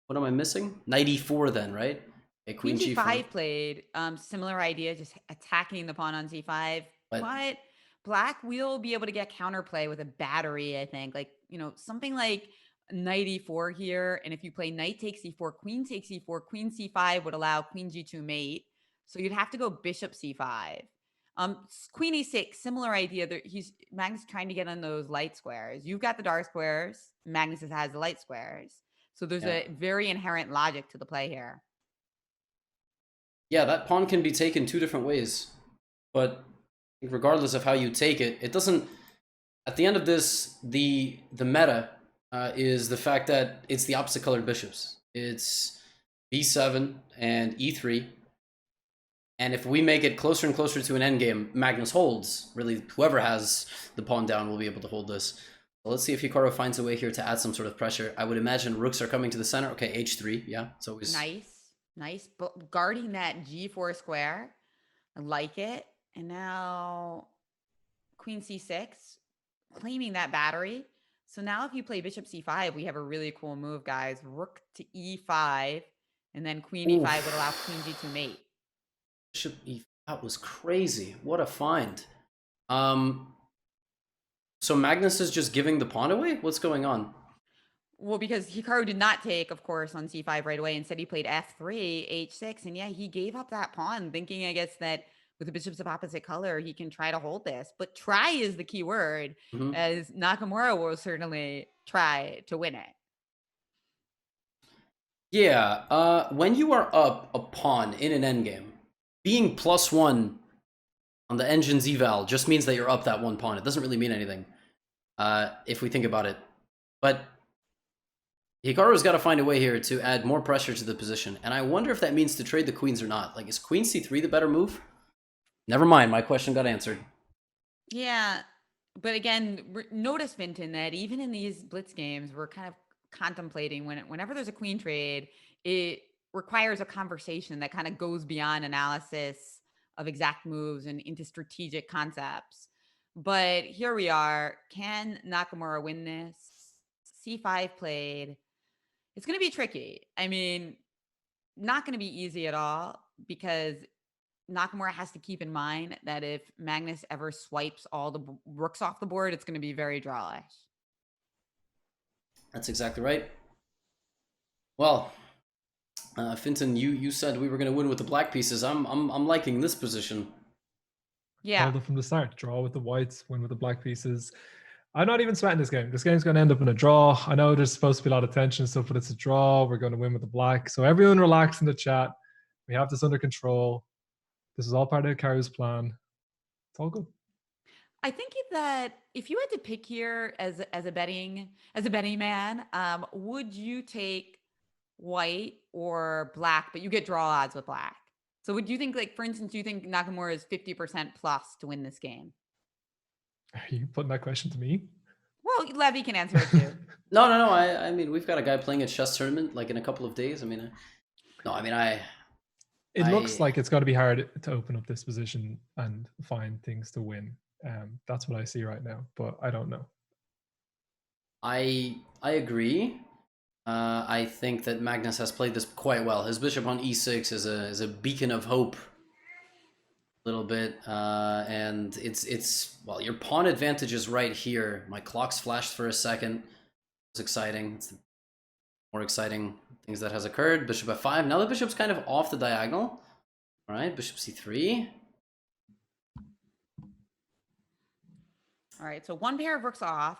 [SPEAKER 2] What am I missing? Knight e4 then, right? Okay,
[SPEAKER 6] Queen g5 played. Similar idea, just attacking the pawn on c5. But black will be able to get counterplay with a battery, I think. Like, something like knight e4 here. And if you play knight takes e4, queen takes e4, queen c5 would allow queen g2 mate. So you'd have to go bishop c5. Queen e6, similar idea. Magnus trying to get on those light squares. You've got the dark squares. Magnus has the light squares. So there's a very inherent logic to the play here.
[SPEAKER 2] Yeah, that pawn can be taken two different ways. But regardless of how you take it, it doesn't... At the end of this, the meta is the fact that it's the opposite colored bishops. It's b7 and e3. And if we make it closer and closer to an endgame, Magnus holds. Really, whoever has the pawn down will be able to hold this. So let's see if Hikaru finds a way here to add some sort of pressure. I would imagine rooks are coming to the center. Okay, h3, yeah. It's always...
[SPEAKER 6] Nice. But guarding that g4 square. I like it. And now queen c6, claiming that battery. So now if you play bishop c5, we have a really cool move, guys. Rook to e5, and then queen e5 would allow queen g2 mate.
[SPEAKER 2] Bishop e5, that was crazy. What a find. So Magnus is just giving the pawn away? What's going on?
[SPEAKER 6] Well, because Hikaru did not take, of course, on c5 right away. Instead, he played f3, h6. And yeah, he gave up that pawn, thinking, I guess, that with the bishops of opposite color, he can try to hold this. But try is the key word, as Nakamura will certainly try to win it.
[SPEAKER 2] Yeah, when you are up a pawn in an endgame, being +1 on the engine's eval just means that you're up that one pawn. It doesn't really mean anything, if we think about it. But Hikaru's got to find a way here to add more pressure to the position. And I wonder if that means to trade the queens or not. Like, is queen c3 the better move? Never mind, my question got answered.
[SPEAKER 6] Yeah, but again, notice, Vinton, that even in these blitz games, we're kind of contemplating whenever there's a queen trade, it requires a conversation that kind of goes beyond analysis of exact moves and into strategic concepts. But here we are. Can Nakamura win this? c5 played. It's going to be tricky. I mean, not going to be easy at all, because Nakamura has to keep in mind that if Magnus ever swipes all the rooks off the board, it's going to be very drawish.
[SPEAKER 2] That's exactly right. Well, Finton, you said we were going to win with the black pieces. I'm liking this position.
[SPEAKER 5] Yeah. Hold it from the start. Draw with the whites, win with the black pieces. I'm not even sweating this game. This game's going to end up in a draw. I know there's supposed to be a lot of tension and stuff, but it's a draw. We're going to win with the black. So everyone relax in the chat. We have this under control. This is all part of Hikaru's plan. It's all good.
[SPEAKER 6] I think that if you had to pick here as a betting man, would you take white or black, but you get draw odds with black? So would you think, like, for instance, do you think Nakamura is 50% plus to win this game?
[SPEAKER 2] Are
[SPEAKER 5] you putting that question to me?
[SPEAKER 6] Well, Levy can answer it too.
[SPEAKER 2] No. I mean, we've got a guy playing a chess tournament like in a couple of days.
[SPEAKER 5] It looks like it's going to be hard to open up this position and find things to win. That's what I see right now, but I don't know.
[SPEAKER 2] I agree. I think that Magnus has played this quite well. His bishop on e6 is a beacon of hope, a little bit, and it's well, your pawn advantage is right here. My clock's flashed for a second. It's exciting. It's the more exciting things that has occurred. Bishop f5. Now the bishop's kind of off the diagonal. All right, bishop c3.
[SPEAKER 6] All right, so one pair of rooks off,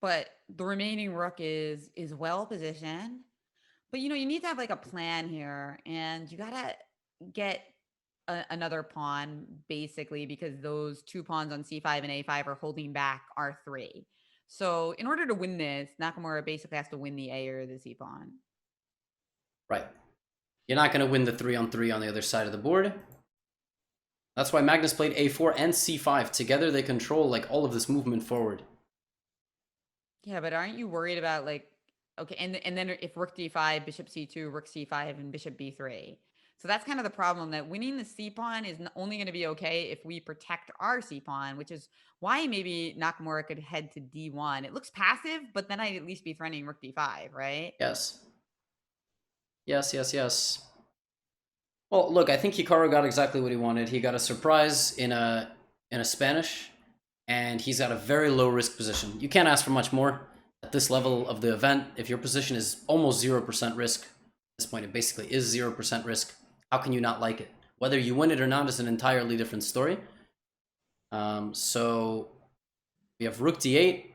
[SPEAKER 6] but the remaining rook is well positioned. But you need to have like a plan here, and you gotta get another pawn, basically, because those 2 pawns on c5 and a5 are holding back r3. So in order to win this, Nakamura basically has to win the a or the c pawn.
[SPEAKER 2] Right. You're not going to win the 3-on-3 on the other side of the board. That's why Magnus played a4 and c5. Together they control like all of this movement forward.
[SPEAKER 6] Yeah, but aren't you worried about like, okay, and then if rook d5, bishop c2, rook c5, and bishop b3. So that's kind of the problem, that winning the c pawn is only going to be okay if we protect our c pawn, which is why maybe Nakamura could head to d1. It looks passive, but then I'd at least be threatening rook d5, right?
[SPEAKER 2] Yes. Yes, yes, yes. Well, look, I think Hikaru got exactly what he wanted. He got a surprise in a Spanish, and he's at a very low risk position. You can't ask for much more at this level of the event. If your position is almost 0% risk, at this point it basically is 0% risk. How can you not like it? Whether you win it or not is an entirely different story. So we have rook d8,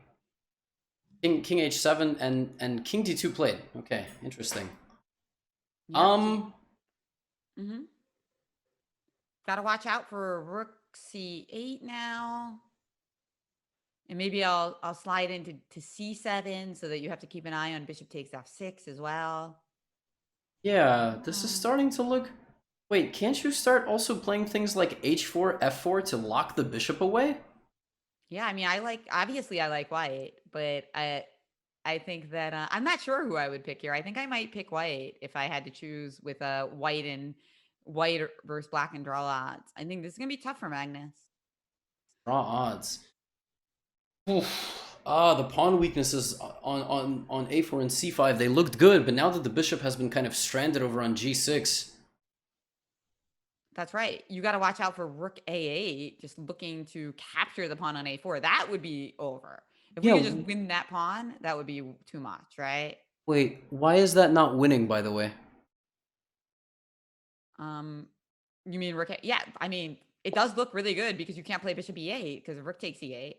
[SPEAKER 2] king h7, and king d2 played. Okay, interesting.
[SPEAKER 6] Yeah. Gotta watch out for rook c8 now. And maybe I'll slide into c7 so that you have to keep an eye on bishop takes f6 as well.
[SPEAKER 2] Yeah, this is starting to look... Wait, can't you start also playing things like h4, f4 to lock the bishop away?
[SPEAKER 6] Yeah, I mean, obviously I like white, but I think that I'm not sure who I would pick here. I think I might pick white if I had to choose with white versus black and draw odds. I think this is gonna be tough for Magnus.
[SPEAKER 2] Draw odds. The pawn weaknesses on a4 and c5, they looked good, but now that the bishop has been kind of stranded over on g6.
[SPEAKER 6] That's right. You got to watch out for rook a8, just looking to capture the pawn on a4. That would be over. If we could just win that pawn, that would be too much, right?
[SPEAKER 2] Wait, why is that not winning, by the way?
[SPEAKER 6] You mean rook? Yeah, I mean, it does look really good because you can't play bishop e8 because rook takes e8.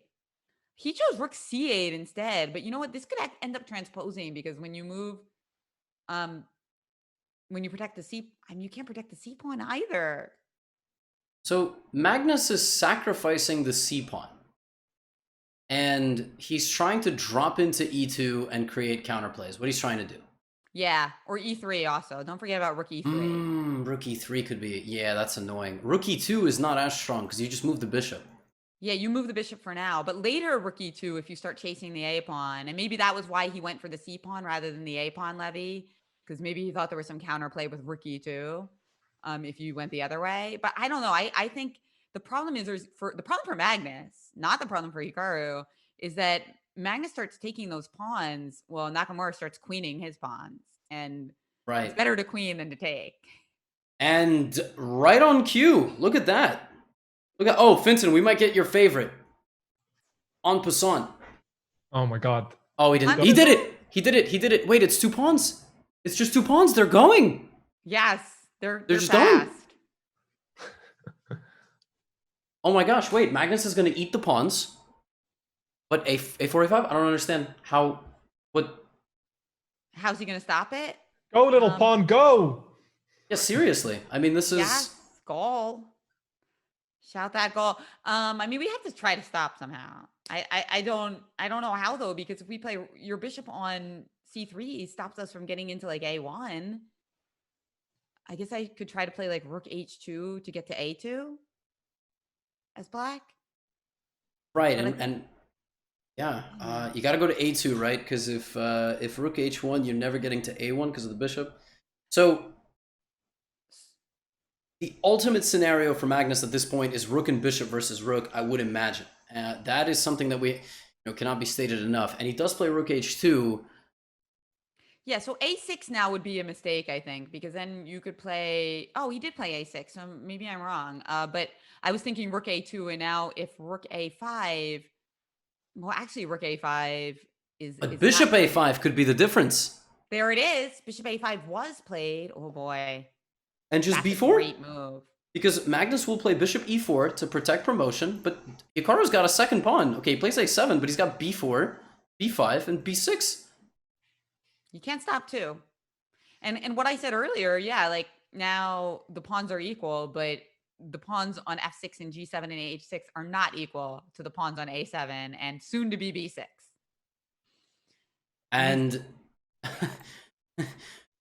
[SPEAKER 6] He chose rook c8 instead, but you know what? This could end up transposing because when you move, when you protect the c, I mean, you can't protect the c pawn either.
[SPEAKER 2] So Magnus is sacrificing the c pawn, and he's trying to drop into e2 and create counterplays. What he's trying to do.
[SPEAKER 6] Yeah, or e3 also. Don't forget about rook e3.
[SPEAKER 2] Rook e3 could be, yeah, that's annoying. Rook e2 is not as strong because you just move the bishop.
[SPEAKER 6] Yeah, you move the bishop for now, but later rook e2, if you start chasing the a pawn, and maybe that was why he went for the c pawn rather than the a pawn, Levy, because maybe he thought there was some counterplay with rook e2 if you went the other way. But I don't know. I think the problem is the problem for Magnus, not the problem for Hikaru, is that Magnus starts taking those pawns. Well, Nakamura starts queening his pawns, and it's better to queen than to take.
[SPEAKER 2] And right on cue. Look at that. Look at, oh, Finton, we might get your favorite. En passant.
[SPEAKER 5] Oh my god.
[SPEAKER 2] Oh, he didn't. He did it. He did it. He did it. Wait, it's 2 pawns. It's just 2 pawns. They're going.
[SPEAKER 6] Yes, they're
[SPEAKER 2] just
[SPEAKER 6] fast.
[SPEAKER 2] Going. Oh my gosh, wait. Magnus is going to eat the pawns. But a4, a5? I don't understand how... What?
[SPEAKER 6] How's he going to stop it?
[SPEAKER 5] Go, little pawn, go!
[SPEAKER 2] Yeah, seriously. I mean, this is...
[SPEAKER 6] Yes, goal. Shout that goal. I mean, we have to try to stop somehow. I don't know how though, because if we play your bishop on c3 stops us from getting into like a1. I guess I could try to play like rook h2 to get to a2 as black.
[SPEAKER 2] Right, and yeah, you got to go to a2, right? Because if rook h1, you're never getting to a1 because of the bishop. So the ultimate scenario for Magnus at this point is rook and bishop versus rook, I would imagine. That is something that we cannot be stated enough. And he does play rook h2.
[SPEAKER 6] Yeah, so a6 now would be a mistake, I think, because then you could play... Oh, he did play a6, so maybe I'm wrong. But I was thinking rook a2, and now if rook a5... Well, actually, rook a5 is...
[SPEAKER 2] But bishop a5 could be the difference.
[SPEAKER 6] There it is. Bishop a5 was played. Oh, boy.
[SPEAKER 2] And just
[SPEAKER 6] That's
[SPEAKER 2] b4?
[SPEAKER 6] a great move.
[SPEAKER 2] Because Magnus will play bishop e4 to protect promotion, but Hikaru's got a second pawn. Okay, he plays a7, but he's got b4, b5, and b6.
[SPEAKER 6] You can't stop two. And what I said earlier, yeah, like now the pawns are equal, but the pawns on f6 and g7 and h6 are not equal to the pawns on a7 and soon to be b6.
[SPEAKER 2] And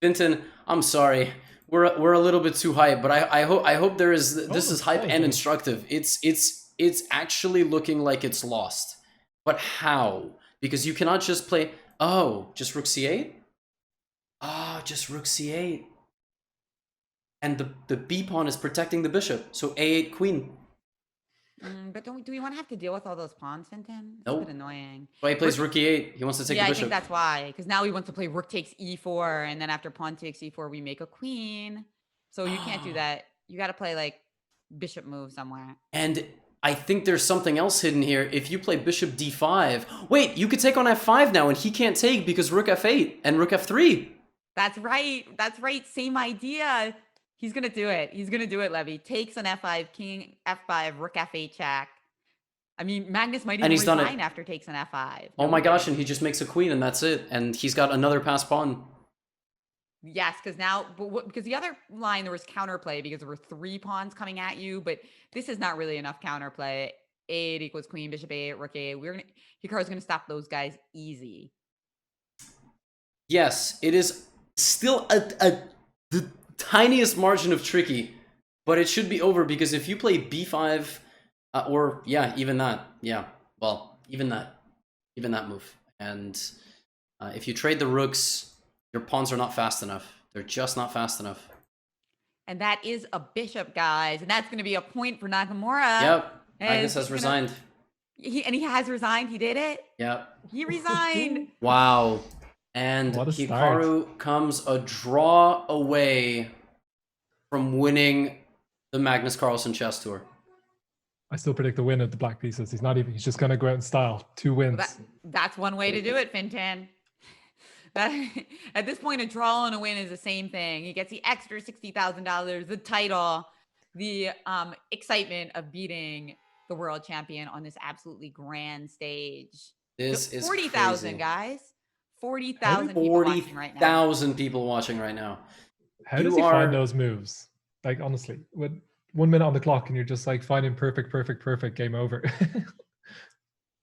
[SPEAKER 2] Vinton, I'm sorry. We're a little bit too hype, but I hope there is this is hype and instructive. It's actually looking like it's lost. But how? Because you cannot just play just rook c8? Just rook c8. And the b pawn is protecting the bishop. So a8 queen.
[SPEAKER 6] But do we want to have to deal with all those pawns, Fintan? It's
[SPEAKER 2] Nope.
[SPEAKER 6] a bit annoying.
[SPEAKER 2] Why he plays rook e8. He wants to take the bishop.
[SPEAKER 6] I think that's why. Because now he wants to play rook takes e4, and then after pawn takes e4, we make a queen. So you can't do that. You got to play like bishop move somewhere.
[SPEAKER 2] And I think there's something else hidden here. If you play bishop d5, wait, you could take on f5 now, and he can't take because rook f8 and rook f3.
[SPEAKER 6] That's right. That's right. Same idea. He's going to do it. He's going to do it, Levy. Takes on f5, king f5, rook f8 check. I mean, Magnus might even resign after takes on f5.
[SPEAKER 2] Oh my gosh, and he just makes a queen and that's it. And he's got another passed pawn.
[SPEAKER 6] Yes, because now, because the other line, there was counterplay because there were 3 pawns coming at you, but this is not really enough counterplay. A8 equals queen, bishop a8, rook a8. Hikaru's going to stop those guys easy.
[SPEAKER 2] Yes, it is still the tiniest margin of tricky, but it should be over because if you play b5 even that move, and if you trade the rooks, your pawns are not fast enough. They're just not fast enough.
[SPEAKER 6] And that is a bishop, guys, and that's going to be a point for Nakamura.
[SPEAKER 2] Yep, Magnus has resigned.
[SPEAKER 6] He has resigned. He did it.
[SPEAKER 2] Yep,
[SPEAKER 6] he resigned.
[SPEAKER 2] Wow. And Hikaru comes a draw away from winning the Magnus Carlsen chess tour.
[SPEAKER 5] I still predict the win of the black pieces. He's just going to go out in style. 2 wins.
[SPEAKER 6] That's one way to do it, Fintan. At this point, a draw and a win is the same thing. He gets the extra $60,000, the title, the excitement of beating the world champion on this absolutely grand stage.
[SPEAKER 2] This is
[SPEAKER 6] 40,000, guys. 40,000 people watching right now.
[SPEAKER 2] 40,000 people watching right now.
[SPEAKER 5] How does he find those moves? Like, honestly, with 1 minute on the clock and you're just like finding perfect, game over.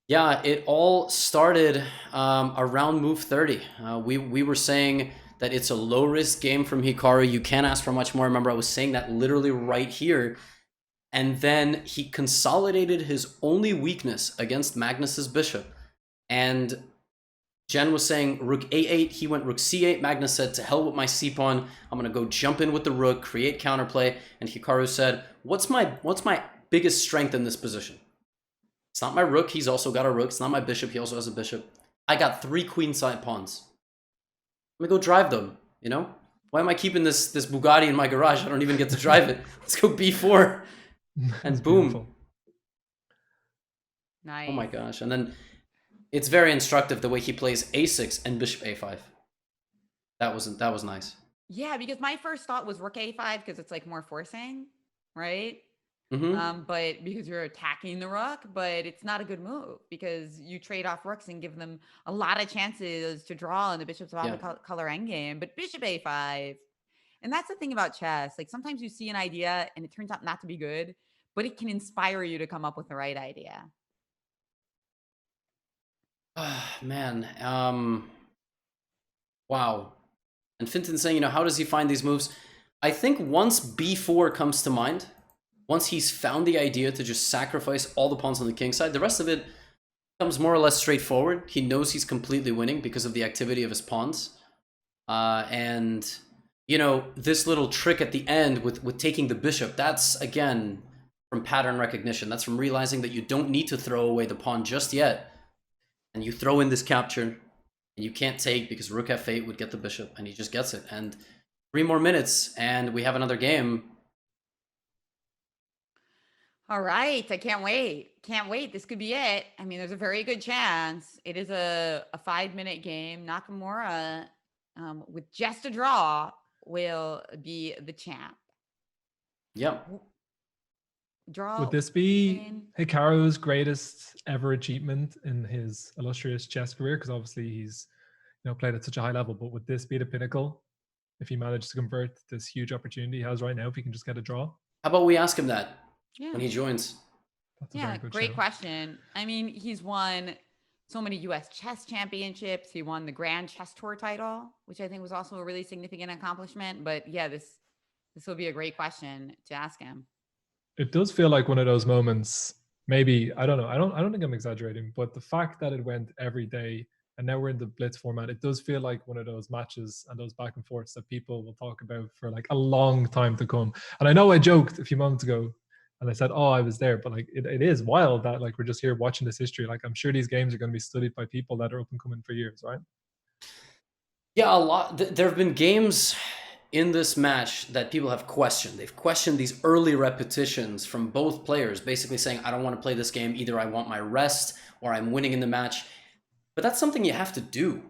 [SPEAKER 2] Yeah, it all started around move 30. We were saying that it's a low-risk game from Hikaru. You can't ask for much more. Remember, I was saying that literally right here. And then he consolidated his only weakness against Magnus's bishop. And Jen was saying rook a8, he went rook c8. Magnus said, to hell with my c-pawn. I'm going to go jump in with the rook, create counterplay. And Hikaru said, what's my biggest strength in this position? It's not my rook, he's also got a rook. It's not my bishop, he also has a bishop. I got 3 queenside pawns. I'm going to go drive them, you know? Why am I keeping this Bugatti in my garage? I don't even get to drive it. Let's go b4. And boom. Beautiful.
[SPEAKER 6] Nice.
[SPEAKER 2] Oh my gosh. And then it's very instructive the way he plays a6 and bishop a5. That was nice.
[SPEAKER 6] Yeah, because my first thought was rook a5 because it's like more forcing, right?
[SPEAKER 2] Mm-hmm.
[SPEAKER 6] But because you're attacking the rook, but it's not a good move because you trade off rooks and give them a lot of chances to draw, and the bishop's off the color endgame. But bishop a5, and that's the thing about chess. Like sometimes you see an idea and it turns out not to be good, but it can inspire you to come up with the right idea.
[SPEAKER 2] Man, wow. And Fintan saying, how does he find these moves? I think once b4 comes to mind, once he's found the idea to just sacrifice all the pawns on the king side, the rest of it comes more or less straightforward. He knows he's completely winning because of the activity of his pawns. And, this little trick at the end with taking the bishop, that's, again, from pattern recognition. That's from realizing that you don't need to throw away the pawn just yet. And you throw in this capture, and you can't take because rook f8 would get the bishop, and he just gets it. And 3 more minutes, and we have another game.
[SPEAKER 6] All right, I can't wait. Can't wait. This could be it. I mean, there's a very good chance. It is a 5-minute game. Nakamura, with just a draw, will be the champ.
[SPEAKER 2] Yep.
[SPEAKER 6] Draw.
[SPEAKER 5] Would this be Hikaru's greatest ever achievement in his illustrious chess career? Because obviously he's played at such a high level, but would this be the pinnacle if he managed to convert this huge opportunity he has right now, if he can just get a draw?
[SPEAKER 2] How about we ask him that
[SPEAKER 6] Yeah.
[SPEAKER 2] when he joins?
[SPEAKER 5] That's a
[SPEAKER 6] Yeah,
[SPEAKER 5] very good
[SPEAKER 6] great
[SPEAKER 5] shout.
[SPEAKER 6] question. I mean, he's won so many US chess championships. He won the Grand Chess Tour title, which I think was also a really significant accomplishment. But yeah, this will be a great question to ask him.
[SPEAKER 5] It does feel like one of those moments. Maybe I don't know. I don't think I'm exaggerating, but the fact that it went every day and now we're in the Blitz format, it does feel like one of those matches and those back and forths that people will talk about for like a long time to come. And I know I joked a few moments ago and I said, "Oh, I was there," but like it is wild that like we're just here watching this history. Like I'm sure these games are going to be studied by people that are up and coming for years, right?
[SPEAKER 2] Yeah, a lot. There have been games in this match that people have questioned. They've questioned these early repetitions from both players, basically saying, I don't want to play this game. Either I want my rest or I'm winning in the match. But that's something you have to do.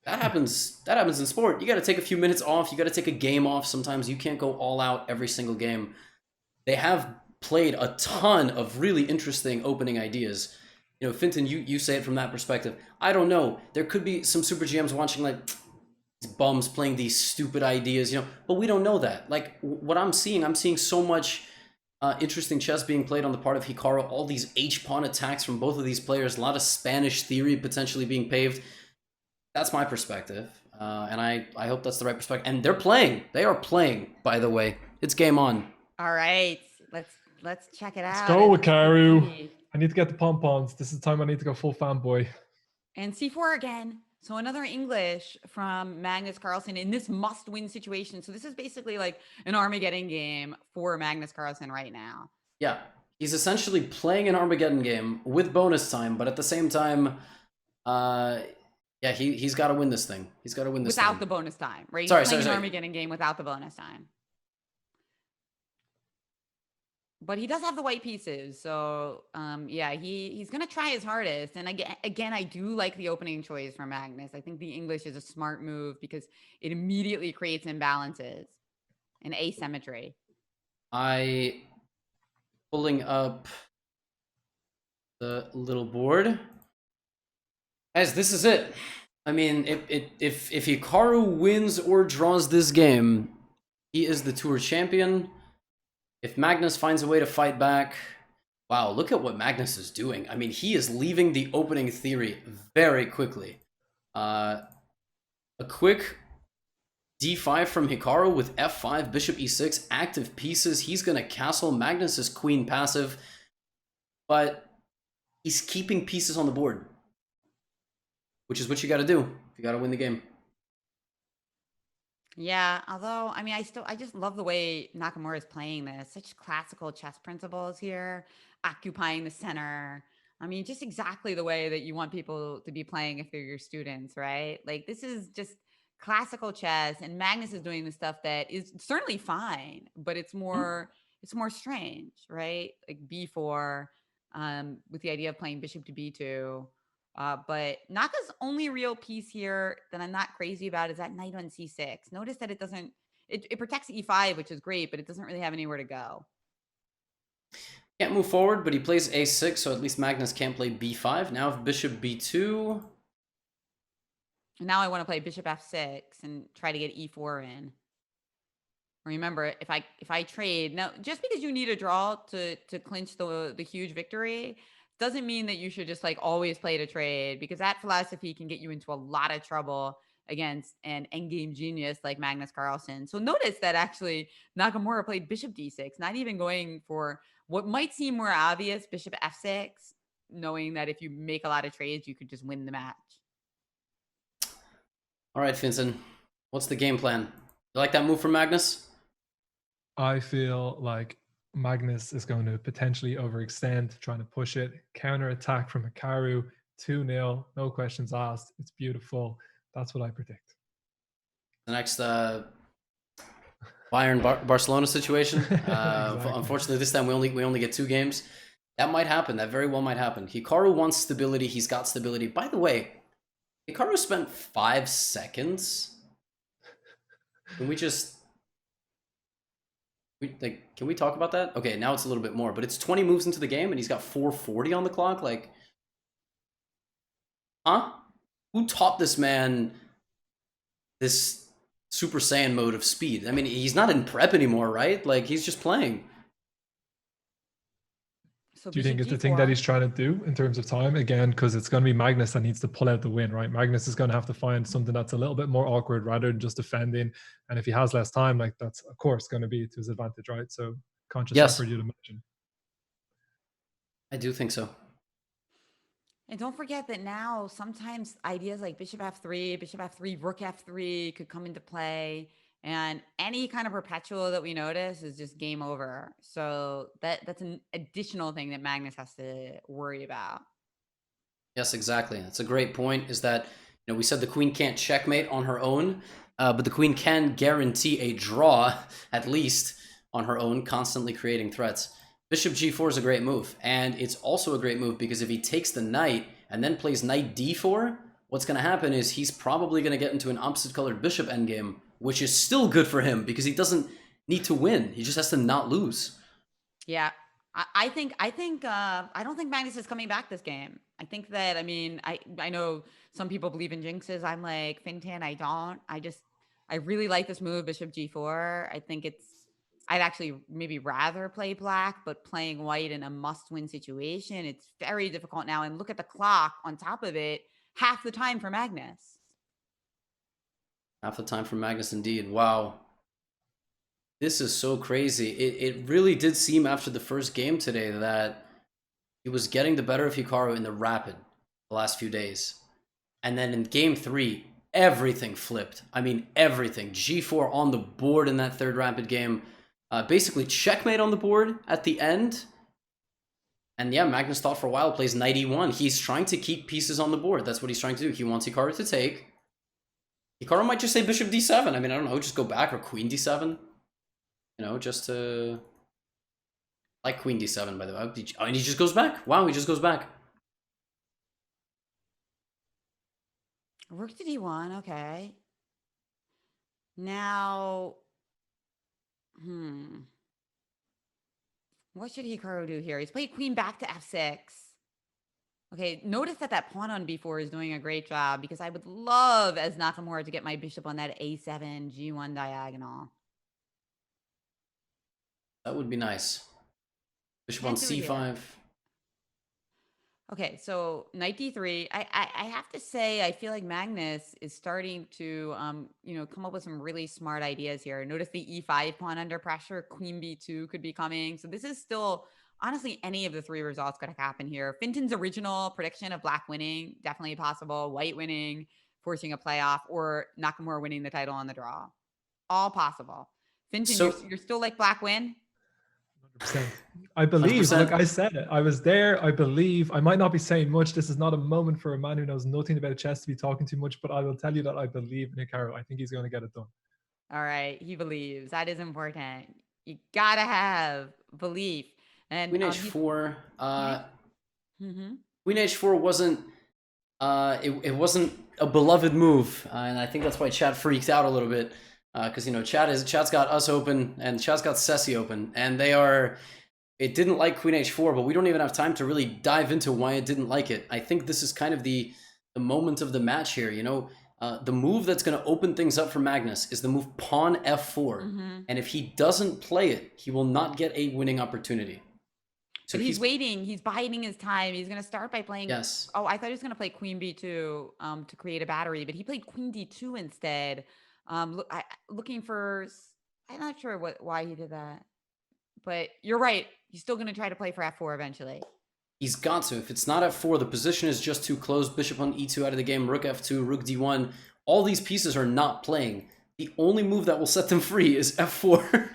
[SPEAKER 2] That happens in sport. You got to take a few minutes off. You got to take a game off. Sometimes you can't go all out every single game. They have played a ton of really interesting opening ideas. You know, Finton, you say it from that perspective. I don't know. There could be some super GMs watching like, bums playing these stupid ideas, you know, but we don't know that. Like what I'm seeing so much interesting chess being played on the part of Hikaru, all these H-pawn attacks from both of these players, a lot of Spanish theory potentially being paved. That's my perspective, and I hope that's the right perspective. And they are playing, by the way. It's game on.
[SPEAKER 6] All right, let's check it out.
[SPEAKER 5] Let's go, Hikaru. I need to get the pom-poms. This is the time I need to go full fanboy.
[SPEAKER 6] And C4 again. So another English from Magnus Carlsen in this must-win situation. So this is basically like an Armageddon game for Magnus Carlsen right now.
[SPEAKER 2] Yeah, he's essentially playing an Armageddon game with bonus time, but at the same time, yeah, he's got to win this thing. He's got to win this
[SPEAKER 6] without the bonus time, right?
[SPEAKER 2] Sorry,
[SPEAKER 6] he's playing
[SPEAKER 2] sorry.
[SPEAKER 6] an Armageddon game without the bonus time. But he does have the white pieces, so yeah, he's gonna try his hardest. And again, I do like the opening choice for Magnus. I think the English is a smart move because it immediately creates imbalances and asymmetry.
[SPEAKER 2] Pulling up the little board. Guys, this is it. I mean, if Hikaru wins or draws this game, he is the tour champion. If Magnus finds a way to fight back, wow, look at what Magnus is doing. I mean, he is leaving the opening theory very quickly. A quick d5 from Hikaru with f5, bishop e6, active pieces. He's going to castle Magnus's queen passive, but he's keeping pieces on the board, which is what you got to do. You got to win the game.
[SPEAKER 6] Yeah, although, I mean, I just love the way Nakamura is playing this. Such classical chess principles here, occupying the center. I mean, just exactly the way that you want people to be playing if they're your students, right? Like, this is just classical chess, and Magnus is doing the stuff that is certainly fine, but it's more strange, right? Like b4, with the idea of playing bishop to b2. But Naka's only real piece here that I'm not crazy about is that knight on c6. Notice that it protects e5, which is great, but it doesn't really have anywhere to go.
[SPEAKER 2] Can't move forward, but he plays a6, so at least Magnus can't play b5. Now if bishop b2.
[SPEAKER 6] And now I want to play bishop f6 and try to get e4 in. Remember, if I trade now, just because you need a draw to clinch the huge victory doesn't mean that you should just like always play to trade, because that philosophy can get you into a lot of trouble against an endgame genius like Magnus Carlsen. So notice that actually Nakamura played bishop d6, not even going for what might seem more obvious, bishop f6, knowing that if you make a lot of trades, you could just win the match.
[SPEAKER 2] All right, Vincent, what's the game plan? You like that move from Magnus?
[SPEAKER 5] I feel like Magnus is going to potentially overextend, trying to push it. Counter attack from Hikaru, 2-0, no questions asked. It's beautiful. That's what I predict.
[SPEAKER 2] The next Bayern Barcelona situation.
[SPEAKER 5] Exactly.
[SPEAKER 2] Unfortunately, this time we only get 2 games. That might happen. That very well might happen. Hikaru wants stability. He's got stability. By the way, Hikaru spent 5 seconds. Can we just... can we talk about that? Okay, now it's a little bit more, but it's 20 moves into the game and he's got 440 on the clock. Like, huh? Who taught this man this Super Saiyan mode of speed. I mean, he's not in prep anymore, right? Like, he's just playing.
[SPEAKER 6] So
[SPEAKER 5] Do you think
[SPEAKER 6] bishop
[SPEAKER 5] it's the thing that
[SPEAKER 6] G4.
[SPEAKER 5] he's trying to do in terms of time? Again, because it's going to be Magnus that needs to pull out the win, right? Magnus is going to have to find something that's a little bit more awkward rather than just defending. And if he has less time, like that's, of course, going to be to his advantage, right? So conscious
[SPEAKER 2] Yes,
[SPEAKER 5] effort, you'd imagine.
[SPEAKER 2] I do think so.
[SPEAKER 6] And don't forget that now sometimes ideas like bishop f3, rook f3 could come into play. And any kind of perpetual that we notice is just game over. So that's an additional thing that Magnus has to worry about.
[SPEAKER 2] Yes, exactly. That's a great point, is that, we said the queen can't checkmate on her own, but the queen can guarantee a draw, at least, on her own, constantly creating threats. Bishop g4 is a great move, and it's also a great move because if he takes the knight and then plays knight d4, what's going to happen is he's probably going to get into an opposite-colored bishop endgame, which is still good for him because he doesn't need to win. He just has to not lose.
[SPEAKER 6] Yeah. I don't think Magnus is coming back this game. I think that, I know some people believe in jinxes. I'm like, Fintan, I don't. I really like this move, bishop g4. I'd actually maybe rather play black, but playing white in a must-win situation, it's very difficult now. And look at the clock on top of it, half the time for Magnus.
[SPEAKER 2] Half the time for Magnus, indeed. Wow. This is so crazy. It really did seem after the first game today that he was getting the better of Hikaru in the rapid the last few days. And then in game 3, everything flipped. I mean, everything. G4 on the board in that third rapid game. Basically checkmate on the board at the end. And yeah, Magnus thought for a while, plays knight e1. He's trying to keep pieces on the board. That's what he's trying to do. He wants Hikaru to take. Hikaru might just say bishop d7. I mean, I don't know, just go back, or queen d7. Just to... like queen d7, by the way. Oh, and he just goes back. Wow, he just goes back.
[SPEAKER 6] Rook to d1, okay. Now, what should Hikaru do here? He's played queen back to f6. Okay, notice that pawn on b4 is doing a great job, because I would love, as Nakamura, to get my bishop on that a7, g1 diagonal.
[SPEAKER 2] That would be nice. Bishop on c5.
[SPEAKER 6] Okay, so knight d3. I have to say, I feel like Magnus is starting to, come up with some really smart ideas here. Notice the e5 pawn under pressure. Queen b2 could be coming. So this is still, honestly, any of the 3 results could happen here. Fintan's original prediction of black winning, definitely possible. White winning, forcing a playoff, or Nakamura winning the title on the draw. All possible. Fintan, you're still like black win?
[SPEAKER 5] 100%. I believe,
[SPEAKER 2] 100%.
[SPEAKER 5] Like I said it, I was there. I believe. I might not be saying much. This is not a moment for a man who knows nothing about chess to be talking too much, but I will tell you that I believe in Hikaru. I think he's going to get it done.
[SPEAKER 6] All right, he believes. That is important. You gotta have belief. And
[SPEAKER 2] Queen h4.
[SPEAKER 6] Queen
[SPEAKER 2] h4 wasn't. It wasn't a beloved move, and I think that's why chat freaked out a little bit. Because chat's got us open and chat's got Ceci open, and it didn't like queen h4, but we don't even have time to really dive into why it didn't like it. I think this is kind of the moment of the match here. The move that's going to open things up for Magnus is the move pawn f4, and if he doesn't play it, he will not get a winning opportunity. So
[SPEAKER 6] but he's waiting. He's biding his time. He's going to start by playing.
[SPEAKER 2] Yes.
[SPEAKER 6] Oh, I thought he was going to play queen b2 to create a battery, but he played queen d2 instead. Looking for, I'm not sure why he did that, but you're right. He's still going to try to play for f4 eventually.
[SPEAKER 2] He's got to. If it's not f4, the position is just too close. Bishop on e2 out of the game. Rook f2, rook d1. All these pieces are not playing. The only move that will set them free is f4.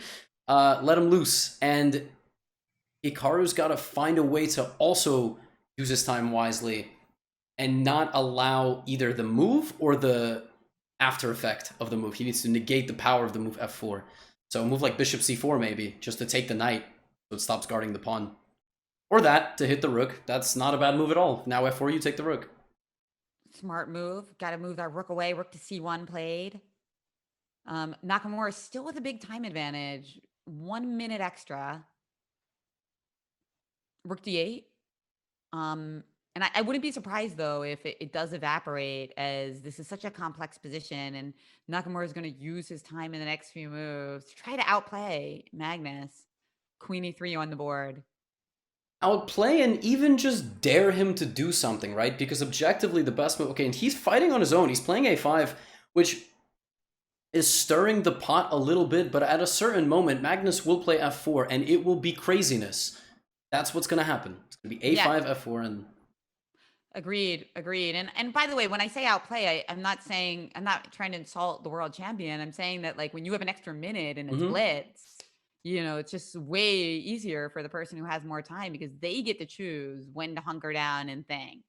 [SPEAKER 2] Let him loose. And Hikaru's got to find a way to also use his time wisely and not allow either the move or the after effect of the move. He needs to negate the power of the move f4. So a move like bishop c4 maybe, just to take the knight so it stops guarding the pawn. Or that, to hit the rook. That's not a bad move at all. Now f4, you take the rook.
[SPEAKER 6] Smart move. Got to move that rook away. Rook to c1 played. Nakamura is still with a big time advantage. 1 minute extra. Rook d8. And I wouldn't be surprised though if it does evaporate, as this is such a complex position, and Nakamura is going to use his time in the next few moves to try to outplay Magnus. Queen e3 on the board.
[SPEAKER 2] Outplay and even just dare him to do something, right? Because objectively the best move, okay, and he's fighting on his own. He's playing a5, which is stirring the pot a little bit, but at a certain moment, Magnus will play f4 and it will be craziness. That's what's going to happen. It's going to be a5, f4, and...
[SPEAKER 6] Agreed. And by the way, when I say outplay, I'm not trying to insult the world champion. I'm saying that, like, when you have an extra minute and it's blitz, you know, it's just way easier for the person who has more time, because they get to choose when to hunker down and think.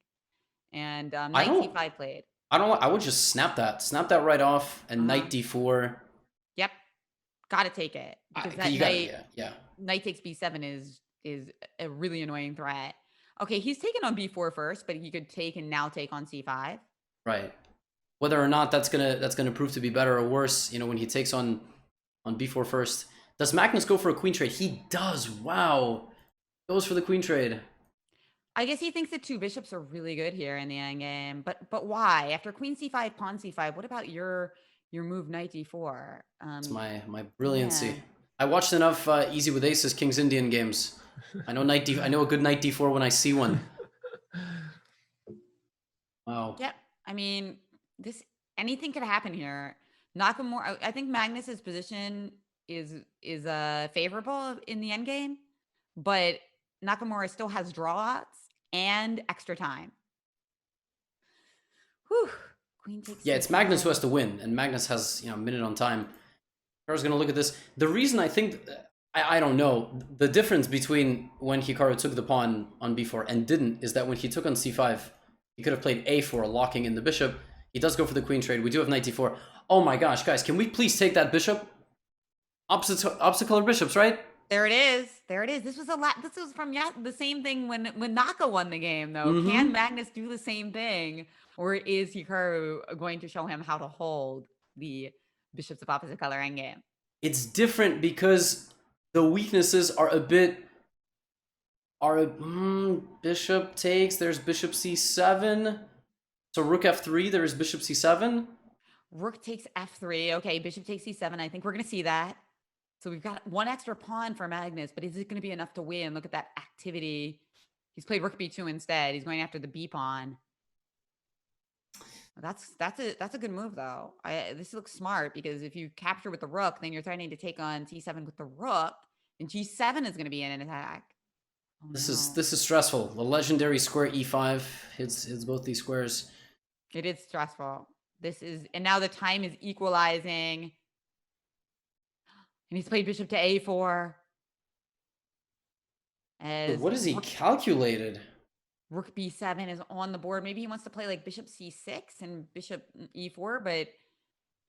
[SPEAKER 6] And knight c5 played. I
[SPEAKER 2] would just snap that right off, and knight d4.
[SPEAKER 6] Yep, gotta take it, because that knight takes b7 is a really annoying threat. Okay, he's taken on b4 first, but he could take and now take on c5.
[SPEAKER 2] Right. Whether or not that's gonna prove to be better or worse, you know, when he takes on b4 first. Does Magnus go for a queen trade? He does. Wow. Goes for the queen trade.
[SPEAKER 6] I guess he thinks the two bishops are really good here in the endgame, but why? After queen c5, pawn c5, what about your move knight d4?
[SPEAKER 2] It's my brilliancy. Yeah. I watched enough Easy with Aces King's Indian games. I know I know a good knight d4 when I see one. Wow.
[SPEAKER 6] Yep. I mean, anything could happen here. Nakamura, I think Magnus's position is favorable in the endgame, but Nakamura still has draw outs and extra time. Whew. Queen takes.
[SPEAKER 2] Yeah, it's Magnus who has to win, and Magnus has, you know, a minute on time. I was gonna look at this. The reason I think, I don't know, the difference between when Hikaru took the pawn on b4 and didn't is that when he took on c5, he could have played a4, locking in the bishop. He does go for the queen trade. We do have knight d4. Oh my gosh, guys, can we please take that bishop? Opposite color bishops, right?
[SPEAKER 6] There it is. This was from the same thing when Naka won the game, though. Can Magnus do the same thing, or is Hikaru going to show him how to hold the bishops of opposite color endgame?
[SPEAKER 2] It's different because the weaknesses are bishop takes. There's bishop c7. So rook f3. There's bishop c7.
[SPEAKER 6] Rook takes f3. Okay, bishop takes c7. I think we're gonna see that. So we've got one extra pawn for Magnus, but is it going to be enough to win? Look at that activity. He's played rook b2 instead. He's going after the b pawn. That's a good move though. This looks smart, because if you capture with the rook, then you're threatening to take on c7 with the rook, and g7 is going to be in an attack. Oh,
[SPEAKER 2] this is stressful. The legendary square e5 hits both these squares.
[SPEAKER 6] It is stressful. And now the time is equalizing. And he's played bishop to a4.
[SPEAKER 2] What is he calculated?
[SPEAKER 6] Rook b7 is on the board. Maybe he wants to play like bishop c6 and bishop e4, but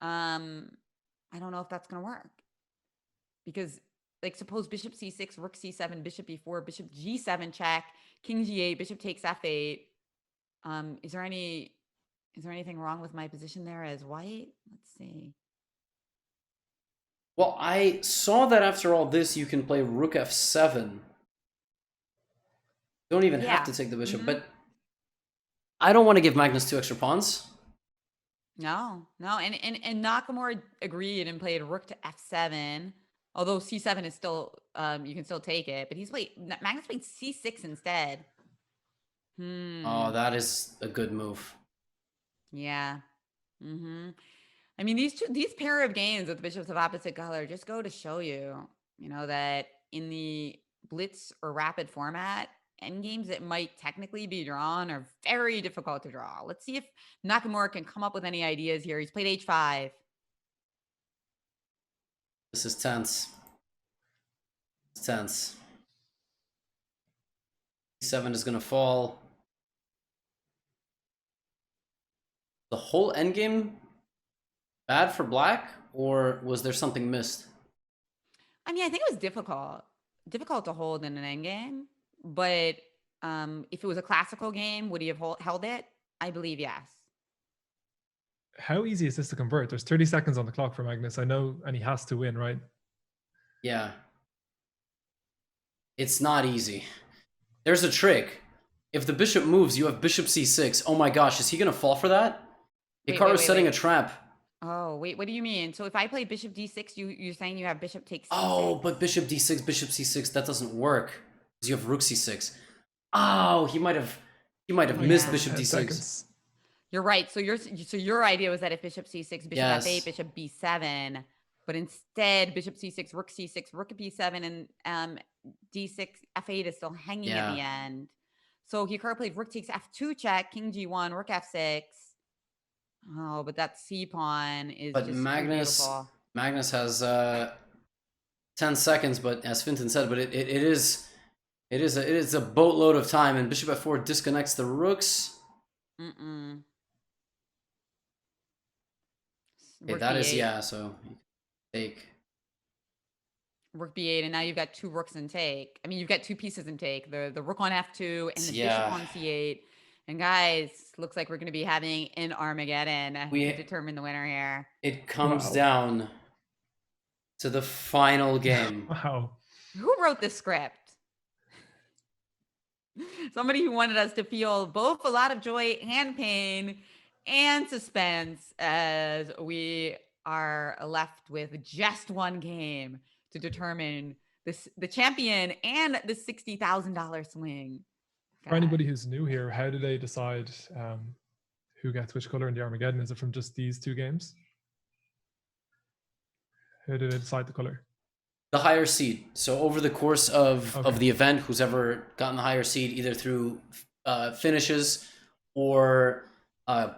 [SPEAKER 6] I don't know if that's going to work. Because, like, suppose bishop c6, rook c7, bishop e4, bishop g7 check, king g8, bishop takes f8. Is there anything wrong with my position there as white? Let's see.
[SPEAKER 2] Well, I saw that after all this, you can play rook f7. Don't even have to take the bishop, but I don't want to give Magnus 2 extra pawns.
[SPEAKER 6] No. And Nakamura agreed and played rook to f7. Although c7 is still, you can still take it, but Magnus played c6 instead.
[SPEAKER 2] Oh, that is a good move.
[SPEAKER 6] Yeah. I mean, these pair of games with bishops of opposite color just go to show you, you know, that in the blitz or rapid format, endgames that might technically be drawn are very difficult to draw. Let's see if Nakamura can come up with any ideas here. He's played h5.
[SPEAKER 2] This is tense. It's tense. e7 is going to fall. The whole endgame bad for black, or was there something missed?
[SPEAKER 6] I mean, I think it was difficult to hold in an endgame, but if it was a classical game, would he have held it? I believe yes.
[SPEAKER 5] How easy is this to convert? There's 30 seconds on the clock for Magnus, I know, and he has to win, right?
[SPEAKER 2] Yeah. It's not easy. There's a trick. if the bishop moves, you have bishop c6. Oh my gosh, is he gonna fall for that? Hikaru's setting a trap.
[SPEAKER 6] Oh, wait, what do you mean? So if I play bishop d6, you're saying you have bishop takes c6?
[SPEAKER 2] Oh, but bishop d6, bishop c6, that doesn't work. Because you have rook c6. Oh, he might have missed bishop d6.
[SPEAKER 5] Seconds.
[SPEAKER 6] You're right. So your idea was that if bishop c6, bishop f8, bishop b7, but instead bishop c6, rook b7, and d6, f8 is still hanging at the end. So Hikaru played rook takes f2 check, king g1, rook f6. Oh, but that c pawn is just beautiful.
[SPEAKER 2] Magnus has 10 seconds, but as Fintan said, but it is a boatload of time, and bishop f4 disconnects the rooks. Okay, that is so you take
[SPEAKER 6] rook b8, and now you've got two rooks in take. I mean, you've got two pieces in take, the rook on f2 and the bishop on c8. And guys, looks like we're going to be having an Armageddon to determine the winner here.
[SPEAKER 2] It comes down to the final game.
[SPEAKER 5] Wow.
[SPEAKER 6] Who wrote this script? Somebody who wanted us to feel both a lot of joy and pain and suspense as we are left with just one game to determine the champion and the $60,000 swing.
[SPEAKER 5] For anybody who's new here, how do they decide who gets which color in the Armageddon? Is it from just these two games? How do they decide the color?
[SPEAKER 2] The higher seed. So over the course of the event, who's ever gotten the higher seed, either through finishes or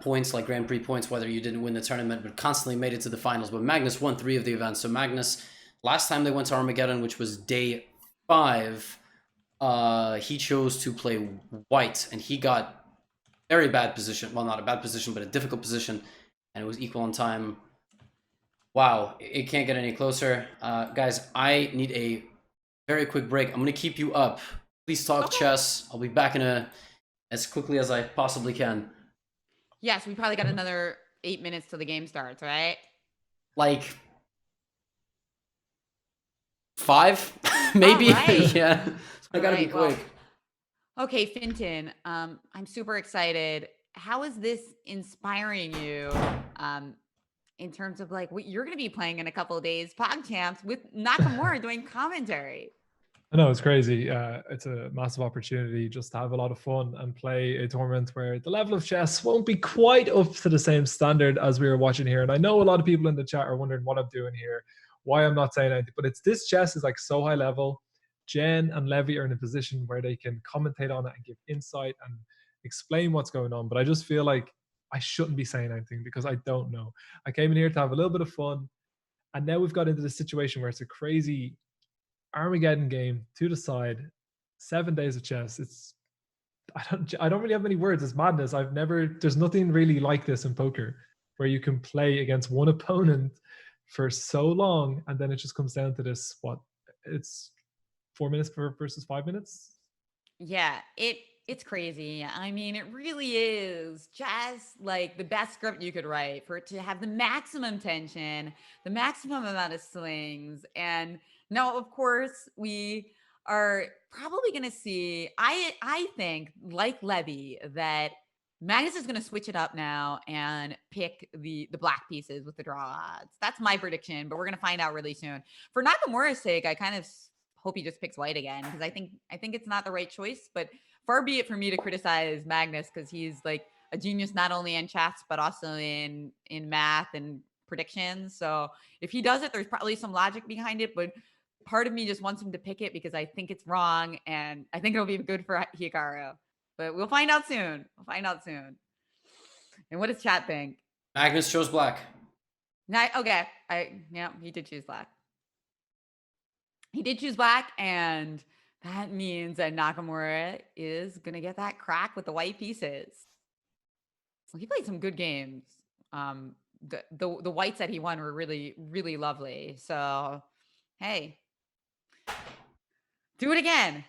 [SPEAKER 2] points like Grand Prix points, whether you didn't win the tournament but constantly made it to the finals. But Magnus won 3 of the events. So Magnus, last time they went to Armageddon, which was day 5, he chose to play white, and he got very bad position. Well, not a bad position, but a difficult position, and it was equal on time. Wow, it can't get any closer. Guys, I need a very quick break. I'm going to keep you up. Please talk chess. I'll be back in as quickly as I possibly can.
[SPEAKER 6] Yes, we probably got another 8 minutes till the game starts, right?
[SPEAKER 2] Like 5, maybe.
[SPEAKER 6] Right.
[SPEAKER 2] Yeah, I gotta be quick.
[SPEAKER 6] Okay, Fintan, I'm super excited. How is this inspiring you in terms of like what you're going to be playing in a couple of days, PogChamps, with Nakamura doing commentary?
[SPEAKER 5] I know, it's crazy. It's a massive opportunity just to have a lot of fun and play a tournament where the level of chess won't be quite up to the same standard as we were watching here. And I know a lot of people in the chat are wondering what I'm doing here, why I'm not saying anything, but this chess is like so high level. Jen and Levy are in a position where they can commentate on it and give insight and explain what's going on. But I just feel like I shouldn't be saying anything because I don't know. I came in here to have a little bit of fun, and now we've got into this situation where it's a crazy Armageddon game to decide 7 days of chess. I don't really have many words. It's madness. There's nothing really like this in poker where you can play against one opponent for so long, and then it just comes down to this, it's 4 minutes versus 5 minutes.
[SPEAKER 6] Yeah, it's crazy. I mean, it really is just like the best script you could write for it to have the maximum tension, the maximum amount of slings. And now, of course, we are probably going to see, I think, like Levy, that Magnus is going to switch it up now and pick the black pieces with the draw odds. That's my prediction, but we're going to find out really soon. For Nakamura's sake, I kind of hope he just picks white again, because I think it's not the right choice, but far be it for me to criticize Magnus, because he's like a genius not only in chess but also in math and predictions. So if he does it, there's probably some logic behind it, but part of me just wants him to pick it because I think it's wrong, and I think it'll be good for Hikaru. But we'll find out soon. And what does chat think?
[SPEAKER 2] Magnus chose black.
[SPEAKER 6] Okay. He did choose black. And that means that Nakamura is going to get that crack with the white pieces. Well, he played some good games. The whites that he won were really, really lovely. So, hey, do it again.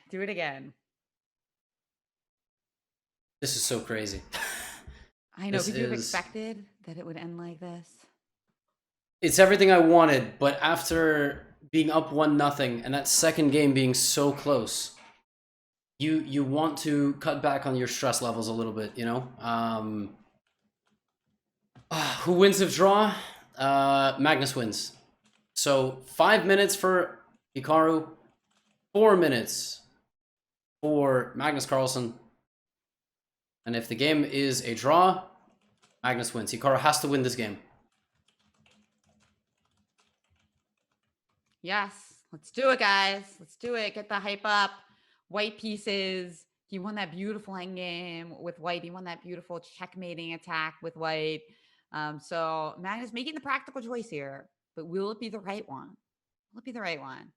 [SPEAKER 2] This is so crazy.
[SPEAKER 6] I know. Could you have expected that it would end like this?
[SPEAKER 2] It's everything I wanted, but after being up 1-0 and that second game being so close, you want to cut back on your stress levels a little bit, you know. Who wins if draw? Magnus wins. So 5 minutes for Hikaru, 4 minutes for Magnus Carlsen. And if the game is a draw, Magnus wins. Hikaru has to win this game.
[SPEAKER 6] Yes, let's do it, guys. Let's do it. Get the hype up. White pieces. He won that beautiful endgame with white. He won that beautiful checkmating attack with white. So Magnus making the practical choice here, but will it be the right one? Will it be the right one?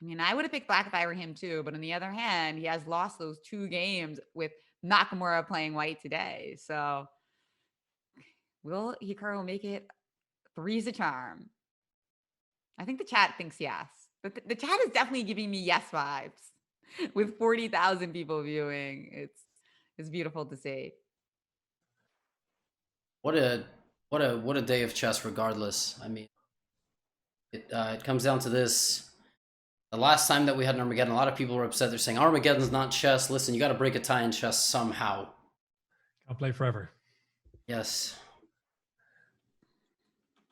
[SPEAKER 6] I mean, I would have picked black if I were him too, but on the other hand, he has lost those 2 games with Nakamura playing white today. So will Hikaru make it? 3's a charm. I think the chat thinks yes. But the chat is definitely giving me yes vibes with 40,000 people viewing. It's beautiful to see.
[SPEAKER 2] What a day of chess regardless. I mean, it comes down to this. The last time that we had an Armageddon, a lot of people were upset. They're saying Armageddon's not chess. Listen, you got to break a tie in chess somehow.
[SPEAKER 5] I'll play forever.
[SPEAKER 2] Yes.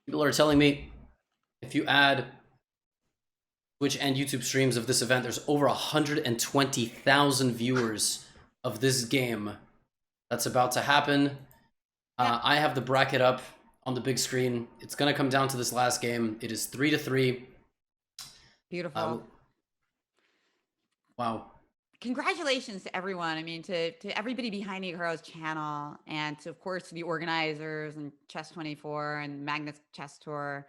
[SPEAKER 2] People are telling me if you add Twitch and YouTube streams of this event, there's over 120,000 viewers of this game that's about to happen. I have the bracket up on the big screen. It's going to come down to this last game. It is 3-3.
[SPEAKER 6] Beautiful.
[SPEAKER 2] Wow.
[SPEAKER 6] Congratulations to everyone. I mean, to everybody behind Hikaru's channel, and to, of course, to the organizers and Chess24 and Magnus Chess Tour.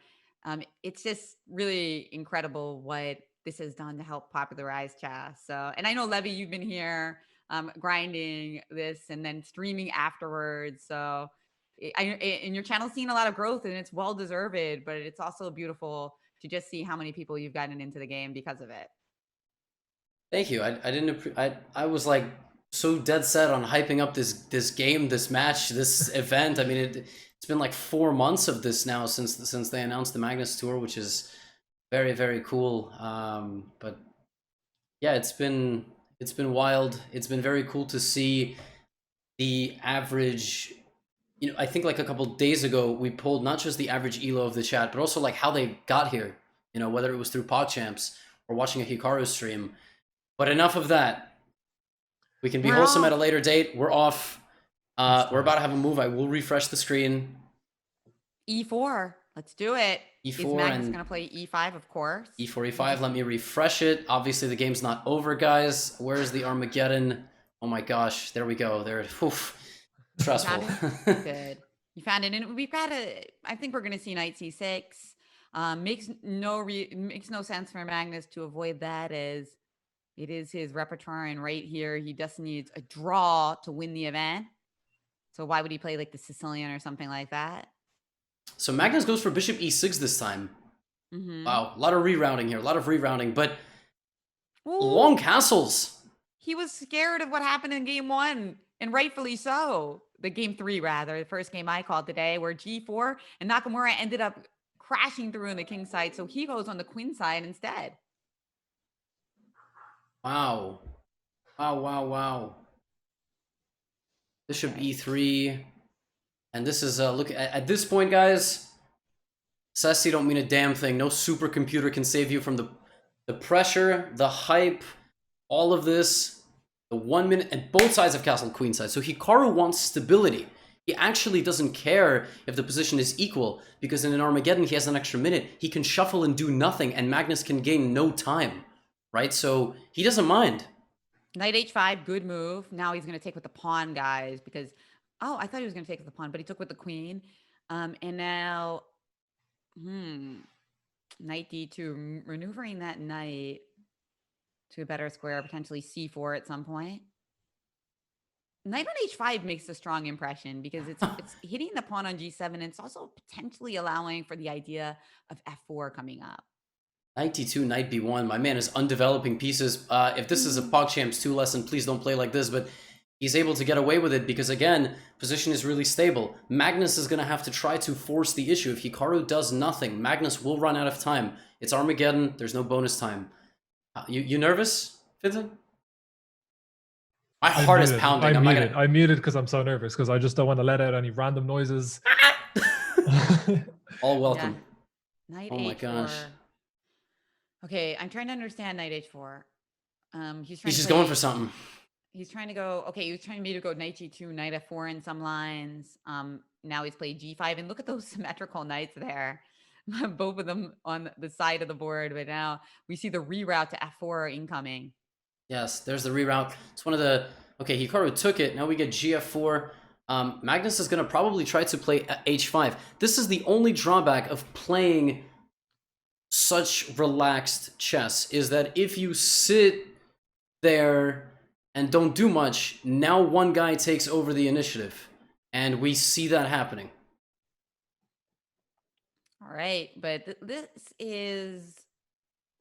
[SPEAKER 6] It's just really incredible what this has done to help popularize chess. So, and I know, Levy, you've been here grinding this and then streaming afterwards. So and your channel's seen a lot of growth, and it's well deserved, but it's also beautiful to just see how many people you've gotten into the game because of it.
[SPEAKER 2] Thank you. I was like so dead set on hyping up this game, this match, this event. I mean, it's been like 4 months of this now since they announced the Magnus Tour, which is very, very cool. But yeah, it's been wild. It's been very cool to see the average. You know, I think like a couple days ago we pulled not just the average elo of the chat, but also like how they got here. You know, whether it was through PogChamps or watching a Hikaru stream. But enough of that. We can be wholesome at a later date. We're off. We're about to have a move. I will refresh the screen.
[SPEAKER 6] E4. Let's do it.
[SPEAKER 2] E4.
[SPEAKER 6] Is Magnus going to play E5, of course?
[SPEAKER 2] E4, E5. Let me refresh it. Obviously, the game's not over, guys. Where's the Armageddon? Oh my gosh. There we go. There. Oof. Stressful.
[SPEAKER 6] Good. You found it. And we've got I think we're going to see knight C6. Makes no sense for Magnus to avoid that, as it is his repertoire, and right here he just needs a draw to win the event. So why would he play like the Sicilian or something like that?
[SPEAKER 2] So Magnus goes for bishop e6 this time. Wow, a lot of rerouting here, a lot of rerouting, but long castles.
[SPEAKER 6] He was scared of what happened in game 1, and rightfully so. The game 3, rather, the first game I called today, where G4 and Nakamura ended up crashing through on the king side, so he goes on the queen side instead.
[SPEAKER 2] Wow. Wow. Bishop e3. And this is, look, at this point, guys, Sassy don't mean a damn thing. No supercomputer can save you from the pressure, the hype, all of this. The 1 minute, and both sides have castle queen side. So Hikaru wants stability. He actually doesn't care if the position is equal, because in an Armageddon, he has an extra minute. He can shuffle and do nothing, and Magnus can gain no time. Right? So he doesn't mind.
[SPEAKER 6] Knight h5, good move. Now he's going to take with the pawn, guys, because, oh, I thought he was going to take with the pawn, but he took with the queen. And now, knight d2, maneuvering that knight to a better square, potentially c4 at some point. Knight on h5 makes a strong impression because it's hitting the pawn on g7, and it's also potentially allowing for the idea of f4 coming up.
[SPEAKER 2] Knight d2, knight b1. My man is undeveloping pieces. If this is a PogChamps 2 lesson, please don't play like this, but he's able to get away with it because, again, position is really stable. Magnus is going to have to try to force the issue. If Hikaru does nothing, Magnus will run out of time. It's Armageddon. There's no bonus time. You nervous, Vincent? My heart is pounding.
[SPEAKER 5] I muted because I'm so nervous because I just don't want to let out any random noises.
[SPEAKER 2] All welcome.
[SPEAKER 6] Yeah. Knight
[SPEAKER 2] Oh my
[SPEAKER 6] H4.
[SPEAKER 2] gosh.
[SPEAKER 6] Okay, I'm trying to understand Knight H4. He's
[SPEAKER 2] just going for something.
[SPEAKER 6] He's trying to go. Okay, he was trying me to go Knight G2, Knight F4 in some lines. Now he's played G5, and look at those symmetrical knights there. Both of them on the side of the board, but now we see the reroute to F4 incoming.
[SPEAKER 2] Yes, there's the reroute. It's one of the... Okay, Hikaru took it. Now we get GF4. Magnus is going to probably try to play H5. This is the only drawback of playing such relaxed chess, is that if you sit there and don't do much, now one guy takes over the initiative. And we see that happening.
[SPEAKER 6] All right, but this is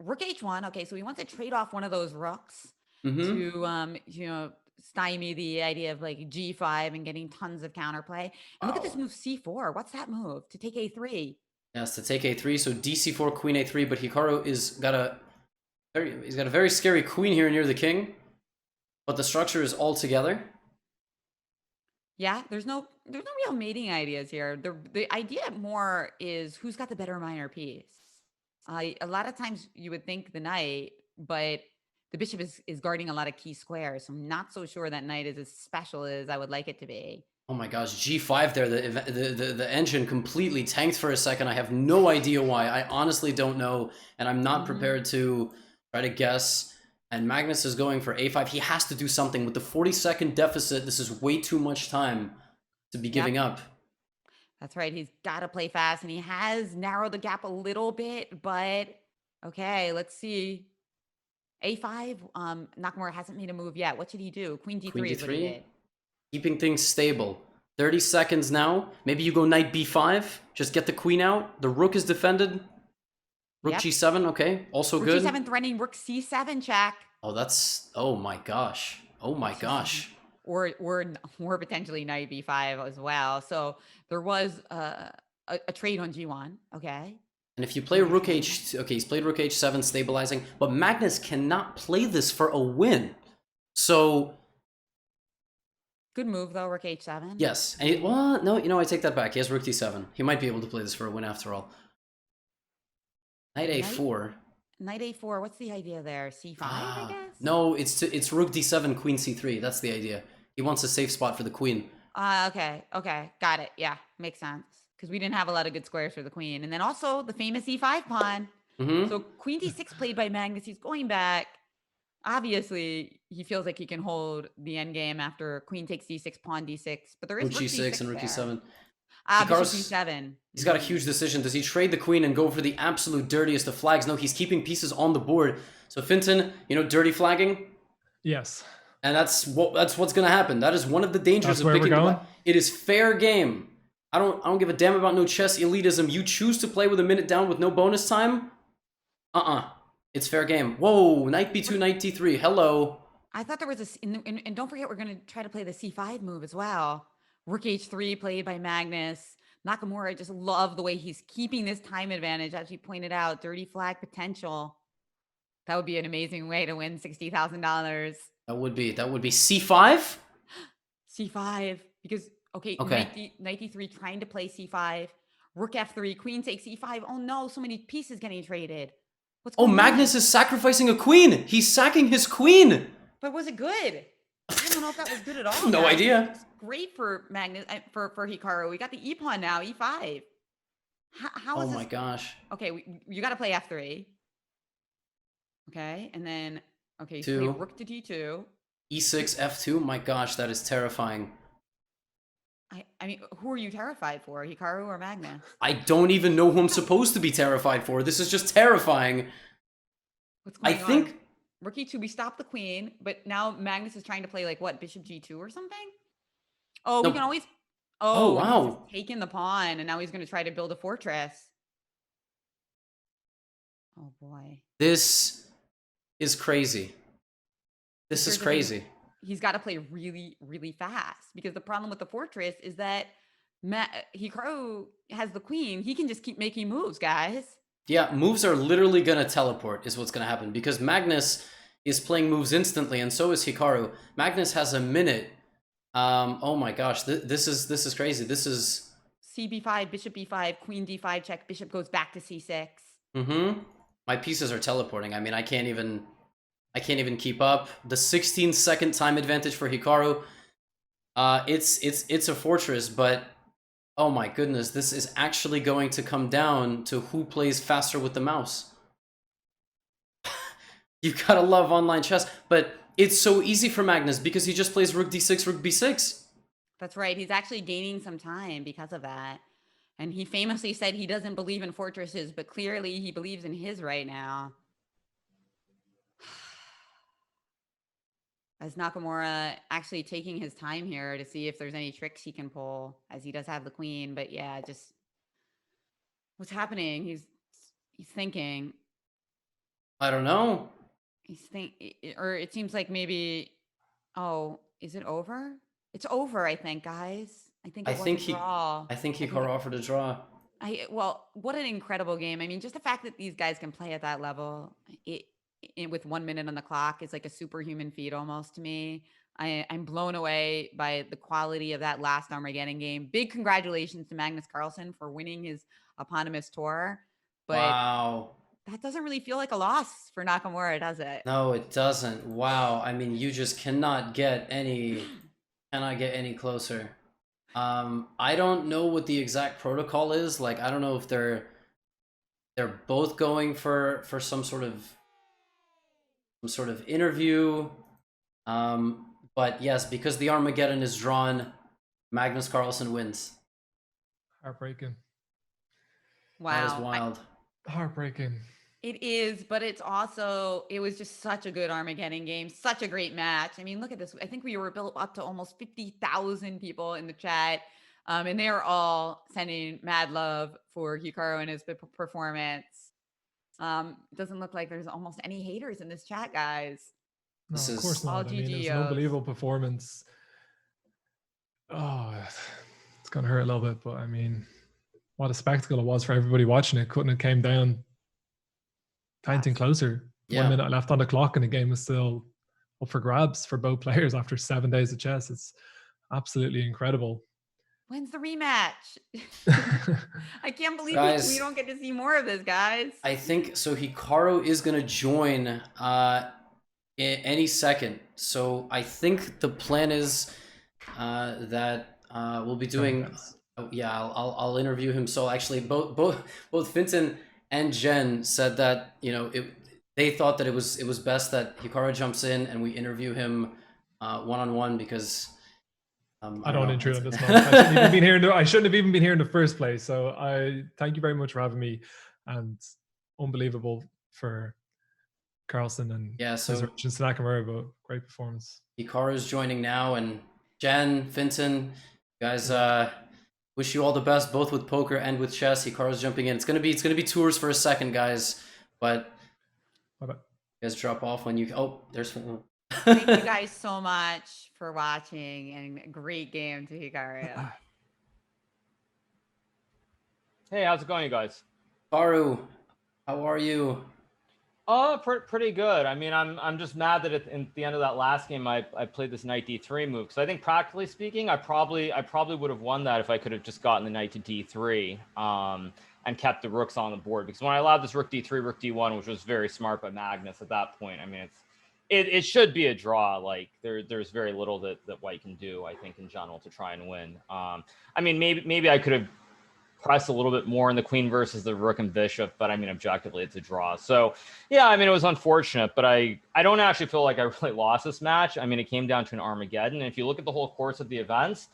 [SPEAKER 6] Rook H1. Okay, so he wants to trade off one of those rooks to, you know, stymie the idea of like G5 and getting tons of counterplay. And look at this move C4. What's that move? To take A3.
[SPEAKER 2] Yes, to take A3. So DC4, Queen A3. But Hikaru he's got a very scary queen here near the king. But the structure is all together.
[SPEAKER 6] Yeah, there's no real mating ideas here. The idea more is who's got the better minor piece. A lot of times you would think the knight, but the bishop is guarding a lot of key squares. So I'm not so sure that knight is as special as I would like it to be.
[SPEAKER 2] Oh my gosh, G5 there. The engine completely tanked for a second. I have no idea why. I honestly don't know, and I'm not prepared to try to guess. And Magnus is going for A5. He has to do something with the 40-second deficit. This is way too much time to be giving up.
[SPEAKER 6] That's right. He's got to play fast, and he has narrowed the gap a little bit. But okay, let's see. A5. Nakamura hasn't made a move yet. What should he do? Queen D3,
[SPEAKER 2] Queen
[SPEAKER 6] is what he
[SPEAKER 2] D3?
[SPEAKER 6] did.
[SPEAKER 2] Keeping things stable. 30 seconds now. Maybe you go knight B5. Just get the queen out. The rook is defended. Rook G7, okay. Also
[SPEAKER 6] Rook
[SPEAKER 2] good.
[SPEAKER 6] G7 threatening Rook C7 check.
[SPEAKER 2] Oh, that's... Oh my gosh. Oh my gosh.
[SPEAKER 6] Or potentially knight B5 as well. So there was a trade on G1, okay.
[SPEAKER 2] And if you play Rook H... Okay, he's played Rook H7, stabilizing. But Magnus cannot play this for a win. So...
[SPEAKER 6] Good move, though, Rook H7.
[SPEAKER 2] Yes. And well, no, you know, I take that back. He has Rook D7. He might be able to play this for a win after all. Knight A4.
[SPEAKER 6] Knight A4, what's the idea there? C5, I guess?
[SPEAKER 2] No, it's Rook D7, Queen C3. That's the idea. He wants a safe spot for the queen.
[SPEAKER 6] Okay, got it. Yeah, makes sense. Because we didn't have a lot of good squares for the queen. And then also the famous E5 pawn. So Queen D6 played by Magnus. He's going back. Obviously, he feels like he can hold the endgame after Queen takes D6, Pawn D6. But there is
[SPEAKER 2] Rook G6 and Rook E7.
[SPEAKER 6] Bishop D7.
[SPEAKER 2] He's got a huge decision. Does he trade the queen and go for the absolute dirtiest of flags? No, he's keeping pieces on the board. So Finton, you know, dirty flagging?
[SPEAKER 5] Yes. And
[SPEAKER 2] that's what's going to happen. That is one of the dangers of picking the... It is fair game. I don't give a damn about no chess elitism. You choose to play with a minute down with no bonus time? It's fair game. Whoa, knight B2, knight D3. Hello.
[SPEAKER 6] I thought there was a... And don't forget, we're going to try to play the C5 move as well. Rook H3 played by Magnus. Nakamura, I just love the way he's keeping this time advantage. As you pointed out, dirty flag potential. That would be an amazing way to win $60,000.
[SPEAKER 2] That would be C5?
[SPEAKER 6] C5. Because, okay. Knight D3 trying to play C5. Rook F3, queen takes E5. Oh no, so many pieces getting traded. What's going on?
[SPEAKER 2] Magnus is sacrificing a queen. He's sacking his queen.
[SPEAKER 6] But was it good? I don't know if that was good at all.
[SPEAKER 2] No idea.
[SPEAKER 6] It's great for Magnus, for Hikaru. We got the E pawn now, E5. How is this?
[SPEAKER 2] Oh my gosh.
[SPEAKER 6] Okay, you got to play F3. Okay, and then you play Rook to D2.
[SPEAKER 2] E6, F2. My gosh, that is terrifying.
[SPEAKER 6] I mean, who are you terrified for, Hikaru or Magnus?
[SPEAKER 2] I don't even know who I'm supposed to be terrified for. This is just terrifying.
[SPEAKER 6] What's going on? I think Rook E2, we stopped the queen, but now Magnus is trying to play like what, Bishop G2 or something? Oh, we can always... Oh, wow. He's taken the pawn, and now he's going to try to build a fortress. Oh, boy.
[SPEAKER 2] This is crazy. This is crazy.
[SPEAKER 6] He's got to play really, really fast, because the problem with the fortress is that Hikaru has the queen. He can just keep making moves, guys.
[SPEAKER 2] Yeah, moves are literally going to teleport is what's going to happen, because Magnus is playing moves instantly, and so is Hikaru. Magnus has a minute. Oh my gosh, this is crazy. This is
[SPEAKER 6] CB5, bishop b5, queen d5 check, bishop goes back to c6.
[SPEAKER 2] My pieces are teleporting. I mean, I can't even keep up. The 16-second time advantage for Hikaru. It's a fortress, but oh my goodness, this is actually going to come down to who plays faster with the mouse. You gotta love online chess, but it's so easy for Magnus because he just plays rook d6, rook b6.
[SPEAKER 6] That's right. He's actually gaining some time because of that. And he famously said he doesn't believe in fortresses, but clearly he believes in his right now. As Nakamura actually taking his time here to see if there's any tricks he can pull, as he does have the queen. But yeah, just what's happening? He's thinking.
[SPEAKER 2] I don't know.
[SPEAKER 6] Or it seems like maybe. Oh, is it over? It's over, I think, guys. I think Hikaru
[SPEAKER 2] offered a draw.
[SPEAKER 6] Well, what an incredible game. I mean, just the fact that these guys can play at that level, with 1 minute on the clock is like a superhuman feat almost to me. I'm blown away by the quality of that last Armageddon game. Big congratulations to Magnus Carlsen for winning his eponymous tour. But
[SPEAKER 2] wow.
[SPEAKER 6] That doesn't really feel like a loss for Nakamura, does it?
[SPEAKER 2] No, it doesn't. Wow. I mean, you just cannot get any closer. I don't know what the exact protocol is. Like, I don't know if they're both going for some sort of interview. But yes, because the Armageddon is drawn, Magnus Carlsen wins.
[SPEAKER 5] Heartbreaking.
[SPEAKER 6] Wow.
[SPEAKER 2] That is wild.
[SPEAKER 5] Heartbreaking.
[SPEAKER 6] It is, but it was just such a good Armageddon game, such a great match. I mean, look at this. I think we were built up to almost 50,000 people in the chat, and they are all sending mad love for Hikaru and his performance. It doesn't look like there's almost any haters in this chat, guys.
[SPEAKER 5] No, of course not. I mean, it's an unbelievable performance. Oh, it's going to hurt a little bit, but I mean, what a spectacle it was for everybody watching it. Couldn't it came down anything closer. 1 minute left on the clock and the game is still up for grabs for both players after 7 days of chess. It's absolutely incredible.
[SPEAKER 6] When's the rematch? I can't believe we don't get to see more of this, guys.
[SPEAKER 2] I think so. Hikaru is going to join any second. So I think the plan is that we'll be doing. Oh, yeah, I'll interview him. So actually, both Finton and Jen said that they thought that it was best that Hikaru jumps in and we interview him one-on-one because
[SPEAKER 5] I don't intrude on this one. I shouldn't have even been here in the first place. So I thank you very much for having me, and unbelievable for Carlsen and his reactions to Nakamura, but great performance.
[SPEAKER 2] Hikaru is joining now, and Jen, Finton, guys, wish you all the best, both with poker and with chess. Hikaru's jumping in. It's gonna be tours for a second, guys. But
[SPEAKER 5] bye-bye.
[SPEAKER 2] You guys drop off when you. Oh, there's.
[SPEAKER 6] Thank you guys so much for watching, and great game to Hikaru.
[SPEAKER 1] Hey, how's it going, you guys?
[SPEAKER 2] Hikaru, how are you?
[SPEAKER 1] Pretty good. I mean, I'm just mad that at the end of that last game, I played this knight d3 move, because I think practically speaking, I probably would have won that if I could have just gotten the knight to d3 and kept the rooks on the board. Because when I allowed this rook d3, rook d1, which was very smart by Magnus at that point, I mean, it should be a draw. Like there's very little that White can do, I think, in general to try and win. I mean, maybe I could have press a little bit more in the queen versus the rook and bishop, but I mean, objectively, it's a draw. So yeah, I mean, it was unfortunate, but I don't actually feel like I really lost this match. I mean, it came down to an Armageddon. And if you look at the whole course of the events,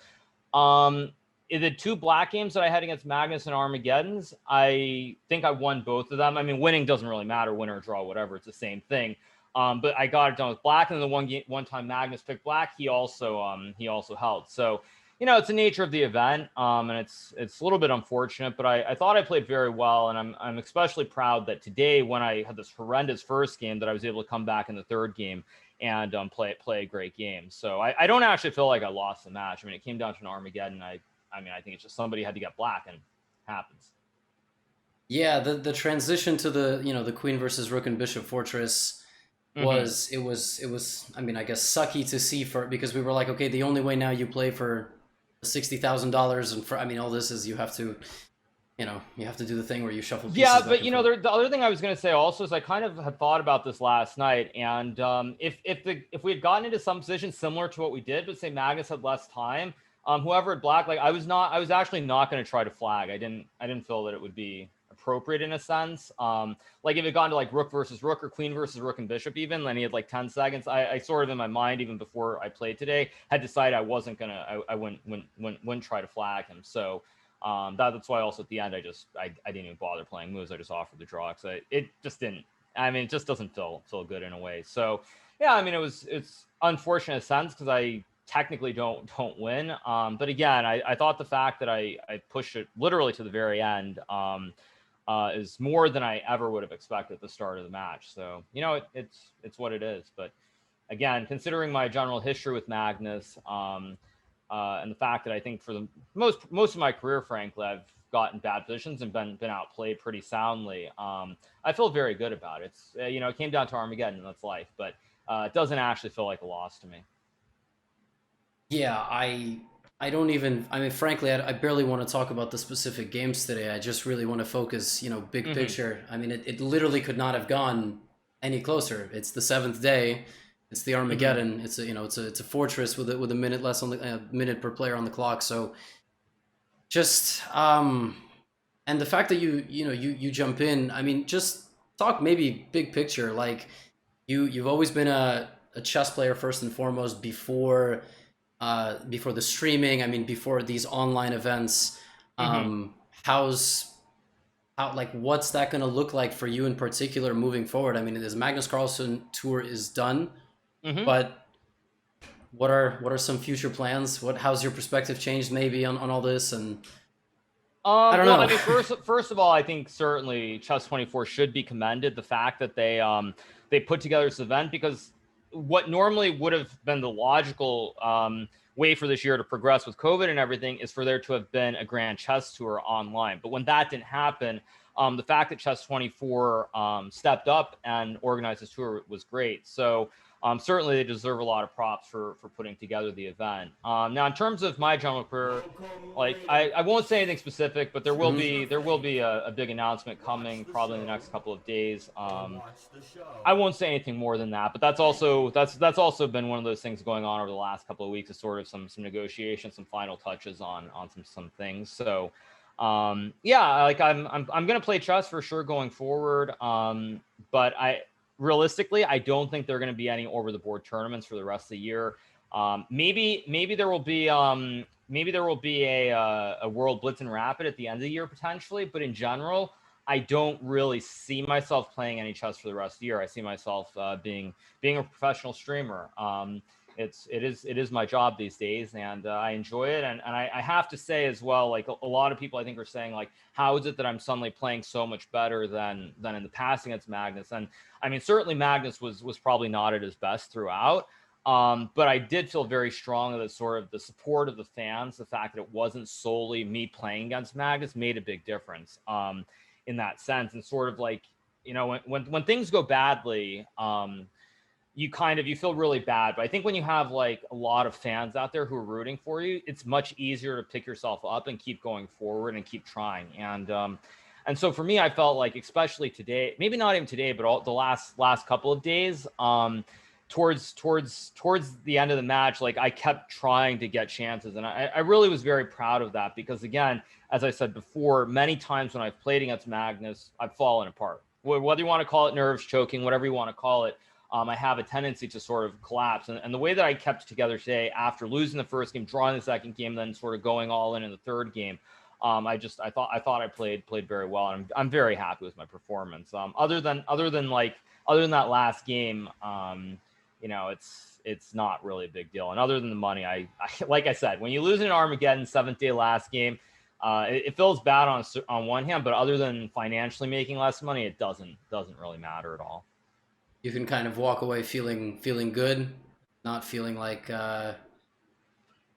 [SPEAKER 1] the two black games that I had against Magnus and Armageddons, I think I won both of them. I mean, winning doesn't really matter, win or draw, whatever, it's the same thing. But I got it done with black, and then one time Magnus picked black, he also held. So it's the nature of the event, and it's a little bit unfortunate, but I thought I played very well, and I'm especially proud that today, when I had this horrendous first game, that I was able to come back in the third game and play a great game. So I don't actually feel like I lost the match. I mean, it came down to an Armageddon. I think it's just somebody had to get black, and it happens. Yeah,
[SPEAKER 2] the transition to the the queen versus rook and bishop fortress was it was I mean, I guess sucky to see because we were like, okay, the only way now you play for $60,000 and for, I mean, all this is you have to do the thing where you shuffle pieces.
[SPEAKER 1] Yeah, but the other thing I was going to say also is I kind of had thought about this last night, and if we had gotten into some position similar to what we did, but say Magnus had less time, whoever had black, like I was actually not going to try to flag. I didn't feel that it would be appropriate in a sense. Like if it gone to like rook versus rook or queen versus rook and bishop even, then he had like 10 seconds. I sort of in my mind, even before I played today, had decided I wasn't gonna, I wouldn't try to flag him. So that's why also at the end I didn't even bother playing moves. I just offered the draw because it just doesn't feel good in a way. So yeah, I mean it's unfortunate in a sense because I technically don't win. But again, I thought the fact that I pushed it literally to the very end is more than I ever would have expected at the start of the match. So it's what it is. But again, considering my general history with Magnus, and the fact that I think for the most of my career, frankly, I've gotten bad positions and been outplayed pretty soundly. I feel very good about it. It's, it came down to Armageddon, and that's life, but it doesn't actually feel like a loss to me.
[SPEAKER 2] Yeah, I don't even, I mean, frankly, I barely want to talk about the specific games today. I just really want to focus, big picture. I mean, it literally could not have gone any closer. It's the 7th day. It's the Armageddon. It's a fortress with a minute less on the minute per player on the clock. So just and the fact that you jump in. I mean, just talk maybe big picture. Like you've always been a chess player first and foremost before the streaming. I mean, before these online events. What's that going to look like for you in particular moving forward? I mean, this Magnus Carlsen tour is done. But what are some future plans? How's your perspective changed maybe on all this? And I don't know.
[SPEAKER 1] I mean, first of all, I think certainly Chess24 should be commended. The fact that they put together this event, because what normally would have been the logical way for this year to progress with COVID and everything is for there to have been a grand chess tour online. But when that didn't happen, the fact that Chess24 stepped up and organized this tour was great. So certainly they deserve a lot of props for putting together the event. Now, in terms of my general career, like I won't say anything specific, but there will be a big announcement coming probably in the next couple of days. I won't say anything more than that, but that's also been one of those things going on over the last couple of weeks, is sort of some negotiations, some final touches on some things. So yeah, like I'm gonna play chess for sure going forward. But realistically, I don't think there are going to be any over the board tournaments for the rest of the year. Maybe there will be a World Blitz and Rapid at the end of the year potentially, but in general, I don't really see myself playing any chess for the rest of the year. I see myself being a professional streamer. It is my job these days, and I enjoy it. And I have to say as well, like a lot of people I think are saying, like, how is it that I'm suddenly playing so much better than in the past against Magnus? And I mean, certainly Magnus was probably not at his best throughout. But I did feel very strongly that sort of the support of the fans, the fact that it wasn't solely me playing against Magnus, made a big difference in that sense. And sort of like, when things go badly, you feel really bad. But I think when you have like a lot of fans out there who are rooting for you, it's much easier to pick yourself up and keep going forward and keep trying. And so for me, I felt like, especially today, maybe not even today, but all the last couple of days, towards the end of the match, like I kept trying to get chances. And I really was very proud of that, because again, as I said before, many times when I've played against Magnus, I've fallen apart. Whether you want to call it nerves, choking, whatever you want to call it, I have a tendency to sort of collapse. And the way that I kept together today, after losing the first game, drawing the second game, then sort of going all in the third game, I thought I played very well, and I'm very happy with my performance. Other than that last game, it's not really a big deal. And other than the money, I like I said, when you lose in Armageddon 7th day last game, it feels bad on one hand, but other than financially making less money, it doesn't really matter at all.
[SPEAKER 2] You can kind of walk away feeling good, not feeling like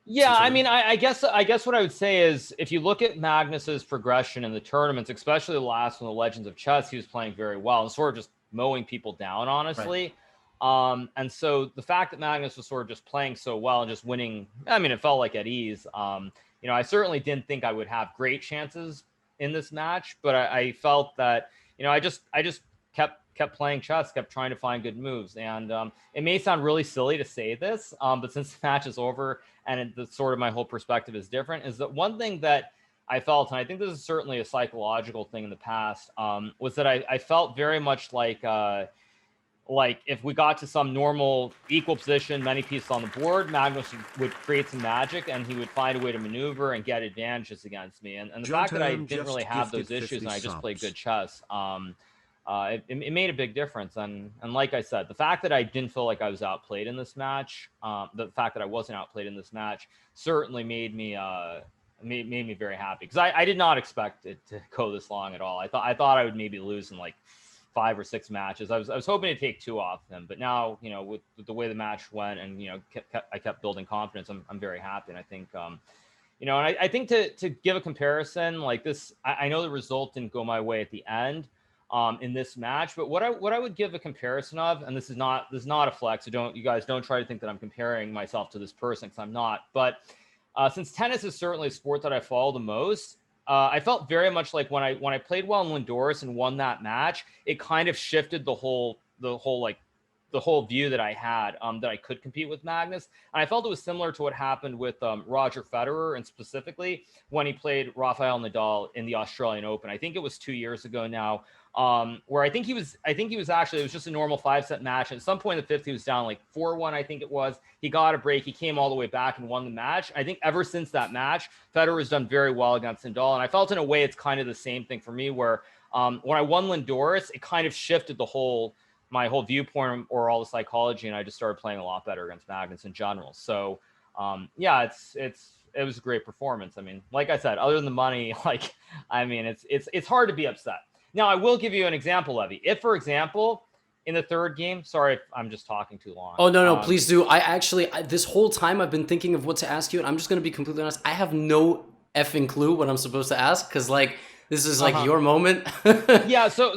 [SPEAKER 1] yeah, I mean, I guess what I would say is, if you look at Magnus's progression in the tournaments, especially the last one, the Legends of Chess, he was playing very well and sort of just mowing people down, honestly. And so the fact that Magnus was sort of just playing so well and just winning, I mean, it felt like at ease. I certainly didn't think I would have great chances in this match, but I felt that, I just kept playing chess, kept trying to find good moves. And it may sound really silly to say this, but since the match is over and the sort of my whole perspective is different, is that one thing that I felt, and I think this is certainly a psychological thing in the past, was that I felt very much like if we got to some normal equal position, many pieces on the board, Magnus would create some magic and he would find a way to maneuver and get advantages against me. And the fact that I didn't really have those issues and I just played good chess, it made a big difference. And like I said, the fact that I didn't feel like I was outplayed in this match, the fact that I wasn't outplayed in this match certainly made me made me very happy, because I did not expect it to go this long at all. I thought I would maybe lose in like 5 or 6 matches. I was hoping to take 2 off them, but now, with the way the match went and, I kept building confidence, I'm very happy. And I think, and I think to give a comparison like this, I know the result didn't go my way at the end in this match, but what I would give a comparison of, and this is not a flex, so you guys don't try to think that I'm comparing myself to this person, because I'm not, but since tennis is certainly a sport that I follow the most, I felt very much like when I played well in Lindores and won that match, it kind of shifted the whole view that I had, that I could compete with Magnus. And I felt it was similar to what happened with Roger Federer, and specifically when he played Rafael Nadal in the Australian Open. I think it was 2 years ago now, where I think he was actually, it was just a normal 5-set match. And at some point in the fifth, he was down like 4-1, I think it was. He got a break. He came all the way back and won the match. I think ever since that match, Federer has done very well against Nadal. And I felt in a way it's kind of the same thing for me, where when I won Lindores, it kind of shifted my whole viewpoint or all the psychology, and I just started playing a lot better against Magnus in general. So yeah, it was a great performance. I mean, like I said, other than the money, it's hard to be upset. Now, I will give you an example, Levy. If, for example, in the third game, sorry if I'm just talking too long.
[SPEAKER 2] Oh, no, please do. This whole time I've been thinking of what to ask you, and I'm just going to be completely honest. I have no effing clue what I'm supposed to ask, because this is your moment.
[SPEAKER 1] Yeah, so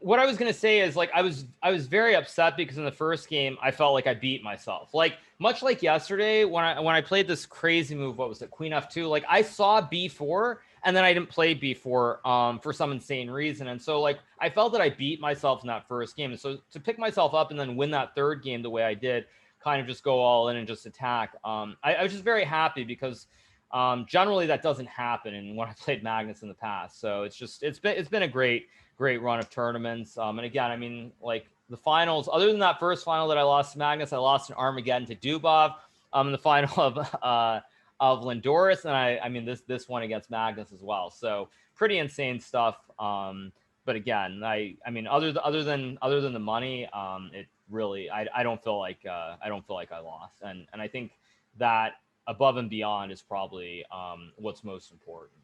[SPEAKER 1] what I was going to say is, I was very upset because in the first game, I felt like I beat myself. Much like yesterday, when I played this crazy move, what was it, Queen F2? I saw B4, and then I didn't play B4 for some insane reason. And so, I felt that I beat myself in that first game. And so to pick myself up and then win that third game the way I did, kind of just go all in and just attack, I was just very happy, because generally that doesn't happen and when I played Magnus in the past. So it's been a great run of tournaments. And again, I mean, the finals, other than that first final that I lost to Magnus, I lost in Armageddon to Dubov in the final of Lindores, and I mean this one against Magnus as well. So pretty insane stuff. But again, I mean other than the money, it really I don't feel like I lost, and I think that above and beyond is probably what's most important.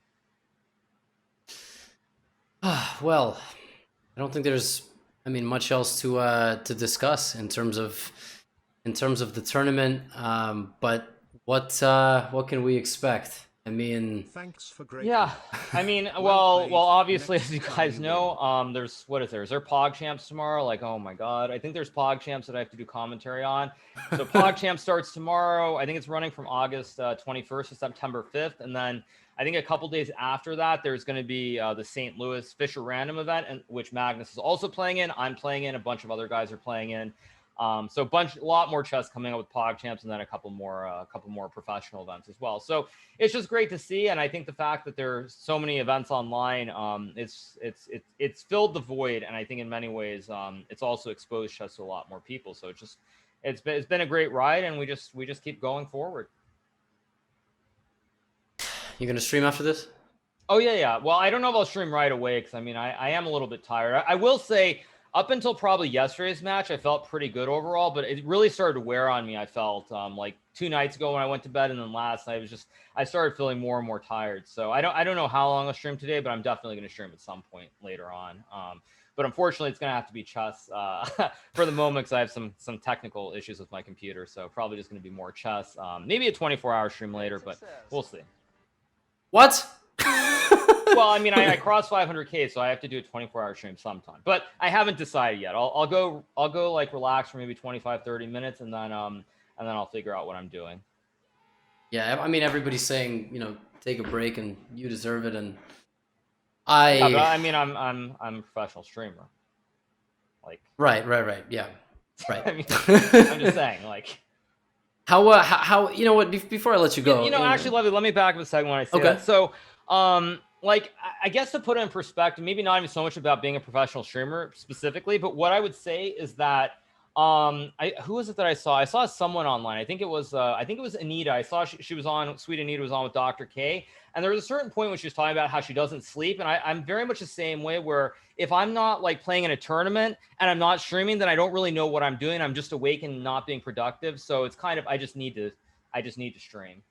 [SPEAKER 2] Well, I don't think there's much else to discuss in terms of the tournament. But what can we expect? I mean,
[SPEAKER 4] thanks for great.
[SPEAKER 1] Yeah, I mean, well, obviously, as you guys know, there's is there PogChamps tomorrow? Oh my God, I think there's PogChamps that I have to do commentary on. So PogChamps starts tomorrow. I think it's running from August 21st to September 5th, and then I think a couple days after that, there's going to be the St. Louis Fisher Random event, which Magnus is also playing in. I'm playing in. A bunch of other guys are playing in. So a lot more chess coming up with PogChamps, and then a couple more professional events as well. So it's just great to see, and I think the fact that there's so many events online, it's filled the void, and I think in many ways it's also exposed chess to a lot more people. So it's been a great ride, and we just keep going forward.
[SPEAKER 2] You gonna stream after this?
[SPEAKER 1] Oh yeah. Well, I don't know if I'll stream right away, because I mean I am a little bit tired. I will say, up until probably yesterday's match, I felt pretty good overall, but it really started to wear on me. I felt 2 nights ago when I went to bed, and then last night I started feeling more and more tired. So I don't know how long I'll stream today, but I'm definitely going to stream at some point later on. But unfortunately, it's going to have to be chess for the moment, because I have some technical issues with my computer. So probably just going to be more chess. Maybe a 24-hour stream later, but we'll see.
[SPEAKER 2] What?
[SPEAKER 1] Well, well, I mean, I crossed 500K, so I have to do a 24-hour stream sometime. But I haven't decided yet. I'll go like relax for maybe 25, 30 minutes, and then I'll figure out what I'm doing.
[SPEAKER 2] Yeah, I mean, everybody's saying, take a break and you deserve it, and
[SPEAKER 1] Yeah, but I mean, I'm a professional streamer. Like.
[SPEAKER 2] Right, yeah, right.
[SPEAKER 1] I mean, I'm just saying, like.
[SPEAKER 2] How you know what? Before I let you go,
[SPEAKER 1] actually, Levy, let me back up a second when I say
[SPEAKER 2] Okay.
[SPEAKER 1] that. So, like, I guess to put it in perspective, maybe not even so much about being a professional streamer specifically, but what I would say is that, who was it that I saw? I saw someone online. I think it was Anita. I saw she was on. Sweet Anita was on with Dr. K, and there was a certain point when she was talking about how she doesn't sleep, and I'm very much the same way. Where if I'm not like playing in a tournament and I'm not streaming, then I don't really know what I'm doing. I'm just awake and not being productive. So it's kind of I just need to stream.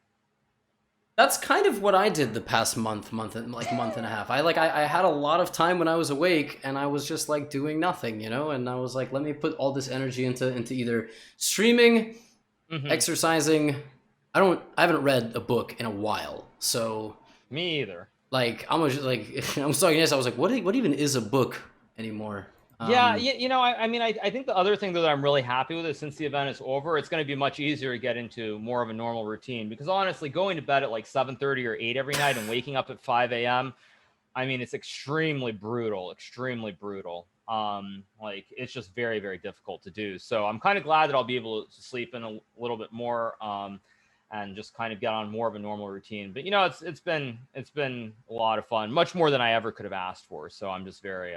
[SPEAKER 2] That's kind of what I did the past month and a half. I had a lot of time when I was awake, and I was just like doing nothing, and I was like, let me put all this energy into either streaming, exercising. I haven't read a book in a while, so
[SPEAKER 1] me either.
[SPEAKER 2] Like I was talking yes, I was like, what even is a book anymore?
[SPEAKER 1] Yeah, I mean, I think the other thing that I'm really happy with is since the event is over, it's going to be much easier to get into more of a normal routine, because honestly, going to bed at like 7:30 or 8 every night and waking up at 5 a.m., I mean, it's extremely brutal. Like it's just very, very difficult to do. So I'm kind of glad that I'll be able to sleep in a little bit more, and just kind of get on more of a normal routine. But it's been a lot of fun, much more than I ever could have asked for. So I'm just very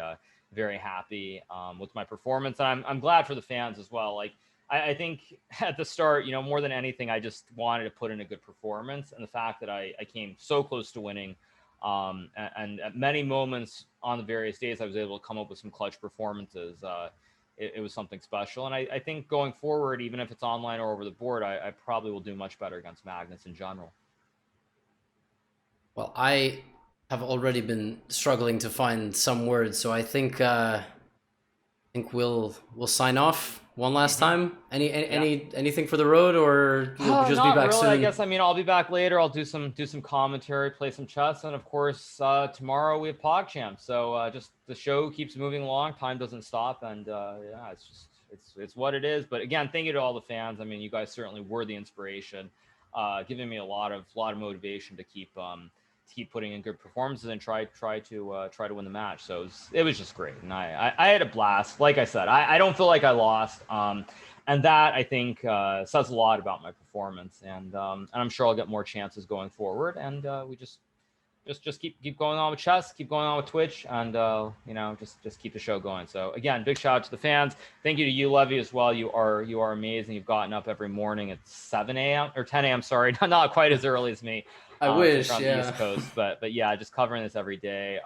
[SPEAKER 1] very happy with my performance, and I'm glad for the fans as well. Like I think at the start, more than anything, I just wanted to put in a good performance, and the fact that I came so close to winning, and at many moments on the various days, I was able to come up with some clutch performances. It was something special, and I think going forward, even if it's online or over the board, I probably will do much better against Magnus in general.
[SPEAKER 2] Well, I have already been struggling to find some words, so I think we'll sign off one last time. Anything for the road, or you'll just be back
[SPEAKER 1] really,
[SPEAKER 2] soon?
[SPEAKER 1] I guess. I mean, I'll be back later. I'll do some commentary, play some chess, and of course tomorrow we have PogChamp. So just the show keeps moving along. Time doesn't stop, and it's what it is. But again, thank you to all the fans. I mean, you guys certainly were the inspiration, giving me a lot of motivation to keep putting in good performances and try to win the match. So it was just great, and I had a blast. Like I said, I don't feel like I lost, and that I think says a lot about my performance, and I'm sure I'll get more chances going forward, and we just keep going on with chess, keep going on with Twitch, and just keep the show going. So again, big shout out to the fans. Thank you to you, Levy, as well. You are amazing. You've gotten up every morning at 7 a.m. or 10 a.m. Sorry, not quite as early as me.
[SPEAKER 2] I wish,
[SPEAKER 1] on
[SPEAKER 2] yeah.
[SPEAKER 1] the East Coast, but yeah, just covering this every day.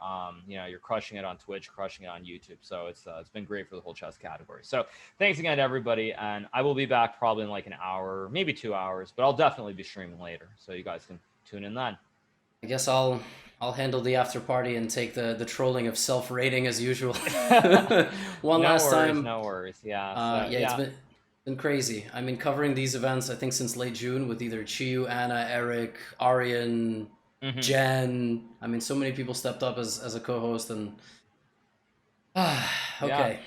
[SPEAKER 1] You're crushing it on Twitch, crushing it on YouTube. So it's been great for the whole chess category. So thanks again to everybody, and I will be back probably in like an hour, maybe 2 hours, but I'll definitely be streaming later, so you guys can tune in then.
[SPEAKER 2] I guess I'll handle the after party and take the trolling of self-rating as usual. Last time.
[SPEAKER 1] No worries. Yeah.
[SPEAKER 2] It's been crazy. I mean, covering these events, I think since late June with either Chiyu, Anna, Eric, Arian, Jen. I mean, so many people stepped up as a co-host, and okay,
[SPEAKER 1] Yeah.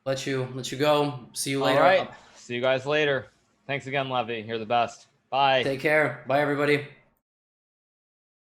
[SPEAKER 2] let you go. See you later.
[SPEAKER 1] All right. See you guys later. Thanks again, Levy. You're the best. Bye.
[SPEAKER 2] Take care. Bye, everybody.